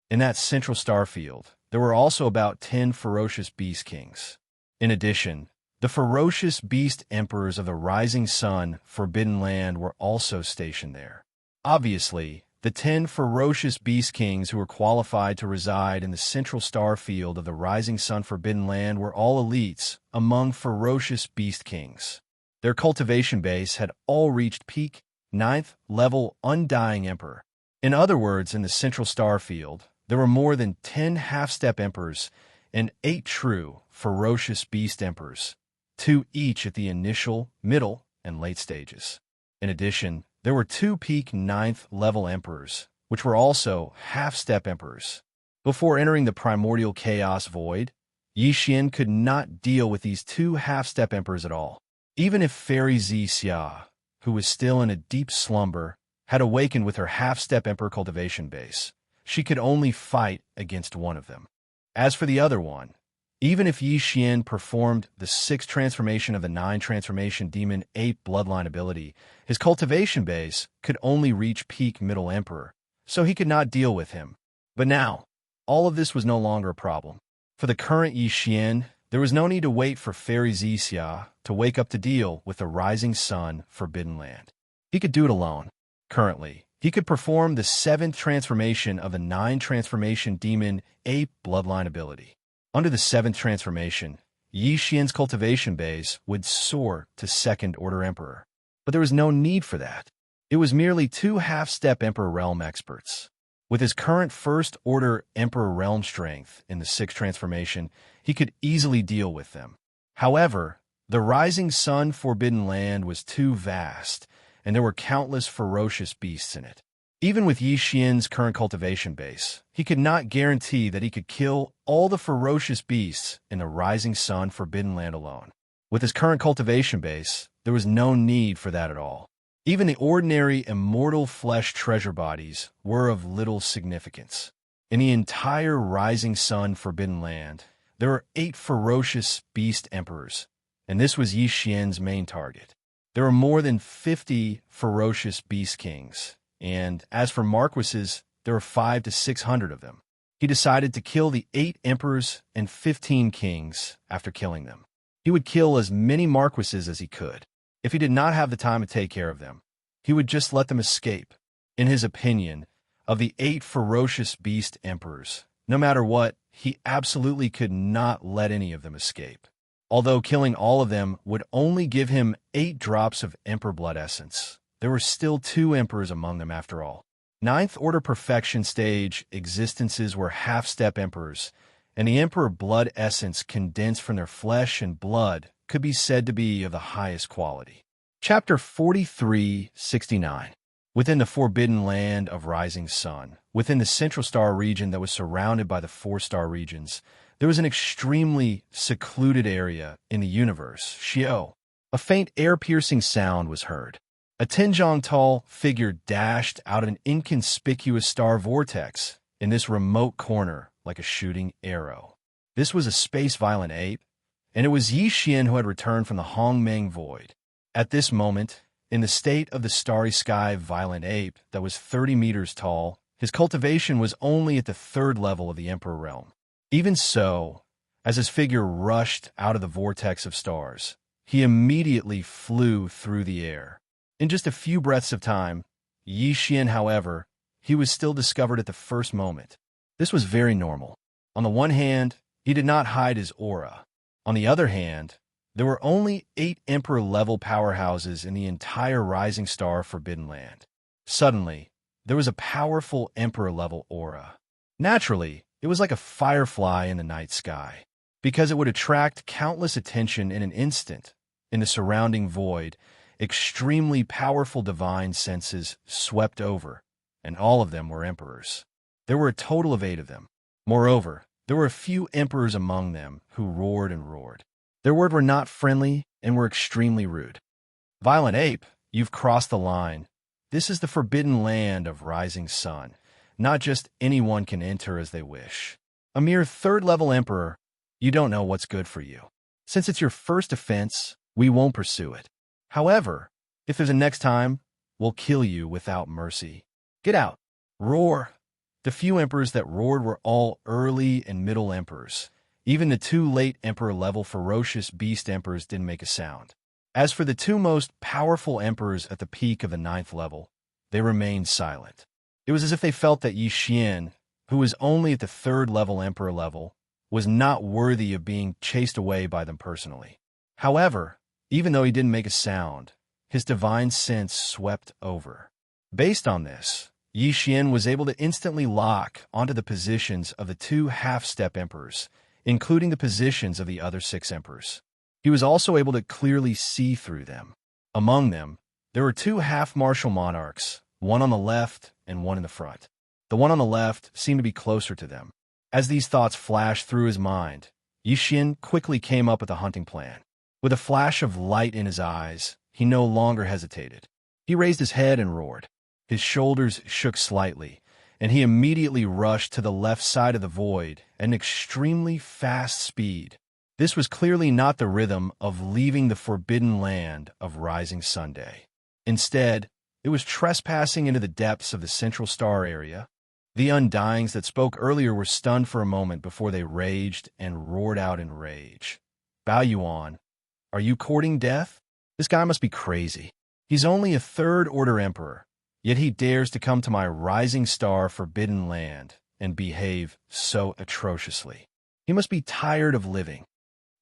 In that central star field, there were also about 10 ferocious beast kings. In addition, the ferocious beast emperors of the Rising Sun Forbidden Land were also stationed there. Obviously, the 10 ferocious beast kings who were qualified to reside in the central star field of the Rising Sun Forbidden Land were all elites among ferocious beast kings. Their cultivation base had all reached peak 9th level Undying Emperor. In other words, in the central star field, there were more than 10 half-step emperors and 8 true ferocious beast emperors, 2 each at the initial, middle, and late stages. In addition, there were 2 peak 9th level emperors, which were also half-step emperors. Before entering the primordial chaos void, Yi Xian could not deal with these 2 half-step emperors at all. Even if Fairy Xia, who was still in a deep slumber, had awakened with her half-step emperor cultivation base, she could only fight against one of them. As for the other one, even if Yi Xian performed the 6th transformation of the 9 transformation demon ape bloodline ability, his cultivation base could only reach peak middle emperor, so he could not deal with him. But now, all of this was no longer a problem. For the current Yi Xian, there was no need to wait for Fairy Xia to wake up to deal with the Rising Sun Forbidden Land. He could do it alone. Currently, he could perform the 7th transformation of the 9 transformation demon ape bloodline ability. Under the 7th transformation, Yi Xian's cultivation base would soar to 2nd Order Emperor. But there was no need for that. It was merely 2 half-step Emperor Realm experts. With his current 1st Order Emperor Realm strength in the 6th transformation, he could easily deal with them. However, the Rising Sun Forbidden Land was too vast, and there were countless ferocious beasts in it. Even with Yi Xian's current cultivation base, he could not guarantee that he could kill all the ferocious beasts in the Rising Sun Forbidden Land alone. With his current cultivation base, there was no need for that at all. Even the ordinary immortal flesh treasure bodies were of little significance. In the entire Rising Sun Forbidden Land, there were 8 ferocious beast emperors, and this was Yi Xian's main target. There were more than 50 ferocious beast kings, and as for marquises, there were 500 to 600 of them. He decided to kill the 8 emperors and 15 kings after killing them. He would kill as many marquises as he could. If he did not have the time to take care of them, he would just let them escape. In his opinion, of the 8 ferocious beast emperors, no matter what, he absolutely could not let any of them escape. Although killing all of them would only give him 8 drops of emperor blood essence, there were still 2 emperors among them after all. Ninth Order Perfection Stage existences were half-step emperors, and the emperor blood essence condensed from their flesh and blood could be said to be of the highest quality. Chapter 4369. Within the forbidden land of Rising Sun, within the Central Star region that was surrounded by the 4-star regions, there was an extremely secluded area in the universe, Xiao. A faint air-piercing sound was heard. A 10-jong-tall figure dashed out of an inconspicuous star vortex in this remote corner like a shooting arrow. This was a space violent ape, and it was Yi Xian who had returned from the Hongmeng Void. At this moment, in the state of the starry sky violent ape that was 30 meters tall, his cultivation was only at the 3rd level of the Emperor realm. Even so, as his figure rushed out of the vortex of stars, he immediately flew through the air. In just a few breaths of time, Yi Xian, however, he was still discovered at the first moment. This was very normal. On the one hand, he did not hide his aura. On the other hand, there were only 8 Emperor-level powerhouses in the entire Rising Star Forbidden Land. Suddenly, there was a powerful Emperor-level aura. Naturally, it was like a firefly in the night sky, because it would attract countless attention in an instant. In the surrounding void, extremely powerful divine senses swept over, and all of them were emperors. There were a total of 8 of them. Moreover, there were a few emperors among them who roared and roared. Their words were not friendly and were extremely rude. Violent ape, you've crossed the line. This is the forbidden land of Rising Sun. Not just anyone can enter as they wish. A mere 3rd-level emperor, you don't know what's good for you. Since it's your first offense, we won't pursue it. However, if there's a next time, we'll kill you without mercy. Get out. Roar. The few emperors that roared were all early and middle emperors. Even the 2 late emperor-level ferocious beast emperors didn't make a sound. As for the 2 most powerful emperors at the peak of the 9th level, they remained silent. It was as if they felt that Yi Xian, who was only at the 3rd-level emperor level, was not worthy of being chased away by them personally. However, even though he didn't make a sound, his divine sense swept over. Based on this, Yi Xian was able to instantly lock onto the positions of the 2 half-step emperors, including the positions of the other 6 emperors. He was also able to clearly see through them. Among them, there were 2 half-martial monarchs, one on the left and one in the front. The one on the left seemed to be closer to them. As these thoughts flashed through his mind, Yi Xian quickly came up with a hunting plan. With a flash of light in his eyes, he no longer hesitated. He raised his head and roared. His shoulders shook slightly, and he immediately rushed to the left side of the void at an extremely fast speed. This was clearly not the rhythm of leaving the forbidden land of Rising Sunday. Instead, it was trespassing into the depths of the Central Star area. The Undyings that spoke earlier were stunned for a moment before they raged and roared out in rage. Bao Yuan, are you courting death? This guy must be crazy. He's only a 3rd-order emperor, yet he dares to come to my Rising Star Forbidden Land and behave so atrociously. He must be tired of living.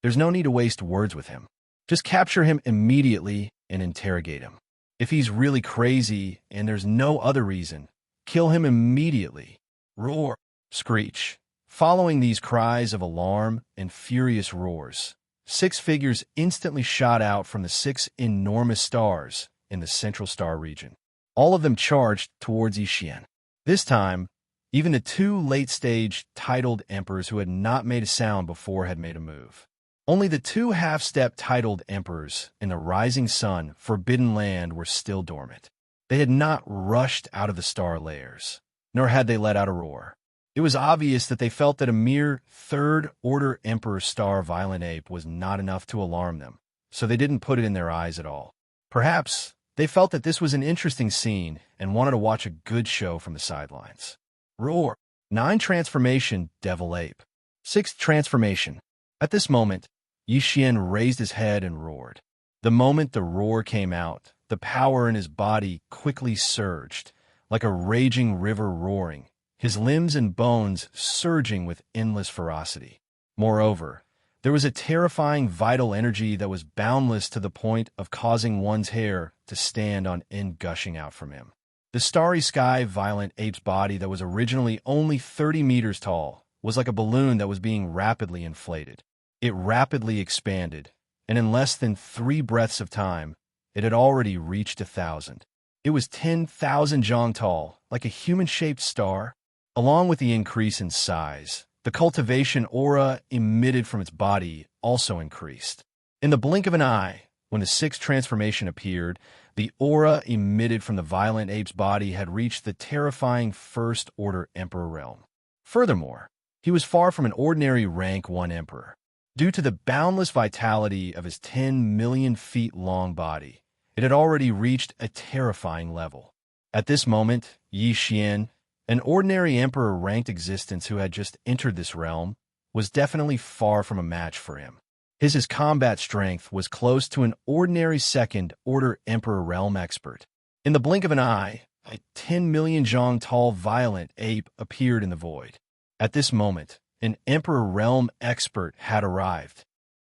There's no need to waste words with him. Just capture him immediately and interrogate him. If he's really crazy and there's no other reason, kill him immediately. Roar, screech. Following these cries of alarm and furious roars, 6 figures instantly shot out from the 6 enormous stars in the Central Star region. All of them charged towards Yi Xian. This time, even the 2 late-stage titled emperors who had not made a sound before had made a move. Only the 2 half-step titled emperors in the Rising Sun Forbidden Land were still dormant. They had not rushed out of the star layers, nor had they let out a roar. It was obvious that they felt that a mere 3rd-order Emperor Star Violent Ape was not enough to alarm them, so they didn't put it in their eyes at all. Perhaps they felt that this was an interesting scene and wanted to watch a good show from the sidelines. Roar! 9 transformation, devil ape. 6th transformation. At this moment, Yi Xian raised his head and roared. The moment the roar came out, the power in his body quickly surged, like a raging river roaring, his limbs and bones surging with endless ferocity. Moreover, there was a terrifying vital energy that was boundless to the point of causing one's hair to stand on end, gushing out from him. The starry sky violent ape's body that was originally only 30 meters tall was like a balloon that was being rapidly inflated. It rapidly expanded, and in less than 3 breaths of time, it had already reached 1,000. It was 10,000 zhang tall, like a human-shaped star. Along with the increase in size, the cultivation aura emitted from its body also increased. In the blink of an eye, when the 6th transformation appeared, the aura emitted from the violent ape's body had reached the terrifying First-Order Emperor realm. Furthermore, he was far from an ordinary rank 1 emperor. Due to the boundless vitality of his 10 million feet long body, it had already reached a terrifying level. At this moment, Yi Xian, an ordinary emperor-ranked existence who had just entered this realm, was definitely far from a match for him. His combat strength was close to an ordinary second-order emperor realm expert. In the blink of an eye, a 10 million zhang tall violent ape appeared in the void. At this moment, an emperor realm expert had arrived.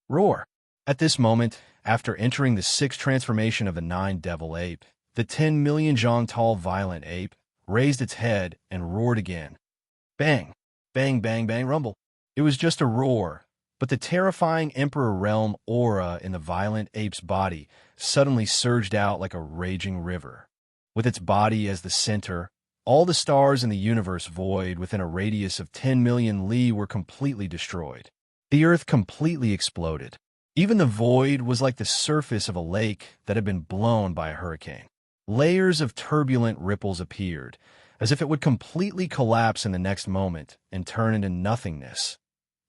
Roar! At this moment, after entering the 6th transformation of the 9 devil ape, the 10 million zhang tall violent ape raised its head and roared again. Bang! Bang, bang, bang, rumble. It was just a roar, but the terrifying emperor realm aura in the violent ape's body suddenly surged out like a raging river. With its body as the center, all the stars in the universe void within a radius of 10 million li were completely destroyed. The earth completely exploded. Even the void was like the surface of a lake that had been blown by a hurricane. Layers of turbulent ripples appeared, as if it would completely collapse in the next moment and turn into nothingness.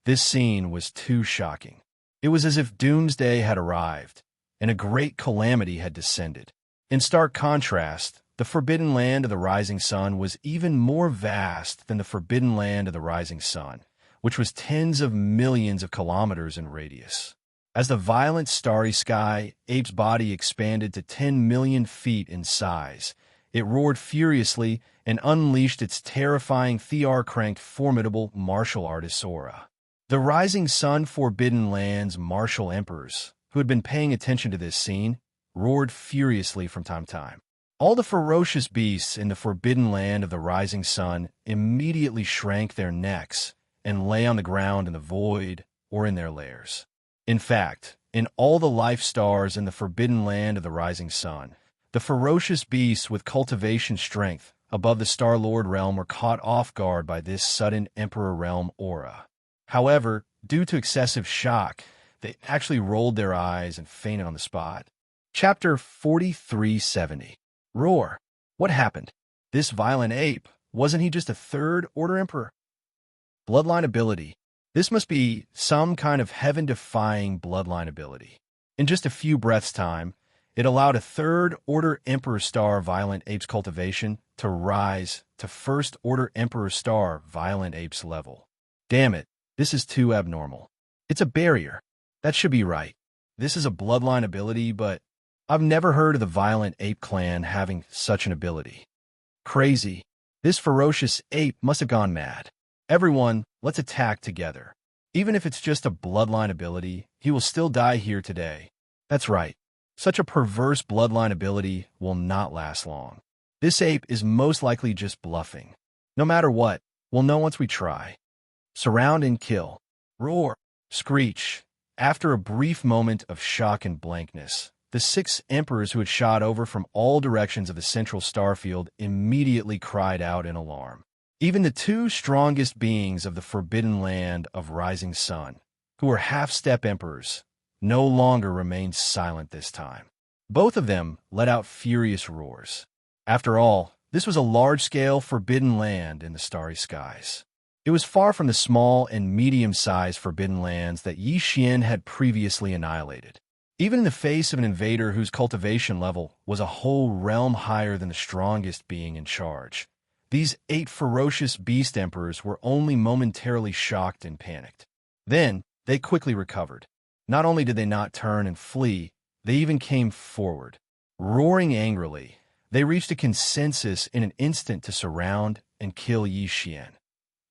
This scene was too shocking. It was as if doomsday had arrived, and a great calamity had descended. In stark contrast, the forbidden land of the rising sun was even more vast than the forbidden land of the rising sun, which was tens of millions of kilometers in radius. As the violent starry sky ape's body expanded to 10 million feet in size, it roared furiously and unleashed its terrifying Thear-cranked formidable martial artist aura. The rising sun forbidden land's martial emperors, who had been paying attention to this scene, roared furiously from time to time. All the ferocious beasts in the forbidden land of the rising sun immediately shrank their necks and lay on the ground in the void or in their lairs. In fact, in all the life stars in the forbidden land of the rising sun, the ferocious beasts with cultivation strength above the Star-Lord realm were caught off guard by this sudden Emperor realm aura. However, due to excessive shock, they actually rolled their eyes and fainted on the spot. Chapter 4370. Roar! What happened? This violent ape, wasn't he just a third-order emperor? Bloodline ability. This must be some kind of heaven-defying bloodline ability. In just a few breaths' time, it allowed a third-order Emperor Star Violent Ape's cultivation to rise to first-order Emperor Star Violent Ape's level. Damn it, this is too abnormal. It's a barrier. That should be right. This is a bloodline ability, but I've never heard of the Violent Ape clan having such an ability. Crazy. This ferocious ape must have gone mad. Everyone, let's attack together. Even if it's just a bloodline ability, he will still die here today. That's right. Such a perverse bloodline ability will not last long. This ape is most likely just bluffing. No matter what, we'll know once we try. Surround and kill. Roar. Screech. After a brief moment of shock and blankness, the 6 emperors who had shot over from all directions of the central starfield immediately cried out in alarm. Even the 2 strongest beings of the forbidden land of rising sun, who were half-step emperors, no longer remained silent this time. Both of them let out furious roars. After all, this was a large-scale forbidden land in the starry skies. It was far from the small and medium-sized forbidden lands that Yi Xian had previously annihilated. Even in the face of an invader whose cultivation level was a whole realm higher than the strongest being in charge, These 8 ferocious beast emperors were only momentarily shocked and panicked. Then, they quickly recovered. Not only did they not turn and flee, they even came forward. Roaring angrily, they reached a consensus in an instant to surround and kill Yi Xian.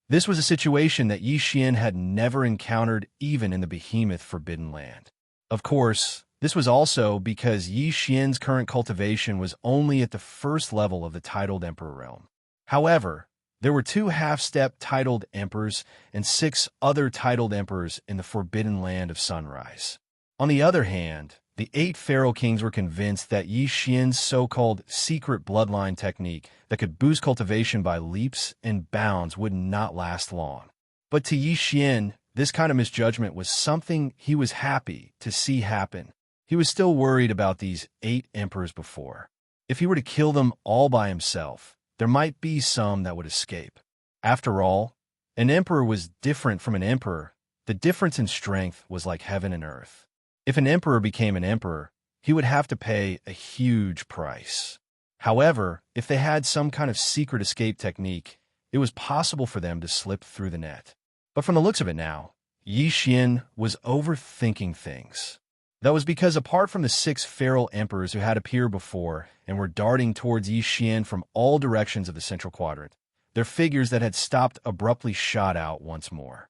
This was a situation that Yi Xian had never encountered even in the behemoth Forbidden Land. Of course, this was also because Yi Xian's current cultivation was only at the first level of the titled Emperor realm. However, there were 2 half-step titled emperors and 6 other titled emperors in the Forbidden Land of Sunrise. On the other hand, the 8 feral kings were convinced that Yi Xian's so-called secret bloodline technique that could boost cultivation by leaps and bounds would not last long. But to Yi Xian, this kind of misjudgment was something he was happy to see happen. He was still worried about these 8 emperors before. If he were to kill them all by himself, there might be some that would escape. After all, an emperor was different from an emperor. The difference in strength was like heaven and earth. If an emperor became an emperor, he would have to pay a huge price. However, if they had some kind of secret escape technique, it was possible for them to slip through the net. But from the looks of it now, Yi Xian was overthinking things. That was because apart from the 6 feral emperors who had appeared before and were darting towards Yi Xian from all directions of the central quadrant, their figures that had stopped abruptly shot out once more.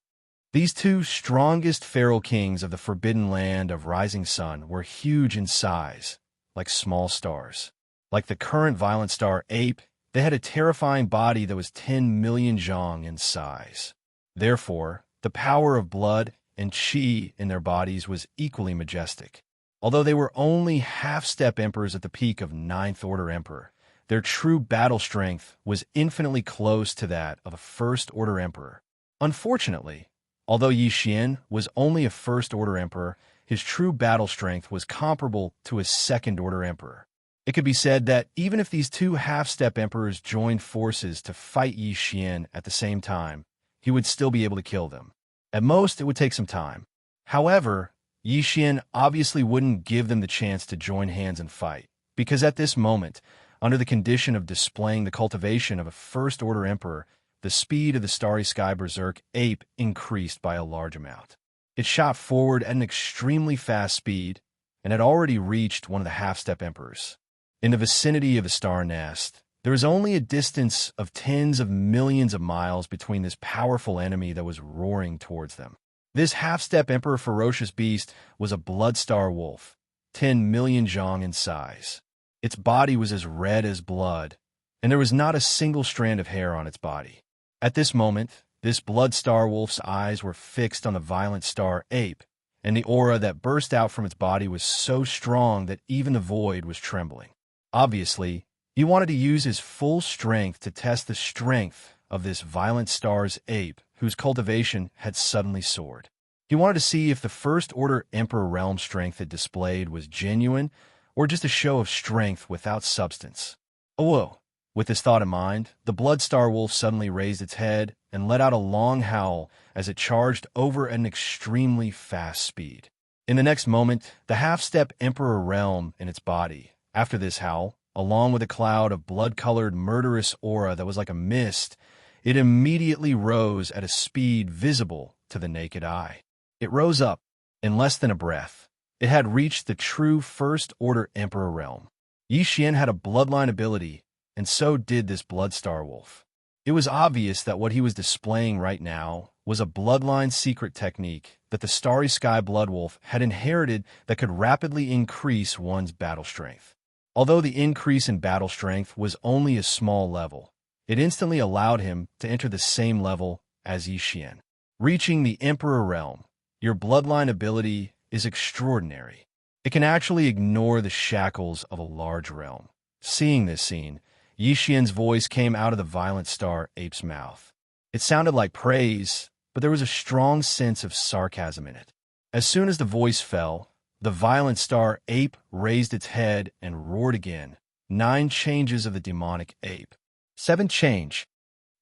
These 2 strongest feral kings of the Forbidden Land of Rising Sun were huge in size, like small stars. Like the current violent star Ape, they had a terrifying body that was 10 million zhong in size. Therefore, the power of blood and qi in their bodies was equally majestic. Although they were only half-step emperors at the peak of 9th Order Emperor, their true battle strength was infinitely close to that of a First Order Emperor. Unfortunately, although Yi Xian was only a First Order Emperor, his true battle strength was comparable to a Second Order Emperor. It could be said that even if these 2 half-step emperors joined forces to fight Yi Xian at the same time, he would still be able to kill them. At most, it would take some time. However, Yi Xian obviously wouldn't give them the chance to join hands and fight, because at this moment, under the condition of displaying the cultivation of a First Order Emperor, the speed of the Starry Sky Berserk Ape increased by a large amount. It shot forward at an extremely fast speed, and had already reached one of the half-step emperors. In the vicinity of the star nest, there was only a distance of tens of millions of miles between this powerful enemy that was roaring towards them. This half-step emperor ferocious beast was a blood star wolf, 10 million zhong in size. Its body was as red as blood, and there was not a single strand of hair on its body. At this moment, this blood star wolf's eyes were fixed on the violent star Ape, and the aura that burst out from its body was so strong that even the void was trembling. Obviously, he wanted to use his full strength to test the strength of this violent star's ape, whose cultivation had suddenly soared. He wanted to see if the First Order Emperor realm strength it displayed was genuine or just a show of strength without substance. Oh, with this thought in mind, the blood star wolf suddenly raised its head and let out a long howl as it charged over at an extremely fast speed. In the next moment, the half-step Emperor realm in its body, after this howl, along with a cloud of blood-colored murderous aura that was like a mist, it immediately rose at a speed visible to the naked eye. It rose up in less than a breath. It had reached the true First Order Emperor realm. Yi Xian had a bloodline ability, and so did this blood star wolf. It was obvious that what he was displaying right now was a bloodline secret technique that the Starry Sky Blood Wolf had inherited that could rapidly increase one's battle strength. Although the increase in battle strength was only a small level, it instantly allowed him to enter the same level as Yi Xian. Reaching the Emperor realm, your bloodline ability is extraordinary. It can actually ignore the shackles of a large realm. Seeing this scene, Yi Xian's voice came out of the violent star ape's mouth. It sounded like praise, but there was a strong sense of sarcasm in it. As soon as the voice fell, the violent star ape raised its head and roared again. 9 changes of the demonic ape. 7 change.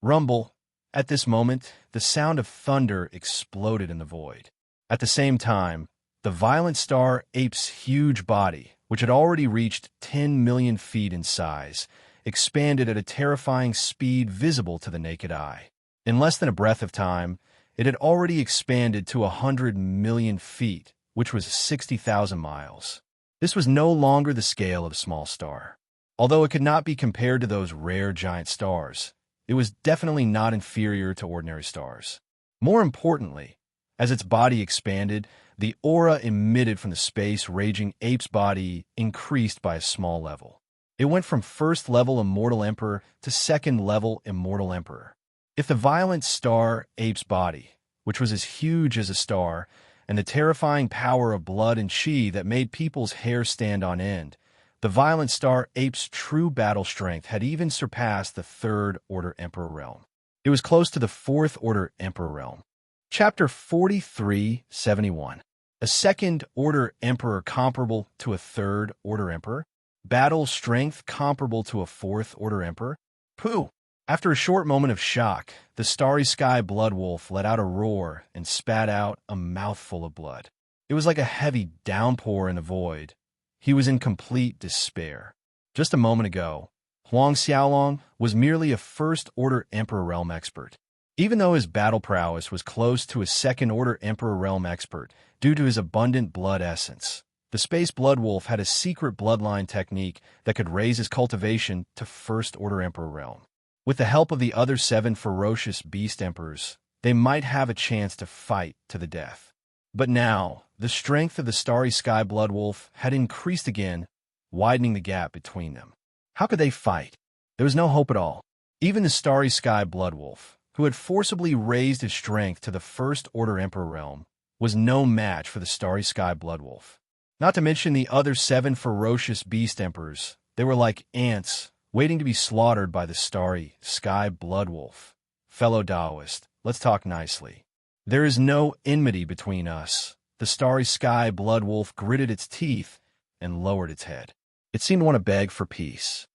Rumble. At this moment, the sound of thunder exploded in the void. At the same time, the violent star ape's huge body, which had already reached 10 million feet in size, expanded at a terrifying speed visible to the naked eye. In less than a breath of time, it had already expanded to 100 million feet, which was 60,000 miles. This was no longer the scale of a small star. Although it could not be compared to those rare giant stars, it was definitely not inferior to ordinary stars. More importantly, as its body expanded, the aura emitted from the space-raging ape's body increased by a small level. It went from first-level Immortal Emperor to second-level Immortal Emperor. If the violent star ape's body, which was as huge as a star, and the terrifying power of blood and chi that made people's hair stand on end, the violent star ape's true battle strength had even surpassed the Third-Order Emperor realm. It was close to the Fourth-Order Emperor realm. Chapter 4371. A Second-Order Emperor comparable to a Third-Order Emperor? Battle strength comparable to a Fourth-Order Emperor? Pooh! After a short moment of shock, the Starry Sky Blood Wolf let out a roar and spat out a mouthful of blood. It was like a heavy downpour in the void. He was in complete despair. Just a moment ago, Huang Xiaolong was merely a First-Order Emperor realm expert. Even though his battle prowess was close to a Second-Order Emperor realm expert due to his abundant blood essence, the Space Blood Wolf had a secret bloodline technique that could raise his cultivation to First-Order Emperor realm. With the help of the other 7 ferocious beast emperors, they might have a chance to fight to the death. But now, the strength of the Starry Sky Blood Wolf had increased again, widening the gap between them. How could they fight? There was no hope at all. Even the Starry Sky Blood Wolf, who had forcibly raised his strength to the First-Order Emperor realm, was no match for the Starry Sky Blood Wolf. Not to mention the other 7 ferocious beast emperors. They were like ants, waiting to be slaughtered by the Starry Sky Blood Wolf. Fellow Taoist, let's talk nicely. There is no enmity between us. The Starry Sky Blood Wolf gritted its teeth and lowered its head. It seemed to want to beg for peace.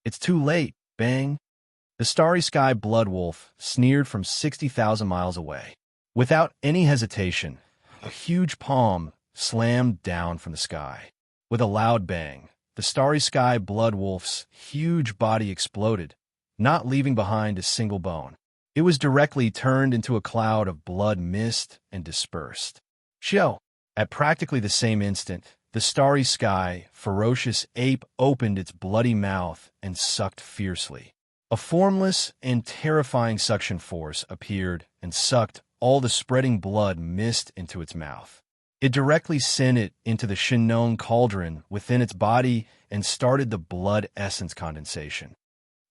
It's too late, bang. The Starry Sky Blood Wolf sneered from 60,000 miles away. Without any hesitation, a huge palm slammed down from the sky. With a loud bang, the Starry Sky Blood Wolf's huge body exploded, not leaving behind a single bone. It was directly turned into a cloud of blood mist and dispersed. Show! At practically the same instant, the Starry Sky ferocious ape opened its bloody mouth and sucked fiercely. A formless and terrifying suction force appeared and sucked all the spreading blood mist into its mouth. It directly sent it into the Shinnon cauldron within its body and started the blood essence condensation.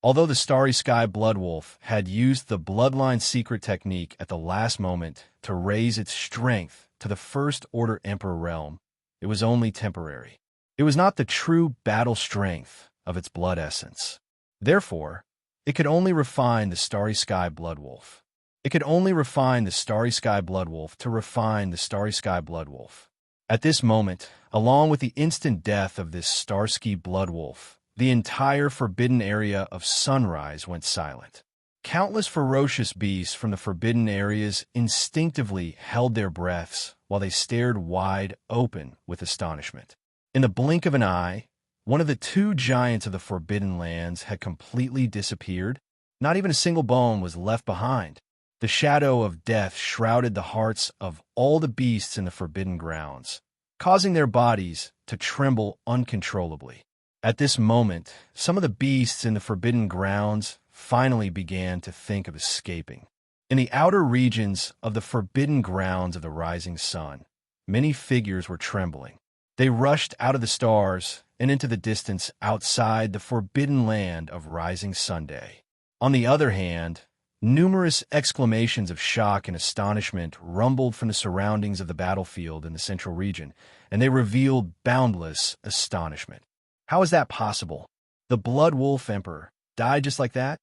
Although the Starry Sky Blood Wolf had used the bloodline secret technique at the last moment to raise its strength to the First-Order Emperor realm, it was only temporary. It was not the true battle strength of its blood essence. Therefore, it could only refine the Starry Sky Blood Wolf. It could only refine the Starry Sky Blood Wolf to refine the Starry Sky Blood Wolf. At this moment, along with the instant death of this Starsky Blood Wolf, the entire forbidden area of Sunrise went silent. Countless ferocious beasts from the forbidden areas instinctively held their breaths while they stared wide open with astonishment. In the blink of an eye, one of the 2 giants of the Forbidden Lands had completely disappeared. Not even a single bone was left behind. The shadow of death shrouded the hearts of all the beasts in the Forbidden Grounds, causing their bodies to tremble uncontrollably. At this moment, some of the beasts in the Forbidden Grounds finally began to think of escaping. In the outer regions of the Forbidden Grounds of the Rising Sun, many figures were trembling. They rushed out of the stars and into the distance outside the Forbidden Land of Rising Sunday. On the other hand, numerous exclamations of shock and astonishment rumbled from the surroundings of the battlefield in the central region, and they revealed boundless astonishment. How is that possible? The Blood Wolf Emperor died just like that?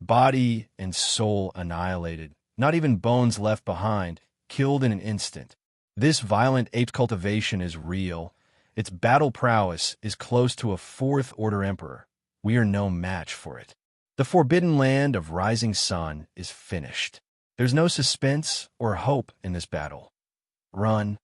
Body and soul annihilated, not even bones left behind, killed in an instant. This violent ape cultivation is real. Its battle prowess is close to a Fourth-Order Emperor. We are no match for it. The Forbidden Land of Rising Sun is finished. There's no suspense or hope in this battle. Run.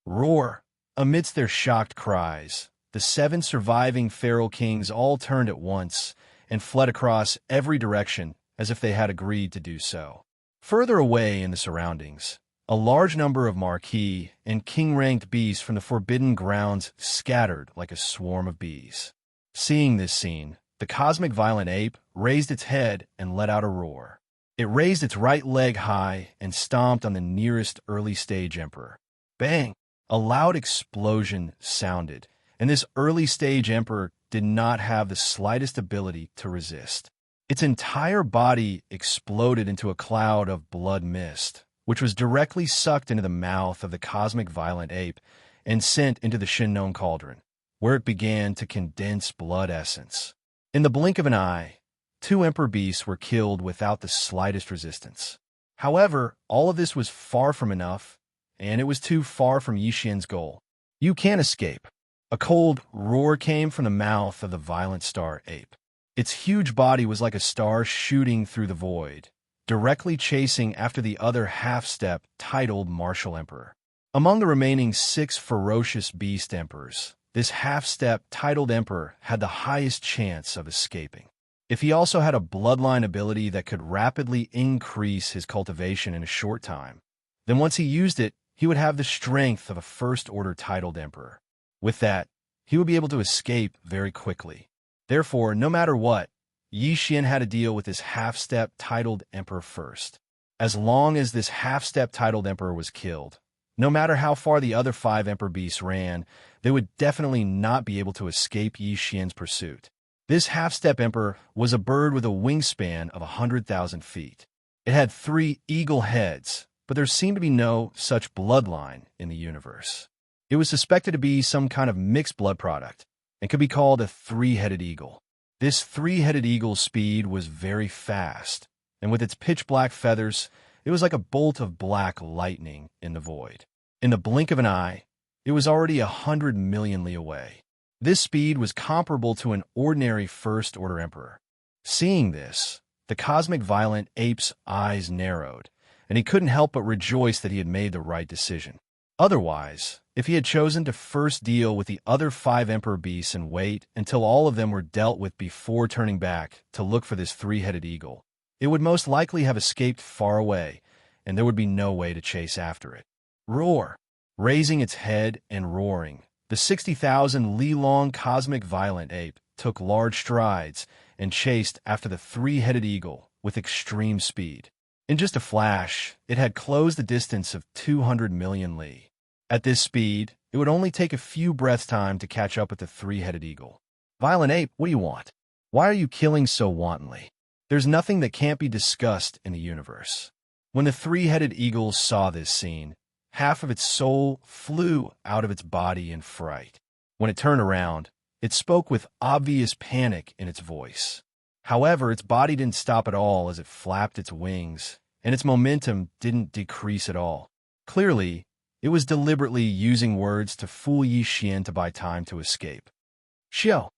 Roar. Amidst their shocked cries, the 7 surviving feral kings all turned at once and fled across every direction as if they had agreed to do so. Further away in the surroundings, a large number of marquis and king-ranked beasts from the forbidden grounds scattered like a swarm of bees. Seeing this scene, the cosmic violent ape raised its head and let out a roar. It raised its right leg high and stomped on the nearest early-stage emperor. Bang! A loud explosion sounded, and this early-stage emperor did not have the slightest ability to resist. Its entire body exploded into a cloud of blood mist, which was directly sucked into the mouth of the cosmic violent ape and sent into the Shinnon cauldron, where it began to condense blood essence. In the blink of an eye, 2 emperor beasts were killed without the slightest resistance. However, all of this was far from enough, and it was too far from Yi Xian's goal. "You can't escape." A cold roar came from the mouth of the violent star ape. Its huge body was like a star shooting through the void, directly chasing after the other half-step titled Martial Emperor. Among the remaining 6 ferocious beast emperors, this half-step titled emperor had the highest chance of escaping. If he also had a bloodline ability that could rapidly increase his cultivation in a short time, then once he used it, he would have the strength of a first-order titled emperor. With that, he would be able to escape very quickly. Therefore, no matter what, Yi Xian had to deal with this half-step titled emperor first. As long as this half-step titled emperor was killed, no matter how far the other 5 emperor beasts ran, they would definitely not be able to escape Yi Xian's pursuit. This half-step emperor was a bird with a wingspan of 100,000 feet. It had 3 eagle heads, but there seemed to be no such bloodline in the universe. It was suspected to be some kind of mixed blood product, and could be called a 3-headed eagle. This 3-headed eagle's speed was very fast, and with its pitch-black feathers, it was like a bolt of black lightning in the void. In the blink of an eye, it was already 100 million li away. This speed was comparable to an ordinary first-order emperor. Seeing this, the cosmic violent ape's eyes narrowed, and he couldn't help but rejoice that he had made the right decision. Otherwise, if he had chosen to first deal with the other 5 emperor beasts and wait until all of them were dealt with before turning back to look for this 3-headed eagle, it would most likely have escaped far away, and there would be no way to chase after it. Roar! Raising its head and roaring, the 60,000 li-long cosmic violent ape took large strides and chased after the 3-headed eagle with extreme speed. In just a flash, it had closed the distance of 200 million li. At this speed, it would only take a few breaths' time to catch up with the 3-headed eagle. "Violent ape, what do you want? Why are you killing so wantonly? There's nothing that can't be discussed in the universe." When the 3-headed eagle saw this scene, half of its soul flew out of its body in fright. When it turned around, it spoke with obvious panic in its voice. However, its body didn't stop at all as it flapped its wings, and its momentum didn't decrease at all. Clearly, it was deliberately using words to fool Yi Xian to buy time to escape. Xiao!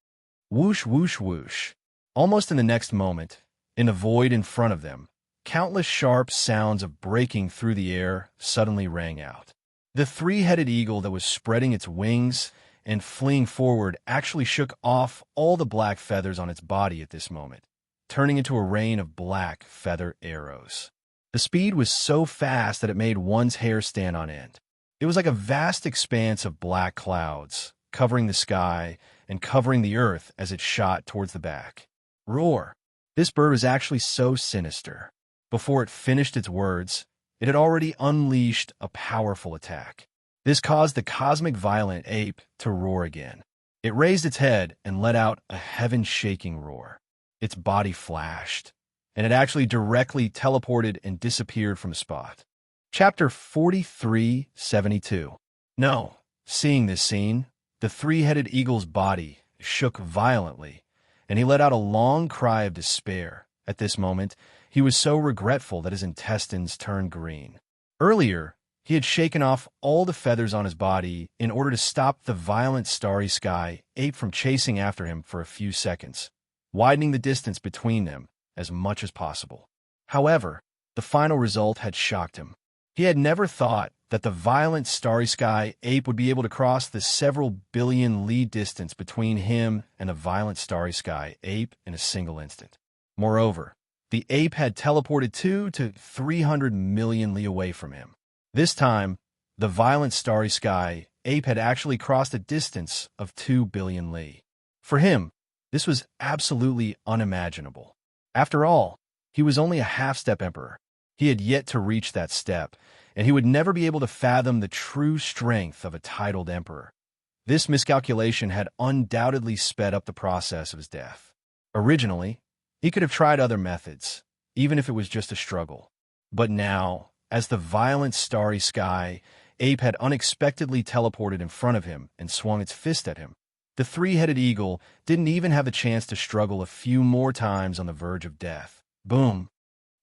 Whoosh, whoosh, whoosh. Almost in the next moment, in the void in front of them, countless sharp sounds of breaking through the air suddenly rang out. The 3-headed eagle that was spreading its wings and fleeing forward actually shook off all the black feathers on its body at this moment, turning into a rain of black feather arrows. The speed was so fast that it made one's hair stand on end. It was like a vast expanse of black clouds, covering the sky and covering the earth as it shot towards the back. Roar! This bird was actually so sinister. Before it finished its words, it had already unleashed a powerful attack. This caused the cosmic violent ape to roar again. It raised its head and let out a heaven-shaking roar. Its body flashed, and it actually directly teleported and disappeared from the spot. Chapter 4372. No, seeing this scene, the 3-headed eagle's body shook violently, and he let out a long cry of despair. At this moment, he was so regretful that his intestines turned green. Earlier, he had shaken off all the feathers on his body in order to stop the violent starry sky ape from chasing after him for a few seconds, widening the distance between them as much as possible. However, the final result had shocked him. He had never thought that the violent starry sky ape would be able to cross the several billion li distance between him and the violent starry sky ape in a single instant. Moreover, the ape had teleported 2 to 300 million li away from him. This time, the violent starry sky ape had actually crossed a distance of 2 billion li. For him, this was absolutely unimaginable. After all, he was only a half-step emperor. He had yet to reach that step, and he would never be able to fathom the true strength of a titled emperor. This miscalculation had undoubtedly sped up the process of his death. Originally, he could have tried other methods, even if it was just a struggle. But now, as the violent starry sky ape had unexpectedly teleported in front of him and swung its fist at him, the three-headed eagle didn't even have a chance to struggle a few more times on the verge of death. Boom!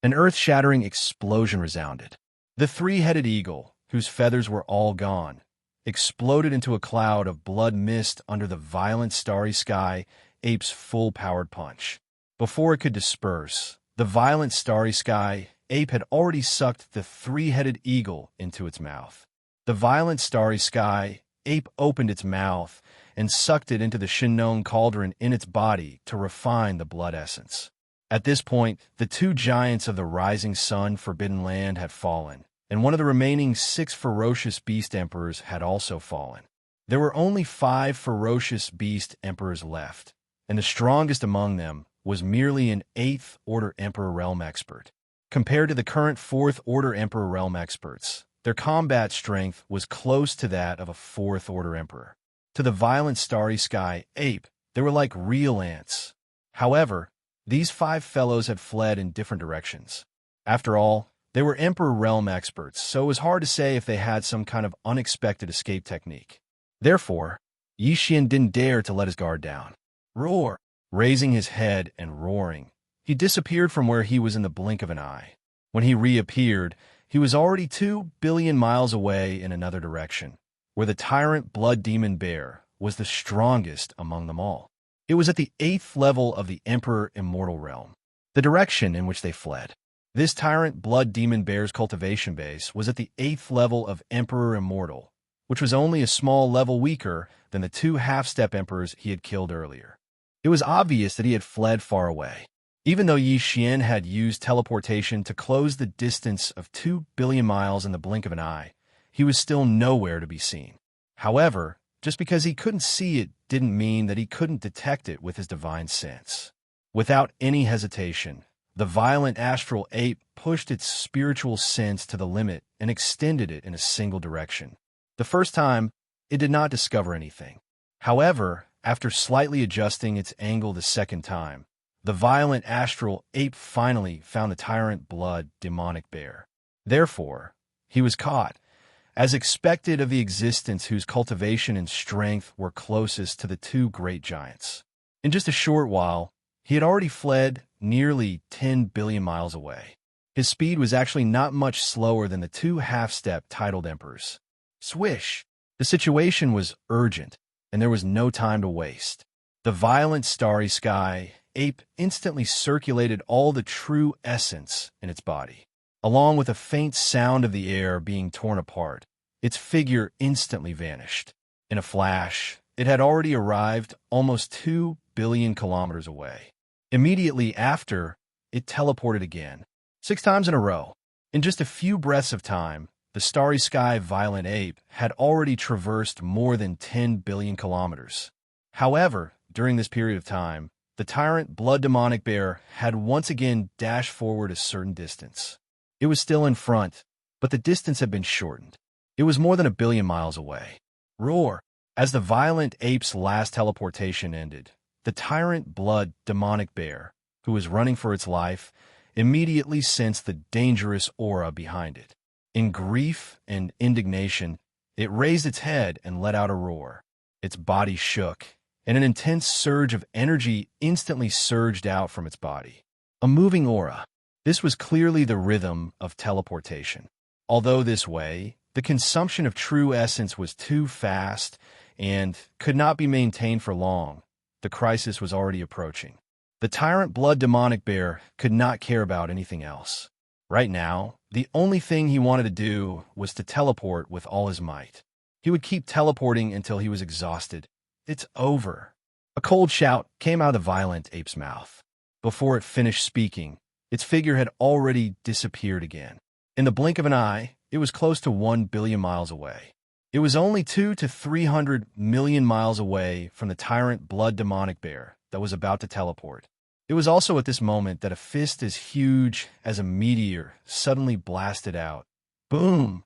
An earth-shattering explosion resounded. The three-headed eagle, whose feathers were all gone, exploded into a cloud of blood mist under the violent starry sky ape's full-powered punch. Before it could disperse, the violent starry sky ape had already sucked the three-headed eagle into its mouth. The violent starry sky ape opened its mouth and sucked it into the Shinnon cauldron in its body to refine the blood essence. At this point, the two giants of the rising sun Forbidden Land had fallen, and one of the remaining 6 ferocious beast emperors had also fallen. There were only 5 ferocious beast emperors left, and the strongest among them was merely an 8th Order Emperor Realm expert. Compared to the current 4th Order Emperor Realm experts, their combat strength was close to that of a 4th Order Emperor. To the violent starry sky ape, they were like real ants. However, these 5 fellows had fled in different directions. After all, they were Emperor Realm experts, so it was hard to say if they had some kind of unexpected escape technique. Therefore, Yi Xian didn't dare to let his guard down. Roar! Raising his head and roaring, he disappeared from where he was in the blink of an eye. When he reappeared, he was already 2 billion miles away in another direction, where the tyrant blood demon bear was the strongest among them all. It was at the 8th level of the Emperor Immortal Realm, the direction in which they fled. This tyrant blood demon bear's cultivation base was at the 8th level of Emperor Immortal, which was only a small level weaker than the 2 half-step emperors he had killed earlier. It was obvious that he had fled far away. Even though Yi Xian had used teleportation to close the distance of 2 billion miles in the blink of an eye, he was still nowhere to be seen. However, just because he couldn't see it didn't mean that he couldn't detect it with his divine sense. Without any hesitation, the violent astral ape pushed its spiritual sense to the limit and extended it in a single direction. The first time, it did not discover anything. However, after slightly adjusting its angle the second time, the violent astral ape finally found the tyrant blood demonic bear. Therefore, he was caught, as expected of the existence whose cultivation and strength were closest to the 2 great giants. In just a short while, he had already fled nearly 10 billion miles away. His speed was actually not much slower than the 2 half-step titled emperors. Swish! The situation was urgent, and there was no time to waste. The violent starry sky ape instantly circulated all the true essence in its body. Along with a faint sound of the air being torn apart, its figure instantly vanished. In a flash, it had already arrived almost 2 billion kilometers away. Immediately after, it teleported again, 6 times in a row. In just a few breaths of time, the starry sky violent ape had already traversed more than 10 billion kilometers. However, during this period of time, the tyrant blood demonic bear had once again dashed forward a certain distance. It was still in front, but the distance had been shortened. It was more than 1 billion miles away. Roar! As the violent ape's last teleportation ended, the tyrant blood demonic bear, who was running for its life, immediately sensed the dangerous aura behind it. In grief and indignation, it raised its head and let out a roar. Its body shook, and an intense surge of energy instantly surged out from its body. A moving aura. This was clearly the rhythm of teleportation. Although this way, the consumption of true essence was too fast and could not be maintained for long. The crisis was already approaching. The tyrant blood demonic bear could not care about anything else. Right now, The only thing he wanted to do was to teleport with all his might. He would keep teleporting until he was exhausted. It's over. A cold shout came out of the violent ape's mouth. Before it finished speaking, its figure had already disappeared again. In the blink of an eye, it was close to 1 billion miles away. It was only 200 to 300 million miles away from the tyrant blood demonic bear that was about to teleport. It was also at this moment that a fist as huge as a meteor suddenly blasted out. Boom!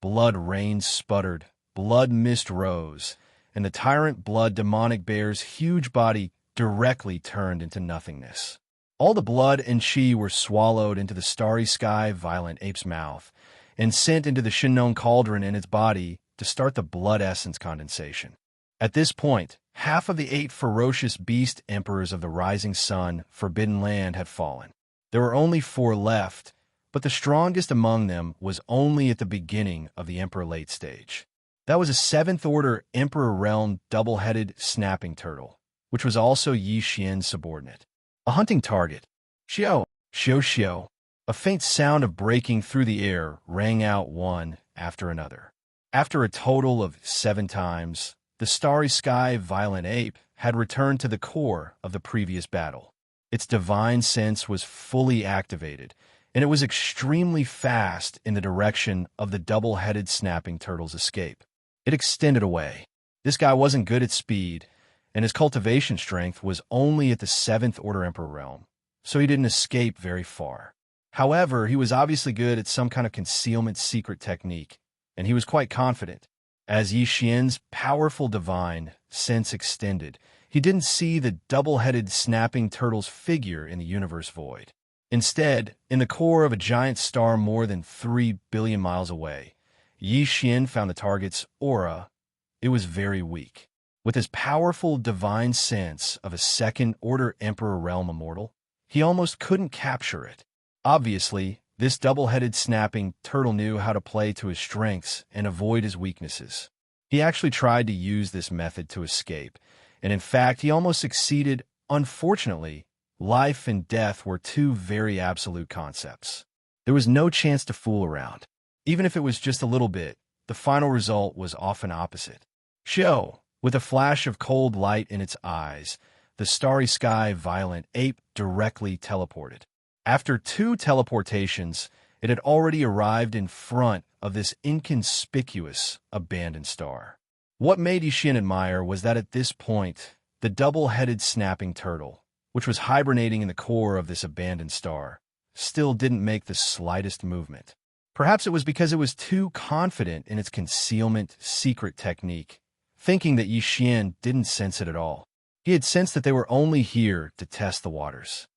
Blood rain sputtered, blood mist rose, and the tyrant blood demonic bear's huge body directly turned into nothingness. All the blood and chi were swallowed into the starry sky violent ape's mouth and sent into the Shinnon cauldron in its body to start the blood essence condensation. At this point, half of the 8 ferocious beast emperors of the rising sun, Forbidden Land, had fallen. There were only 4 left, but the strongest among them was only at the beginning of the Emperor late stage. That was a 7th-order Emperor Realm double-headed snapping turtle, which was also Yi Xian's subordinate. A hunting target. Xiao, xiao, xiao. A faint sound of breaking through the air rang out one after another. After a total of 7 times, the starry sky violent ape had returned to the core of the previous battle. Its divine sense was fully activated, and it was extremely fast in the direction of the double-headed snapping turtle's escape. It extended away. This guy wasn't good at speed, and his cultivation strength was only at the 7th-order Emperor realm, so he didn't escape very far. However, he was obviously good at some kind of concealment secret technique, and he was quite confident. As Yi Xian's powerful divine sense extended, he didn't see the double-headed snapping turtle's figure in the universe void. Instead, in the core of a giant star more than 3 billion miles away, Yi Xian found the target's aura. It was very weak. With his powerful divine sense of a 2nd-order Emperor realm immortal, he almost couldn't capture it. Obviously, this double-headed snapping turtle knew how to play to his strengths and avoid his weaknesses. He actually tried to use this method to escape, and in fact, he almost succeeded. Unfortunately, life and death were 2 very absolute concepts. There was no chance to fool around. Even if it was just a little bit, the final result was often opposite. Xiao, with a flash of cold light in its eyes, the starry sky violent ape directly teleported. After 2 teleportations, it had already arrived in front of this inconspicuous, abandoned star. What made Yi Xian admire was that at this point, the double-headed snapping turtle, which was hibernating in the core of this abandoned star, still didn't make the slightest movement. Perhaps it was because it was too confident in its concealment secret technique, thinking that Yi Xian didn't sense it at all. He had sensed that they were only here to test the waters.